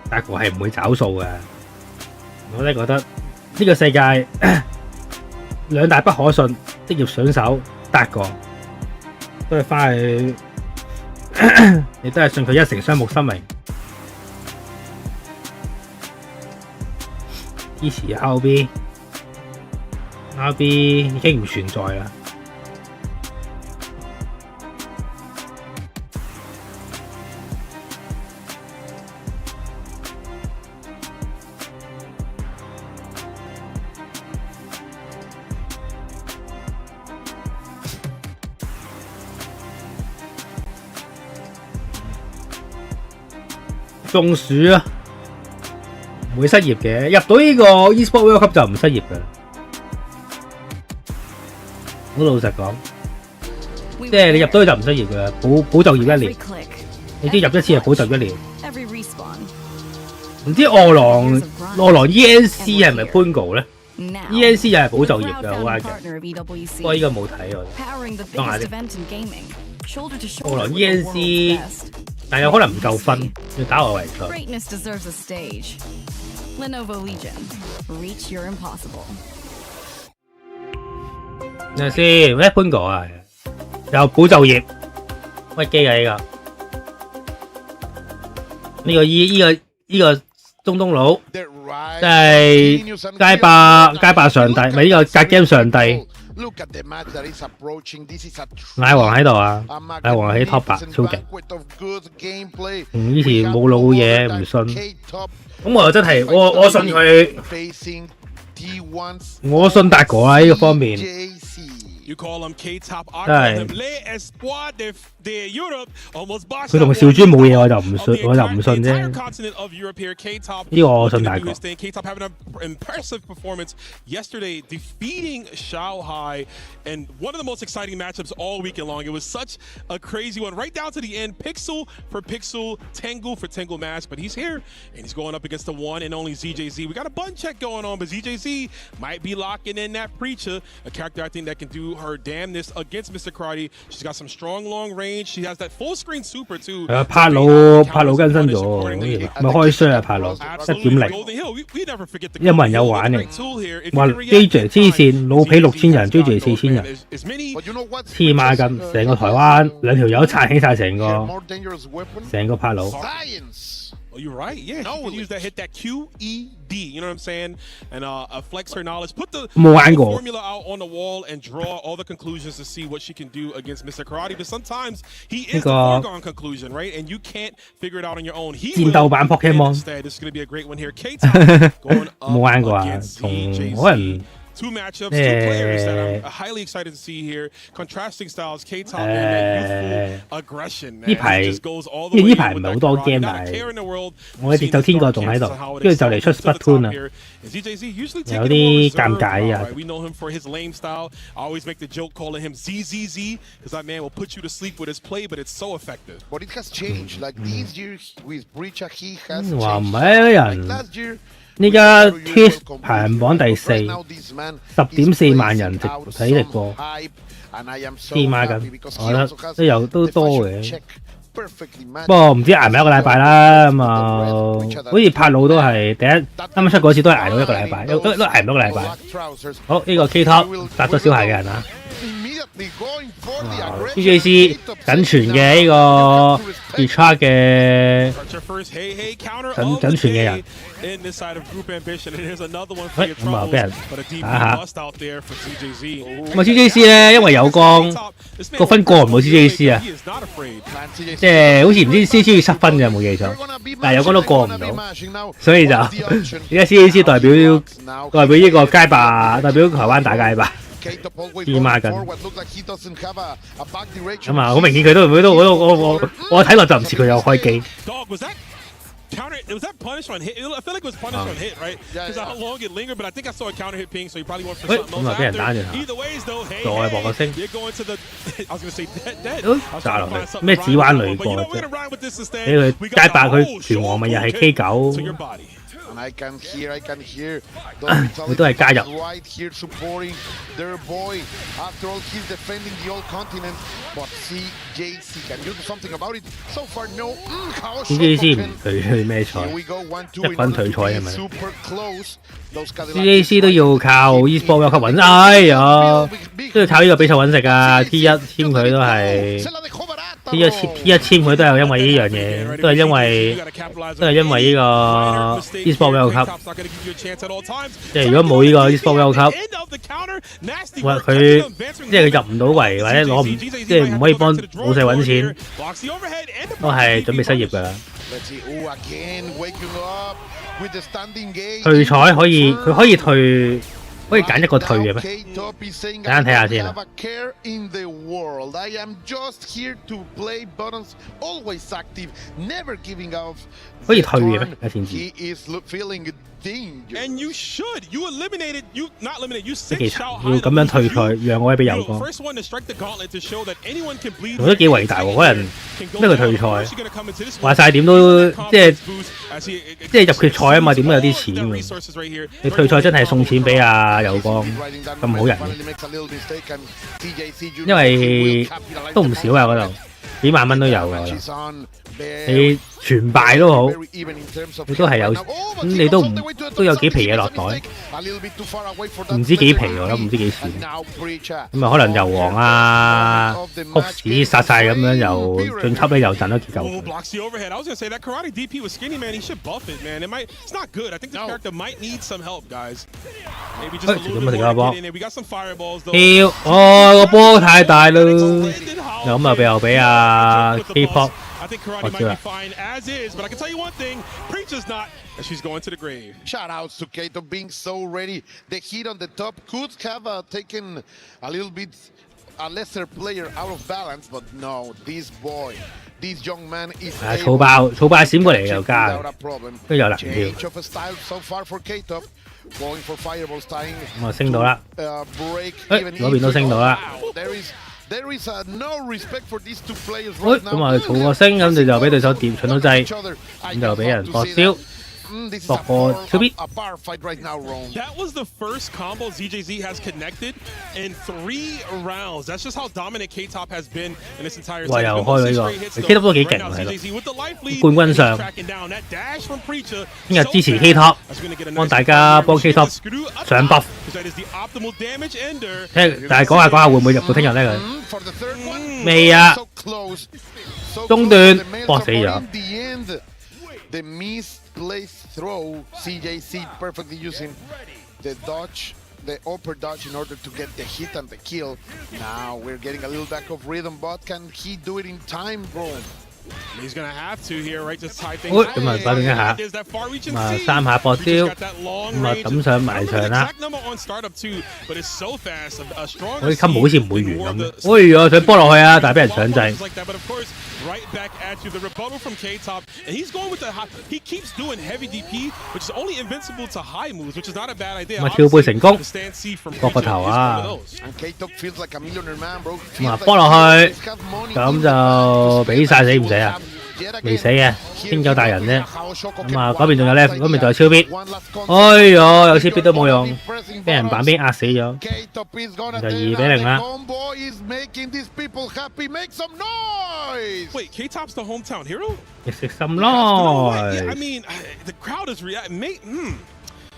[SPEAKER 14] 達哥係唔會找數嘅，我真係覺得呢個世界兩大不可信職業選手達哥，都係翻去，你都係信佢一成雙目失明。支持 RB 已經唔存在啦。中暑啊，唔會失業嘅，入到呢個 eSport World Cup 就唔失業嘅。好老實講，即係你入到去就唔失業嘅，保就業1年。你知入一次係保就1年。唔知餓狼 ENC 係咪 Pungo 咧 ？ENC 又係保就業嘅，好啱嘅。不過依個冇睇我，當下啲。餓狼 ENC。但有可能唔夠分，要打外圍賽。睇下先，咩潘哥啊？有保就業，屈機啊呢個。呢個中東佬，即係街霸上帝，咪呢個格 game 上帝。奶王喺度啊！奶王喺 top 8，超勁。以前冇老嘢唔信，咁我真係我信佢，我信達哥啦呢個方面。真係佢同小豬冇嘢，我就唔信啫。呢個我信大哥。
[SPEAKER 15] And one of the most exciting matchups all weekend long. It was such a crazy one, right down to the end. Pixel for Pixel, Tengu for Tengu Mask, but he's here and he's going up against the one and only ZJZ. We got a button check going on, but ZJZ might be locking in that Preacher, a character I think that can do her damnness against Mr. Karate. She's got some strong long range. She has that full screen super too.
[SPEAKER 14] 柏魯更新咗，咪開箱啊柏魯1.0，有冇人有玩嘅？話 JJ 黐線，老皮6000人 ，JJ 4000人，黐孖筋，成個台灣2條友撐起晒成個柏魯。
[SPEAKER 15] Oh, you're right. Yeah, she can use that, hit that QED. You know what I'm saying? And flex her knowledge, put the formula out on the wall, and draw all the conclusions to see what she can do against Mr. Karate. But sometimes he is the foregone conclusion, right? And you can't figure it out on your own. He
[SPEAKER 14] 戰鬥版 Pokemon。
[SPEAKER 15] This is going to be a great one here. K-Top going up against EJC. Two matchups, two players that I'm highly excited to see here. Contrasting styles, K-Top and that youthful aggression.
[SPEAKER 14] 呢排唔係好多 game 但係我嘅節奏天國仲喺度，跟住就嚟出 Splatoon 啦，有啲尷尬啊。
[SPEAKER 15] We know him for his lame style. I always make the joke calling him ZZZ because that man will put you to sleep with his play, but it's so effective.
[SPEAKER 13] But it has changed. Like this year with Breacher, he has changed.
[SPEAKER 14] 話唔係人。呢家 Twitch 排行榜第4， 10.4萬人睇直播，黐孖筋，我覺得都多嘅。不過唔知捱唔捱一個禮拜啦，咁啊，好似柏魯都係第一啱啱出嗰次都係捱到一個禮拜，都捱唔到個禮拜。好，呢個 K-Top 殺咗小孩嘅人啊！EJC 僅存嘅呢個 Detra 嘅僅存嘅人，咁啊俾人打下。咁啊 GJC 咧，因為有光個分過唔到 GJC 啊，即係好似唔知 CC 要7分嘅冇記錯，但係有光都過唔到，所以就而家 GJC 代表呢個街霸，代表台灣打街霸。黐孖筋，咁啊好明顯佢都我睇落就唔似佢有開機。
[SPEAKER 15] Counter, was that punish on hit? I feel like it was punish on hit, right? Because how long it lingered, but I think I saw a counter hit ping, so he probably went for something else after. Either ways, though, hey, you're going to the. I was going to say dead.
[SPEAKER 14] 炸落去咩指彎雷過啫？俾佢街霸佢拳王咪又係 K9。
[SPEAKER 13] And I can hear
[SPEAKER 14] 佢都係加入。
[SPEAKER 13] right here supporting their boy. After all, he's defending the old continent. But CJC can you do something about it? So far, no.
[SPEAKER 14] CJC 唔退咩賽？一分退賽係咪 ？CJC 都要靠 eSport World Cup 揾，哎呀，都要靠呢個比賽揾食啊 ！T1 簽佢都係 T1簽佢都係因為呢樣嘢，都係因為呢個 eSport World Cup。即係如果冇呢個 eSport World Cup， 佢即係佢入唔到圍或者攞唔即係唔可以幫老細揾錢，都係準備失業㗎啦。退賽可以，佢可以退，可以揀一個退嘅咩？等陣睇下先啦。可以退嘅咩？有錢知。
[SPEAKER 15] And you should. You eliminated. You not eliminated. You
[SPEAKER 14] 其
[SPEAKER 15] sent
[SPEAKER 14] 實
[SPEAKER 15] Xiao
[SPEAKER 14] 要咁樣退賽，讓位俾友哥，
[SPEAKER 15] first one to strike the gauntlet to show that anyone can bleed.
[SPEAKER 14] 我覺得幾偉大喎！可能咩佢退賽，話晒點都即係入決賽啊嘛，點都有啲錢㗎。你退賽真係送錢俾阿友哥咁好人嘅，因為都唔少啊嗰度，幾萬蚊都有㗎啦。你全敗都好，你都係有咁，你都有幾皮嘢落袋，唔知幾皮我都唔知幾錢。咁啊，可能油王啊、哭屎殺晒咁樣，又晉級咧又賺得幾嚿。咁啊，食咗波，跳哦個波太大啦，咁啊又俾阿 K-pop。I
[SPEAKER 15] think Karate might be fine as is, but I can tell you one thing, Preacher's not, and she's going to the grave.
[SPEAKER 13] Shout outs to Kato being so ready. The heat on the top could have taken a little bit a lesser player out of balance, but no, this boy, this young man is
[SPEAKER 14] 草爆閃過嚟又加，都有難跳。
[SPEAKER 13] So far for Kato, going for fireballs tying.
[SPEAKER 14] 咁啊升到啦，嗰邊都升到啦。
[SPEAKER 13] There is no respect for these two players right now.
[SPEAKER 14] 咁啊，嘈個聲，咁你就俾對手掂搶到掣，咁就俾人搏燒，搏個超必。
[SPEAKER 15] That was the first combo ZJZ has connected in 3 rounds. That's just how dominant K-Top has been in this entire.
[SPEAKER 14] 哇！又開呢個 K-Top 都幾勁喎，係咯，冠軍上。聽日支持 K-Top， 幫大家幫 K-Top 上 buff。但係講下會唔會入到聽日咧佢？未啊，中段搏死咗。
[SPEAKER 13] The misplaced throw, CJC perfectly using the dodge, the upper dodge in order to get the hit and the kill. Now we're getting a little back of rhythm, but can he do it in time, bro?
[SPEAKER 15] He's gonna have to here, right? Just tie things.
[SPEAKER 14] 咁啊，擺定一下，咁啊3下搏招，咁啊抌上埋牆啦。我啲襟好似唔會完咁。哎呀，想波落去啊，但係俾人搶掣。
[SPEAKER 15] Right back at you, the rebuttal from K-Top, and he's going with the high. He keeps doing heavy DP, which is only invincible to high moves, which is not a bad idea.
[SPEAKER 14] 咁啊跳背成功，割個頭啊！咁啊波落去，咁就俾晒死唔死啊？未死嘅，天狗大人啫。咁啊嗰邊仲有咧，嗰邊仲有超必。哎呀，有超必都冇用，俾人板邊壓死咗，就2-0啦。
[SPEAKER 15] Wait, K-Top's the hometown hero?
[SPEAKER 14] Make some noise.
[SPEAKER 15] Yeah, I mean, the crowd is reacting.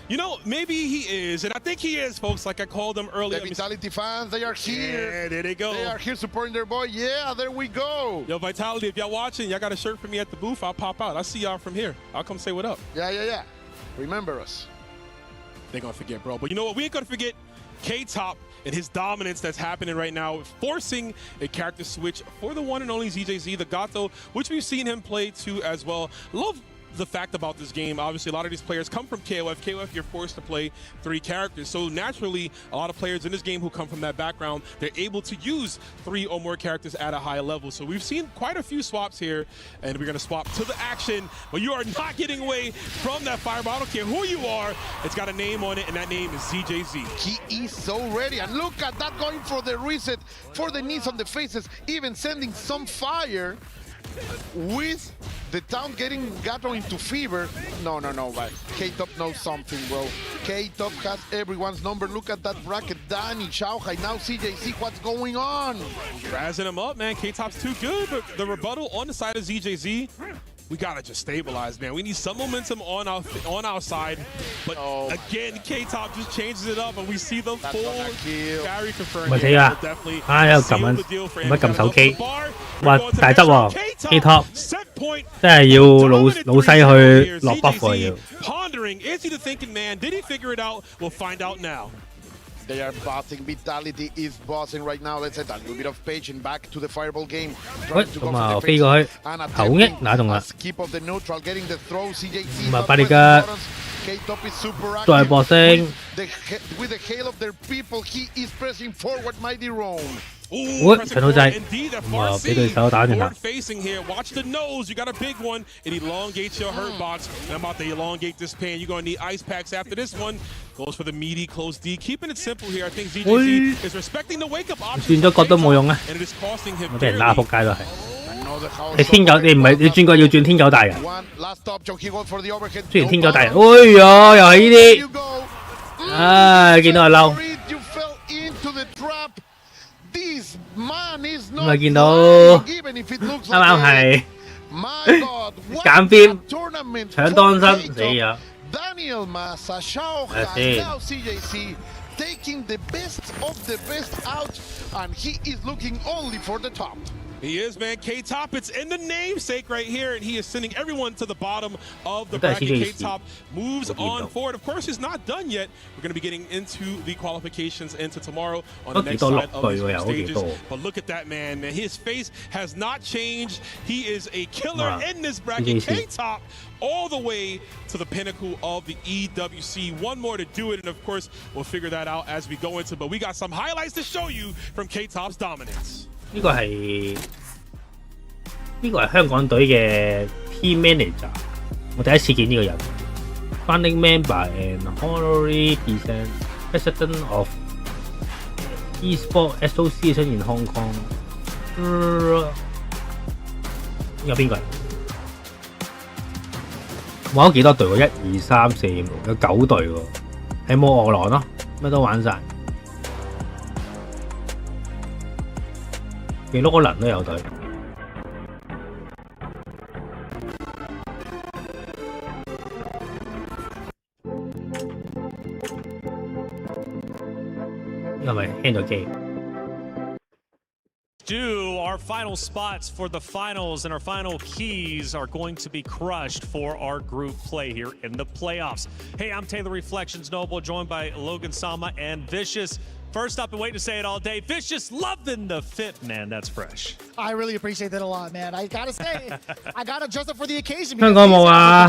[SPEAKER 15] You know, maybe he is, and I think he is, folks. Like I called him earlier.
[SPEAKER 13] The Vitality fans, they are here.
[SPEAKER 15] Yeah, there they go.
[SPEAKER 13] They are here supporting their boy. Yeah, there we go.
[SPEAKER 15] Yo, Vitality, if y'all watching, y'all got a shirt for me at the booth. I'll pop out. I'll see y'all from here. I'll come say what up.
[SPEAKER 13] Yeah. Remember us.
[SPEAKER 15] They're gonna forget, bro. But you know what? We ain't gonna forget K-Top and his dominance that's happening right now, forcing a character switch for the one and only ZJZ, the Gato, which we've seen him play too as well. Love the fact about this game, obviously a lot of these players come from KOF. KOF, you're forced to play 3 characters. So naturally, a lot of players in this game who come from that background, they're able to use 3 or more characters at a high level. So we've seen quite a few swaps here, and we're gonna swap to the action. But you are not getting away from that fireball. I don't care who you are. It's got a name on it, and that name is ZJZ.
[SPEAKER 13] He is so ready, and look at that, going for the reset, for the knees on the faces, even sending some fire with the town got into fever. No, but K-Top knows something, bro. K-Top has everyone's number. Look at that bracket. Danny, Shanghai, now CJC. What's going on?
[SPEAKER 15] Razzing him up, man. K-Top's too good, but the rebuttal on the side of ZJZ, we gotta just stabilize, man. We need some momentum on our side, but again, K-Top just changes it up, and we see the full Barry confirmed.
[SPEAKER 14] 咪死啦！有撳緊，唔乜撳手機，哇大執喎 K-Top， 真係要老西去落 buff 喎要。
[SPEAKER 15] Pondering, is he the thinking man? Did he figure it out? We'll find out now.
[SPEAKER 13] They are bossing. Vitality is bossing right now. Let's set a little bit of patience back to the fireball game.
[SPEAKER 14] 喂，咁啊飛過去，頭擊打中啦。
[SPEAKER 13] Skip of the neutral, getting the throw. CJC.
[SPEAKER 14] 咁啊巴利加再搏升。
[SPEAKER 13] With the hail of their people, he is pressing forward. Mighty Rome.
[SPEAKER 14] 喂，陳老仔，咁啊俾對手打完啦。
[SPEAKER 15] Facing here, watch the nose. You got a big one. It elongates your hurt box. And I'm about to elongate this pan. You're gonna need ice packs after this one. Goes for the meaty close D. Keeping it simple here. I think ZJC is respecting the wake up option.
[SPEAKER 14] 轉咗角都冇用啊！我俾人拉仆街都係。你天狗，你唔係你轉角要轉天狗大人。雖然天狗大人，哎呀，又係呢啲，唉，見到就嬲。咁啊見到啱啱係減邊搶當身死咗。
[SPEAKER 13] Daniel Massa, Xiao now CJC taking the best of the best out, and he is looking only for the top.
[SPEAKER 15] He is, man. K-Top, it's in the namesake right here, and he is sending everyone to the bottom of the bracket. K-Top moves on forward. Of course, he's not done yet. We're going to be getting into the qualifications into tomorrow on the next side of these stages. But look at that, man. His face has not changed. He is a killer in this bracket. K-Top all the way to the pinnacle of the EWC. One more to do it, and of course, we'll figure that out as we go into. But we got some highlights to show you from K-Top's dominance.
[SPEAKER 14] 呢個係香港隊嘅 team manager， 我第一次見呢個人。Founding member and honorary president of Esport Association in Hong Kong。有邊個人？玩咗幾多隊喎？1、2、3、4、5、6，有9隊喎。係冇餓狼咯，乜都玩晒。幾多個人都有隊。係咪輕咗機
[SPEAKER 1] ？Do our final spots for the finals and our final keys are going to be crushed for our group play here in the playoffs. Hey, I'm Taylor Reflections Noble, joined by Logan Sama and Vicious. First up and waiting to say it all day, Vicious, loving the fit, man. That's fresh.
[SPEAKER 16] I really appreciate that a lot, man. I gotta say, I gotta dress up for the occasion.
[SPEAKER 14] 香港冇啊！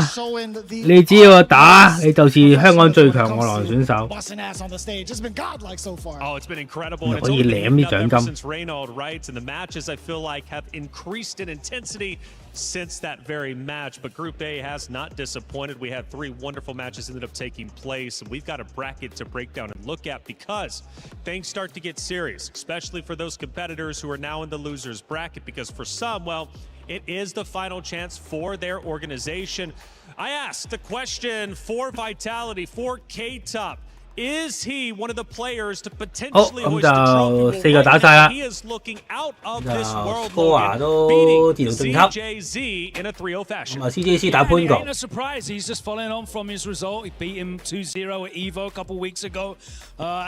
[SPEAKER 14] 你只要打，你就是香港最強餓狼選手。
[SPEAKER 16] Busting ass on the stage. It's been godlike so far.
[SPEAKER 1] Oh, it's been incredible. And it's
[SPEAKER 14] 可以舐啲獎金。
[SPEAKER 1] since Reynald, right? And the matches I feel like have increased in intensity since that very match, but Group A has not disappointed. We had 3 wonderful matches ended up taking place, and we've got a bracket to break down and look at because things start to get serious, especially for those competitors who are now in the losers bracket, because for some, well, it is the final chance for their organization. I asked the question for Vitality, for K-Top. Is he one of the players to potentially hoist the trophy? Right, he is looking out of this world, beating CJZ in a 3-0 fashion.
[SPEAKER 14] CJC 打潘國。
[SPEAKER 3] Ain't a surprise. He's just following on from his result. He beat him 2-0 at EVO a couple weeks ago.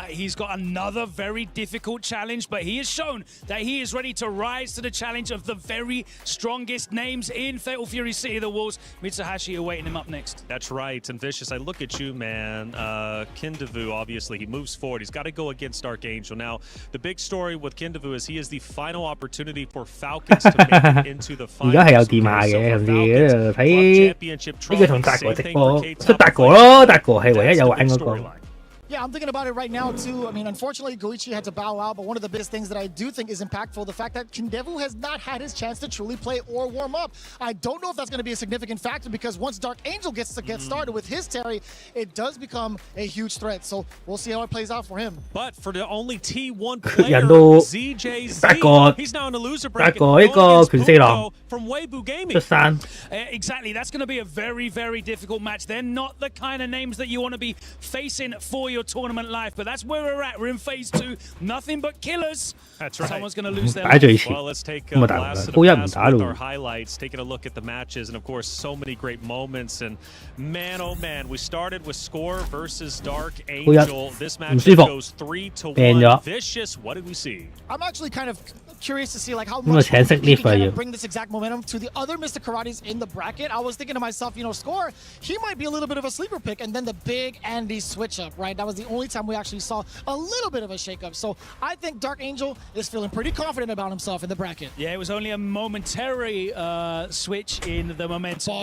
[SPEAKER 3] He's got another very difficult challenge, but he has shown that he is ready to rise to the challenge of the very strongest names in Fatal Fury City of the Wolves. Mitsuhashi awaiting him up next.
[SPEAKER 1] That's right. And Vicious, I look at you, man. Kindevu, obviously, he moves forward. He's got to go against Archangel. Now, the big story with Kindevu is he is the final opportunity for Falcons to make it into the final.
[SPEAKER 14] 而家係有電話嘅，甚至睇呢個同達哥直播出達哥咯，達哥係唯一有玩嗰個。
[SPEAKER 16] Yeah, I'm thinking about it right now, too. I mean, unfortunately, Goichi had to bow out, but one of the biggest things that I do think is impactful, the fact that Kindevu has not had his chance to truly play or warm up. I don't know if that's going to be a significant factor, because once Dark Angel gets to get started with his Terry, it does become a huge threat. So we'll see how it plays out for him.
[SPEAKER 1] But for the only T1 player, ZJZ, he's now in the loser bracket from Weibo Gaming.
[SPEAKER 3] Exactly, that's going to be a very, very difficult match. They're not the kind of names that you want to be facing for your tournament life, but that's where we're at. We're in phase 2, nothing but killers.
[SPEAKER 1] That's right.
[SPEAKER 3] Someone's going to lose their life.
[SPEAKER 1] Well, let's take a blast of the past with our highlights, taking a look at the matches, and of course, so many great moments. And man, oh man, we started with Score versus Dark Angel. This match goes 3-1. Vicious, what did we see?
[SPEAKER 16] I'm actually kind of curious to see like how much he can bring this exact momentum to the other Mr. Karates in the bracket. I was thinking to myself, you know, Score, he might be a little bit of a sleeper pick, and then the big Andy switch up, right? That was the only time we actually saw a little bit of a shakeup. So I think Dark Angel is feeling pretty confident about himself in the bracket.
[SPEAKER 3] Yeah, it was only a momentary switch in the momentum.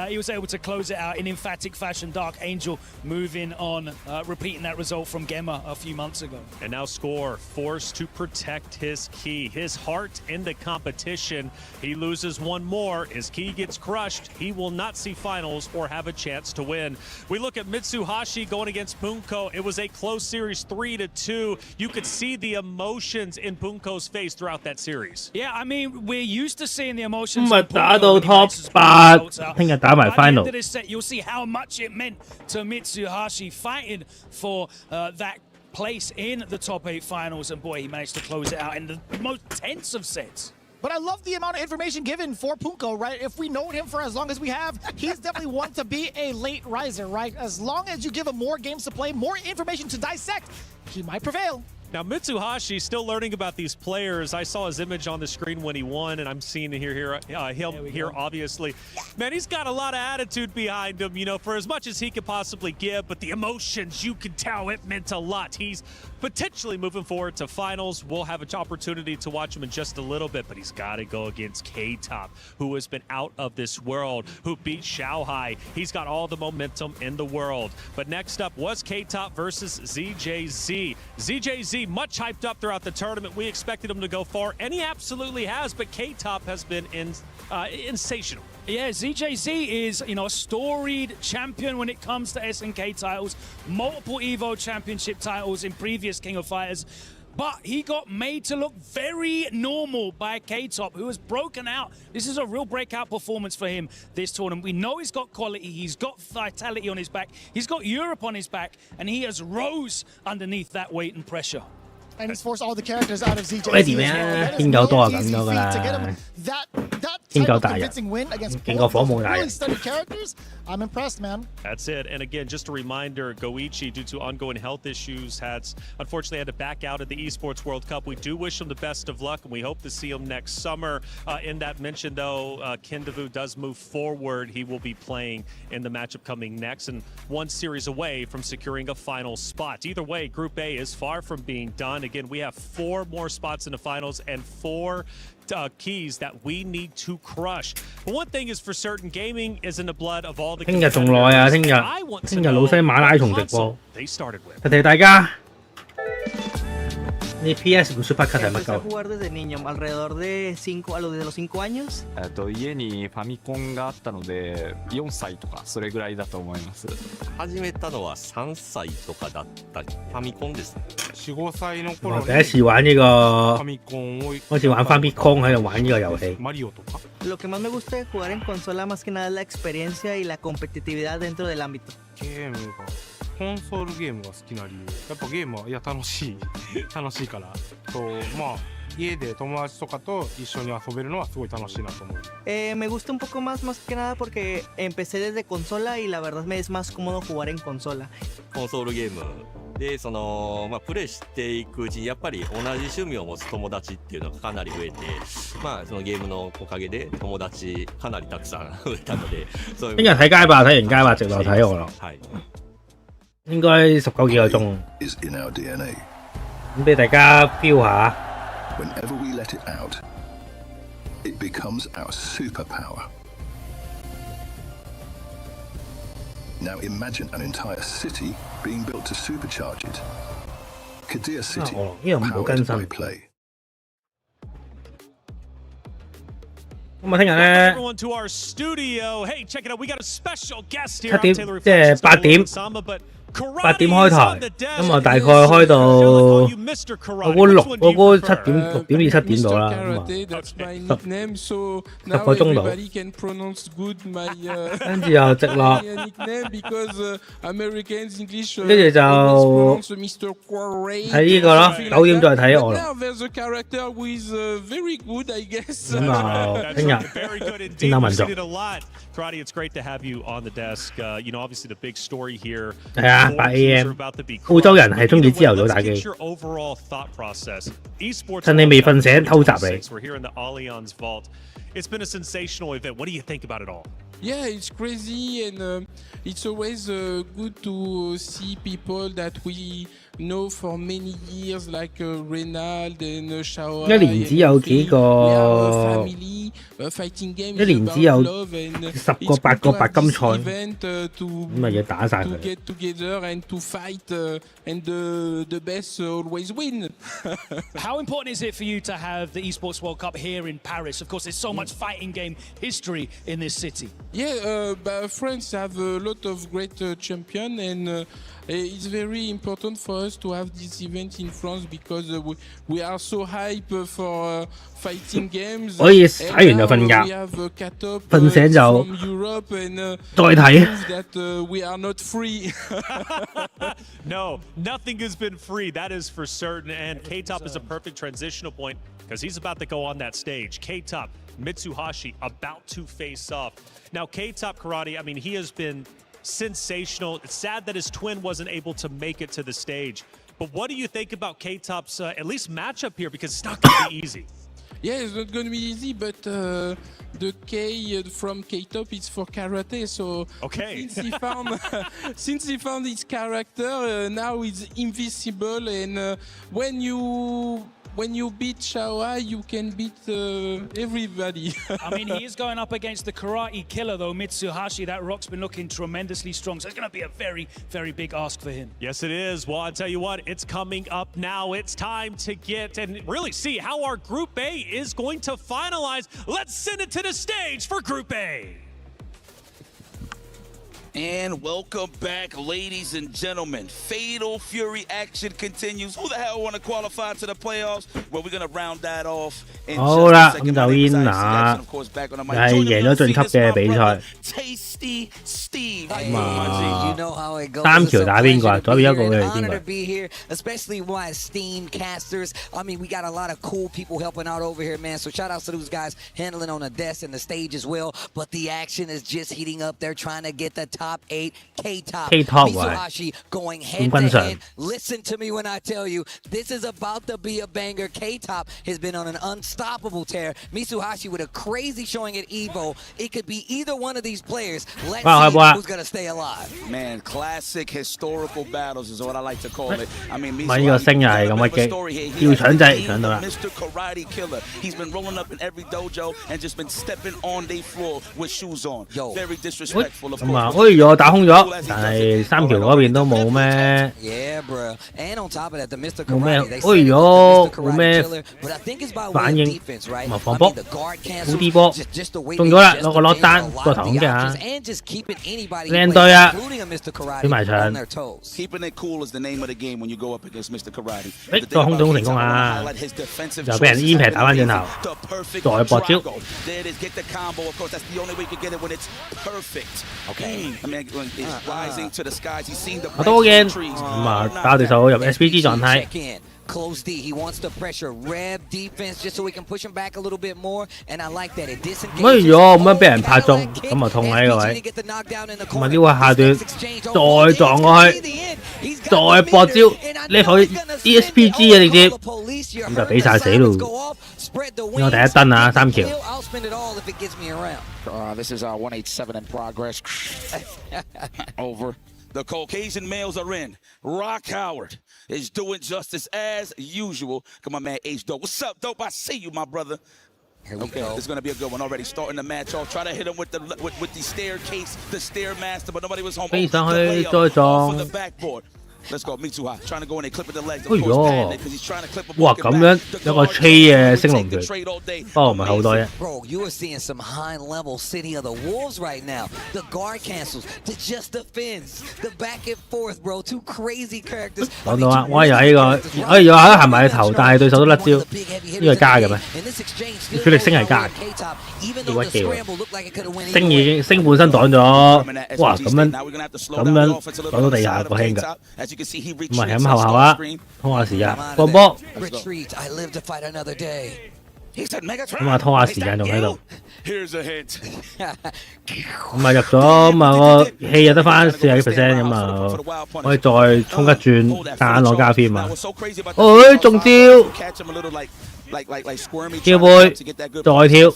[SPEAKER 3] He was able to close it out in emphatic fashion. Dark Angel moving on, repeating that result from Gemma a few months ago.
[SPEAKER 1] And now Score forced to protect his key, his heart in the competition. He loses one more. His key gets crushed. He will not see finals or have a chance to win. We look at Mitsuhashi going against Punko. It was a close series, 3-2. You could see the emotions in Punko's face throughout that series.
[SPEAKER 3] Yeah, I mean, we're used to seeing the emotions.
[SPEAKER 14] 打到 top 8，聽日打埋 final。
[SPEAKER 3] By the end of this set, you'll see how much it meant to Mitsuhashi fighting for that place in the top 8 finals, and boy, he managed to close it out in the most tense of sets.
[SPEAKER 16] But I love the amount of information given for Punko, right? If we know him for as long as we have, he's definitely one to be a late riser, right? As long as you give him more games to play, more information to dissect, he might prevail.
[SPEAKER 1] Now, Mitsuhashi still learning about these players. I saw his image on the screen when he won, and I'm seeing him here, obviously. Man, he's got a lot of attitude behind him, you know, for as much as he could possibly give, but the emotions, you can tell it meant a lot. He's potentially moving forward to finals. We'll have an opportunity to watch him in just a little bit, but he's got to go against K-Top, who has been out of this world, who beat Xiaohai. He's got all the momentum in the world. But next up was K-Top versus ZJZ. ZJZ much hyped up throughout the tournament. We expected him to go far, and he absolutely has, but K-Top has been sensational.
[SPEAKER 3] Yeah, ZJZ is, you know, a storied champion when it comes to SNK titles, multiple EVO championship titles in previous King of Fighters. But he got made to look very normal by K-Top, who has broken out. This is a real breakout performance for him this tournament. We know he's got quality, he's got vitality on his back, he's got Europe on his back, and he has rose underneath that weight and pressure.
[SPEAKER 16] And he's forced all the characters out of ZJZ.
[SPEAKER 14] 喂點啊？見夠多就咁多㗎啦。見夠大人，見個火冇大人。
[SPEAKER 16] I'm impressed, man.
[SPEAKER 1] That's it. And again, just a reminder, Goichi, due to ongoing health issues, unfortunately had to back out of the Esports World Cup. We do wish him the best of luck, and we hope to see him next summer. In that mention, though, Kindevu does move forward. He will be playing in the matchup coming next, and one series away from securing a final spot. Either way, Group A is far from being done. Again, we have 4 more spots in the finals and 4 keys that we need to crush. But one thing is for certain, gaming is in the blood of all the
[SPEAKER 14] 聽日仲耐啊！聽日老西馬拉松直播，提提大家。你 PS 唔 Super Cut 係乜鳩？
[SPEAKER 6] jugar desde niño, alrededor de 5 desde los 5 años.
[SPEAKER 22] 家にファミコンがあったので4歳とかそれぐらいだと思います。
[SPEAKER 9] 始めたのは3歳とかだったファミコンですね。
[SPEAKER 7] 4、5歳の頃
[SPEAKER 14] 第一次玩呢個，開始玩翻 Bitcoin 喺度玩呢個遊戲。
[SPEAKER 6] Lo que más me gusta de jugar en consola más que nada es la experiencia y la competitividad dentro del ámbito.
[SPEAKER 7] コンソールゲームが好きな理由、やっぱゲームは楽しいからとまあ家で友達とかと一緒に遊べるのはすごい楽しいなと思う。
[SPEAKER 6] Me gusta un poco más que nada porque empecé desde consola y la verdad me es más cómodo jugar en consola.
[SPEAKER 9] コンソールゲームでプレイしていくうちにやっぱり同じ趣味を持つ友達っていうのがかなり増えて、そのゲームのおかげで友達かなりたくさん増えたので。
[SPEAKER 14] 聽日睇街霸，睇完街霸直落睇我咯。係。應該19幾個鐘，咁俾大家 feel 下。
[SPEAKER 17] Whenever we let it out, it becomes our superpower. Now imagine an entire city being built to supercharge it. Kadir City, powered by play.
[SPEAKER 14] 咁啊，聽日咧
[SPEAKER 1] Everyone to our studio. Hey, check it out. We got a special guest here.
[SPEAKER 14] 7點，即係8點，8點開台，咁啊大概開到我估7點至7點到啦，咁啊10個鐘度，跟住又直落，跟住就睇呢個咯，9點再睇我啦。咁啊，聽日見到民族。
[SPEAKER 1] Karate, it's great to have you on the desk. You know, obviously the big story here.
[SPEAKER 14] 係啊，8 AM。澳洲人係中意朝頭早打機。趁你未瞓醒偷襲你。
[SPEAKER 1] We're here in the Allianz Vault. It's been a sensational event. What do you think about it all?
[SPEAKER 5] Yeah, it's crazy, and it's always good to see people that we know for many years, like Reynald and Shao.
[SPEAKER 14] 一年只有幾個，一年只有10個8個白金賽，咁啊要打晒佢。
[SPEAKER 5] Get together and to fight, and the best always win.
[SPEAKER 3] How important is it for you to have the Esports World Cup here in Paris? Of course, there's so much fighting game history in this city.
[SPEAKER 5] Yeah, France have a lot of great champions, and it's very important for us to have this event in France because we are so hype for fighting games.
[SPEAKER 14] 可以睇完就瞓覺，瞓醒就再睇。
[SPEAKER 5] That we are not free.
[SPEAKER 1] No, nothing has been free. That is for certain. And K-Top is a perfect transitional point because he's about to go on that stage. K-Top, Mitsuhashi about to face off. Now, K-Top Karate, I mean, he has been sensational. It's sad that his twin wasn't able to make it to the stage. But what do you think about K-Top's at least matchup here? Because it's not going to be easy.
[SPEAKER 5] Yeah, it's not going to be easy, but the K from K-Top is for karate. So
[SPEAKER 1] okay.
[SPEAKER 5] Since he found his character, now he's invisible, and when you beat Shaohai, you can beat everybody.
[SPEAKER 3] I mean, he is going up against the karate killer, though, Mitsuhashi. That rock's been looking tremendously strong, so it's going to be a very, very big ask for him.
[SPEAKER 1] Yes, it is. Well, I'll tell you what, it's coming up now. It's time to get and really see how our Group A is going to finalize. Let's send it to the stage for Group A.
[SPEAKER 12] And welcome back, ladies and gentlemen. Fatal Fury action continues. Who the hell want to qualify to the playoffs? Well, we're going to round that off in just a second.
[SPEAKER 14] 好啦，咁就 win 啦，係贏咗晉級嘅比賽。
[SPEAKER 12] Tasty Steve.
[SPEAKER 14] 咁啊，3條打邊個啊？左邊一個嘅係邊個
[SPEAKER 2] be here, especially my esteemed casters. I mean, we got a lot of cool people helping out over here, man. So shout outs to those guys handling on the desk and the stage as well. But the action is just heating up. They're trying to get the top 8 K-Top. Mitsuhashi going head to head. Listen to me when I tell you, this is about to be a banger. K-Top has been on an unstoppable tear. Mitsuhashi with a crazy showing at Evo. It could be either one of these players. Let's see who's going to stay alive.
[SPEAKER 12] Man, classic historical battles is what I like to call it. I mean, Mr. Karate Killer. He's been rolling up in every dojo and just been stepping on their floor with shoes on. Very disrespectful, of course.
[SPEAKER 14] 我打空咗，但係3條嗰邊都冇咩，冇咩，冇咩反應，咪放波，好啲波，中咗啦，攞個落單個頭咁嘅嚇，靚隊啊，轉埋場，個空中成功啊，就俾人 impact 打翻轉頭，再搏招。我都好驚，咁啊打對手入 SPG 狀態。
[SPEAKER 2] Close D. He wants to pressure Rev defense just so we can push him back a little bit more. And I like that. It disengages.
[SPEAKER 14] 咁如果咁樣俾人拍中，咁啊痛喺呢個位。咁啊呢個下段再撞過去，再搏招，呢台 ESPG 啊直接，咁就俾晒死咯。我第一燈啊，3橋。
[SPEAKER 12] This is 187 in progress. Over. The Caucasian males are in. Rock Howard is doing justice as usual. Come on, man, H Dope. What's up, Dope? I see you, my brother. Okay, this is going to be a good one already. Starting the match off. Try to hit him with the staircase, the stairmaster, but nobody was home.
[SPEAKER 14] 飛上去再撞。
[SPEAKER 12] Let's go, me too high. Trying to go in there, clipping the legs.
[SPEAKER 14] 哎呦，哇咁樣有個 Trey 嘅升龍拳，不過唔係好多啫。
[SPEAKER 2] Bro, you are seeing some high-level City of the Wolves right now. The guard cancels, the just defends, the back and forth, bro. Two crazy characters.
[SPEAKER 14] 講到啊，我又喺個，我又喺行埋頭，但係對手都甩招，呢個係加嘅咩？血力升係加嘅，要屈機喎。升已經升半身擋咗，哇咁樣擋到地下個輕㗎。 唔係咁後啊，拖下時間，個波咁啊拖下時間仲喺度，咁啊入咗咁啊個氣又得翻40%咁啊，可以再衝一轉，夾硬攞加分啊！哎中招，跳背再跳，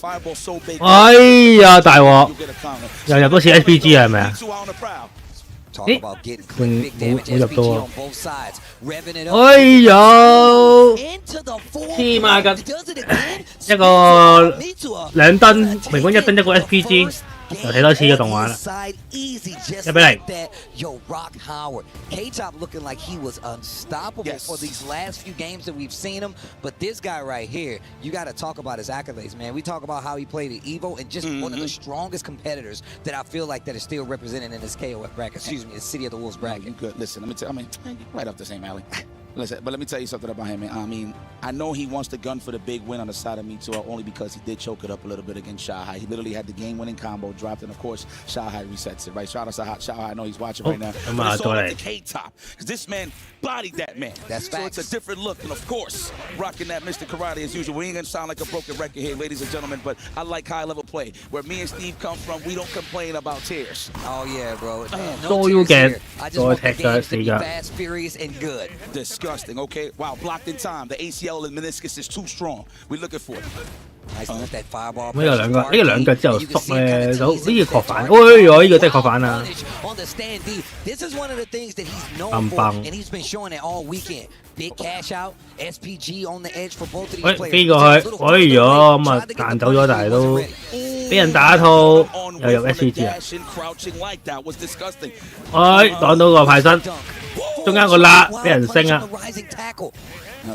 [SPEAKER 14] 哎呀大鑊，又入多次 SPG 係咪啊？ 咦，冇入到啊！哎呦，黐孖筋，一個2燈，平均1燈一個 SPG， 又睇多次嘅動畫啦，1-0。
[SPEAKER 2] Yo, Rock Howard, K-Top looking like he was unstoppable for these last few games that we've seen him. But this guy right here, you got to talk about his accolades, man. We talk about how he played at EVO and just one of the strongest competitors that I feel like that is still represented in this KOF bracket. Excuse me, the City of the Wolves bracket.
[SPEAKER 12] You good? Listen, let me tell you. I mean, right up the same alley. Listen, but let me tell you something about him, man. I mean, I know he wants to gun for the big win on the side of me too, only because he did choke it up a little bit against Shanghai. He literally had the game-winning combo dropped, and of course, Shanghai resets it, right? Shout out to Shanghai. I know he's watching right now. But it's all up to K-Top, because this man bodied that man.
[SPEAKER 2] That's
[SPEAKER 12] so
[SPEAKER 2] facts.
[SPEAKER 12] it's a different look, and of course, rocking that Mr. Karate as usual. We ain't gonna sound like a broken record here, ladies and gentlemen, but I like high-level play. Where me and Steve come from, we don't complain about tears.
[SPEAKER 2] Oh yeah, bro.
[SPEAKER 14] So you get
[SPEAKER 2] I just want the games to be fast, furious, and good.
[SPEAKER 12] Disgusting. Okay. Wow, blocked in time. The ACL and meniscus is too strong. We're looking for it.
[SPEAKER 14] 咁有兩個，呢個兩腳之後縮咧，就呢個確反，哎呀，呢個真係確反啊！棒棒。喂，飛過去，哎呀，咁啊彈走咗，但係都俾人打一套，又入 SCG 啊！哎，擋到個派身，中間個拉俾人升啊！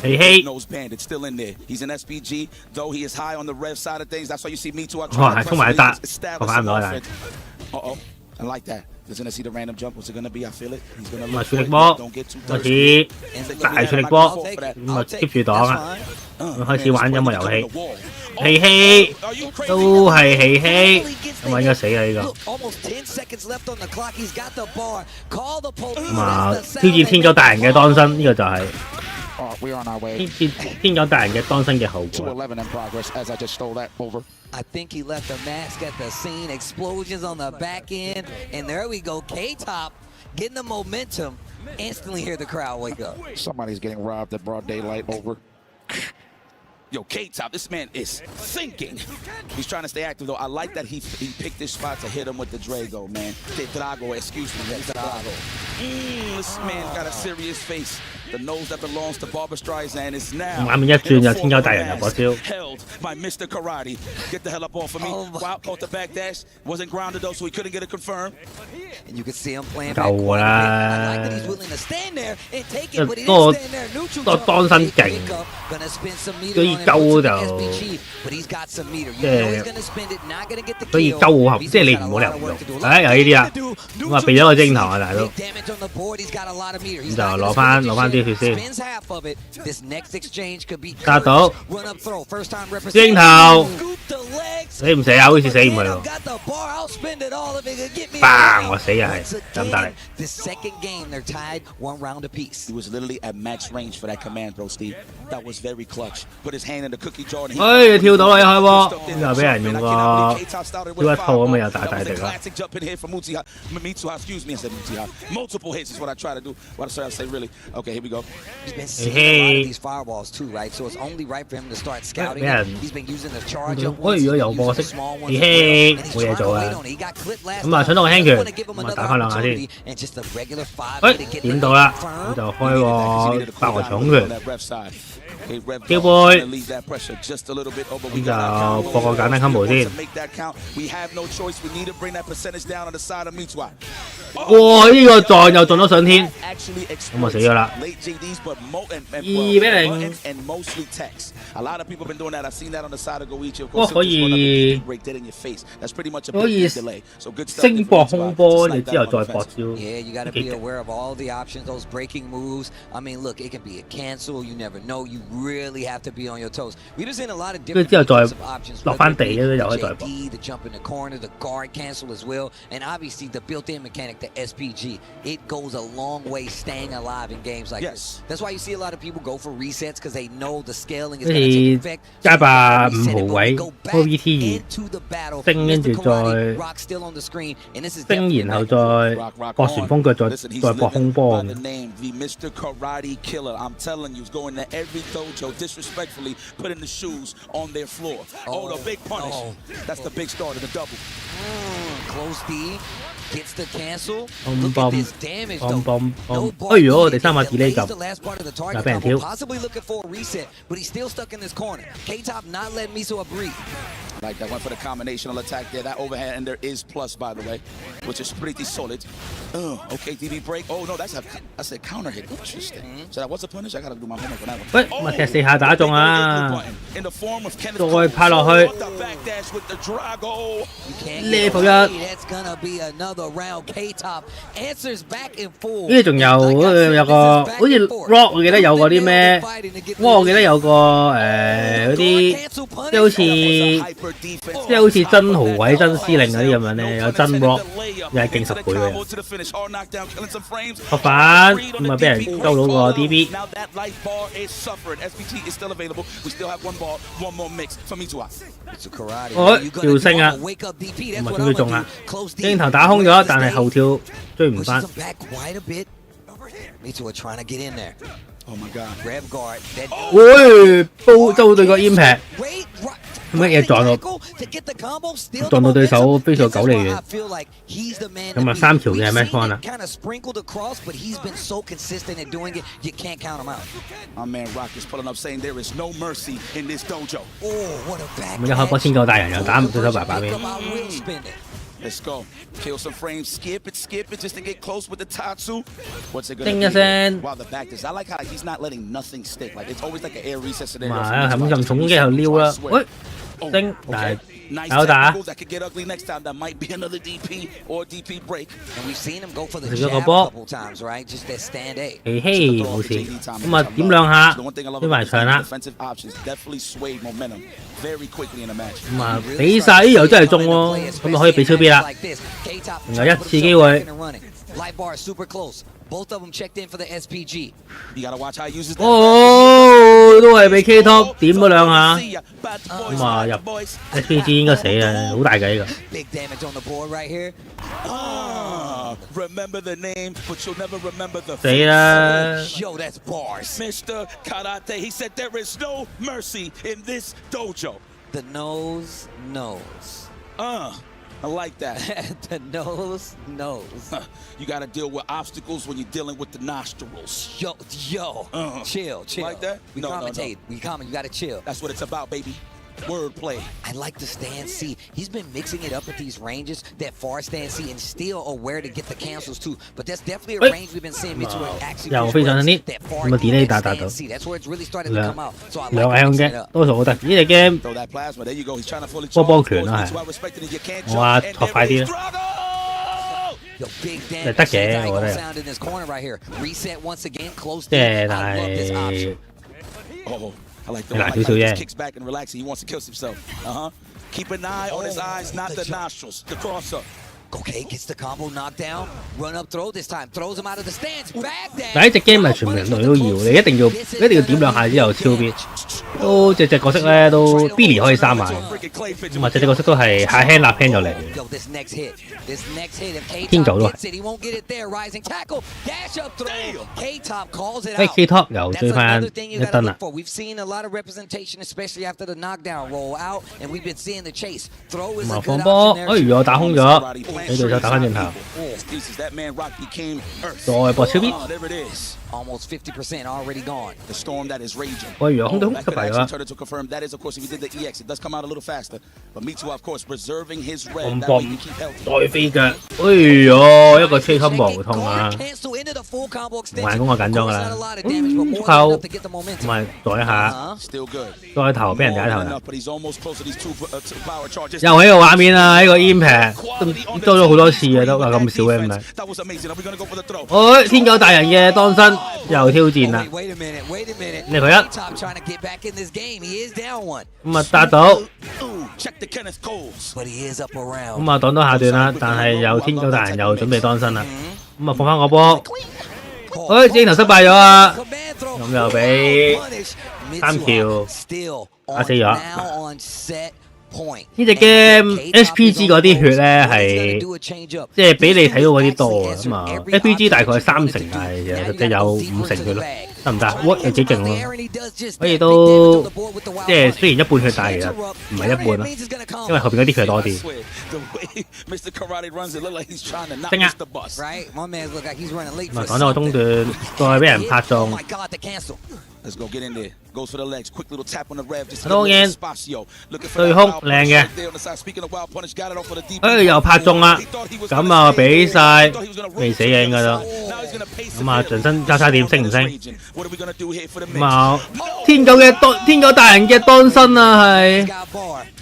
[SPEAKER 14] Hey,
[SPEAKER 12] nose bandit still in there. He's an SPG, though he is high on the rev side of things. That's why you see me too. I try to establish. Uh-oh, I like that. He's gonna see the random jump. What's it gonna be? I feel it. He's gonna look for it. Don't get too thirsty.
[SPEAKER 14] 大出力波，咁啊 keep 住擋啊！開始玩音樂遊戲，希希都係希希，咁啊應該死啦呢個。咁啊挑戰天九大人嘅當身，呢個就係。 天九大人嘅當身嘅後果。
[SPEAKER 2] I think he left a mask at the scene, explosions on the back end, and there we go. K-Top getting the momentum. Instantly hear the crowd wake up.
[SPEAKER 12] Somebody's getting robbed at broad daylight over. Yo, K-Top, this man is thinking. He's trying to stay active, though. I like that he picked this spot to hit him with the Drago, man. The Drago, excuse me. Drago. This man got a serious face. The nose that belongs to Barbara Streisand is now.
[SPEAKER 14] 畫面一轉就天九大人入嗰招。
[SPEAKER 12] Held by Mr. Karate. Get the hell up off of me. Wow, caught the back dash. Wasn't grounded, though, so he couldn't get it confirmed.
[SPEAKER 2] And you can see him playing
[SPEAKER 14] 夠啦。
[SPEAKER 2] I like that he's willing to stand there and take it, but he didn't stand there. Neutral
[SPEAKER 14] 個當身勁，所以鳩就即係所以鳩好合，即係你唔好理由唔用。唉，有呢啲啊，咁啊避咗個晶頭啊，大佬。咁就攞翻啲血先。殺到晶頭，死唔死啊？好似死唔去喎。bang！我死又係咁大力。
[SPEAKER 12] He was literally at max range for that command throw, Steve. That was very clutch. Put his hand in the cookie jar.
[SPEAKER 14] 哎，跳到啦！一開波，又俾人用個跳一套咁啊，又大大力啦。
[SPEAKER 12] Multiple hits is what I try to do. What I say, really. Okay, here we go.
[SPEAKER 2] He's been seeing a lot of these fireballs too, right? So it's only right for him to start scouting. He's been using the charge up ones, the small ones.
[SPEAKER 14] 冇嘢做啊！咁啊，搶到個輕拳，咁啊打翻兩下先。哎，點到啦？咁就開個霸王重拳。跳背，咁就博個簡單 combo 先。哇！呢個撞又撞咗上天，咁我死咗啦。2-0。不過可以升博空波，你之後再博招。
[SPEAKER 2] Yeah, you got to be aware of all the options, those breaking moves. I mean, look, it can be a cancel. You never know. You really have to be on your toes. We've seen a lot of different options.
[SPEAKER 14] 落翻地咧，又可以再博。
[SPEAKER 2] The jump in the corner, the guard cancel as well, and obviously the built-in mechanic, the SPG. It goes a long way staying alive in games like this. That's why you see a lot of people go for resets because they know the scaling is going to take effect.
[SPEAKER 14] 加把5號位 OVT 2，升跟住再升，然後再搏旋風腳，再搏空波。
[SPEAKER 12] Mr. Karate Killer, I'm telling you, he's going to every dojo disrespectfully, putting the shoes on their floor. Oh, the big punish. That's the big start of the double.
[SPEAKER 2] Close D. Gets the cancel.
[SPEAKER 14] Look at this damage though. 哎呦，我哋3把 delay 咁，又俾人挑。
[SPEAKER 2] Possibly looking for a reset, but he's still stuck in this corner. K-Top not letting Miso breathe.
[SPEAKER 12] Like that, went for the combinational attack there. That overhand and there is plus, by the way, which is pretty solid. Okay, DB break. Oh no, that's a counter hit. Interesting. So that was a punish. I gotta do my homework on that one.
[SPEAKER 14] 喂，咪踢4下打中啊！再拍落去。level 1。呢仲有個好似 rock， 我記得有個啲咩，我記得有個嗰啲即係好似真豪位、真司令嗰啲咁樣咧，有真 rock 又係勁10倍嘅。學反咁啊，俾人鳩到個 DB。哦，跳升啊！唔係點佢中啊？鏡頭打空咗，但係後跳追唔翻。喂，都對個 impact。乜嘢撞到對手飛到9里遠，咁啊3條嘅 match point 啦。咁一開波先夠大人又打唔對手爸爸咩？
[SPEAKER 12] Let's go. Kill some frames. Skip it just to get close with the Tatsu. What's it
[SPEAKER 14] gonna
[SPEAKER 12] be? Wow, the back is. I like how he's not letting nothing stick. Like it's always like an air reset scenario.
[SPEAKER 14] 咁重擊又撩啦，喂，升，但係有打。
[SPEAKER 12] That could get ugly next time. That might be another DP or DP break.
[SPEAKER 2] And we've seen him go for the jab a couple times, right? Just that stand A.
[SPEAKER 14] 嘿嘿，冇事。咁啊，點兩下，推埋場啦。
[SPEAKER 12] Very quickly in a match.
[SPEAKER 14] 咁啊，比晒又真係中喎，咁啊可以俾超 B 啦，仲有1次機會。
[SPEAKER 2] Both of them checked in for the SPG.
[SPEAKER 12] You gotta watch how he uses that.
[SPEAKER 14] 哦，都係俾 K-Top 點咗兩下，咁啊入 SPG 應該死啊，好大計㗎。
[SPEAKER 2] Big damage on the board right here.
[SPEAKER 12] Remember the name, but you'll never remember the
[SPEAKER 14] face. 死啦
[SPEAKER 12] ！Yo, that's bars. Mr. Karate, he said there is no mercy in this dojo.
[SPEAKER 2] The nose knows.
[SPEAKER 12] I like that.
[SPEAKER 2] The nose knows.
[SPEAKER 12] You got to deal with obstacles when you're dealing with the nostrils.
[SPEAKER 2] Yo, chill.
[SPEAKER 12] Like that?
[SPEAKER 2] We commentate. We comment. You got to chill.
[SPEAKER 12] That's what it's about, baby. Wordplay.
[SPEAKER 2] I like the stand C. He's been mixing it up at these ranges, that far stand C, and still aware to get the cancels too. But that's definitely a range we've been seeing Mitchell actually that far stand C. That's where it's really started to come out. So I like
[SPEAKER 14] 嘅，多數好得。呢隻 game 波波拳啦係，我話學快啲啦。 係得嘅，我覺得。即係但係。
[SPEAKER 12] I like the way he kicks back and relaxes. He wants to kill himself. Keep an eye on his eyes, not the nostrils. The cross up.
[SPEAKER 2] Okay, gets the combo knocked down. Run up throw this time. Throws him out of the stance. Back down.
[SPEAKER 14] 但係隻 game 係全部人類都要，你一定要點兩下之後超邊。都隻角色咧都 Billy 可以3下，咁啊隻角色都係下 hand 立 hand 就嚟。天狗都係。誒 K-Top 又追翻一燈啦。
[SPEAKER 2] We've seen a lot of representation, especially after the knockdown roll out, and we've been seeing the chase. Throw is a good option there.
[SPEAKER 14] 哎呀，打空咗。俾對手打翻轉頭，再搏超 B。Almost
[SPEAKER 2] 50% already gone.
[SPEAKER 10] The storm that is raging.
[SPEAKER 14] 喂，如果空對空失敗咗。
[SPEAKER 10] To confirm that is of course if he did the EX, it does come out a little faster. But Mitu of course preserving his red.
[SPEAKER 14] 咁搏再飛腳，哎呦，一個吹襟無痛啊！環攻我緊張㗎啦，觸後同埋躲一下，再頭俾人解頭啦。又喺個畫面啊，喺個 impact 都多咗好多次嘅都話咁少嘅唔係。哎，天狗大人嘅當身。又挑戰啦，呢佢一咁啊打到，咁啊擋到下段啦，但係又天狗大人又準備當身啦，咁啊放翻個波，哎鏡頭失敗咗啊，咁又俾3條打死咗。呢隻 game SPG 嗰啲血咧係即係比你睇到嗰啲多啊咁啊 SPG 大概3成，但係實際有5成血咯，得唔得 ？What 又幾勁喎，所以都即係雖然一半血，但係其實唔係一半啦，因為後邊嗰啲血多啲。正啊！咁啊講到個中段，再俾人拍中。當然對空靚嘅，哎又拍中啦，咁啊比晒未死嘅應該都，咁啊盡身交叉點升唔升？咁啊天狗大人嘅當身啊係，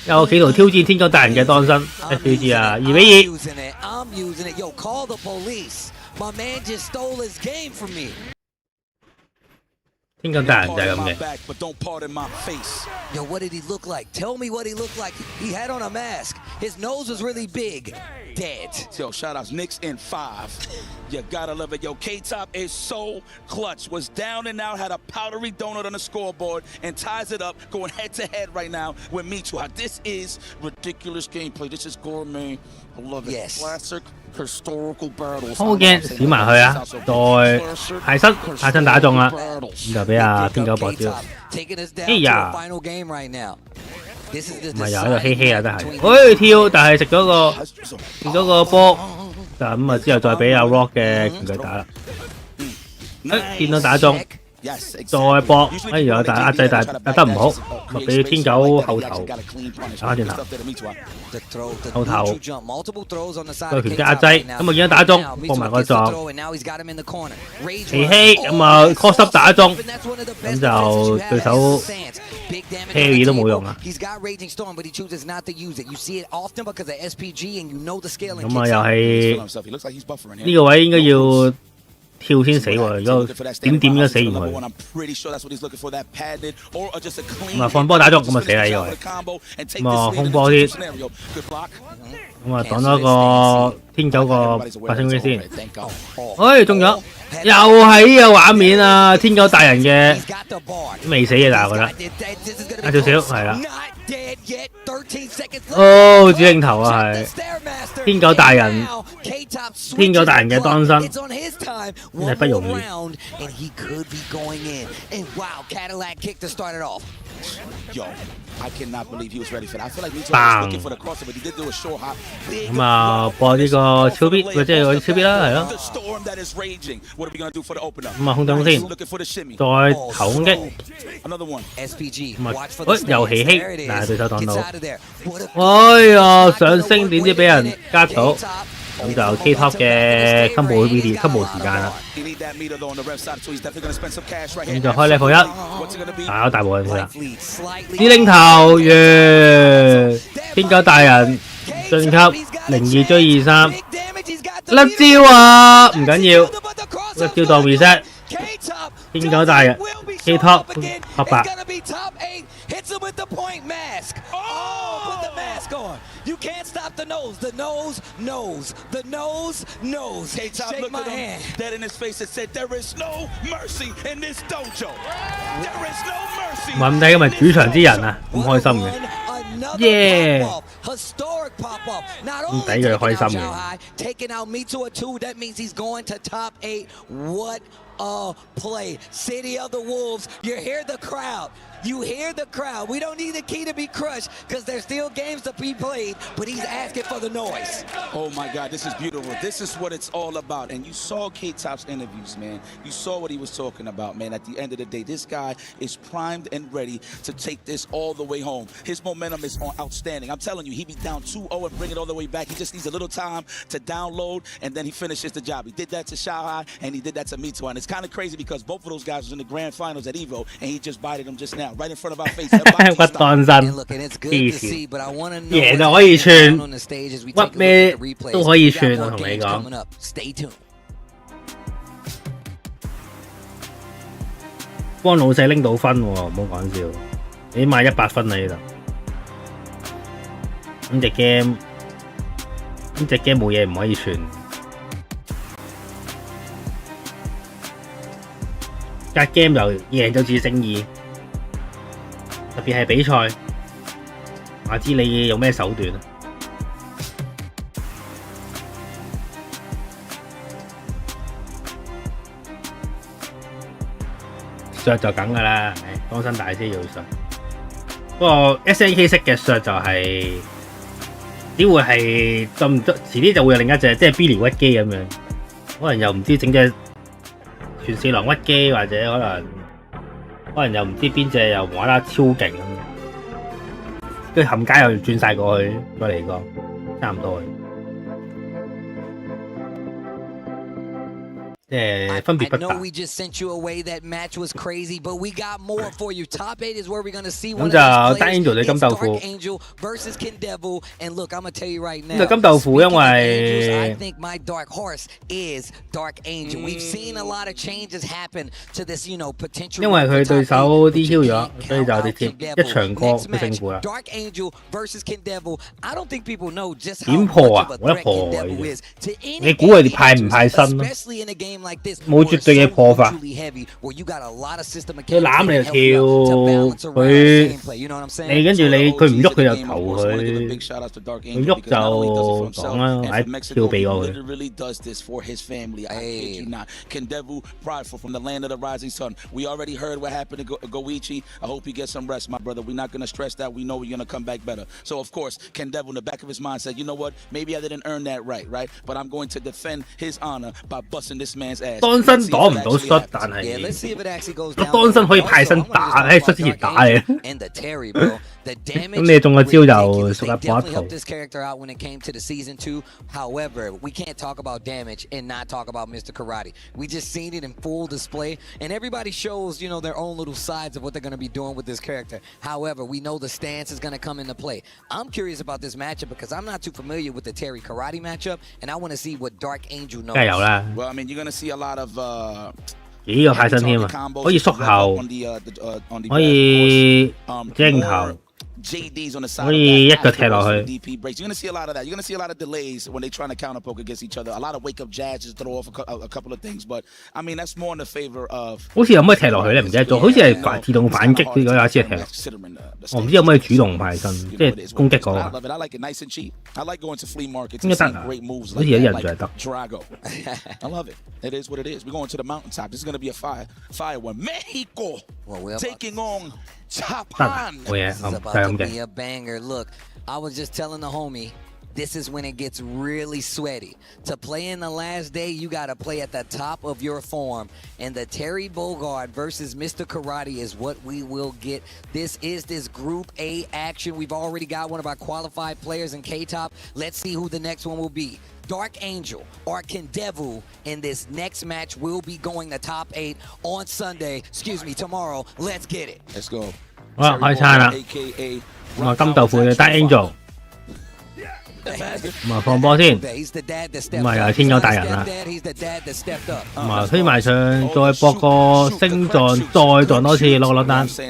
[SPEAKER 14] 有企圖挑戰天狗大人嘅當身 ，SPG 啊2-2。天狗大人就係咁嘅。
[SPEAKER 2] Yo, what did he look like? Tell me what he looked like. He had on a mask. His nose was really big. Dead.
[SPEAKER 12] Yo, shout outs, Knicks in 5. You gotta love it. Yo, K-Top is so clutch. Was down and out, had a powdery donut on the scoreboard, and ties it up, going head to head right now with Mitu. This is ridiculous gameplay. This is gourmet. I love it.
[SPEAKER 2] Yes.
[SPEAKER 12] Classic historical battles.
[SPEAKER 14] 好驚閃埋去啊！再太身打中啦，咁就俾阿天狗搏招。哎呀！唔係又喺度嘻嘻啊，真係。哎跳，但係食咗個波，咁啊之後再俾阿 Rock 嘅拳腳打啦。哎見到打中。再搏，哎呀！但係壓制打得唔好，咪俾天狗後頭打翻轉頭，後頭個拳擊壓制，咁啊見到打中，放埋個撞，奇希咁啊 cross up 打中，咁就對手 carry 都冇用啊。咁啊又係呢個位應該要。跳先死喎！如果點應該死唔去。咁啊放波打中，咁啊死啦呢個位。咁啊空波先，咁啊擋咗個天狗個發聲機先。哎中咗，又係呢個畫面啊！天狗大人嘅未死嘅，但係我覺得少少係啦。哦，指令頭啊係天狗大人嘅當身，真係不容易。bang！咁啊播呢個超 B， 即係嗰啲超 B 啦，係咯。咁啊空中先，再頭攻擊。咁啊，又起希，但係對手擋到。哎呀，上升點知俾人加到。咁就 K-Top 嘅 combo 時間啦，咁就開 level 1，打咗大部分先啦。指令頭完，天狗大人晉級02追23，甩招啊！唔緊要，甩招當 reset。天狗大人 K-Top 黑白。Hits him with the point mask. Oh, put the mask on. You can't stop the nose. The nose knows. The nose knows. Shake my hand.
[SPEAKER 12] Dead in his face and said, "There is no mercy in this dojo. There is no mercy."
[SPEAKER 14] 問題今日主場之人啊，咁開心嘅。耶！咁抵佢開心嘅。
[SPEAKER 2] Taking out Mitu at 2. That means he's going to top 8. What a play. City of the Wolves. You hear the crowd. You hear the crowd. We don't need the key to be crushed because there's still games to be played, but he's asking for the noise.
[SPEAKER 12] Oh my God, this is beautiful. This is what it's all about. And you saw K-Top's interviews, man. You saw what he was talking about, man. At the end of the day, this guy is primed and ready to take this all the way home. His momentum is outstanding. I'm telling you, he be down 2-0 and bring it all the way back. He just needs a little time to download, and then he finishes the job. He did that to Shanghai, and he did that to Mito. And it's kind of crazy because both of those guys was in the grand finals at Evo, and he just bited them just now, right in front of our face.
[SPEAKER 14] 屈當身，黐線，贏就可以串，屈咩都可以串啊！同你講，幫老細拎到分喎，唔好講笑，起碼100分啦呢度。呢隻 game 冇嘢唔可以串。隔 game 又贏就自勝2，特別係比賽，話知你用咩手段啊？削就梗㗎啦，當身大師要削。不過 SNK 式嘅削就係、只會係咁遲啲就會有另一隻，即係 Billy 屈機咁樣，可能又唔知整隻全四郎屈機，或者可能又唔知邊隻又無啦啦超勁咁，跟住冚家又轉晒過去，再嚟過，差唔多嘅。分別不大。咁就單 Angel 對金豆腐。咁就金豆腐因為佢對手 DQ 咗，所以就直接一場過都勝負啦。點破啊？冇得破喎！你估佢哋派唔派身咯？冇絕對嘅破法，佢攬你就跳，你跟住佢唔喐佢就投佢，佢喐就講啦，或者跳避過佢。
[SPEAKER 12] Prideful from the land of the rising sun. We already heard what happened to Goichi. I hope he gets some rest, my brother. We're not going to stress that. We know we're going to come back better. So, of course, Ken Devil in the back of his mind said, you know what? Maybe I didn't earn that right? But I'm going to defend his honor by busting this man's ass.
[SPEAKER 14] 當身擋唔到摔，但係當身可以派身打，喺摔之前打你。咁你中個招就屬一搏一套。
[SPEAKER 2] However, we can't talk about damage and not talk about Mr. Karate. We just seen it in full display, and everybody shows, their own little sides of what they're going to be doing with this character. However, we know the stance is going to come into play. I'm curious about this matchup because I'm not too familiar with the Terry Karate matchup, and I want to see what Dark Angel knows.
[SPEAKER 14] 梗係有啦。
[SPEAKER 12] Well, I mean, you're going to see a lot of
[SPEAKER 14] 幾個派身添啊！可以縮後，可以正頭。
[SPEAKER 12] JD's on the side
[SPEAKER 14] 可以一腳踢落去。
[SPEAKER 12] DP breaks. You're gonna see a lot of that. You're gonna see a lot of delays when they're trying to counter poke against each other. A lot of wake up jabs to throw off a couple of things. But I mean, that's more in the favor of.
[SPEAKER 14] 好似有咩踢落去咧？唔記得咗，好似係自動反擊嗰有一次係踢落。我唔知有咩主動派身，即係攻擊嗰個。應該得啊，好似有啲人就係得。
[SPEAKER 12] I love it. It is what it is. We're going to the mountaintop. This is gonna be a fire one. Mexico taking on.
[SPEAKER 2] About to be a banger. Look, I was just telling the homie, this is when it gets really sweaty. To play in the last day, you got to play at the top of your form. And the Terry Bogard versus Mr. Karate is what we will get. This is this Group A action. We've already got one of our qualified players in K-Top. Let's see who the next one will be. Dark Angel or Kendevu in this next match will be going to top 8 on Sunday. Excuse me, tomorrow. Let's get it.
[SPEAKER 12] Let's go.
[SPEAKER 14] 好啦，開餐啦。咁啊，金豆腐嘅 Dark Angel。咁啊，放波先。咁啊，又係天狗大人啦。咁啊，推埋上，再搏個星撞，再撞多次攞個落單。就，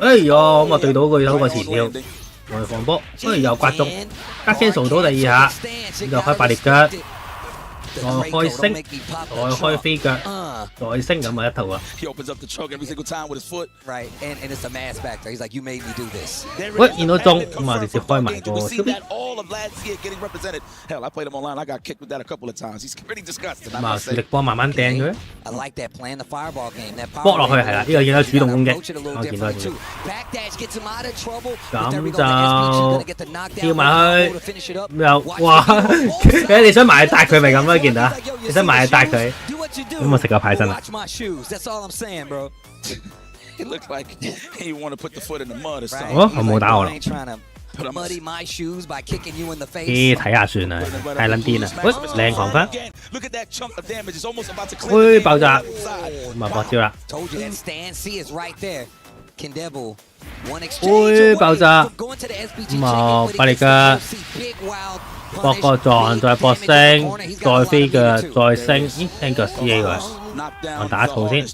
[SPEAKER 14] 哎呀，咁啊對到佢好個前跳。我哋放波，又刮中，加 cancel 到第二下，就開8列腳，再開星，再開飛腳。再升咁啊一套啊。
[SPEAKER 12] He opens up the choke every single time with his foot.
[SPEAKER 2] Right, and it's a mass back there. He's like, you made me do this.
[SPEAKER 14] 喂，見到中咁啊，直接開埋個
[SPEAKER 12] We see
[SPEAKER 14] Q B。
[SPEAKER 12] that all of last year getting represented. Hell, I played him online. I got kicked with that a couple of times. He's pretty disgusting.
[SPEAKER 14] 咁啊，力波慢慢掟佢。
[SPEAKER 2] I like that playing the fireball game. That
[SPEAKER 14] 搏落去係啦，呢個見到主動攻擊，我見到。
[SPEAKER 2] Backdash gets him out of trouble.
[SPEAKER 14] 咁就跳埋去，咁又哇！你想埋搭佢咪咁咯？見到啊？你想埋搭佢，咁我食個派身啦。
[SPEAKER 2] Watch my shoes. That's all I'm saying, bro.
[SPEAKER 12] It looks like he want to put the foot in the mud or something.
[SPEAKER 14] 哦，我冇打我啦。
[SPEAKER 2] Muddy my shoes by kicking you in the face.
[SPEAKER 14] 咦，睇下算啦，太撚癲啦！喂，靚狂分，
[SPEAKER 12] Look at that chunk of damage. It's almost about to
[SPEAKER 14] 喂，爆炸，咁啊搏招啦！
[SPEAKER 2] Told you that stand C is right there. Kindevil. One
[SPEAKER 14] 喂，
[SPEAKER 2] exchange
[SPEAKER 14] 爆炸，
[SPEAKER 2] going to the SPG
[SPEAKER 14] 咁啊巴力嘅搏個撞，再搏升，再飛腳，再升，咦，聽腳 C A 喎，我打一套先。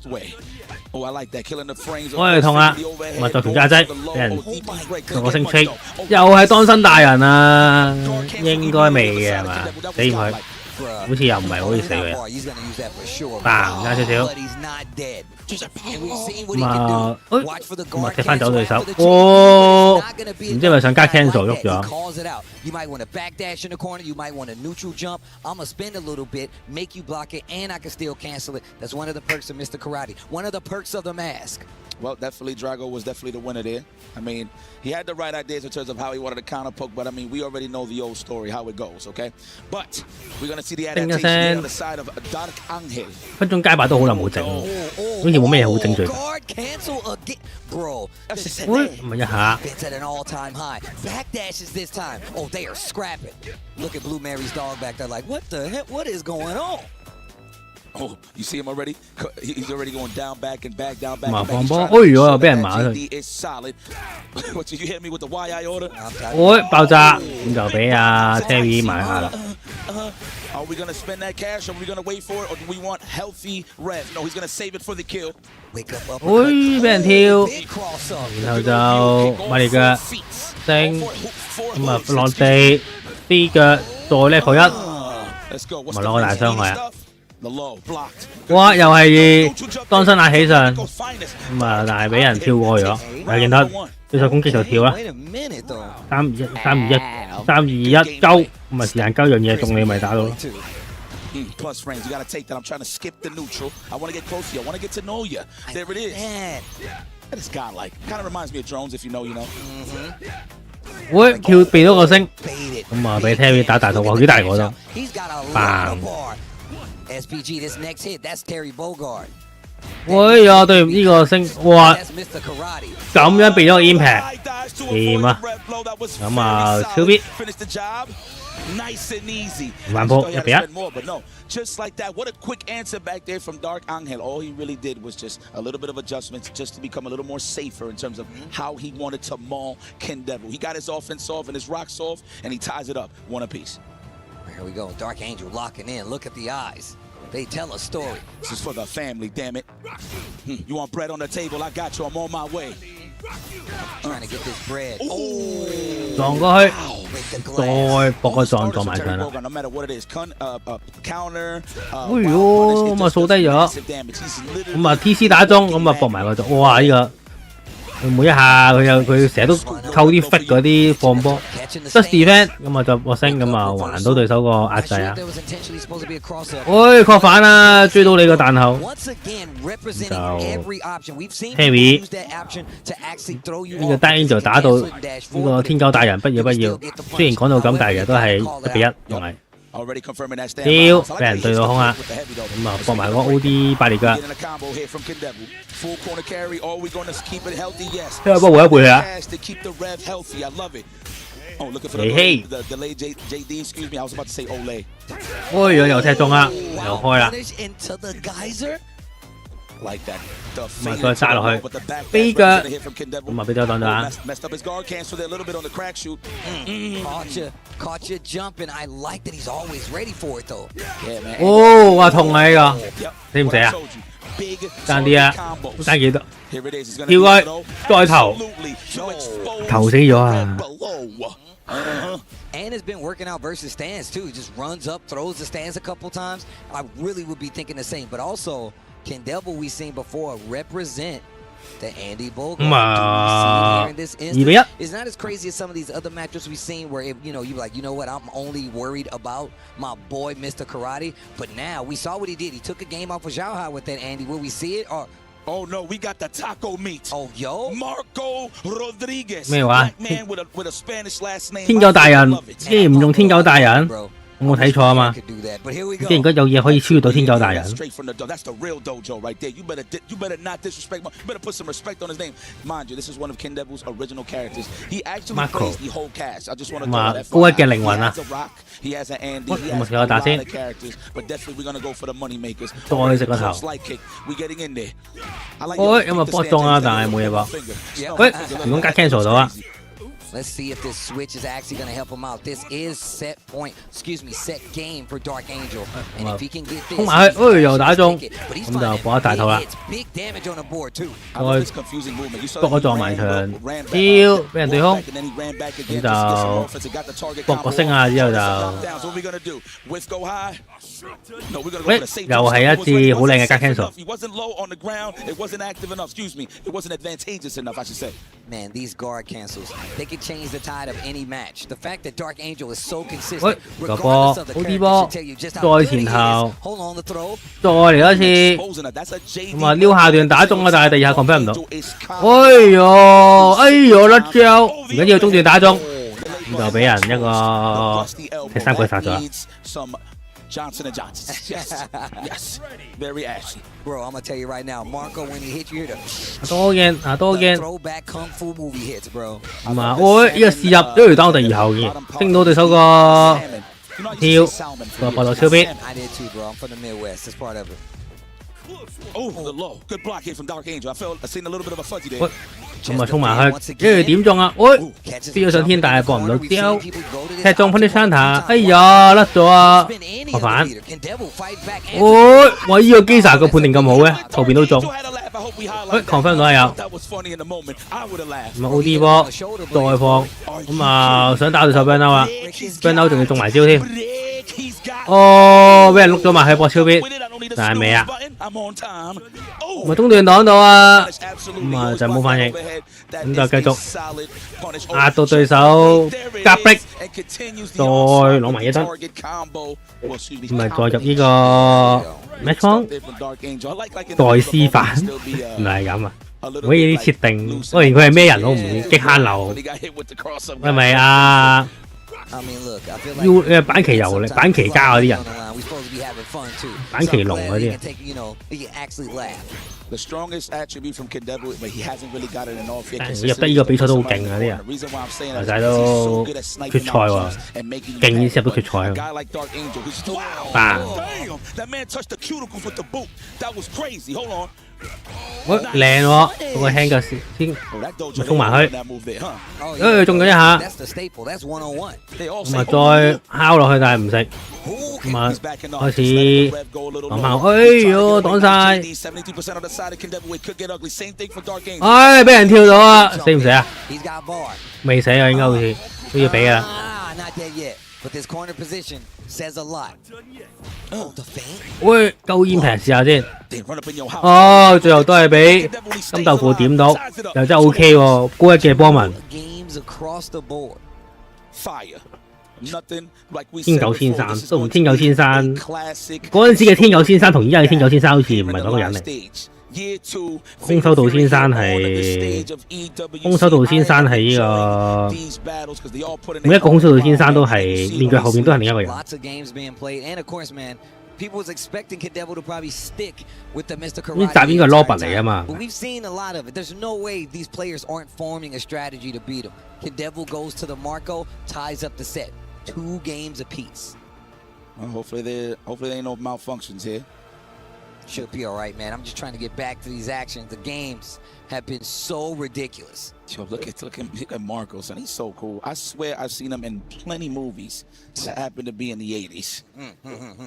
[SPEAKER 12] Oh, I like that. Killing the frames.
[SPEAKER 14] 喂，痛啊！咪再拳加劑，俾人同我升戚，又係當身大人啊！應該未嘅係嘛？死唔佢，好似又唔係好似死佢。嘭加少少，咁啊，咁啊踢翻走對手。哦，唔知係咪想加 cancel 喐咗？
[SPEAKER 2] You might want to backdash in the corner. You might want to neutral jump. I'm going to spin a little bit, make you block it, and I can still cancel it. That's one of the perks of Mr. Karate. One of the perks of the mask.
[SPEAKER 12] Well, definitely Drago was definitely the winner there. I mean, he had the right ideas in terms of how he wanted to counter poke, but I mean, we already know the old story, how it goes, okay? But we're going to see the adaptation here on the side of Dark Angel.
[SPEAKER 14] 分鐘街霸都好耐冇整，好似冇咩嘢好整最近。
[SPEAKER 2] Cancel again. Bro,
[SPEAKER 14] 喂，唔係一下。
[SPEAKER 2] It's at an all-time high. Backdashes this time. Oh, they are scrapping. Look at Blue Mary's dog back there like, what the heck? What is going on?
[SPEAKER 12] Oh, you see him already? He's already going down, back, and back, down, back.
[SPEAKER 14] 麻煩波，哎呦，俾人馬佢。
[SPEAKER 12] is solid. What you hit me with the YI order?
[SPEAKER 14] 喂，爆炸，咁就俾阿 Terry 買下啦。
[SPEAKER 12] Are we gonna spend that cash? Or are we gonna wait for it? Or do we want healthy rev? No, he's gonna save it for the kill.
[SPEAKER 14] 喂，俾人跳，然後就馬利腳升，咁啊落地飛腳再 level 1，咪攞個大傷害啊！ 哇！又係當身壓起上，咁啊，但係俾人跳過咗，又見得對手攻擊就跳啦。3-2-1 鳩，咁啊時間鳩樣嘢中你咪打到咯。
[SPEAKER 12] Plus frames, you gotta take that. I'm trying to skip the neutral. I want to get close to you. I want to get to know you. There it is. That is godlike. Kind of reminds me of drones, if you know, you know.
[SPEAKER 14] 喂，跳避到個星，咁啊俾 Terry 打大頭，哇幾大個都，bang！
[SPEAKER 2] SPG, this next hit, that's Terry Bogard.
[SPEAKER 14] 喂呀，對呢個星，哇，咁樣避咗個 impact， 掂啊！咁啊，超必。
[SPEAKER 12] Nice and easy.
[SPEAKER 14] 慢波1比1。
[SPEAKER 12] But no, just like that. What a quick answer back there from Dark Angel. All he really did was just a little bit of adjustments just to become a little more safer in terms of how he wanted to maul Kindevil. He got his offense off and his rocks off, and he ties it up one apiece.
[SPEAKER 2] Here we go. Dark Angel locking in. Look at the eyes. They tell a story.
[SPEAKER 12] This is for the family, damn it. You want bread on the table? I got you. I'm on my way.
[SPEAKER 2] Trying to get this bread.
[SPEAKER 14] 撞過去，再搏個撞埋上啦。
[SPEAKER 12] No matter what it is, counter.
[SPEAKER 14] 哎呦，咁啊掃低咗，咁啊 TC 打中，咁啊搏埋個撞，哇！呢個佢每一下佢成日都扣啲 fit 嗰啲放波 ，just defend 咁啊就搏升，咁啊還到對手個壓制啊！喂，確反啊，追到你個彈後，就 Terry 呢個 Dark Angel 打到呢個天狗大人不要不要，雖然講到咁，但係都係1比1用嚟。 屌，俾人對到空啊！咁啊，搏埋個 OD 8列腳，聽下波回一回啊！嘿嘿，哎呀，又踢中啦，又開啦！ 咁啊，再揸落去，飛腳，咁啊，俾咗當咗啊！
[SPEAKER 2] Caught you jumping. I like that he's always ready for it though.
[SPEAKER 14] 哦，哇痛啊呢個，死唔死啊？爭啲啊，爭幾多？跳過去，再投死咗啊！
[SPEAKER 2] And has been working out versus stands too. He just runs up, throws the stands a couple times. I really would be thinking the same, but also Ken Devil we seen before represent the Andy Bogart. It's not as crazy as some of these other matchups we've seen where, you're like, you know what, I'm only worried about my boy, Mr. Karate. But now we saw what he did. He took a game off of Xiao Hai with that, Andy. Will we see it? Or
[SPEAKER 12] Oh no, we got the taco meat.
[SPEAKER 2] Oh yo,
[SPEAKER 12] Marco Rodriguez.
[SPEAKER 14] 咩話？
[SPEAKER 12] Black man with a Spanish last name.
[SPEAKER 14] 天狗大人，竟然唔用天狗大人，我冇睇錯啊嘛？即係如果有嘢可以超越到天狗大人。
[SPEAKER 12] Straight from the dojo. That's the real dojo right there. You better not disrespect. You better put some respect on his name. Mind you, this is one of Ken Devil's original characters. He actually plays the whole cast. I just want to throw that.
[SPEAKER 14] 高一嘅靈魂啊！
[SPEAKER 12] He has an Andy. He has a lot of characters. But definitely we're gonna go for the money makers.
[SPEAKER 14] 再食個頭。
[SPEAKER 12] Slight kick. We getting in there.
[SPEAKER 14] 喂，有冇搏中啊？但係冇嘢噃。喂，如果加 cancel 到啊？
[SPEAKER 2] Let's see if this switch is actually going to help him out. This is set game for Dark Angel. And if he can get this,
[SPEAKER 14] 衝埋去，又打中，咁就搏一大套啦。
[SPEAKER 2] big damage on the board too.
[SPEAKER 14] 再搏個撞埋牆，超俾人對空，咁就搏個升啊，之後就，喂，又係一支好靚嘅加 cancel。
[SPEAKER 2] Man, these guard cancels, they can change the tide of any match. The fact that Dark Angel is so consistent, regardless of the character, should tell you just how good he is. Hold on the throw.
[SPEAKER 14] 再嚟一次，咁啊撩下段打中啊，但係第二下 confirm 唔到。哎呦甩招，唔緊要，中段打中，咁就俾人一個踢三鬼殺咗。
[SPEAKER 12] Johnson & Johnson. Yes. Very ashy.
[SPEAKER 2] Bro, I'm gonna tell you right now, Marco, when he hit you,
[SPEAKER 14] 多驚啊，多驚。
[SPEAKER 2] Throwback kung fu movie hits, bro.
[SPEAKER 14] 咁啊，喂，呢個試入都要打到第二後嘅，升到對手個跳個搏到超邊。
[SPEAKER 2] I did too, bro. I'm from the Midwest. That's part of it.
[SPEAKER 12] Oh, the low. Good block here from Dark Angel. I seen a little bit of a fuzzy there.
[SPEAKER 14] 咁啊，衝埋去，跟住點中啊？喂，飛咗上天，但係搏唔到雕，踢中翻啲山塔，哎呀，甩咗啊！我反，喂，哇！呢個基薩個判定咁好嘅，後邊都中，喂 ，confirm 到係有，咁啊 OD 波再放，咁啊想打對手 burn out 啊 ，burn out 仲要中埋招添，哦，俾人碌咗埋去搏超邊，但係未啊？ 咪中段擋到啊，咁啊就冇反應，咁就繼續壓到對手夾逼，再攞埋一燈，咁咪再入呢個 match point 再施反，唔係咁啊！可以啲設定，當然佢係咩人都唔會激慳流，係咪啊？ 要板旗油力、板旗加嗰啲人，板旗龍嗰啲。入得呢個比賽都好勁啊！啲人，話晒都決賽喎，勁意思入到決賽啊！嗱，喂，靚喎，嗰個輕腳先衝埋去，中咗一下，咁啊再敲落去，但係唔食，咁啊開始諗下，哎呦擋晒，唉俾人跳到啊，死唔死啊？未死啊，應該好似都要俾噶啦。
[SPEAKER 2] But this corner position says a lot. Oh, the feint.
[SPEAKER 14] 喂，夠煙平試下先。哦，最後都係俾金豆腐點到，又真係 OK 喎，高一嘅波文。天狗先生都唔天狗先生，嗰陣時嘅天狗先生同而家嘅天狗先生好似唔係同一個人嚟。 空手道先生係呢個每一個空手道先生都係面具後面都係另一個人。
[SPEAKER 2] People was expecting Ken Devil to probably stick with the Mr. Karate.
[SPEAKER 14] 呢集應該係 Robert 嚟㗎嘛。
[SPEAKER 2] But we've seen a lot of it. There's no way these players aren't forming a strategy to beat him. Ken Devil goes to the Marco, ties up the set. 2 games apiece.
[SPEAKER 12] Well, hopefully there ain't no malfunctions here.
[SPEAKER 2] Should be all right, man. I'm just trying to get back to these actions. The games have been so ridiculous.
[SPEAKER 12] Yo, look at Marco, son. He's so cool. I swear I've seen him in plenty movies that happen to be in the 80s.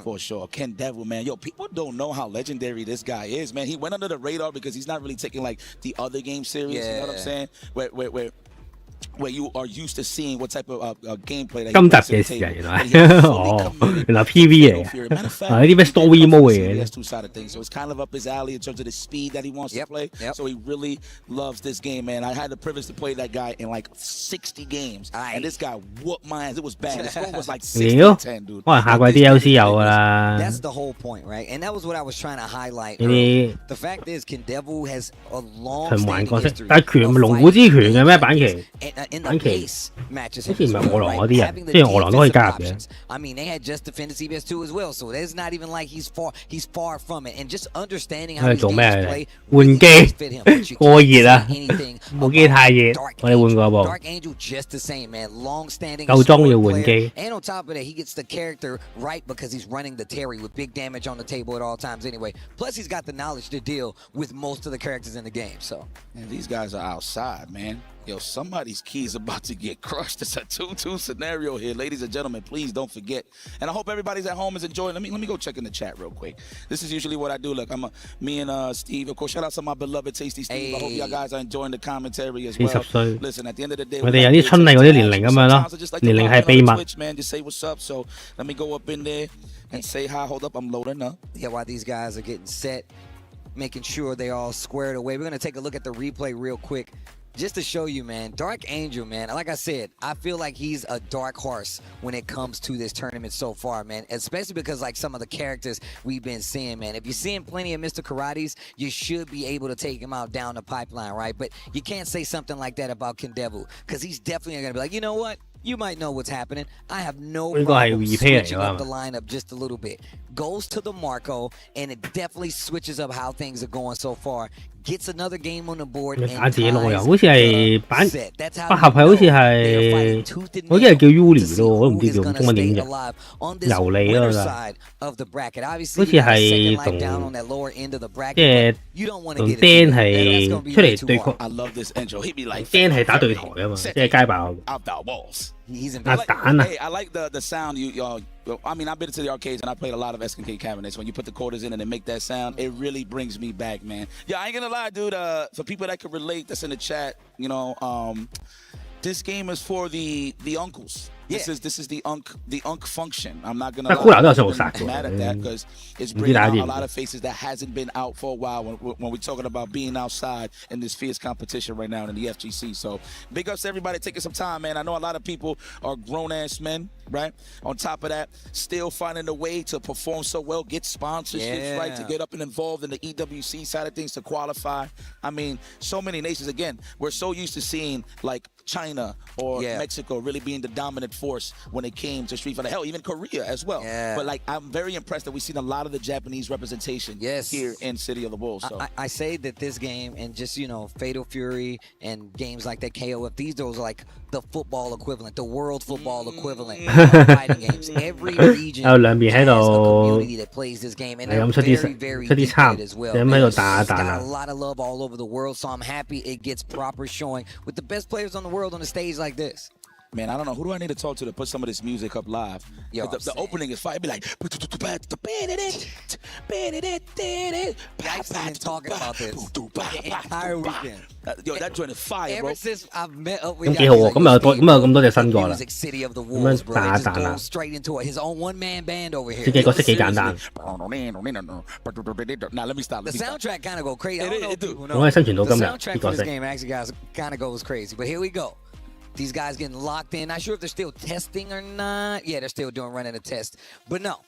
[SPEAKER 12] For sure. Ken Devil, man. Yo, people don't know how legendary this guy is, man. He went under the radar because he's not really taking like the other game series. Yeah. You know what I'm saying? Where where you are used to seeing what type of gameplay.
[SPEAKER 14] 今集嘅事啊，原來原來 PV 嚟嘅，呢啲咩 story mode 嚟嘅。
[SPEAKER 12] So it's kind of up his alley in terms of the speed that he wants to play. So he really loves this game, man. I had the privilege to play that guy in like 60 games, and this guy whooped my ass. It was bad. The score was like 60-10, dude.
[SPEAKER 14] 可能下季 DLC 有㗎啦。
[SPEAKER 2] That's the whole point, right? And that was what I was trying to highlight. The fact is, Kendevu has a long-standing history.
[SPEAKER 14] 但係拳龍虎之拳嘅咩版權？
[SPEAKER 2] 版權好似
[SPEAKER 14] 唔係餓狼嗰啲人，雖然餓狼都可以加入嘅。
[SPEAKER 2] I mean, they had just defended CBS2 as well, so it's not even like he's far from it. And just understanding how these games play.
[SPEAKER 14] 換機過熱啊！部機太熱，我哋換過部。
[SPEAKER 2] Dark Angel just the same, man. Long-standing.
[SPEAKER 14] 夠鐘要換機。
[SPEAKER 2] And on top of that, he gets the character right because he's running the Terry with big damage on the table at all times anyway. Plus, he's got the knowledge to deal with most of the characters in the game. So,
[SPEAKER 12] man, these guys are outside, man. Yo, somebody's key is about to get crushed. It's a 2-2 scenario here, ladies and gentlemen. Please don't forget. And I hope everybody's at home is enjoying. Let me go check in the chat real quick. This is usually what I do. Look, me and Steve. Of course, shout out to my beloved Tasty Steve. I hope y'all guys are enjoying the commentary as well. Listen, at the end of the day,
[SPEAKER 14] 我哋有啲春麗嗰啲年齡咁樣咯，年齡係秘密。
[SPEAKER 12] Man, just say what's up. So let me go up in there and say hi. Hold up, I'm loading up.
[SPEAKER 2] Yeah, while these guys are getting set, making sure they all squared away. We're gonna take a look at the replay real quick. Just to show you, man, Dark Angel, man, like I said, I feel like he's a dark horse when it comes to this tournament so far, man, especially because, like, some of the characters we've been seeing, man. If you're seeing plenty of Mr. Karates, you should be able to take him out down the pipeline, right? But you can't say something like that about Kendevu because he's definitely going to be like, you know what? You might know what's happening. I have no problem switching up the lineup just a little bit. Goes to the Marco, and it definitely switches up how things are going so far. Gets another game on the board and
[SPEAKER 14] 打自己內好似係版百合係好似係叫 Uli 咯，我都唔知叫中文點譯，油膩咯好似係同即係同 Dan 係出嚟對抗 ，Dan 係打對台啊嘛，即係街霸。
[SPEAKER 12] Hey, I like the sound I mean, I've been to the arcades and I played a lot of SNK cabinets. When you put the quarters in and they make that sound, it really brings me back, man. Yeah, I ain't gonna lie, dude. For people that could relate, that's in the chat. You know, this game is for the uncles. This is the unk function. I'm not gonna lie. I'm mad at that because it's bringing out a lot of faces that hasn't been out for a while when we're talking about being outside in this fierce competition right now in the FGC. So big ups to everybody taking some time, man. I know a lot of people are grown-ass men, right? On top of that, still finding a way to perform so well, get sponsorships, right? To get up and involved in the EWC side of things to qualify. I mean, so many nations. Again, we're so used to seeing like China or Mexico really being the dominant force when it came to Street Fighter. Hell, even Korea as well. But like, I'm very impressed that we've seen a lot of the Japanese representation here in City of the Bulls. So
[SPEAKER 2] I say that this game and just, you know, Fatal Fury and games like that, KOF, those are like the football equivalent, the world football equivalent of fighting games. Every region has a community that plays this game, and they're very, very good as well. It's got a lot of love all over the world, so I'm happy it gets proper showing with the best players on the world on a stage like this.
[SPEAKER 12] Man, I don't know. Who do I need to talk to put some of this music up live? Yo, the opening is fire. Be like,
[SPEAKER 2] I've been talking about this the entire weekend.
[SPEAKER 12] Yo, that joint is fire, bro.
[SPEAKER 2] Ever since I've met up with
[SPEAKER 14] 幾好喎，咁有咁多隻新歌啦，咁樣彈一彈啦，
[SPEAKER 2] straight into his own one-man band over here.
[SPEAKER 14] 設計角色幾簡單。
[SPEAKER 12] Now let me stop.
[SPEAKER 2] The soundtrack kind of go crazy. I don't know if people know.
[SPEAKER 14] 我可以生存到今日
[SPEAKER 2] The
[SPEAKER 14] 呢
[SPEAKER 2] soundtrack
[SPEAKER 14] 個
[SPEAKER 2] for
[SPEAKER 14] 角
[SPEAKER 2] this
[SPEAKER 14] 色。
[SPEAKER 2] game actually, guys, kind of goes crazy. But here we go. These guys getting locked in. Not sure if they're still testing or not. Yeah, they're still running a test. But no.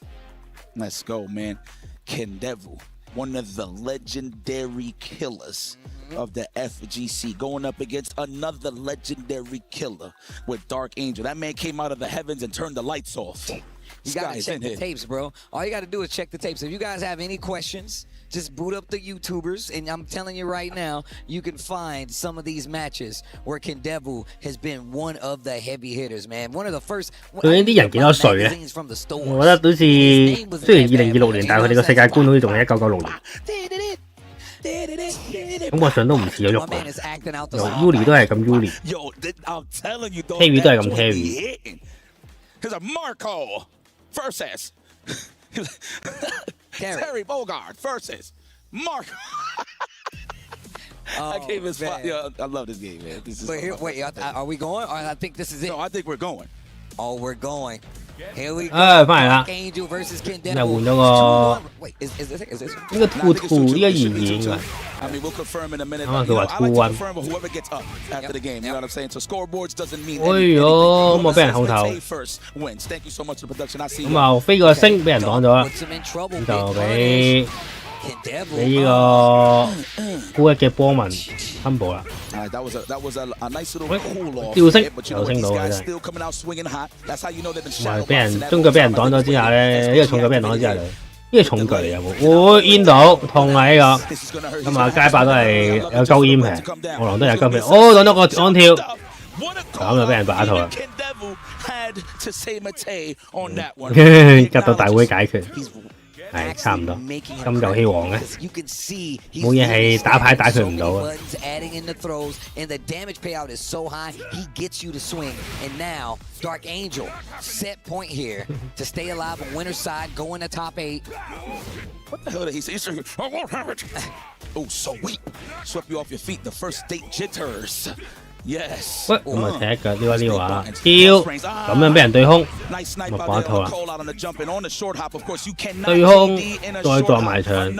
[SPEAKER 12] Let's go, man. Kendevu, one of the legendary killers of the FGC, going up against another legendary killer with Dark Angel. That man came out of the heavens and turned the lights off.
[SPEAKER 2] You got to check the tapes, bro. All you got to do is check the tapes. If you guys have any questions, just boot up the YouTubers, and I'm telling you right now, you can find some of these matches where Kendevu has been one of the heavy hitters, man. One of the first.
[SPEAKER 14] 究竟啲人幾多歲咧？我覺得好似雖然2026年，但係佢哋個世界觀好似仲係1996年。感覺上都唔似有喐過。Uli 都係咁 Uli，Terry 都係咁 Terry。
[SPEAKER 12] Here's a Marco versus Terry Bogard versus Marco. That game is fun. Yeah, I love this game, man. This is
[SPEAKER 2] wait, are we going? Or I think this is it.
[SPEAKER 12] No, I think we're going.
[SPEAKER 2] Oh, we're going. Here we go.
[SPEAKER 14] 翻嚟啦，
[SPEAKER 2] Angel versus
[SPEAKER 14] 又換咗個
[SPEAKER 2] Wait, is this
[SPEAKER 14] 呢個兔呢個言語啊。
[SPEAKER 12] I mean, we'll confirm in a minute.
[SPEAKER 14] Ah,
[SPEAKER 12] But, you know, I like to
[SPEAKER 14] 2-1
[SPEAKER 12] confirm whoever gets up after the game. You know what I'm saying? So scoreboards doesn't mean
[SPEAKER 14] 哎
[SPEAKER 12] anything.
[SPEAKER 14] 呦，咁我俾人控頭，
[SPEAKER 12] Whoever says first wins. Thank you so much to the production. I see
[SPEAKER 14] 咁啊飛個星俾人擋咗啦，咁就俾呢個高一嘅波文 humble 啦。
[SPEAKER 12] That was a nice little cool off.
[SPEAKER 14] 吊星
[SPEAKER 12] But you know
[SPEAKER 14] 又
[SPEAKER 12] what?
[SPEAKER 14] 升
[SPEAKER 12] These
[SPEAKER 14] 到啊
[SPEAKER 12] guys
[SPEAKER 14] 真係。
[SPEAKER 12] still coming out swinging hot. That's how you know they've been
[SPEAKER 14] 同埋
[SPEAKER 12] shadow
[SPEAKER 14] 俾人
[SPEAKER 12] boxing.
[SPEAKER 14] 中腳俾人擋咗之下咧，呢個重腳俾人擋咗之下就呢個重腳嚟有冇？會煙到痛啊呢個，咁啊街霸都係有鳩煙平，我狼都有鳩平，哦擋咗個安跳，咁就俾人打一套啦，
[SPEAKER 12] Had to say Matei on that one.
[SPEAKER 14] 夾到大會解決。 係差唔多，咁就希望嘅，冇嘢係打牌打佢唔到啊！
[SPEAKER 2] adding in the throws and the damage payout is so high he gets you to swing and now Dark Angel set point here to stay alive on winner's side go in the top 8.
[SPEAKER 12] What the hell did he say? He said, I won't have it. Oh, so weak. Swept you off your feet. The first state jitters. Yes.
[SPEAKER 14] 喂，咁啊踢一腳撩一撩下啦，跳咁樣俾人對空，咁啊講一套啦。對空再撞埋牆，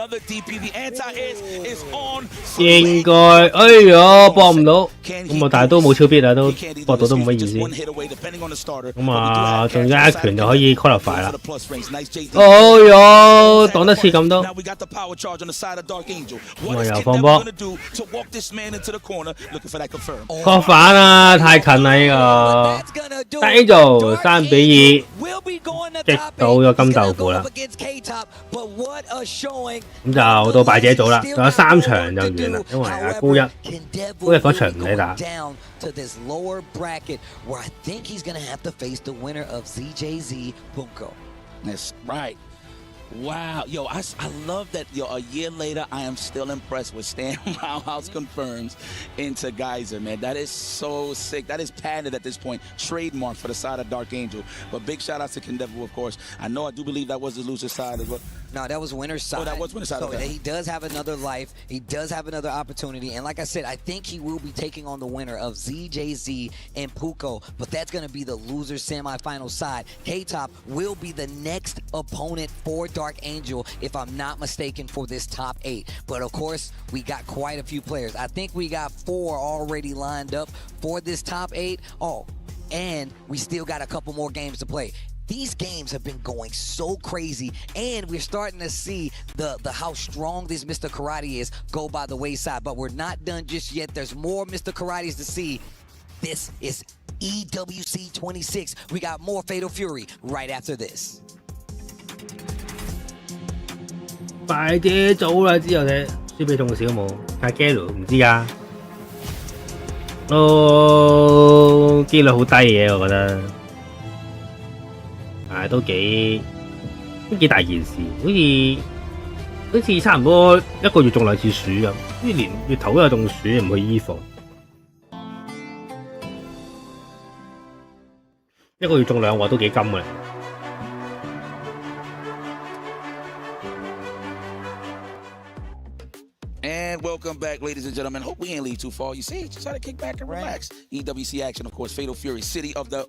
[SPEAKER 14] 應該哎呀搏唔到，咁啊但係都冇超必啊，都搏到都冇乜意思。咁啊，仲有一拳就可以 qualify 啦。哎呀，擋得切咁多，咁啊又放波。 個反啊，太近啦呢個 ，Angel 3比2擊到咗金豆腐啦，咁就到敗者組啦，仲有3場就完啦，因為阿高一嗰場唔使打。
[SPEAKER 2] To this lower bracket where I think he's gonna have to face the winner of ZJZ Punko.
[SPEAKER 12] That's right. Wow, yo, I love that. Yo, a year later, I am still impressed with Stan Roundhouse confirms into Geyser, man. That is so sick. That is patented at this point, trademark for the side of Dark Angel. But big shout out to Kendevu, of course. I do believe that was the loser side as well.
[SPEAKER 2] No, that was winner's side.
[SPEAKER 12] Oh, that was winner's side.
[SPEAKER 2] So
[SPEAKER 12] okay.
[SPEAKER 2] he does have another life. He does have another opportunity. And like I said, I think he will be taking on the winner of ZJZ and Puko. But that's going to be the loser semifinal side. K-Top will be the next opponent for Dark Angel, if I'm not mistaken, for this top 8. But of course, we got quite a few players. I think we got 4 already lined up for this top 8. Oh, and we still got a couple more games to play. These games have been going so crazy, and we're starting to see the how strong this Mr. Karate is go by the wayside. But we're not done just yet. There's more Mr. Karates to see. This is EWC 26. We got more Fatal Fury right after this.
[SPEAKER 14] 敗者組啦，之後咧輸俾仲少冇？阿 Gelo 唔知啊，都機率好低嘅，我覺得。 都幾大件事，好似差唔多1個月中2次鼠咁，好似連月頭都有中鼠唔去醫服，1個月中2鑊都幾金嘅。
[SPEAKER 12] And welcome back, ladies and gentlemen. Hope we ain't leave too far. You see, just try to kick back and relax. EWC action, of course, Fatal Fury, City of the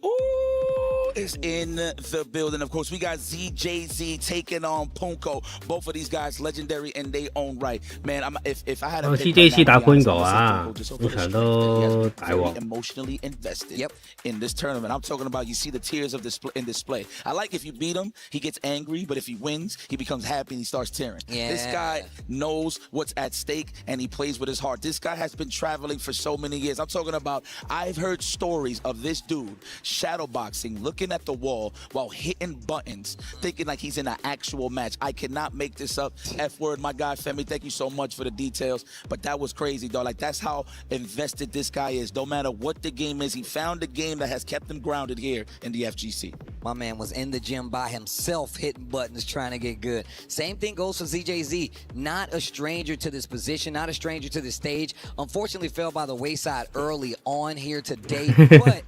[SPEAKER 12] is in the building. Of course, we got ZJZ taking on Punko. Both of these guys legendary in their own right. Man, if I had a
[SPEAKER 14] CJC 打 Punko 啊，呢場都大鑊。
[SPEAKER 12] emotionally invested in this tournament. I'm talking about you see the tears of in display. I like if you beat him, he gets angry, but if he wins, he becomes happy and he starts tearing.
[SPEAKER 2] Yeah.
[SPEAKER 12] This guy knows what's at stake and he plays with his heart. This guy has been traveling for so many years. I'm talking about I've heard stories of this dude shadowboxing, looking at the wall while hitting buttons, thinking like he's in an actual match. I cannot make this up. F word, my guy Femi, thank you so much for the details. But that was crazy, dog. Like that's how invested this guy is. No matter what the game is, he found a game that has kept him grounded here in the FGC.
[SPEAKER 2] My man was in the gym by himself hitting buttons trying to get good. Same thing goes for ZJZ. Not a stranger to this position, not a stranger to this stage. Unfortunately fell by the wayside early on here today, but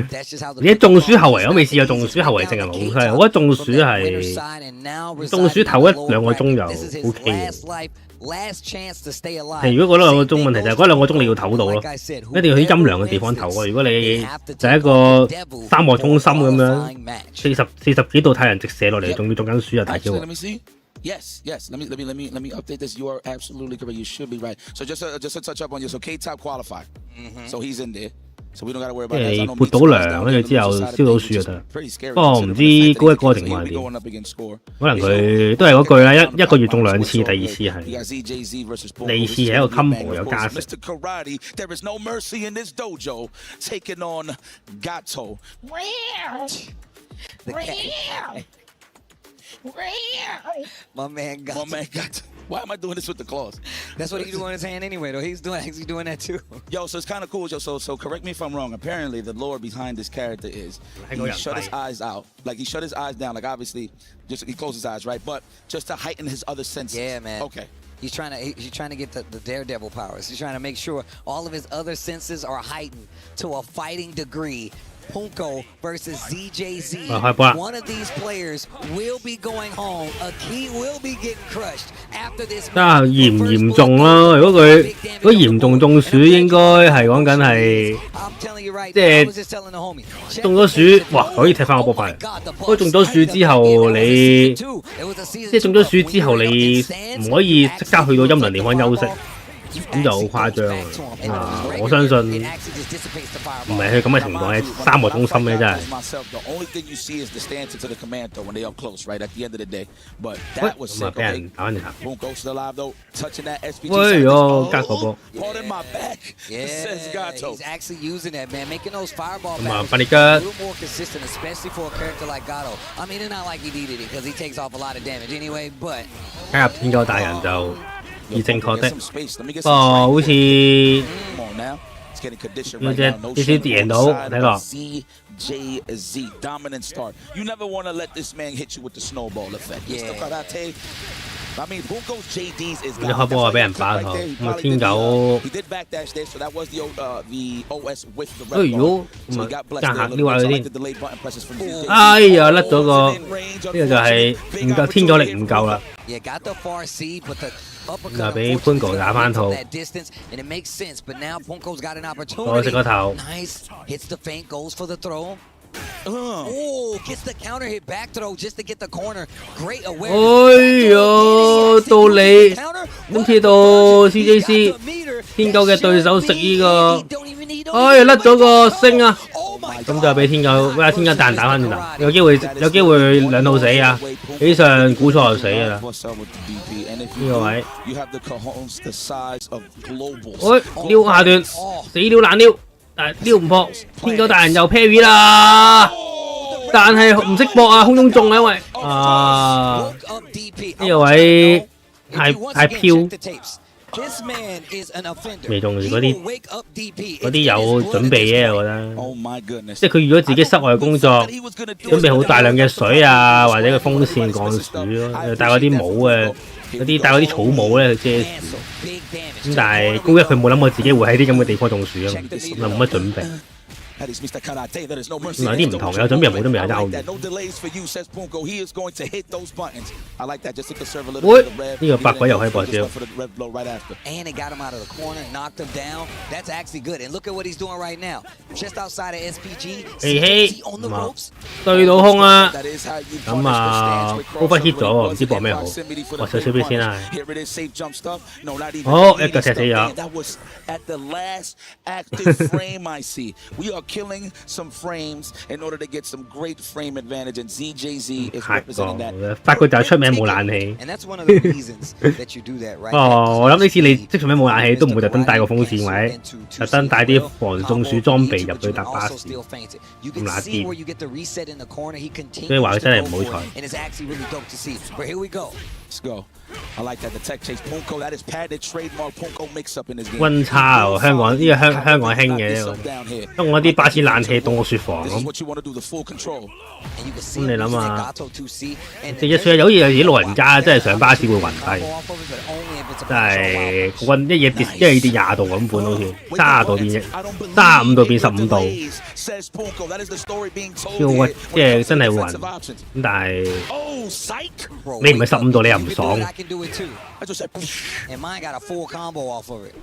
[SPEAKER 2] that's just how the
[SPEAKER 14] 你中暑後圍我未試過中暑後圍性係咪好犀利？我覺得中暑係中暑頭1-2個鐘就 OK 嘅。
[SPEAKER 2] 如
[SPEAKER 14] 果嗰兩個鐘問題就係嗰兩個鐘你要唞到咯，一定要喺陰涼嘅地方唞啊！如果你就係一個沙漠中心咁樣，40幾度太陽直射落嚟，仲要中緊暑啊，大招！
[SPEAKER 12] Yes. Let me update this. You are absolutely correct. You should be right. So just to touch up on you. So K-Top qualified. So he's in there. So we don't gotta worry about that.
[SPEAKER 14] 你撥到涼，跟住之後燒到樹就得。不過唔知高一個情況係點？可能佢都係嗰句啦，一個月中2次，第2次係，第2次係一個 combo 有加成。
[SPEAKER 12] There is no mercy in this dojo. Taking on Gato.
[SPEAKER 2] My man got.
[SPEAKER 12] Why am I doing this with the claws?
[SPEAKER 2] That's what he's doing in his hand anyway, though. He's actually doing that too.
[SPEAKER 12] Yo, so it's kind of cool. Yo, so correct me if I'm wrong. Apparently, the lore behind this character is he shut his eyes out, like he shut his eyes down, like obviously, just he closed his eyes, right? But just to heighten his other senses.
[SPEAKER 2] Yeah, man.
[SPEAKER 12] Okay.
[SPEAKER 2] He's trying to get the daredevil powers. He's trying to make sure all of his other senses are heightened to a fighting degree. Punko versus ZJZ. One of these players will be going home. A key will be getting crushed after this.
[SPEAKER 14] 嚴唔嚴重咯？如果嚴重中暑，應該係講緊係即係中咗暑，哇！可以踢翻個波翻嚟。不過中咗暑之後，你即係中咗暑之後，你唔可以即刻去到陰涼地方休息。 咁就好誇張啊！我相信唔係佢咁嘅情況，係沙漠中心嘅真係。咁啊，俾人打翻轉頭。喂喲，隔個波。咁啊，發力腳。加入天狗大人就。 而正確的，好似呢隻贏到，睇落。
[SPEAKER 12] ZJZ dominant start. You never want to let this man hit you with the snowball effect. I mean, Punko's JDs is.
[SPEAKER 14] 一開波啊，俾人爆頭，咁啊天狗。
[SPEAKER 12] He did backdash there, so that was the OS with the red.
[SPEAKER 14] 哎呦，咁啊間下撩下佢先。哎呀，甩咗個，呢個就係唔夠天狗力唔夠啦。就俾 Punko 打翻套。我食個頭。
[SPEAKER 2] Oh, gets the counter hit back throw just to get the corner. Great awareness.
[SPEAKER 14] 哎呀，到你今次到 CJC 天狗嘅對手食呢個，哎甩咗個星啊！咁就俾天狗，喂天狗彈打翻轉頭，有機會兩套死啊！起上估錯就死㗎啦。呢個位，哎撩下段，死撩爛撩。 但係撩唔破，天狗大人又 parry 啦，但係唔識搏啊，空中中啊，因為呢個位太飄，未中嗰啲有準備嘅，我覺得，即係佢預咗自己室外工作，準備好大量嘅水啊，或者個風扇降暑咯，戴嗰啲帽嘅，戴嗰啲草帽咧去遮暑。 咁但係高一佢冇諗過自己會喺啲咁嘅地方中暑啊嘛，咁就冇乜準備。有啲唔同，有準備冇準備有爭好遠。喂，呢個百鬼又可以博招。嘿嘿，咁啊，對到空啊，咁啊，高不 hit 咗喎，唔知博咩好，我少少啲先啦。好，一腳踢死咗。
[SPEAKER 12] killing some frames in order to get some great frame advantage, and ZJZ is representing that.
[SPEAKER 14] 法國就係出名冇冷氣。哦，我諗呢次你即出名冇冷氣，都唔會特登帶個風扇位，特登帶啲防中暑裝備入去搭巴士，咁乸啲。所以話佢真係唔好彩。
[SPEAKER 12] Let's go. I like that the tech chase Punko. That is patented trademark Punko mix up in this game.
[SPEAKER 14] 溫差喎，香港呢個香港興嘅，香港啲巴士冷氣凍個雪房咁。咁你諗下，其實佢好似有啲老人家真係上巴士會暈低，真係溫一嘢跌20度咁款，好似30度變35度，
[SPEAKER 12] says Punko. That is the story being told
[SPEAKER 14] 超屈，即係真係暈。咁但係你唔係15度，你又唔爽。
[SPEAKER 12] I just said,
[SPEAKER 2] and mine got a full combo off of it.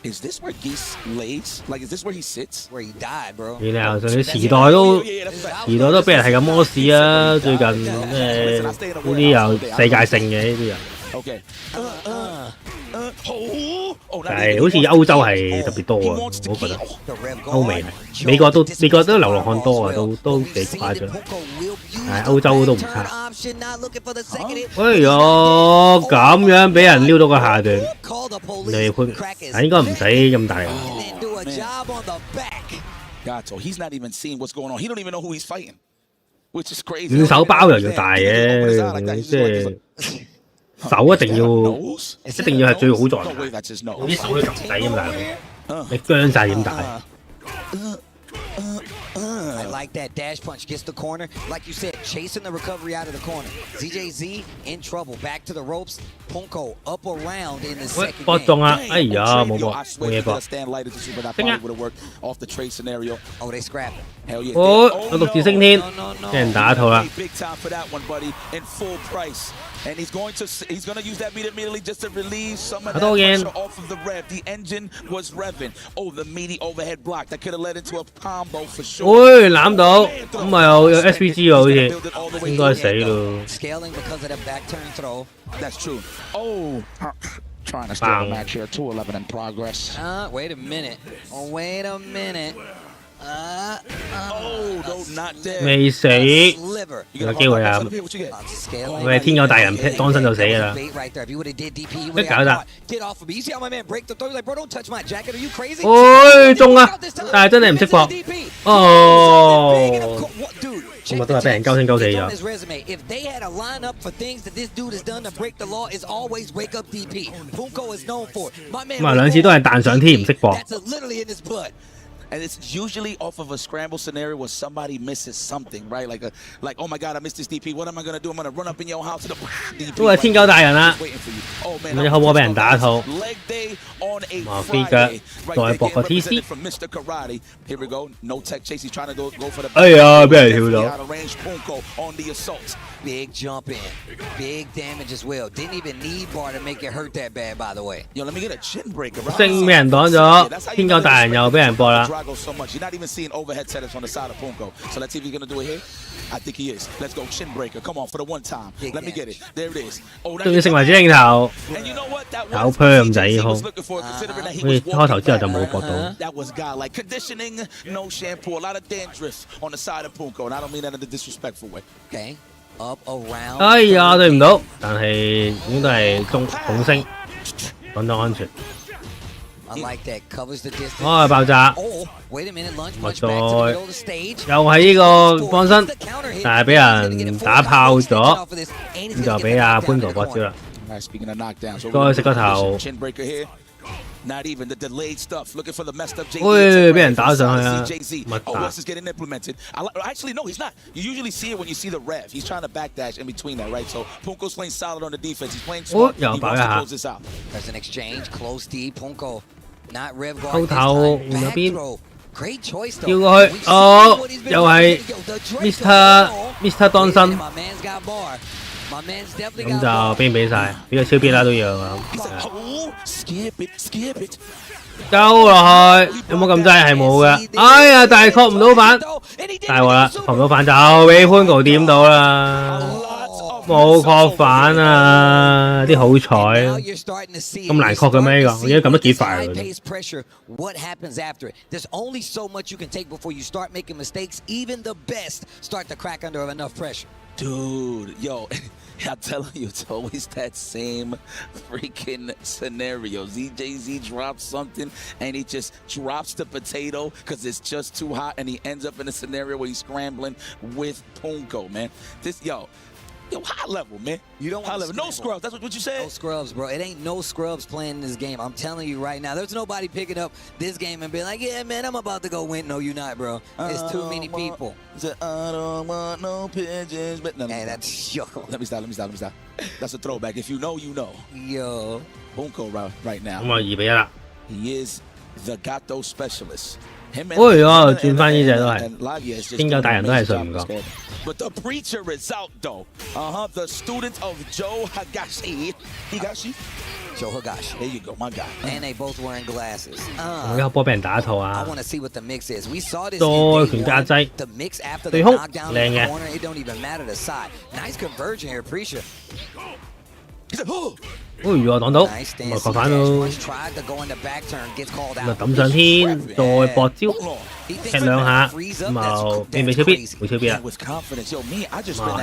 [SPEAKER 12] Is this where Geese lays? Like, is this where he sits?
[SPEAKER 2] Where he died, bro.
[SPEAKER 14] 你上次時代都俾人係咁摸屎啊！最近呢啲有世界性嘅呢啲人。
[SPEAKER 12] Okay.
[SPEAKER 14] 但係好似歐洲係特別多啊，我覺得歐美係美國都流浪漢多啊，都幾誇張。係歐洲都唔差。哎呀，咁樣俾人撩到個下段，你判係應該唔使咁大。
[SPEAKER 12] He's not even seeing what's going on. He don't even know who he's fighting, which is crazy.
[SPEAKER 14] 五手包又要大嘅，即係。手一定要係最好狀態，啲手都咁細咁大，你僵晒點打
[SPEAKER 2] ？I like that dash punch, gets the corner. Like you said, chasing the recovery out of the corner. ZJZ in trouble, back to the ropes. Punko up around in the second game.
[SPEAKER 14] 搏中啊！哎呀，冇嘢搏。
[SPEAKER 2] Oh, they scrapped.
[SPEAKER 14] 我六字升天，俾人打一套啦。
[SPEAKER 12] And he's going to use that beat immediately just to relieve some of that
[SPEAKER 14] pressure
[SPEAKER 12] off of the rev. The engine was revving. Oh, the meaty overhead block that could have led into a combo for sure.
[SPEAKER 14] 喂，攬到，咁咪有 SPG 喎，好似應該死咯。
[SPEAKER 2] Scaling because of the back turn throw.
[SPEAKER 12] That's true. Oh. Trying to steal the match here. 2-11 in progress.
[SPEAKER 2] Wait a minute. Oh, wait a minute.
[SPEAKER 12] Not dead.
[SPEAKER 14] 未死，有機會啊！喂，天狗大人當身就死㗎啦！一搞得，喂中啊！但係真係唔識搏，哦！咁啊都係俾人鳩聲鳩死咗。咁啊兩次都係彈上天唔識搏。
[SPEAKER 12] And it's usually off of a scramble scenario where somebody misses something, right? Like oh my God, I missed this DP. What am I gonna do? I'm gonna run up in your house.
[SPEAKER 14] 都係天狗大人啦，咁你可唔可以俾人打一套？麻飛腳，再搏個 TC。哎呀，俾人跳到。
[SPEAKER 2] Big jump in, big damage as well. Didn't even need bar to make it hurt that bad, by the way.
[SPEAKER 12] Yo, let me get a chin breaker.
[SPEAKER 14] 星俾人擋咗，天狗大人又俾人搏啦。
[SPEAKER 12] You're not even seeing overhead setups on the side of Punko. So let's see if he's gonna do it here. I think he is. Let's go chin breaker. Come on for the one time. Let me get it. There it is.
[SPEAKER 14] 仲要成為鏡頭，搞 per 咁滯好。喂，開頭之後就冇搏到。
[SPEAKER 12] That was godlike conditioning, no shampoo, a lot of dandruff on the side of Punko, and I don't mean that in a disrespectful way.
[SPEAKER 2] Okay. Up around.
[SPEAKER 14] 哎呀，對唔到，但係應該係重星，講到安全。
[SPEAKER 2] I like that. Covers the distance.
[SPEAKER 14] 哦，爆炸！
[SPEAKER 2] Wait a minute, lunge
[SPEAKER 14] 咪
[SPEAKER 2] punch back to the middle of the stage.
[SPEAKER 14] 又係呢個放身，但係俾人打炮咗，咁就俾阿潘陀搏招啦。再食個頭。
[SPEAKER 12] Not even the delayed stuff. Looking for the messed up JZ.
[SPEAKER 14] 喂，俾人打上去啊！乜打
[SPEAKER 12] ？OS is getting implemented. Actually, no, he's not. You usually see it when you see the rev. He's trying to backdash in between that, right? So Punko's playing solid on the defense. He's playing smart. He wants to close this out.
[SPEAKER 2] There's an exchange. Close D. Punko not rev guard
[SPEAKER 14] 後頭換咗邊？
[SPEAKER 2] Great choice though.
[SPEAKER 14] 跳過去，哦，又係 Mr. 當身。咁就俾唔俾晒？俾個超必啦都要啊！交落去，有冇咁滯？係冇嘅。哎呀，但係確唔到反，大鑊啦！確唔到反就俾潘哥掂到啦，冇確反啊！啲好彩，咁難確嘅咩呢個？我而家撳得幾快啊！
[SPEAKER 2] What happens after it? There's only so much you can take before you start making mistakes. Even the best start to crack under enough pressure.
[SPEAKER 12] Dude, yo, I'm telling you, it's always that same freaking scenario. ZJZ drops something, and he just drops the potato because it's just too hot, and he ends up in a scenario where he's scrambling with Punko, man. Yo, high level, man.
[SPEAKER 2] You don't
[SPEAKER 12] high level. No scrubs. That's what you said.
[SPEAKER 2] No scrubs, bro. It ain't no scrubs playing this game. I'm telling you right now. There's nobody picking up this game and being like, yeah, man, I'm about to go win. No, you're not, bro. There's too many people.
[SPEAKER 12] I don't want no pigeons. But no,
[SPEAKER 2] hey, that's yo.
[SPEAKER 12] Let me stop. That's a throwback. If you know, you know.
[SPEAKER 2] Yo.
[SPEAKER 12] Punko right now.
[SPEAKER 14] He
[SPEAKER 12] is the Gato specialist.
[SPEAKER 14] 哎呀，轉翻呢只都係，癲狗大人都係信唔過。
[SPEAKER 12] But the preacher is out though. The student of Joe Higashi. Joe Higashi. There you go, my guy.
[SPEAKER 2] And they both wearing glasses.
[SPEAKER 14] 呢個波俾人打一套啊！
[SPEAKER 2] I want to see what the mix is. We saw this
[SPEAKER 14] 多拳加擠，
[SPEAKER 2] the mix after the
[SPEAKER 14] 對空
[SPEAKER 2] knockdown
[SPEAKER 14] 靚
[SPEAKER 2] in the
[SPEAKER 14] 嘅。
[SPEAKER 2] corner. It don't even matter the side. Nice conversion here, Preacher.
[SPEAKER 14] 哎呀，擋到，咁啊確反到，咁啊抌上天，再搏招，踢兩下，咁啊變超必，冇超必啦，啊係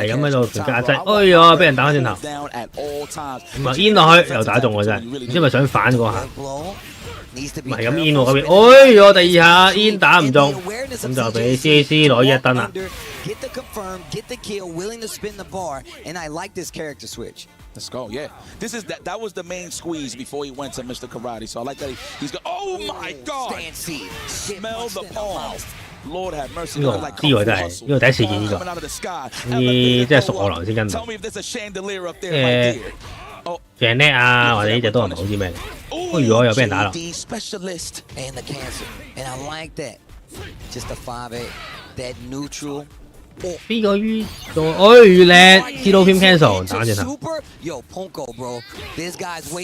[SPEAKER 14] 咁喺度拳加擠，哎呀俾人打翻轉頭，咁啊煙落去又打中喎真係，唔知係咪想反嗰下，唔係咁煙喎嗰邊，哎呀第二下煙打唔中，咁就俾 CAC 攞一燈啦。
[SPEAKER 2] Get the confirm, get the kill, willing to spin the bar, and I like this character switch.
[SPEAKER 12] Let's go, yeah. That was the main squeeze before he went to Mr. Karate. So I like that he's got. Oh my God! Smell the palm. Lord have mercy.
[SPEAKER 14] 呢個唔知喎真係，呢個第一次見呢個，呢即係熟我狼先跟到。鄭叻啊，或者呢隻都係唔好知咩。哎呀，又俾人打啦。
[SPEAKER 2] And the cancel, and I like that. Just a 5-8, that neutral.
[SPEAKER 14] 邊個於做？哎靚，知道偏 cancel 打轉頭。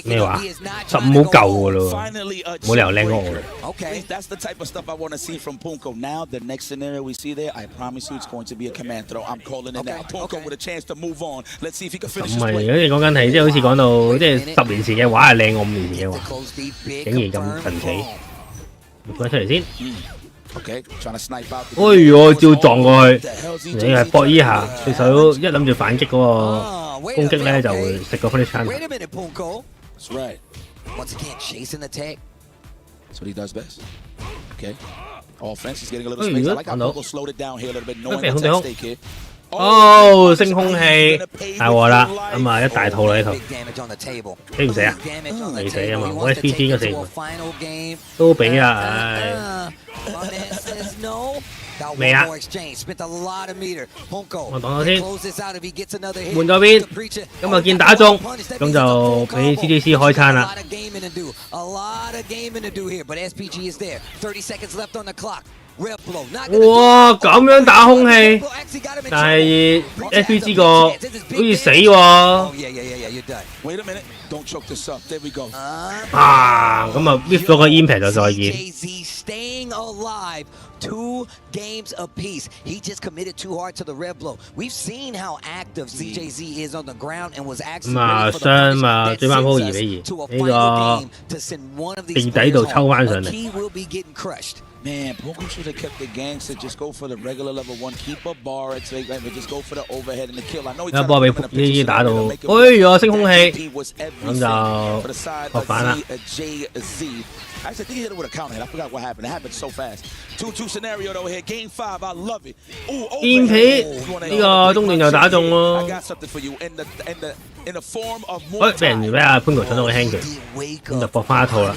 [SPEAKER 14] 咩話？15好舊㗎咯，冇理由靚過我。
[SPEAKER 12] Okay, that's the type of stuff I want to see from Punko. Now the next scenario we see there, I promise you, it's going to be a command throw. I'm calling it now. Punko with a chance to move on. Let's see if he can finish his play.
[SPEAKER 14] 唔係，如果你講緊係即係好似講到即係10年前嘅畫係靚過5年前嘅畫，竟然咁神奇。講出嚟先。
[SPEAKER 12] Okay, trying to snipe out.
[SPEAKER 14] 哎呦，照撞過去，你係搏依下，對手一諗住反擊嗰個攻擊咧，就會食個 finish chance。
[SPEAKER 2] Wait a minute, Punko.
[SPEAKER 12] That's right.
[SPEAKER 2] Once again, chasing the tag.
[SPEAKER 12] That's what he does best. Okay. Offense is getting a little space. I like how Punko slowed it down here a little bit, knowing what's at stake here.
[SPEAKER 14] 哦，升空氣大鑊啦，咁啊一大套啦呢套，死唔死啊？未死啊嘛，我 SPG 應該死，都俾啦，唉。 未啊！我擋咗先，換咗邊，咁啊見打中，咁就俾 CDC 開餐啦。哇！咁樣打空氣，但係 SPG 個好似死喎。啊！咁啊 miss 咗個 impact 就再見。
[SPEAKER 2] 2 games apiece. He just committed too hard to the red blow. We've seen how active CJZ is on the ground and was actually ready for the
[SPEAKER 14] 追翻鋪2-2，呢個地底度抽翻上嚟。
[SPEAKER 2] He will be getting crushed.
[SPEAKER 12] Man, Punko should have kept the gangster. Just go for the regular level 1. Keep a bar at stake, but just go for the overhead and the kill. I know he's
[SPEAKER 14] 波俾呢打到，哎呀升空氣，咁就學反啦。
[SPEAKER 12] Actually, I think he hit it with a counter hit. I forgot what happened. It happened so fast. 2-2 scenario though here. Game 5. I love it.
[SPEAKER 14] 煙皮呢個中段又打中喎。
[SPEAKER 12] I got something for you in the form of more.
[SPEAKER 14] 喂，俾人俾阿潘哥搶到個輕拳，咁就搏翻一套啦。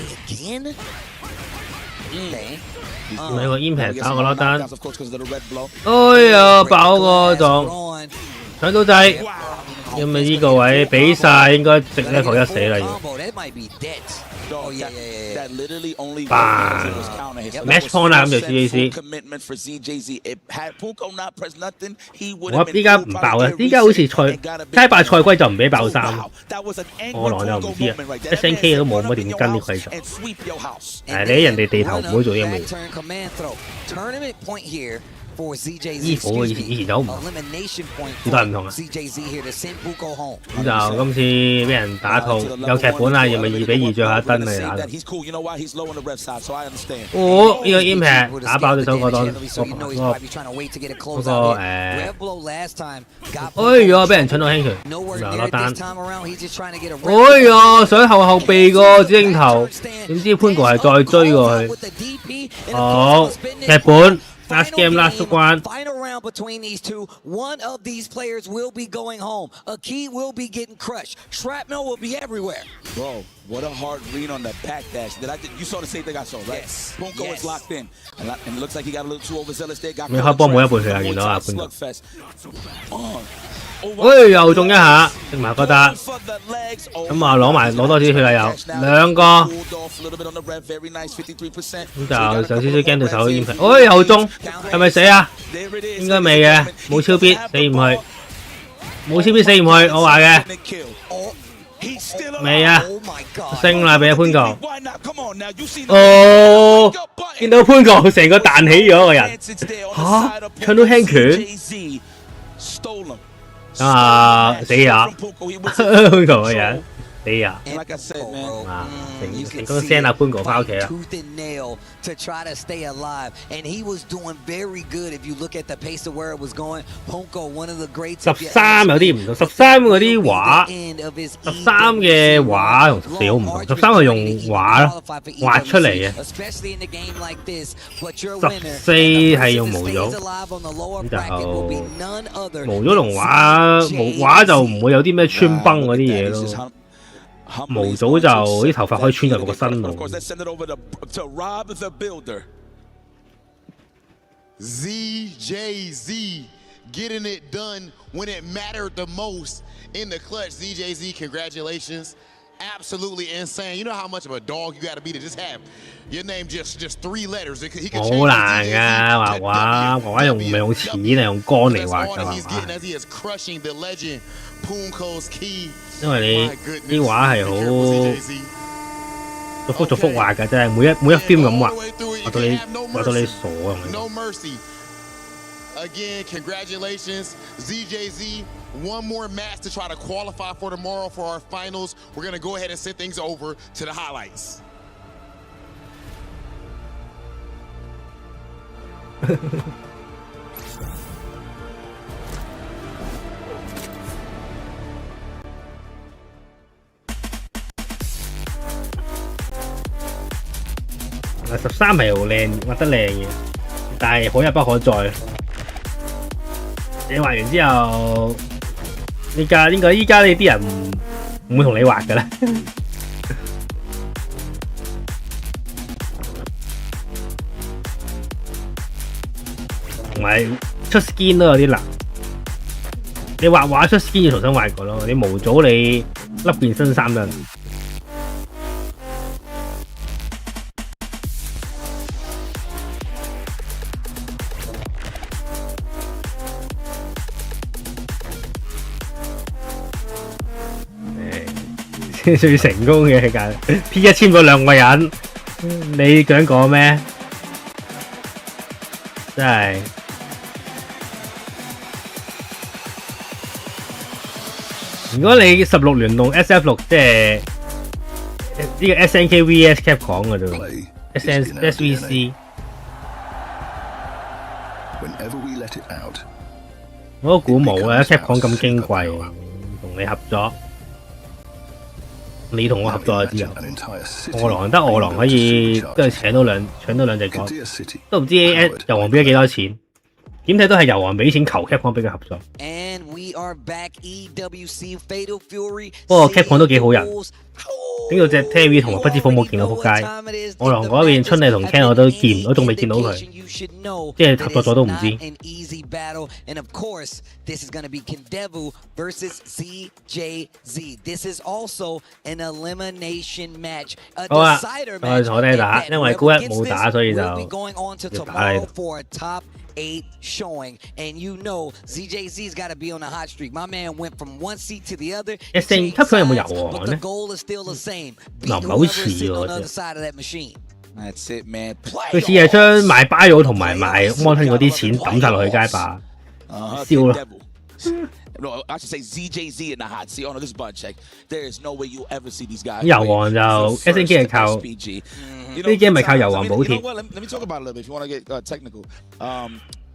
[SPEAKER 14] 咪個煙皮打個攞單。哎呀，爆個撞，搶到掣。因為呢個位比晒應該直 level 1死啦要。 match point 啦，咁就 CAC。我依家唔爆嘅，依家好似街霸賽規就唔俾爆3，我狼就唔知啊。SNK 都冇乜點跟啲規則。誒，你喺人哋地頭唔好做啲咁嘅嘢。 衣服以前就好唔同，都係唔同啊。咁就今次俾人打套有劇本啊，又咪2-2最後一燈嚟打。哦，呢個 impact 打爆對手嗰個哎呀，俾人搶到輕拳，又落單。哎呀，想後避個指影頭，點知潘哥係再追過去。好，劇本。 Last game, last one.
[SPEAKER 2] Final round between these two. One of these players will be going home. Aki will be getting crushed. Shrapnel will be everywhere.
[SPEAKER 12] Bro, what a hard read on the back dash. You saw the same thing I saw, right? Yes. Punko is locked in, and it looks like he got a little too overzealous there. Got
[SPEAKER 14] 未開波冇一半血啊！見到啊，潘哥。又中一下，食埋覺得咁啊攞多啲血啦，有2個，咁就有少少驚對手煙皮，又中，係咪死啊？應該未嘅，冇超必死唔去，冇超必死唔去，我話嘅。未啊，升啦俾阿潘國，見到潘國成個彈起咗個人，唱到輕拳，咁啊死呀，潘國個人死呀，啊成功 send 阿潘國翻屋企啦。
[SPEAKER 2] To try to stay alive, and he was doing very good. If you look at the pace of where it was going, Honko, one of the greats.
[SPEAKER 14] 13有啲唔同，13嗰啲畫，13嘅畫同14好唔同，13係用畫咯，畫出嚟嘅，14係用模組，咁就模組同畫就唔會有啲咩穿崩嗰啲嘢咯。模組就啲頭髮可以穿入個身度。
[SPEAKER 10] ZJZ getting it done when it mattered the most in the clutch. ZJZ, congratulations. Absolutely insane. You know how much of a dog you got to be to just have your name just 3 letters. He could change
[SPEAKER 14] 好難㗎，畫用唔係用錢係用肝嚟畫㗎嘛。因為你啲畫係好逐幅畫㗎，真係每一 film 咁畫到你傻啊！
[SPEAKER 10] Again, congratulations, ZJZ. One more match to try to qualify for tomorrow for our finals. We're going to go ahead and send things over to the highlights.
[SPEAKER 14] Là 13係好靚，畫得靚嘅，但係可一不可再。你畫完之後，依家呢啲人唔會同你畫㗎啦。同埋出 skin 都有啲難，你畫畫出 skin 要重新畫過咯。你模組你笠件新衫就。最成功嘅間 P1 簽咗2個人，你想講咩？真係如果你16聯動 SF6， 即係呢個 SNK VS Capcom 嘅啫 ，SVC。我都估冇啊 ，Capcom 咁矜貴，同你合作。你同我合作就知啦。餓狼得餓狼可以跟住搶到兩隻角，都唔知油王俾咗幾多錢。點睇都係油王俾錢求 Capcom 俾佢合作。不過 Capcom 都幾好人，整到隻 Terry 同埋不知火舞見到撲街。餓狼嗰邊春麗同 Ken 我都仲未見到佢，即係合作咗都唔知。
[SPEAKER 2] This is going to be Kendevu versus ZJZ. This is also an elimination match. A decider match.
[SPEAKER 14] 坐低打，因為高一冇打，所以就要
[SPEAKER 2] going on to tomorrow for a top 8 showing. And you know ZJZ's got to be on a hot streak. My man went from one seat to the other.
[SPEAKER 14] 吸佢有冇油王咧？
[SPEAKER 2] The goal is still the same.
[SPEAKER 14] 嗱唔係好似喎，
[SPEAKER 2] side of that machine.
[SPEAKER 12] That's it, man.
[SPEAKER 14] 佢似係將賣 bio 同埋賣 Monton 嗰啲錢抌晒落去街霸，燒咯。
[SPEAKER 12] No, I should say ZJZ in the hot seat. Oh no, this is Bud Check. There is no way you'll ever see these guys.
[SPEAKER 14] 油王就 SNK 係靠呢啲 game 咪靠油王補貼。
[SPEAKER 12] Let me talk about it a little bit if you want to get technical.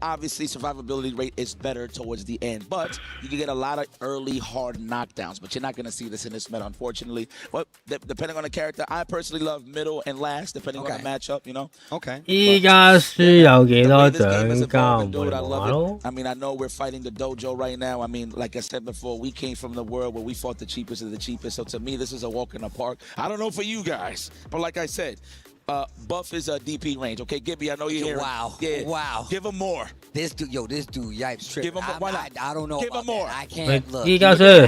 [SPEAKER 12] Obviously, survivability rate is better towards the end, but you can get a lot of early hard knockdowns. But you're not going to see this in this meta, unfortunately. But depending on the character, I personally love middle and last, depending on the matchup. You know.
[SPEAKER 2] Okay.
[SPEAKER 14] 依家輸有幾多獎金？I
[SPEAKER 12] mean, I know we're fighting the dojo right now. I mean, like I said before, we came from the world where we fought the cheapest of the cheapest. So to me, this is a walk in the park. I don't know for you guys, but like I said. Buff is a DP range, okay? Gibby, I know you're here.
[SPEAKER 2] Wow.
[SPEAKER 12] Yeah.
[SPEAKER 2] Wow.
[SPEAKER 12] Give him more.
[SPEAKER 2] This dude, yipes trip.
[SPEAKER 10] Give him why not?
[SPEAKER 2] I don't know.
[SPEAKER 10] Give him more.
[SPEAKER 2] I can't look.
[SPEAKER 14] 依家先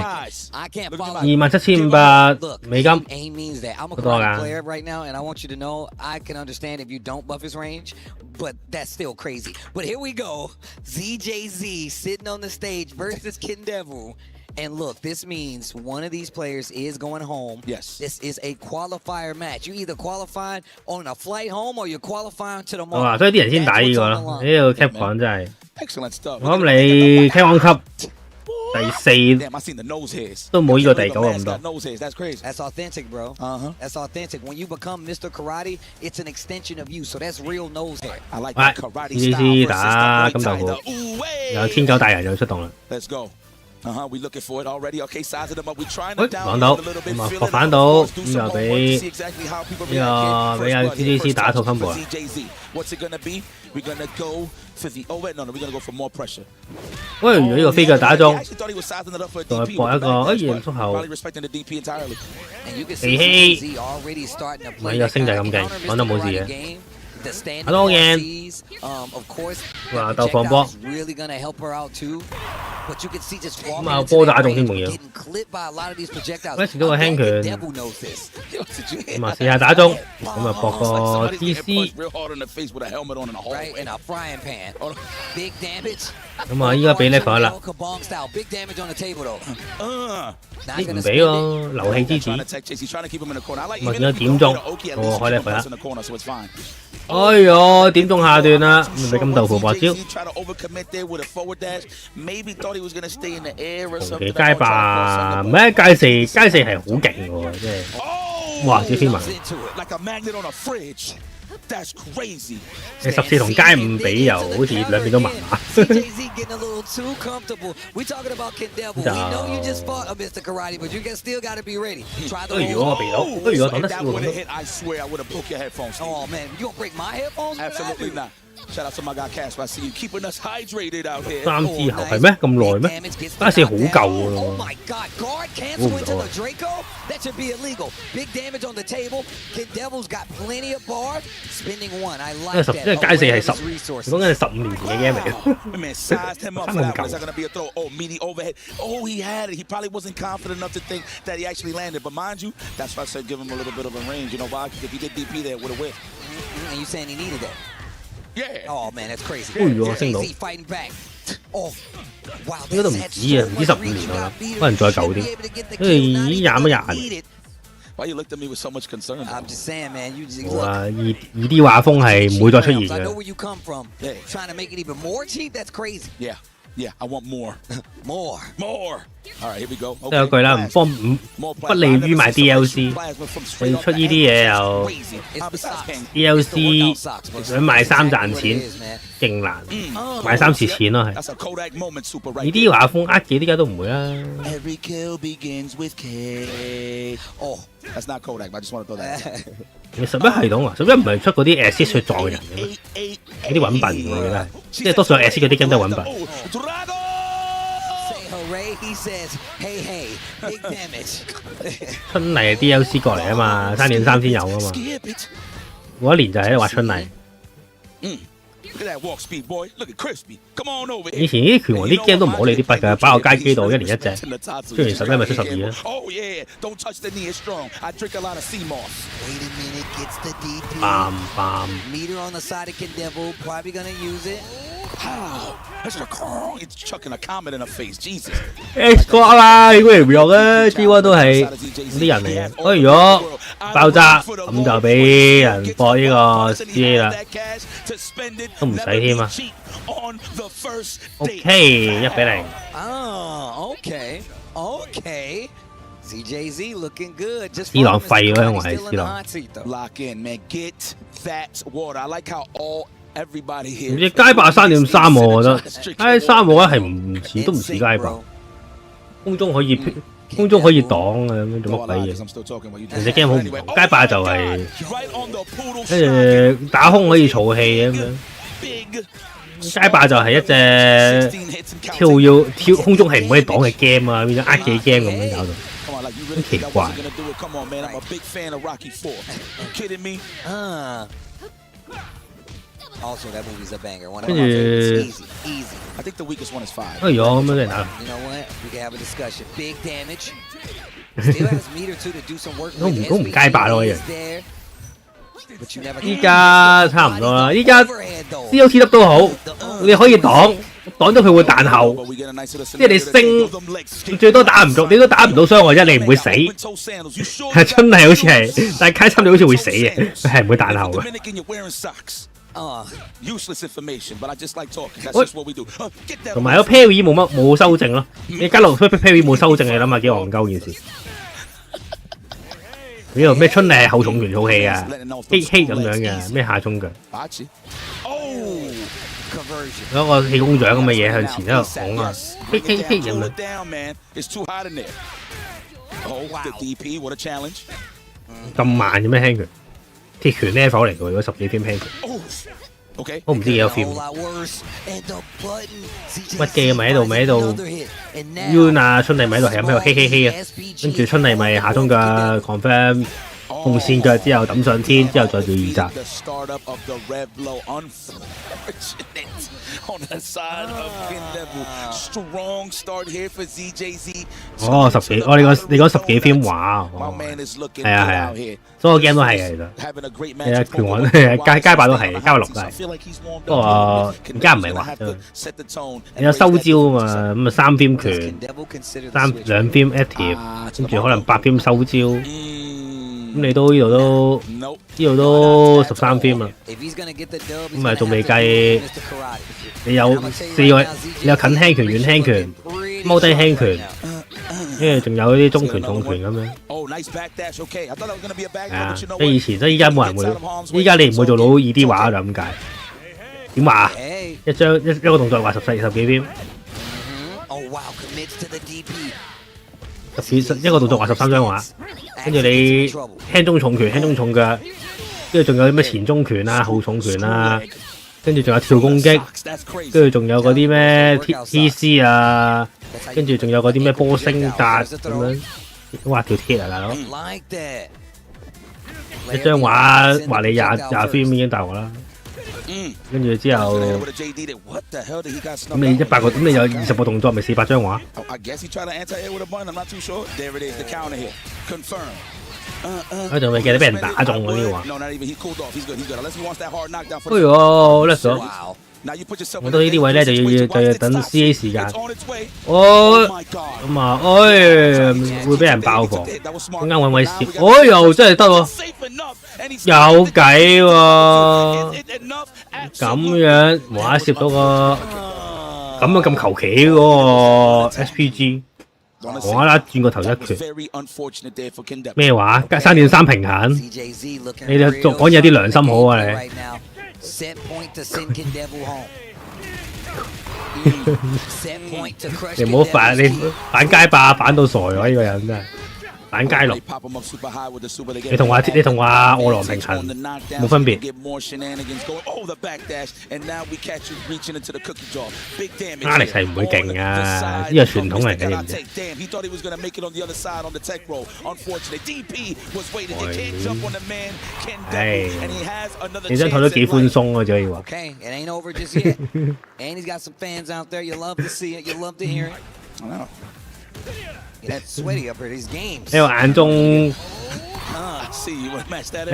[SPEAKER 2] I can't follow.
[SPEAKER 14] 27,500美金，
[SPEAKER 2] And he means that I'm a
[SPEAKER 14] 好多
[SPEAKER 2] karate
[SPEAKER 14] 㗎。
[SPEAKER 2] player right now, and I want you to know I can understand if you don't buff his range, but that's still crazy. But here we go, ZJZ sitting on the stage versus Ken Devil. And look, this means one of these players is going home.
[SPEAKER 12] Yes.
[SPEAKER 2] This is a qualifier match. You either qualified on a flight home or you're qualifying to the
[SPEAKER 14] 哇！
[SPEAKER 2] mall.
[SPEAKER 14] 所以啲人先打呢個咯，呢個 Capcom 真係。
[SPEAKER 12] Excellent stuff.
[SPEAKER 14] 我諗你 Capcom 級第4
[SPEAKER 12] Damn, I seen the nose hairs.
[SPEAKER 14] 都冇呢個第9咁多。
[SPEAKER 12] Got nose hairs. That's crazy.
[SPEAKER 2] That's authentic, bro. That's authentic. When you become Mr. Karate, it's an extension of you. So that's real nose hair.
[SPEAKER 12] I like
[SPEAKER 14] 喂
[SPEAKER 12] that karate style
[SPEAKER 14] ，EDC
[SPEAKER 12] versus
[SPEAKER 14] 打
[SPEAKER 12] the
[SPEAKER 14] 金豆
[SPEAKER 12] Muay
[SPEAKER 14] 腐
[SPEAKER 12] Thai.，
[SPEAKER 14] 有天狗大人又出動啦。
[SPEAKER 12] Let's go. We looking for it already. Okay, sizing them up. We trying
[SPEAKER 14] 喂，
[SPEAKER 12] to down
[SPEAKER 14] 講到
[SPEAKER 12] a little bit.
[SPEAKER 14] 咁啊，
[SPEAKER 12] Feel
[SPEAKER 14] 學
[SPEAKER 12] it
[SPEAKER 14] 反
[SPEAKER 12] out.
[SPEAKER 14] 到
[SPEAKER 12] Of course, do
[SPEAKER 14] 咁
[SPEAKER 12] some
[SPEAKER 14] 就
[SPEAKER 12] homework
[SPEAKER 14] 俾
[SPEAKER 12] to see exactly how people
[SPEAKER 14] 呢個
[SPEAKER 12] react.
[SPEAKER 14] 俾阿
[SPEAKER 12] First blood here,
[SPEAKER 14] GJC
[SPEAKER 12] first
[SPEAKER 14] 打
[SPEAKER 12] blood
[SPEAKER 14] 套分部啊。
[SPEAKER 12] ZJZ. What's it gonna be? We're gonna go for the. Oh wait, no, we're gonna go for more pressure.
[SPEAKER 14] 喂，如果呢個飛腳打中，
[SPEAKER 12] I actually thought he was sizing it up for a
[SPEAKER 14] 再
[SPEAKER 12] DP.
[SPEAKER 14] 搏一個，哎，嚴肅後
[SPEAKER 12] Probably respecting the DP entirely.
[SPEAKER 2] And you can
[SPEAKER 14] 嘿
[SPEAKER 2] see
[SPEAKER 14] 嘿，
[SPEAKER 2] ZJZ already starting to
[SPEAKER 14] 唔
[SPEAKER 2] play
[SPEAKER 14] 係呢個
[SPEAKER 2] that
[SPEAKER 14] 星就係
[SPEAKER 2] kind
[SPEAKER 14] 咁
[SPEAKER 2] of
[SPEAKER 14] 勁，
[SPEAKER 2] counter
[SPEAKER 14] 講得
[SPEAKER 2] Mr.
[SPEAKER 14] 冇事
[SPEAKER 2] Karate
[SPEAKER 14] 嘅。
[SPEAKER 2] game. The standing
[SPEAKER 14] 打到贏，
[SPEAKER 2] RCs, of course,
[SPEAKER 14] 哇！
[SPEAKER 2] the
[SPEAKER 14] 鬥放波
[SPEAKER 2] projectile is really gonna help her out too. But you can see just
[SPEAKER 14] 咁
[SPEAKER 2] walking
[SPEAKER 14] 啊，
[SPEAKER 2] into
[SPEAKER 14] 波
[SPEAKER 2] that
[SPEAKER 14] 打中
[SPEAKER 2] range,
[SPEAKER 14] 添仲要。
[SPEAKER 2] getting clipped by a lot of these projectiles.
[SPEAKER 14] 喂，食到個
[SPEAKER 2] I
[SPEAKER 14] 輕
[SPEAKER 2] bet
[SPEAKER 14] 拳，
[SPEAKER 2] Devil knows this.
[SPEAKER 14] 咁啊試下打中，咁啊搏個
[SPEAKER 12] Somebody's getting
[SPEAKER 14] GC，
[SPEAKER 12] punched real hard in the face with a helmet on in a hallway.
[SPEAKER 2] Right in a frying pan. Big damage.
[SPEAKER 14] 咁啊依家俾 level 啦，
[SPEAKER 2] Kabong style. Big damage on the table though.
[SPEAKER 14] 啲唔俾咯，流氣之子。
[SPEAKER 12] Trying to tech chase. He's trying to keep him in the corner. I like
[SPEAKER 14] 咁啊
[SPEAKER 12] even
[SPEAKER 14] 點
[SPEAKER 12] if
[SPEAKER 14] 解
[SPEAKER 12] you
[SPEAKER 14] 點
[SPEAKER 12] don't
[SPEAKER 14] 中？
[SPEAKER 12] get an Oki, at
[SPEAKER 14] 我
[SPEAKER 12] least
[SPEAKER 14] 開
[SPEAKER 12] you
[SPEAKER 14] 你
[SPEAKER 12] can
[SPEAKER 14] 份
[SPEAKER 12] press
[SPEAKER 14] 啦
[SPEAKER 12] in the corner, so it's fine.
[SPEAKER 14] 哎呦，點中下段啦，唔係咁豆腐爆招。
[SPEAKER 12] ZJZ try to overcommit there with a forward dash. Maybe thought he was gonna stay in the air or
[SPEAKER 14] 同
[SPEAKER 12] something.
[SPEAKER 14] 期街霸，唔係街四係好勁嘅喎，即係哇！隻飛文
[SPEAKER 12] Like a magnet on a fridge. That's crazy.
[SPEAKER 14] 你14同街5比又好似兩邊都麻麻。
[SPEAKER 2] ZJZ getting a little too comfortable. We talking about Ken Devil. We
[SPEAKER 14] 就
[SPEAKER 2] know you just fought a Mr. Karate, but you still got to be ready. Try the
[SPEAKER 14] 如果我避到，如果擋得
[SPEAKER 12] If
[SPEAKER 14] 少
[SPEAKER 12] that
[SPEAKER 14] 喎
[SPEAKER 12] would
[SPEAKER 14] 咁
[SPEAKER 12] have
[SPEAKER 14] 都
[SPEAKER 12] hit, I swear I would have broke your headphones.
[SPEAKER 2] Oh man, you gonna break my headphones? for that?
[SPEAKER 12] Absolutely not. Shout out to my guy Cash. I see you keeping us hydrated out here.
[SPEAKER 14] 3之後係咩？咁耐咩？街四好舊㗎
[SPEAKER 2] Oh
[SPEAKER 14] 咯。
[SPEAKER 2] my God! Guard cancel into the Draco. That should be illegal. Big damage on the table. Ken Devil's got plenty of bar. Spending one. I
[SPEAKER 14] 因
[SPEAKER 2] like
[SPEAKER 14] 為
[SPEAKER 2] that.
[SPEAKER 14] 因為街四係
[SPEAKER 2] Aware of
[SPEAKER 14] 10，
[SPEAKER 2] his resources.
[SPEAKER 14] 講緊係15年前嘅 game 嚟嘅。
[SPEAKER 12] My man sized him up for that one. Is that
[SPEAKER 14] 舊。
[SPEAKER 12] going to be a throw? Oh, meaty overhead. Oh, he had it. He probably wasn't confident enough to think that he actually landed. But mind you, that's why I said give him a little bit of a range. You know why? If he did DP there, it would have whipped.
[SPEAKER 2] And you saying he needed that?
[SPEAKER 12] Yeah.
[SPEAKER 2] Oh man, that's crazy.
[SPEAKER 14] 哎呦升到
[SPEAKER 2] ZJZ fighting back. Oh, wow.
[SPEAKER 14] 應該都唔止啊，唔知15年啦，可能再舊啲，因為已經廿年。
[SPEAKER 12] Why you looked at me with so much concern?
[SPEAKER 2] I'm just saying, man. You just
[SPEAKER 14] 哇！
[SPEAKER 2] look.
[SPEAKER 14] 二 D 畫風係唔會再出現
[SPEAKER 2] I know
[SPEAKER 14] 嘅。
[SPEAKER 2] where you come from.
[SPEAKER 12] Yeah.
[SPEAKER 2] Trying to make it even more cheap. That's crazy.
[SPEAKER 12] Yeah. Yeah, I want more.
[SPEAKER 2] More.
[SPEAKER 12] More. All right, here we go.
[SPEAKER 14] 都有句啦，不利於買 DLC。你出呢啲嘢又 DLC 想賣衫賺錢，勁難，賣衫蝕錢咯係。呢啲畫風呃幾啲家都唔會啦。
[SPEAKER 12] Every kill begins with K. Oh, that's not Kodak, but I just want to throw that.
[SPEAKER 14] 你11系統啊，11唔係出嗰啲 assist 去撞人嘅咩？嗰啲揾笨嘅我記得係，即係多數 assist 嗰啲 game 都係揾笨。
[SPEAKER 2] Say hooray. He says, hey, hey. Big damage.
[SPEAKER 14] 春麗係 DLC 過嚟啊嘛，3.3先有啊嘛。嗰一年就喺度畫春麗。
[SPEAKER 12] Look at that walk speed, boy. Look at Crispy. Come on over
[SPEAKER 14] 以
[SPEAKER 12] here.
[SPEAKER 14] 前呢啲拳王啲 game 都唔好理啲筆㗎，擺落街機度1年1隻，雖然11咪出12啦。
[SPEAKER 12] Oh yeah, don't touch the knee. It's strong. I drink a lot of sea moss.
[SPEAKER 2] Wait a minute. Gets the DP.
[SPEAKER 14] Bam.
[SPEAKER 2] Meter on the side of Ken Devil. Probably gonna use it.
[SPEAKER 12] How? That's a car. It's chucking a comet in her face. Jesus.
[SPEAKER 14] Escort 啦，應該唔用啦，G1 都係啲人嚟嘅。我如果爆炸咁就俾人博呢個 CA 啦，都唔使添啊。OK，1-0。
[SPEAKER 2] Oh, okay. Okay. ZJZ looking good. Just
[SPEAKER 14] C 朗
[SPEAKER 2] focus.
[SPEAKER 14] 廢嗰樣我係
[SPEAKER 2] Still in
[SPEAKER 14] C
[SPEAKER 2] the
[SPEAKER 14] 朗。
[SPEAKER 2] hot seat, though.
[SPEAKER 12] Lock in, man. Get that water. I like how everybody
[SPEAKER 14] 唔
[SPEAKER 12] here.
[SPEAKER 14] 知街霸3.3喎，我覺得。唉，3嘅話係唔似都唔似街霸。空中可以擋啊，咁樣做乜鬼嘢？其實 game 好唔同，街霸就係跟住打空可以儲氣咁樣。街霸就係一隻跳空中係唔可以擋嘅 game 啊，變咗呃幾 game 咁樣搞到，好奇怪。
[SPEAKER 12] Come on, man. I'm a big fan of Rocky 4. You kidding me?
[SPEAKER 2] Also, that movie's a banger. One of
[SPEAKER 14] 跟
[SPEAKER 2] my favorites.
[SPEAKER 14] 住
[SPEAKER 2] Easy.
[SPEAKER 12] I think the weakest one is 5.
[SPEAKER 14] 哎呦咁樣嚟打，
[SPEAKER 2] You know what? We can have a discussion. Big damage. Still has meter 2 to do some work.
[SPEAKER 14] 都唔街霸咯，一樣。
[SPEAKER 2] But you never
[SPEAKER 14] 依家差唔多啦，依家 COT 都好，你可以擋咗佢會彈後，即係你升最多打唔到，你都打唔到傷害啫，你唔會死。係真係好似係，但係街參你好似會死嘅，佢係唔會彈後嘅。
[SPEAKER 12] Useless information, but I just like talking. That's just what we do.
[SPEAKER 14] 同埋個 parry 冇修正咯，你加落 parry 冇修正，你諗下幾戇鳩件事。呢度咩春麗係後重拳武器啊，希咁樣嘅咩下衝腳，嗰個氣功掌咁嘅嘢向前喺度拱啊，希咁樣。咁慢嘅咩輕拳？鐵拳 level 嚟嘅喎，如果10幾 frame 輕拳。我唔知幾多 frame。乜嘅咪喺度 ，Yun 啊春麗咪喺度係咁喺度嘿嘿嘿啊，跟住春麗咪下衝腳 confirm 紅線腳之後抌上天，之後再做2集。哦，10幾，你講10幾 frame 畫，係啊，所有 game 都係嘅，其實係啊，拳王街霸都係，街霸6都係。不過而家唔係畫啫，你有收招啊嘛，咁啊3 frame 拳，2 frame active， 跟住可能8 frame 收招。咁你都呢度都13 frame 啦，咁啊仲未計你有4個，你有近輕拳、遠輕拳、踎低輕拳，跟住仲有啲中拳、重拳咁樣。係啊，即係以前，即係依家冇人會，依家你唔會做到易啲畫就咁解。點畫啊？一個動作畫10幾 frame。一個動作畫13張畫，跟住你輕中重拳、輕中重腳，跟住仲有啲咩前中拳啊、後重拳啊，跟住仲有跳攻擊，跟住仲有嗰啲咩 TC 啊，跟住仲有嗰啲咩波星達咁樣，畫條鐵啊大佬！一張畫畫你廿 frame 已經大鑊啦。跟住之後，咁你100個，咁你有20個動作，咪400張畫。我仲未記得俾人打中嗰啲畫。哎呦，叻咗！我到呢啲位咧就要等 CA 時間。咁啊，會俾人爆防。啱揾位攝，又真係得喎，有計喎。咁樣無啦啦攝到個咁求其嗰個 SPG， 無啦啦轉個頭一拳，咩話？3.3平衡，你哋講嘢有啲良心好啊你。你唔好反街霸反到傻咗，呢個人真係。反街龍，你同話餓狼平衡冇分別。Alex 係唔會勁啊，呢個傳統嚟嘅，認唔認？唉，你張台都幾寬鬆啊，只可以話。喺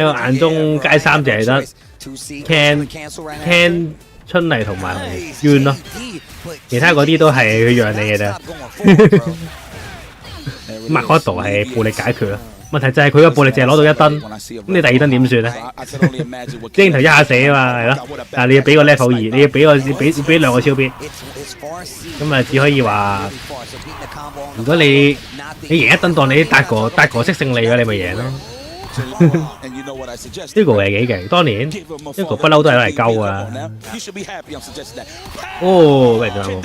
[SPEAKER 14] 我眼中街3隻係得 Ken 春麗同埋Yun 咯，其他嗰啲都係佢讓你嘅啫。Makoto 係暴力解決咯，問題就係佢個暴力淨係攞到1燈，咁你第2燈點算咧？鏡頭一下死啊嘛，係咯，但係你要俾個 level 2，你要俾2個超必，咁啊只可以話，如果你贏1燈當你達哥式勝利嘅，你咪贏咯。呢個係幾勁，當年呢個不嬲都係攞嚟鳩啊。哦，咩嚟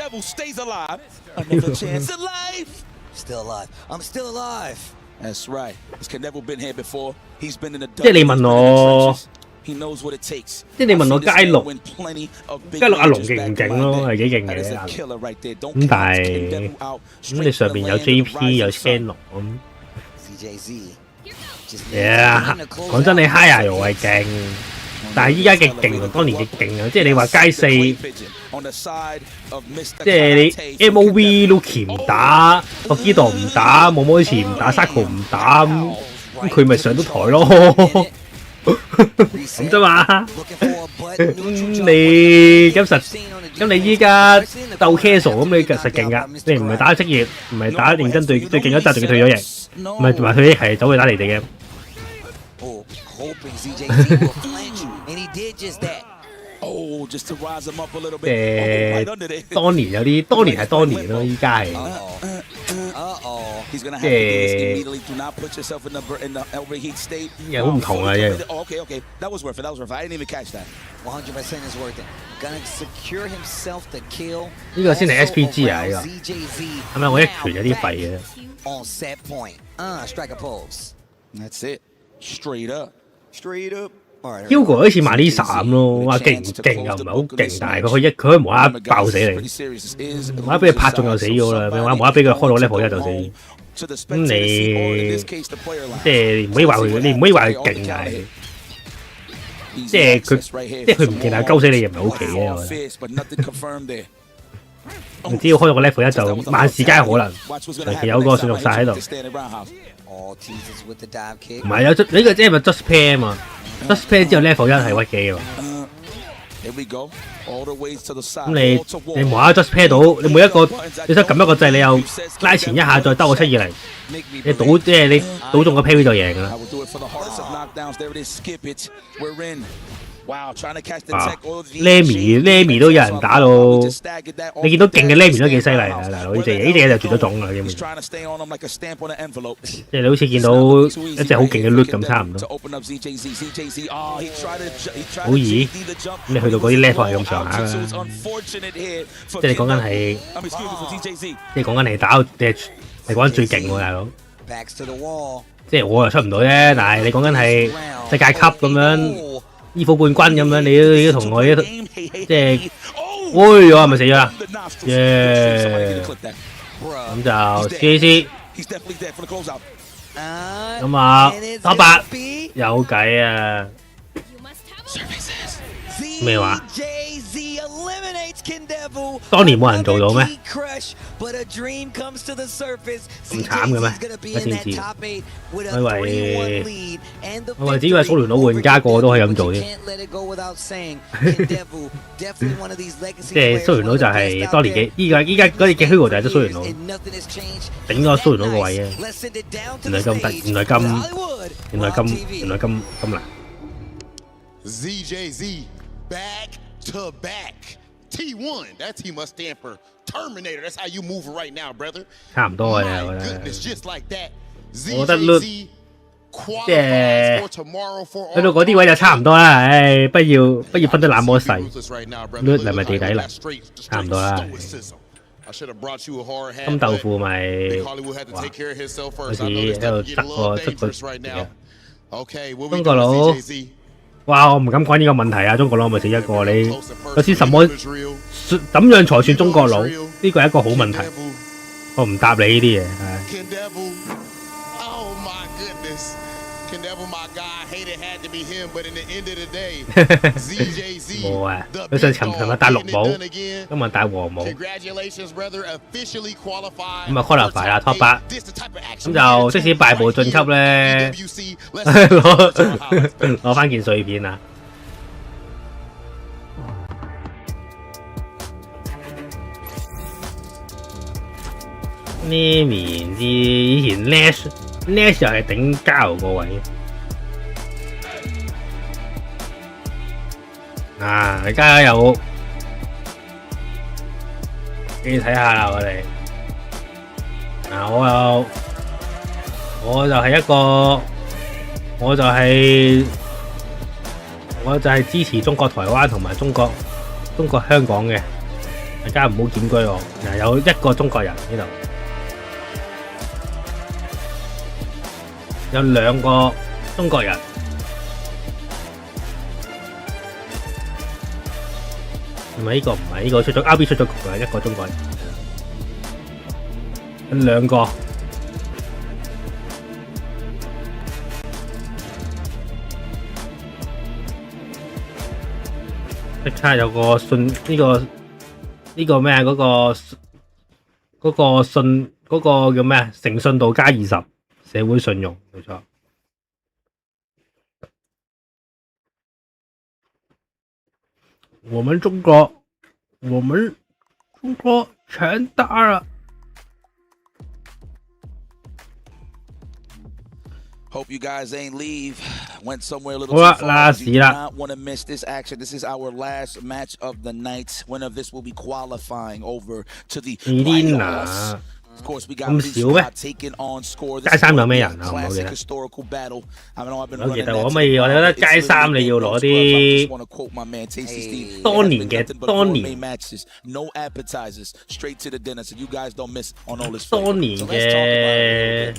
[SPEAKER 14] 即係你問我，街六阿龍勁唔勁咯？係幾勁嘅。咁但係咁你上邊有 JP 有青龍咁。講真，你 Higher 係勁，但係依家嘅勁同當年嘅勁啊，即係你話街四，即係你 MOV Lucky 唔打，托基度唔打，冇摩奇唔打 Sako 唔打，咁佢咪上到台咯。咁啫嘛，咁你依家鬥 casual 咁你實勁噶，你唔係打職業，唔係打認真隊最勁嗰陣仲要退咗役，唔係話退役係走去打離地嘅。當年有啲，當年係當年咯，依家係。即係又好唔同啊！真係。呢個先係 SPG 啊！呢個係咪我一拳有啲廢嘅？Hugo 好似Marisa咁咯，話勁唔勁又唔係好勁，但係佢可以無啦啦爆死你，無啦俾佢拍中又死咗啦，無啦俾佢開到 level 1就死。咁你即係唔可以話佢，你唔可以話佢勁㗎，即係佢唔勁，但係鳩死你又唔係好奇嘅，我覺得。你只要開到個 level 1就萬事皆可能，尤其有個信用晒喺度。唔係有呢個即係咪 just pair 啊嘛 ？just pair 之後 level 1係屈機啊嘛。咁你無啦啦 just pair 到，你每一個你想撳一個掣，你又拉前一下，再兜個720，你賭即係你賭中個 pair 就贏㗎啦。Lemmy 都有人打到，你見到勁嘅 Lemmy 都幾犀利啊！大佬呢隻嘢就絕咗種啦，基本上。即係你好似見到一隻好勁嘅 loot 咁差唔多。好易，咁你去到嗰啲 level 係咁上下啦。即係你講緊係，即係講緊係打，你講緊最勁喎，大佬。即係我又出唔到啫，但係你講緊係世界級咁樣。衣服冠軍咁樣，你都同我即係，我係咪死咗啦？耶！咁就 CAC， 咁啊，8有計啊！咩話？當年冇人做到咩？咁慘嘅咩？一先知，我以為只要係蘇聯佬玩家個個都可以咁做添。即係蘇聯佬就係當年嘅，依家嗰啲嘅 Hugo 就係得蘇聯佬，頂咗蘇聯佬個位啊！原來咁得，原來咁難。
[SPEAKER 10] ZJZ back to back. T1, that T must stand for Terminator. That's how you move right now, brother.
[SPEAKER 14] 差唔多嘅，我覺得。我覺得 loot 即係去到嗰啲位就差唔多啦。唉，不要分得那麼細。loot 嚟咪地底啦，差唔多啦。金豆腐咪哇，好似喺度出個中國佬。哇！我唔敢講呢個問題啊！中國佬咪死一個，你有啲什麼怎樣才算中國佬？呢個係一個好問題。我唔答你呢啲嘢，冇啊！佢上尋日戴綠帽，今日戴黃帽。咁啊 qualify 啦 top 8，咁就即使敗部晉級咧，攞翻件碎片啊！呢面啲以前 Nash 又係頂交個位。而家有你睇下啦，我哋我就係一個，我就係支持中國台灣同埋中國香港嘅，大家唔好檢舉我。有一個中國人呢度，有2個中國人。唔係呢個，唔係呢個出咗 RB 出咗局啦，一個中國人，兩個。即刻有個信呢個咩啊？嗰個信嗰個叫咩啊？誠信度加20，社會信用冇錯。我們中國全打了。
[SPEAKER 12] Hope you guys ain't leave. Went somewhere a little too far. You do not want to miss this action. This is our last match of the night. Winner of this will be qualifying over to the playoffs. Of course, we got Mizuha taking on Score. This is a classic historical battle. I know I've been running that.
[SPEAKER 14] 我覺得街三你要攞啲當年嘅
[SPEAKER 12] No appetizers, straight to the dinner, so you guys don't miss on all this.
[SPEAKER 14] 當年嘅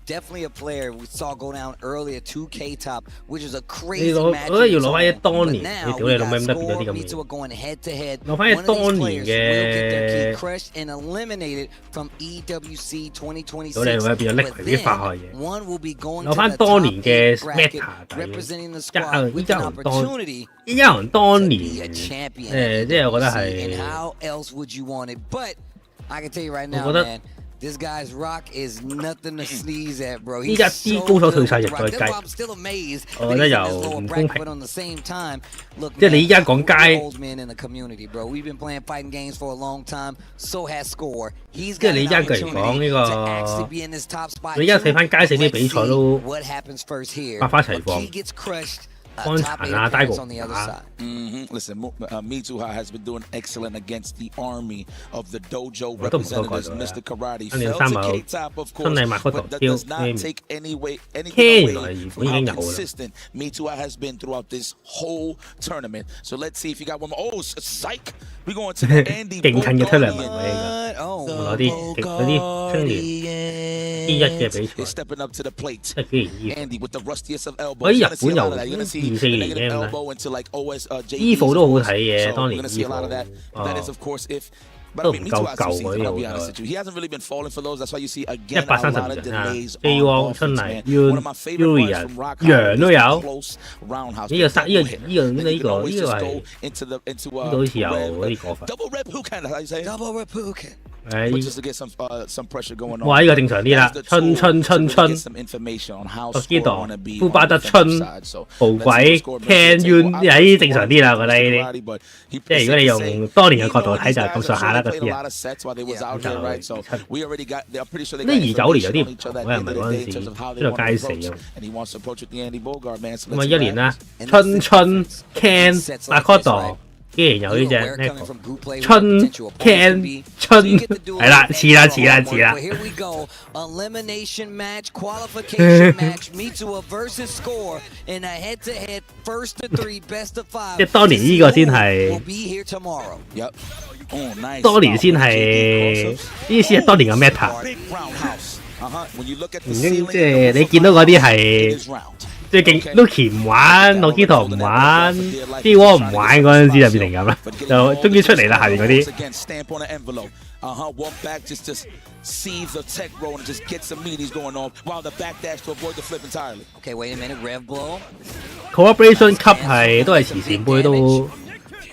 [SPEAKER 2] Definitely a player we saw go down earlier, 2K top, which is a crazy match.
[SPEAKER 14] 我覺得要攞翻啲當年，你屌你老味咁得變咗啲咁嘅。攞翻啲當年嘅。
[SPEAKER 2] and eliminated from EWC 2026.
[SPEAKER 14] 屌你老味變咗拎佢啲化學嘢。攞翻當年嘅 meta 依家同當年即係我覺得係。
[SPEAKER 2] I can tell you right now, man. This guy's rock is nothing to sneeze at, bro.
[SPEAKER 14] 依家啲高手退晒入去計，我覺得又唔公平。即係你依家講街，即係你依家嚟講呢個，你依家睇翻街四啲比賽都百花齊放。安殘啊，低局啊。
[SPEAKER 12] Listen, Mizuha has been doing excellent against the army of the dojo representatives. Mr. Karate fell to K-top, of course, but that does not take anything away from how consistent Mizuha has been throughout this whole tournament. So let's see if you got one more. Oh, psych! We're going to the Andy
[SPEAKER 14] 勁近嘅推兩文喎，攞啲青年1嘅比賽。
[SPEAKER 12] Stepping up to the plate. Andy with the rustiest of elbows.
[SPEAKER 14] 喺日本又24年嘅，EVO 都好睇嘅，當年 EVO 都唔夠舊嗰啲130人啊 ，J 王春麗 Fury 人楊都有，呢個係好似有啲過分。哇！呢個正常啲啦，春，我知道富巴德春、豪鬼、Can Yun 呢啲正常啲啦，我覺得呢啲。即係如果你用當年嘅角度睇就係咁上下啦，嗰啲啊。呢29年有啲唔同，我又唔係嗰陣時呢個街死啊。咁啊1年啦，春 Can Makoto。既然有呢隻春 Can 係啦，似啦。
[SPEAKER 2] Elimination match, qualification match, Mizuha versus Score in a head-to-head first to three, best of 5.
[SPEAKER 14] 即係當年呢個先係，當年先係呢先係當年嘅 meta。唔應即係你見到嗰啲係。最勁 Lucky 唔玩 ，Nogito 唔玩 ，D Wall 唔玩嗰陣時就變成咁啦，就終於出嚟啦，下面嗰啲。Cooperation Cup 係都係慈善杯，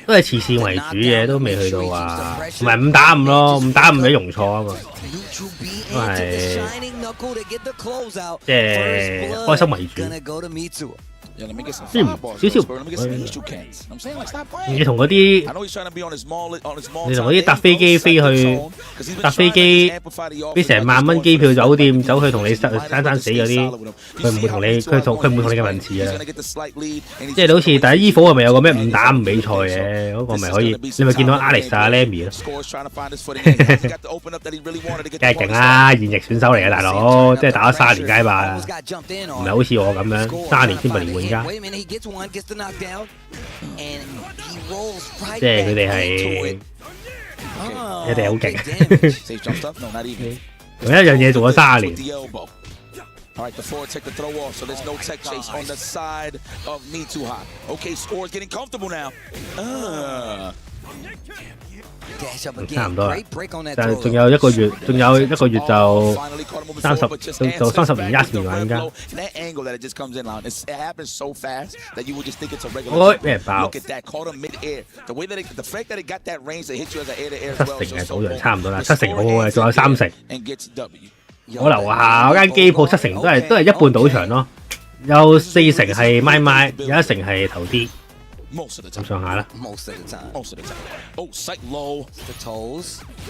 [SPEAKER 14] 都係慈善為主嘅，都未去到話，唔係5打5咯，5打5俾容錯啊嘛。都係即係開心為主。即係少少，你同嗰啲，你同嗰啲搭飛機飛去，搭飛機俾成萬蚊機票酒店，走去同你生死嗰啲，佢唔會同你，佢唔會同你嘅文字啊！即係你好似第一 EVO 係咪有個咩5打5比賽嘅？嗰個咪可以，你咪見到 Alex 啊 Lemmy 咯，梗係勁啦！現役選手嚟嘅大佬，即係打咗30年街霸，唔係好似我咁樣30年先咪連換。即係佢哋係，佢哋好勁。同一樣嘢做咗30年。
[SPEAKER 12] All right, the forward take the throw off, so there's no tech chase on the side of Mizuha. Okay, Score's getting comfortable now.
[SPEAKER 14] 差唔多啦，但係仲有一個月，仲有一個月就30年1年啦，而家。我俾人爆。7成嘅賭場差唔多啦，7成好好嘅，仲有3成。我樓下嗰間機鋪7成都係一半賭場咯，有4成係咪，有1成係投啲。咁上下啦。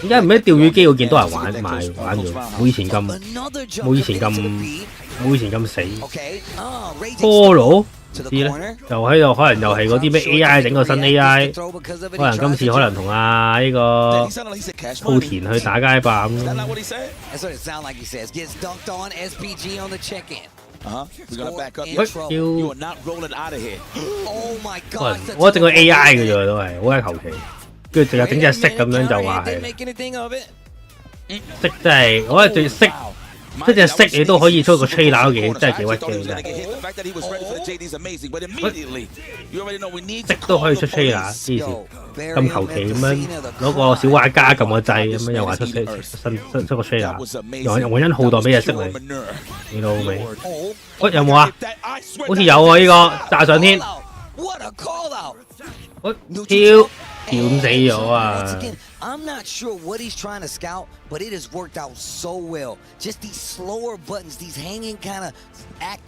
[SPEAKER 14] 點解唔喺釣魚機嗰件多人玩咗？冇以前咁死。Polo 唔知咧，就喺度可能又係嗰啲咩 AI 整個新 AI， 可能今次可能同呢個浩田去打街霸咁。我整個 AI 嘅啫，都係好鬼求其，跟住仲有整隻色咁樣就話係色，真係我覺得最色。即隻色你都可以出個 trailer 嘅，真係幾屈機真係。色都可以出 trailer， 之前咁求其咁樣攞個小畫家撳個掣咁樣又話出個 trailer， 又揾浩代俾隻色你老味。喂，有冇啊？好似有喎呢個炸上天。跳死咗啊！
[SPEAKER 2] I'm not sure what he's trying to scout, but it has worked out so well. Just these slower buttons, these hanging kind of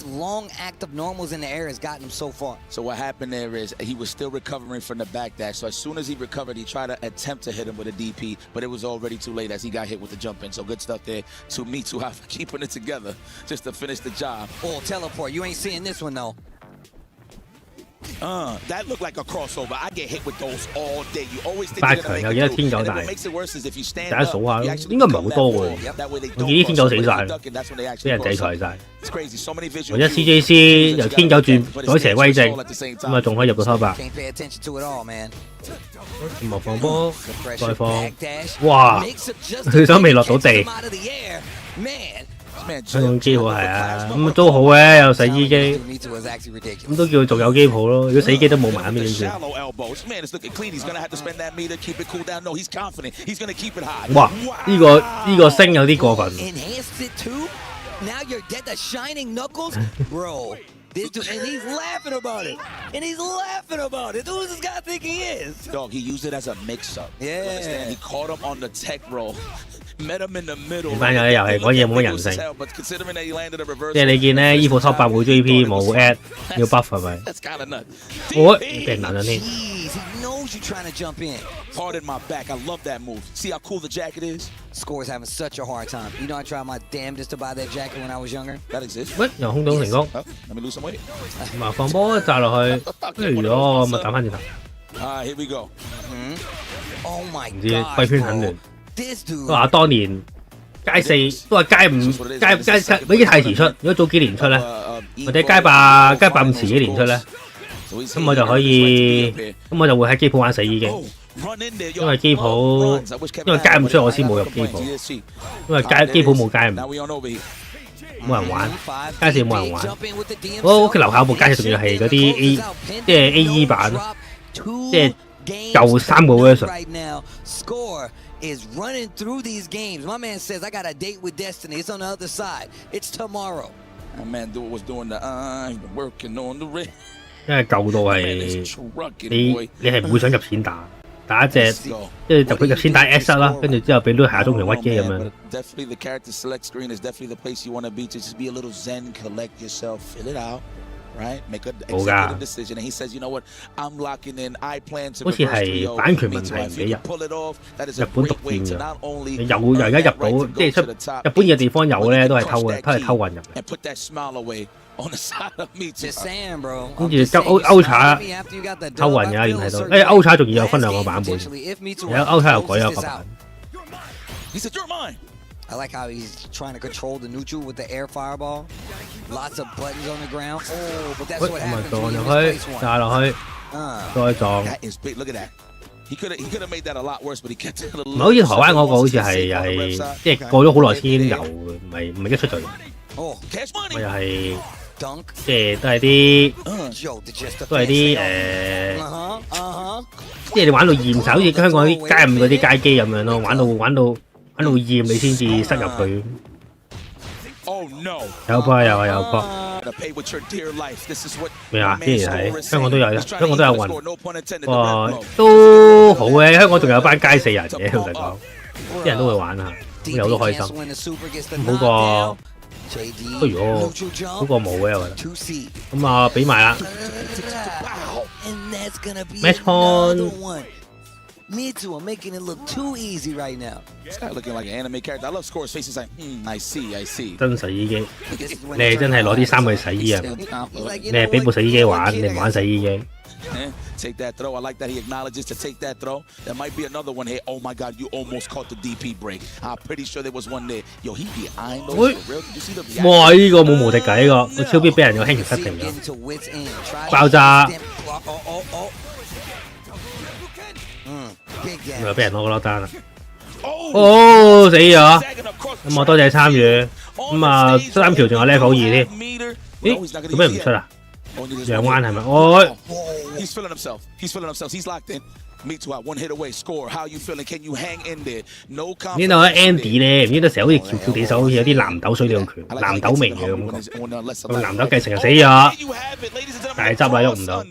[SPEAKER 2] long active normals in the air has gotten him so far.
[SPEAKER 12] So what happened there is he was still recovering from the back dash. So as soon as he recovered, he tried to attempt to hit him with a DP, but it was already too late as he got hit with the jump in. So good stuff there to me too, keeping it together just to finish the job.
[SPEAKER 2] Oh, teleport. You ain't seeing this one though.
[SPEAKER 12] That looked like a crossover. I get hit with those all day. You always think
[SPEAKER 14] 8強有幾多天狗大？大家數下咯，應該唔係好多喎。我見啲天狗死晒，俾人制裁晒。或者 CJC 由天狗轉改邪歸正，咁啊仲可以入到top 8。莫放波，再放，哇！佢想未落到地。香港機鋪係啊，咁都好嘅，有洗衣機，咁都叫仲有機鋪咯。如果死機都冇埋，咁點算？哇！呢個升有啲過分。
[SPEAKER 2] This dude, and he's laughing about it. And he's laughing about it. Who does this guy think he is?
[SPEAKER 12] Dog, he used it as a mix-up.
[SPEAKER 2] Yeah.
[SPEAKER 12] Understand? He caught him on the tech roll. Met him in the middle.
[SPEAKER 14] 呢班友又係講嘢冇乜人性。即係你見咧，衣服 top 8冇 JP 冇 ad 要 buff 係咪？我俾人難咗添。
[SPEAKER 2] You trying to jump in.
[SPEAKER 12] Pardon my back. I love that move. See how cool the jacket is?
[SPEAKER 2] Score's having such a hard time. You know I tried my damnedest to buy that jacket when I was younger.
[SPEAKER 12] That exists.
[SPEAKER 14] 喂，又空洞成功。
[SPEAKER 12] Let me lose some weight.
[SPEAKER 14] 麻放波炸落去，跟住咗咪打翻轉頭。
[SPEAKER 12] Here we go.
[SPEAKER 2] Oh my god.
[SPEAKER 14] 唔知貴圈很亂。都話當年街4都話街5已經太遲出，如果早幾年出咧，或者街霸咁遲幾年出咧。咁我就可以，咁我就會喺機鋪玩洗衣機，因為機鋪，因為街5出我先冇入機鋪，因為機鋪冇街5，冇人玩，街4冇人玩。我屋企樓下部街4仲要係嗰啲 A， 即係 AE 版，即係舊3個 version。Is
[SPEAKER 2] running through these games. My man says, I got a date with destiny. It's on the other side. It's tomorrow.
[SPEAKER 12] My man was doing the working on the ring.
[SPEAKER 14] 因為舊到係你係唔會想入錢打一隻，即係入錢打 S 啦，跟住之後俾擼下中條屈機咁樣。
[SPEAKER 12] Definitely the character select screen is definitely the place you want to be to just be a little zen, collect yourself, fill it out, right? Make a executive decision. And he says, you know what? I'm locking in. I plan to.
[SPEAKER 14] 好似係版權問題唔俾入，日本獨佔嘅。有而家入到，即係出日本嘅地方有咧，都係偷嘅，都係偷運入嘅。
[SPEAKER 12] On the side of me,
[SPEAKER 2] just saying, bro.
[SPEAKER 14] 跟住歐茶偷運嘅，見睇到。歐茶仲要有分2個版本，有歐茶又改咗個版。
[SPEAKER 12] He said, "You're mine."
[SPEAKER 2] I like how he's trying to control the neutral with the air fireball. Lots of buttons on the ground. Oh, but that's what happens when you place one.
[SPEAKER 14] 炸落去，再撞。
[SPEAKER 12] That is big. Look at that. He could have made that a lot worse, but he kept it a little.
[SPEAKER 14] 唔係好似台灣嗰個，好似係又係即係過咗好耐先有，唔係一出就有。我又係。即係都係啲即係你玩到厭晒，好似香港啲街五嗰啲街機咁樣咯，玩到厭你先至塞入去。有波有啊有波。咩啊？之前睇香港都有，香港都有運。哇，都好嘅，香港仲有班街四人嘅，老實講，啲人都會玩下，咁有都開心。好過不如好過冇嘅，我覺得。咁啊，俾埋啦。Match
[SPEAKER 2] Mitsu are making it look too easy right now.
[SPEAKER 12] This guy looking like an anime character. I love Score's face. He's like, I see, I see.
[SPEAKER 14] 真洗衣機，你係真係攞啲衫去洗衣啊？你係俾部洗衣機玩，你唔玩洗衣機。
[SPEAKER 12] Take that throw. I like that he acknowledges to take that throw. There might be another one here. Oh my God, you almost caught the DP break. I'm pretty sure there was one there. Yo, he behind those for real. Did you see the reaction?
[SPEAKER 14] 哇！呢個冇無敵㗎，呢個個超必俾人個輕橋失停咗，爆炸。又俾人攞個落單啦！哦，死咗！咁我多謝參與。咁啊，3條仲有 level 2添。咦？做咩唔出啊？兩彎係咪？哦。
[SPEAKER 12] He's feeling himself. He's feeling himself. He's locked in. Me too. One hit away. Score. How you feeling? Can you hang in there? No confidence.
[SPEAKER 14] 呢度咧 Andy 咧，唔知得成日好似翹翹地手，好似有啲藍豆水鳥拳、藍豆味嘅感覺。咁藍豆繼承就死咗，大執啦，喐唔到。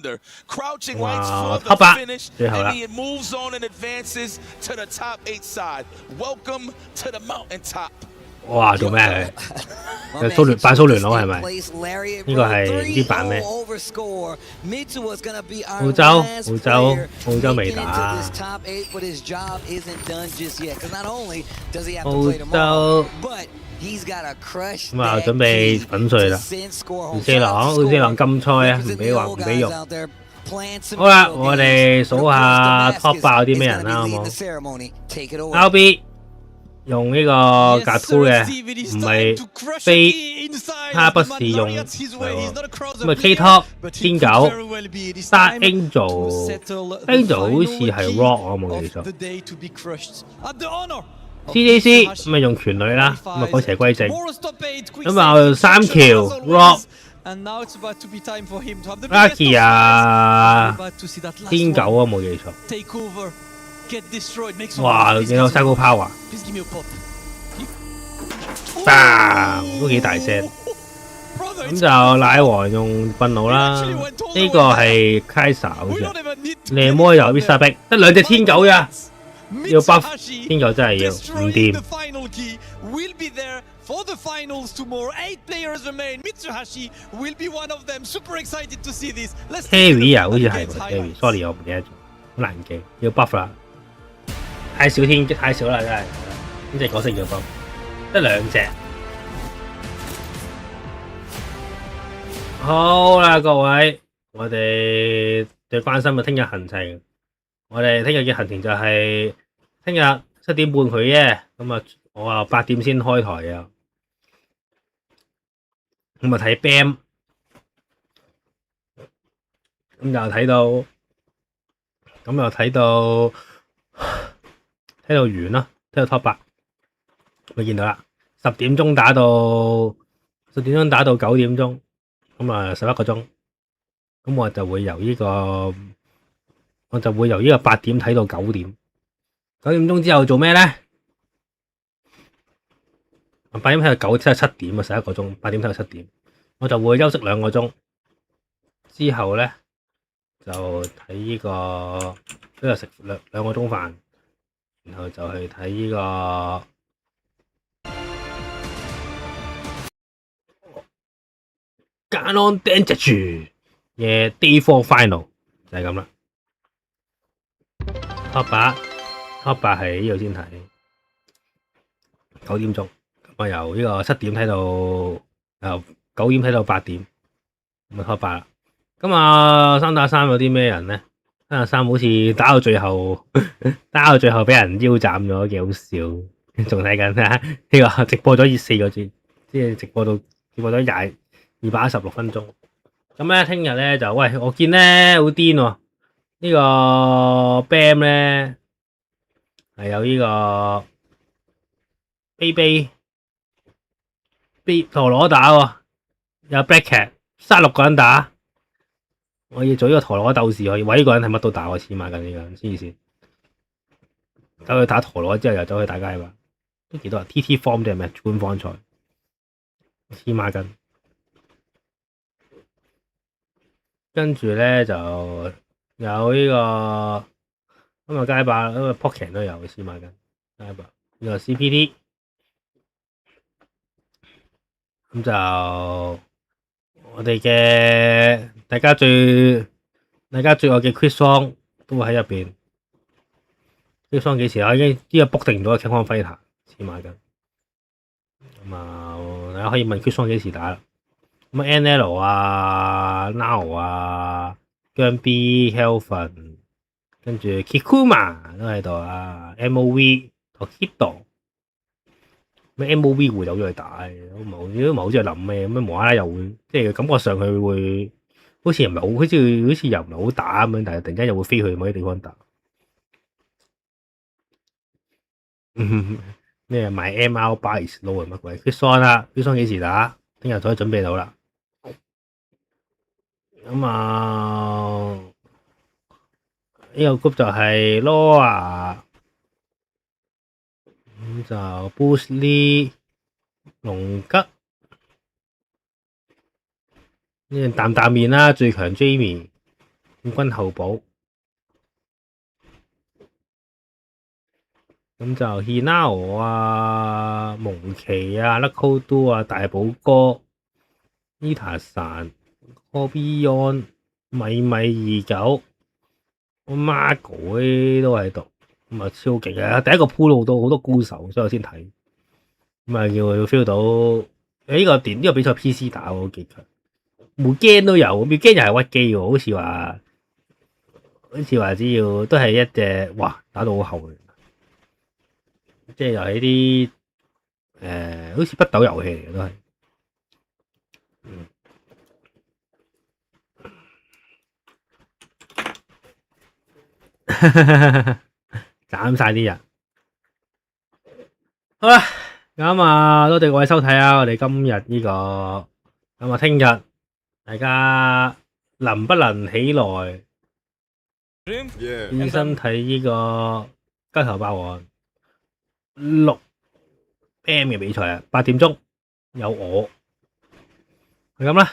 [SPEAKER 14] 哇，top 8最後啦。哇！做咩佢？扮蘇聯佬係咪？呢個係唔知扮咩？澳洲未打。澳洲咁啊，準備粉碎啦！奧斯朗金賽啊，唔俾用。好啦，我哋數下 top 8有啲咩人啦，好冇 ？RB。用呢個格圖嘅，唔係非，他不是用咁啊 K-Top 天狗 Star Angel 好似係 Rock 我冇記錯 ，CJC 咁啊用拳女啦，咁啊改邪歸正，咁啊3條 Rock。Lucky 啊，天狗啊冇記錯。哇！見到 Cycle Power， 都幾大聲。咁就奶王用憤怒啦，呢個係 Kaiser 好似。你魔又 Visa 逼，得2隻天狗咋？要 buff 天狗真係要唔掂。
[SPEAKER 8] For the finals tomorrow, 8 players remain. Mitsuhashi will be one of them. Super excited to see this.
[SPEAKER 14] Carry 啊，好似係 Carry，sorry 我唔記得咗，好難記，要 buff 啦。太少啦，真係呢隻角色要 buff，得2隻。好啦，各位，我哋最關心嘅聽日行程。我哋聽日嘅行程就係聽日7點半佢啫，咁啊我話8點先開台啊。咁啊睇 BAM， 咁又睇完啦，睇到 top 8，咪見到啦，10點鐘打到9點鐘，咁啊11個鐘，咁我就會由呢個8點睇到9點，9點鐘之後做咩咧？8點睇到9，即係7點啊，11個鐘，8點睇到7點，我就會休息2個鐘，之後咧就睇呢個都係食2個鐘飯，然後就去睇呢個Ganon Danger 嘅 Day 4 Final 就係咁啦。Top 8係呢度先睇，9點鐘。我由呢個7點睇到9點睇到8點，咁啊 top 8啦。咁啊3打3有啲咩人咧？3打3好似打到最後俾人腰斬咗，幾好笑。仲睇緊啊？呢個直播咗4個字，即係直播咗216分鐘。咁咧聽日咧就喂，我見咧好癲喎。呢個 BAM 咧係有呢個陀螺打喎，有 Black Cat 36個人打，我要做呢個陀螺鬥士，可以。喂，呢個人係乜都打，我黐孖筋呢個人，黐線。走去打陀螺之後又走去打街霸，都幾多人 ？TT Form 定係咩官方賽？黐孖筋。跟住咧就有呢個咁啊街霸，因為 Pokémon 都有黐孖筋街霸呢個 CPT， 咁就我哋嘅大家最愛嘅 Chris Song 都會喺入邊。Chris Song 幾時啊？已經呢個 book 定咗 King Kong Fighter 黐孖筋。咁啊，大家可以問 Chris Song 幾時打啦。咁 NL 啊、Now 啊、姜 B、Helvin， 跟住 Kikuma 都喺度啊 ，MOV、Tokido， 咩 MOV 會走咗去打，都唔係好似係諗咩，咁無啦啦又會，即係感覺上佢會好似唔係好，好似又唔係好打咁樣，但係突然間又會飛去某啲地方打。咩買 MR buy is low 係乜鬼 ？Chris Song 啦 ，Chris Song 幾時打？聽日可以準備到啦。咁啊，呢個 group 就係 Law， 咁就 Bruce Lee、龍吉，呢啖啖面啦，最強 Jamie， 冠軍候補。咁就 Hinao 啊、蒙奇啊、Lucky Do 啊、大寶哥、Nita 神、Kobion、米29、Margo 都喺度，咁啊超勁啊！第一個鋪路到好多高手，所以我先睇，咁啊叫佢 feel 到，呢個比賽 PC 打喎幾強，每 game 都有，每 game 又係屈機喎，好似話只要都係一隻，哇打到好後嘅。即係又係啲好似北斗遊戲嚟嘅都係，斬晒啲人。好啦，咁啊多謝各位收睇啊！我哋今日呢個咁啊，聽日大家能不能起來現身睇呢個街頭霸王6 M 嘅比賽啊，8點鐘有我，係咁啦。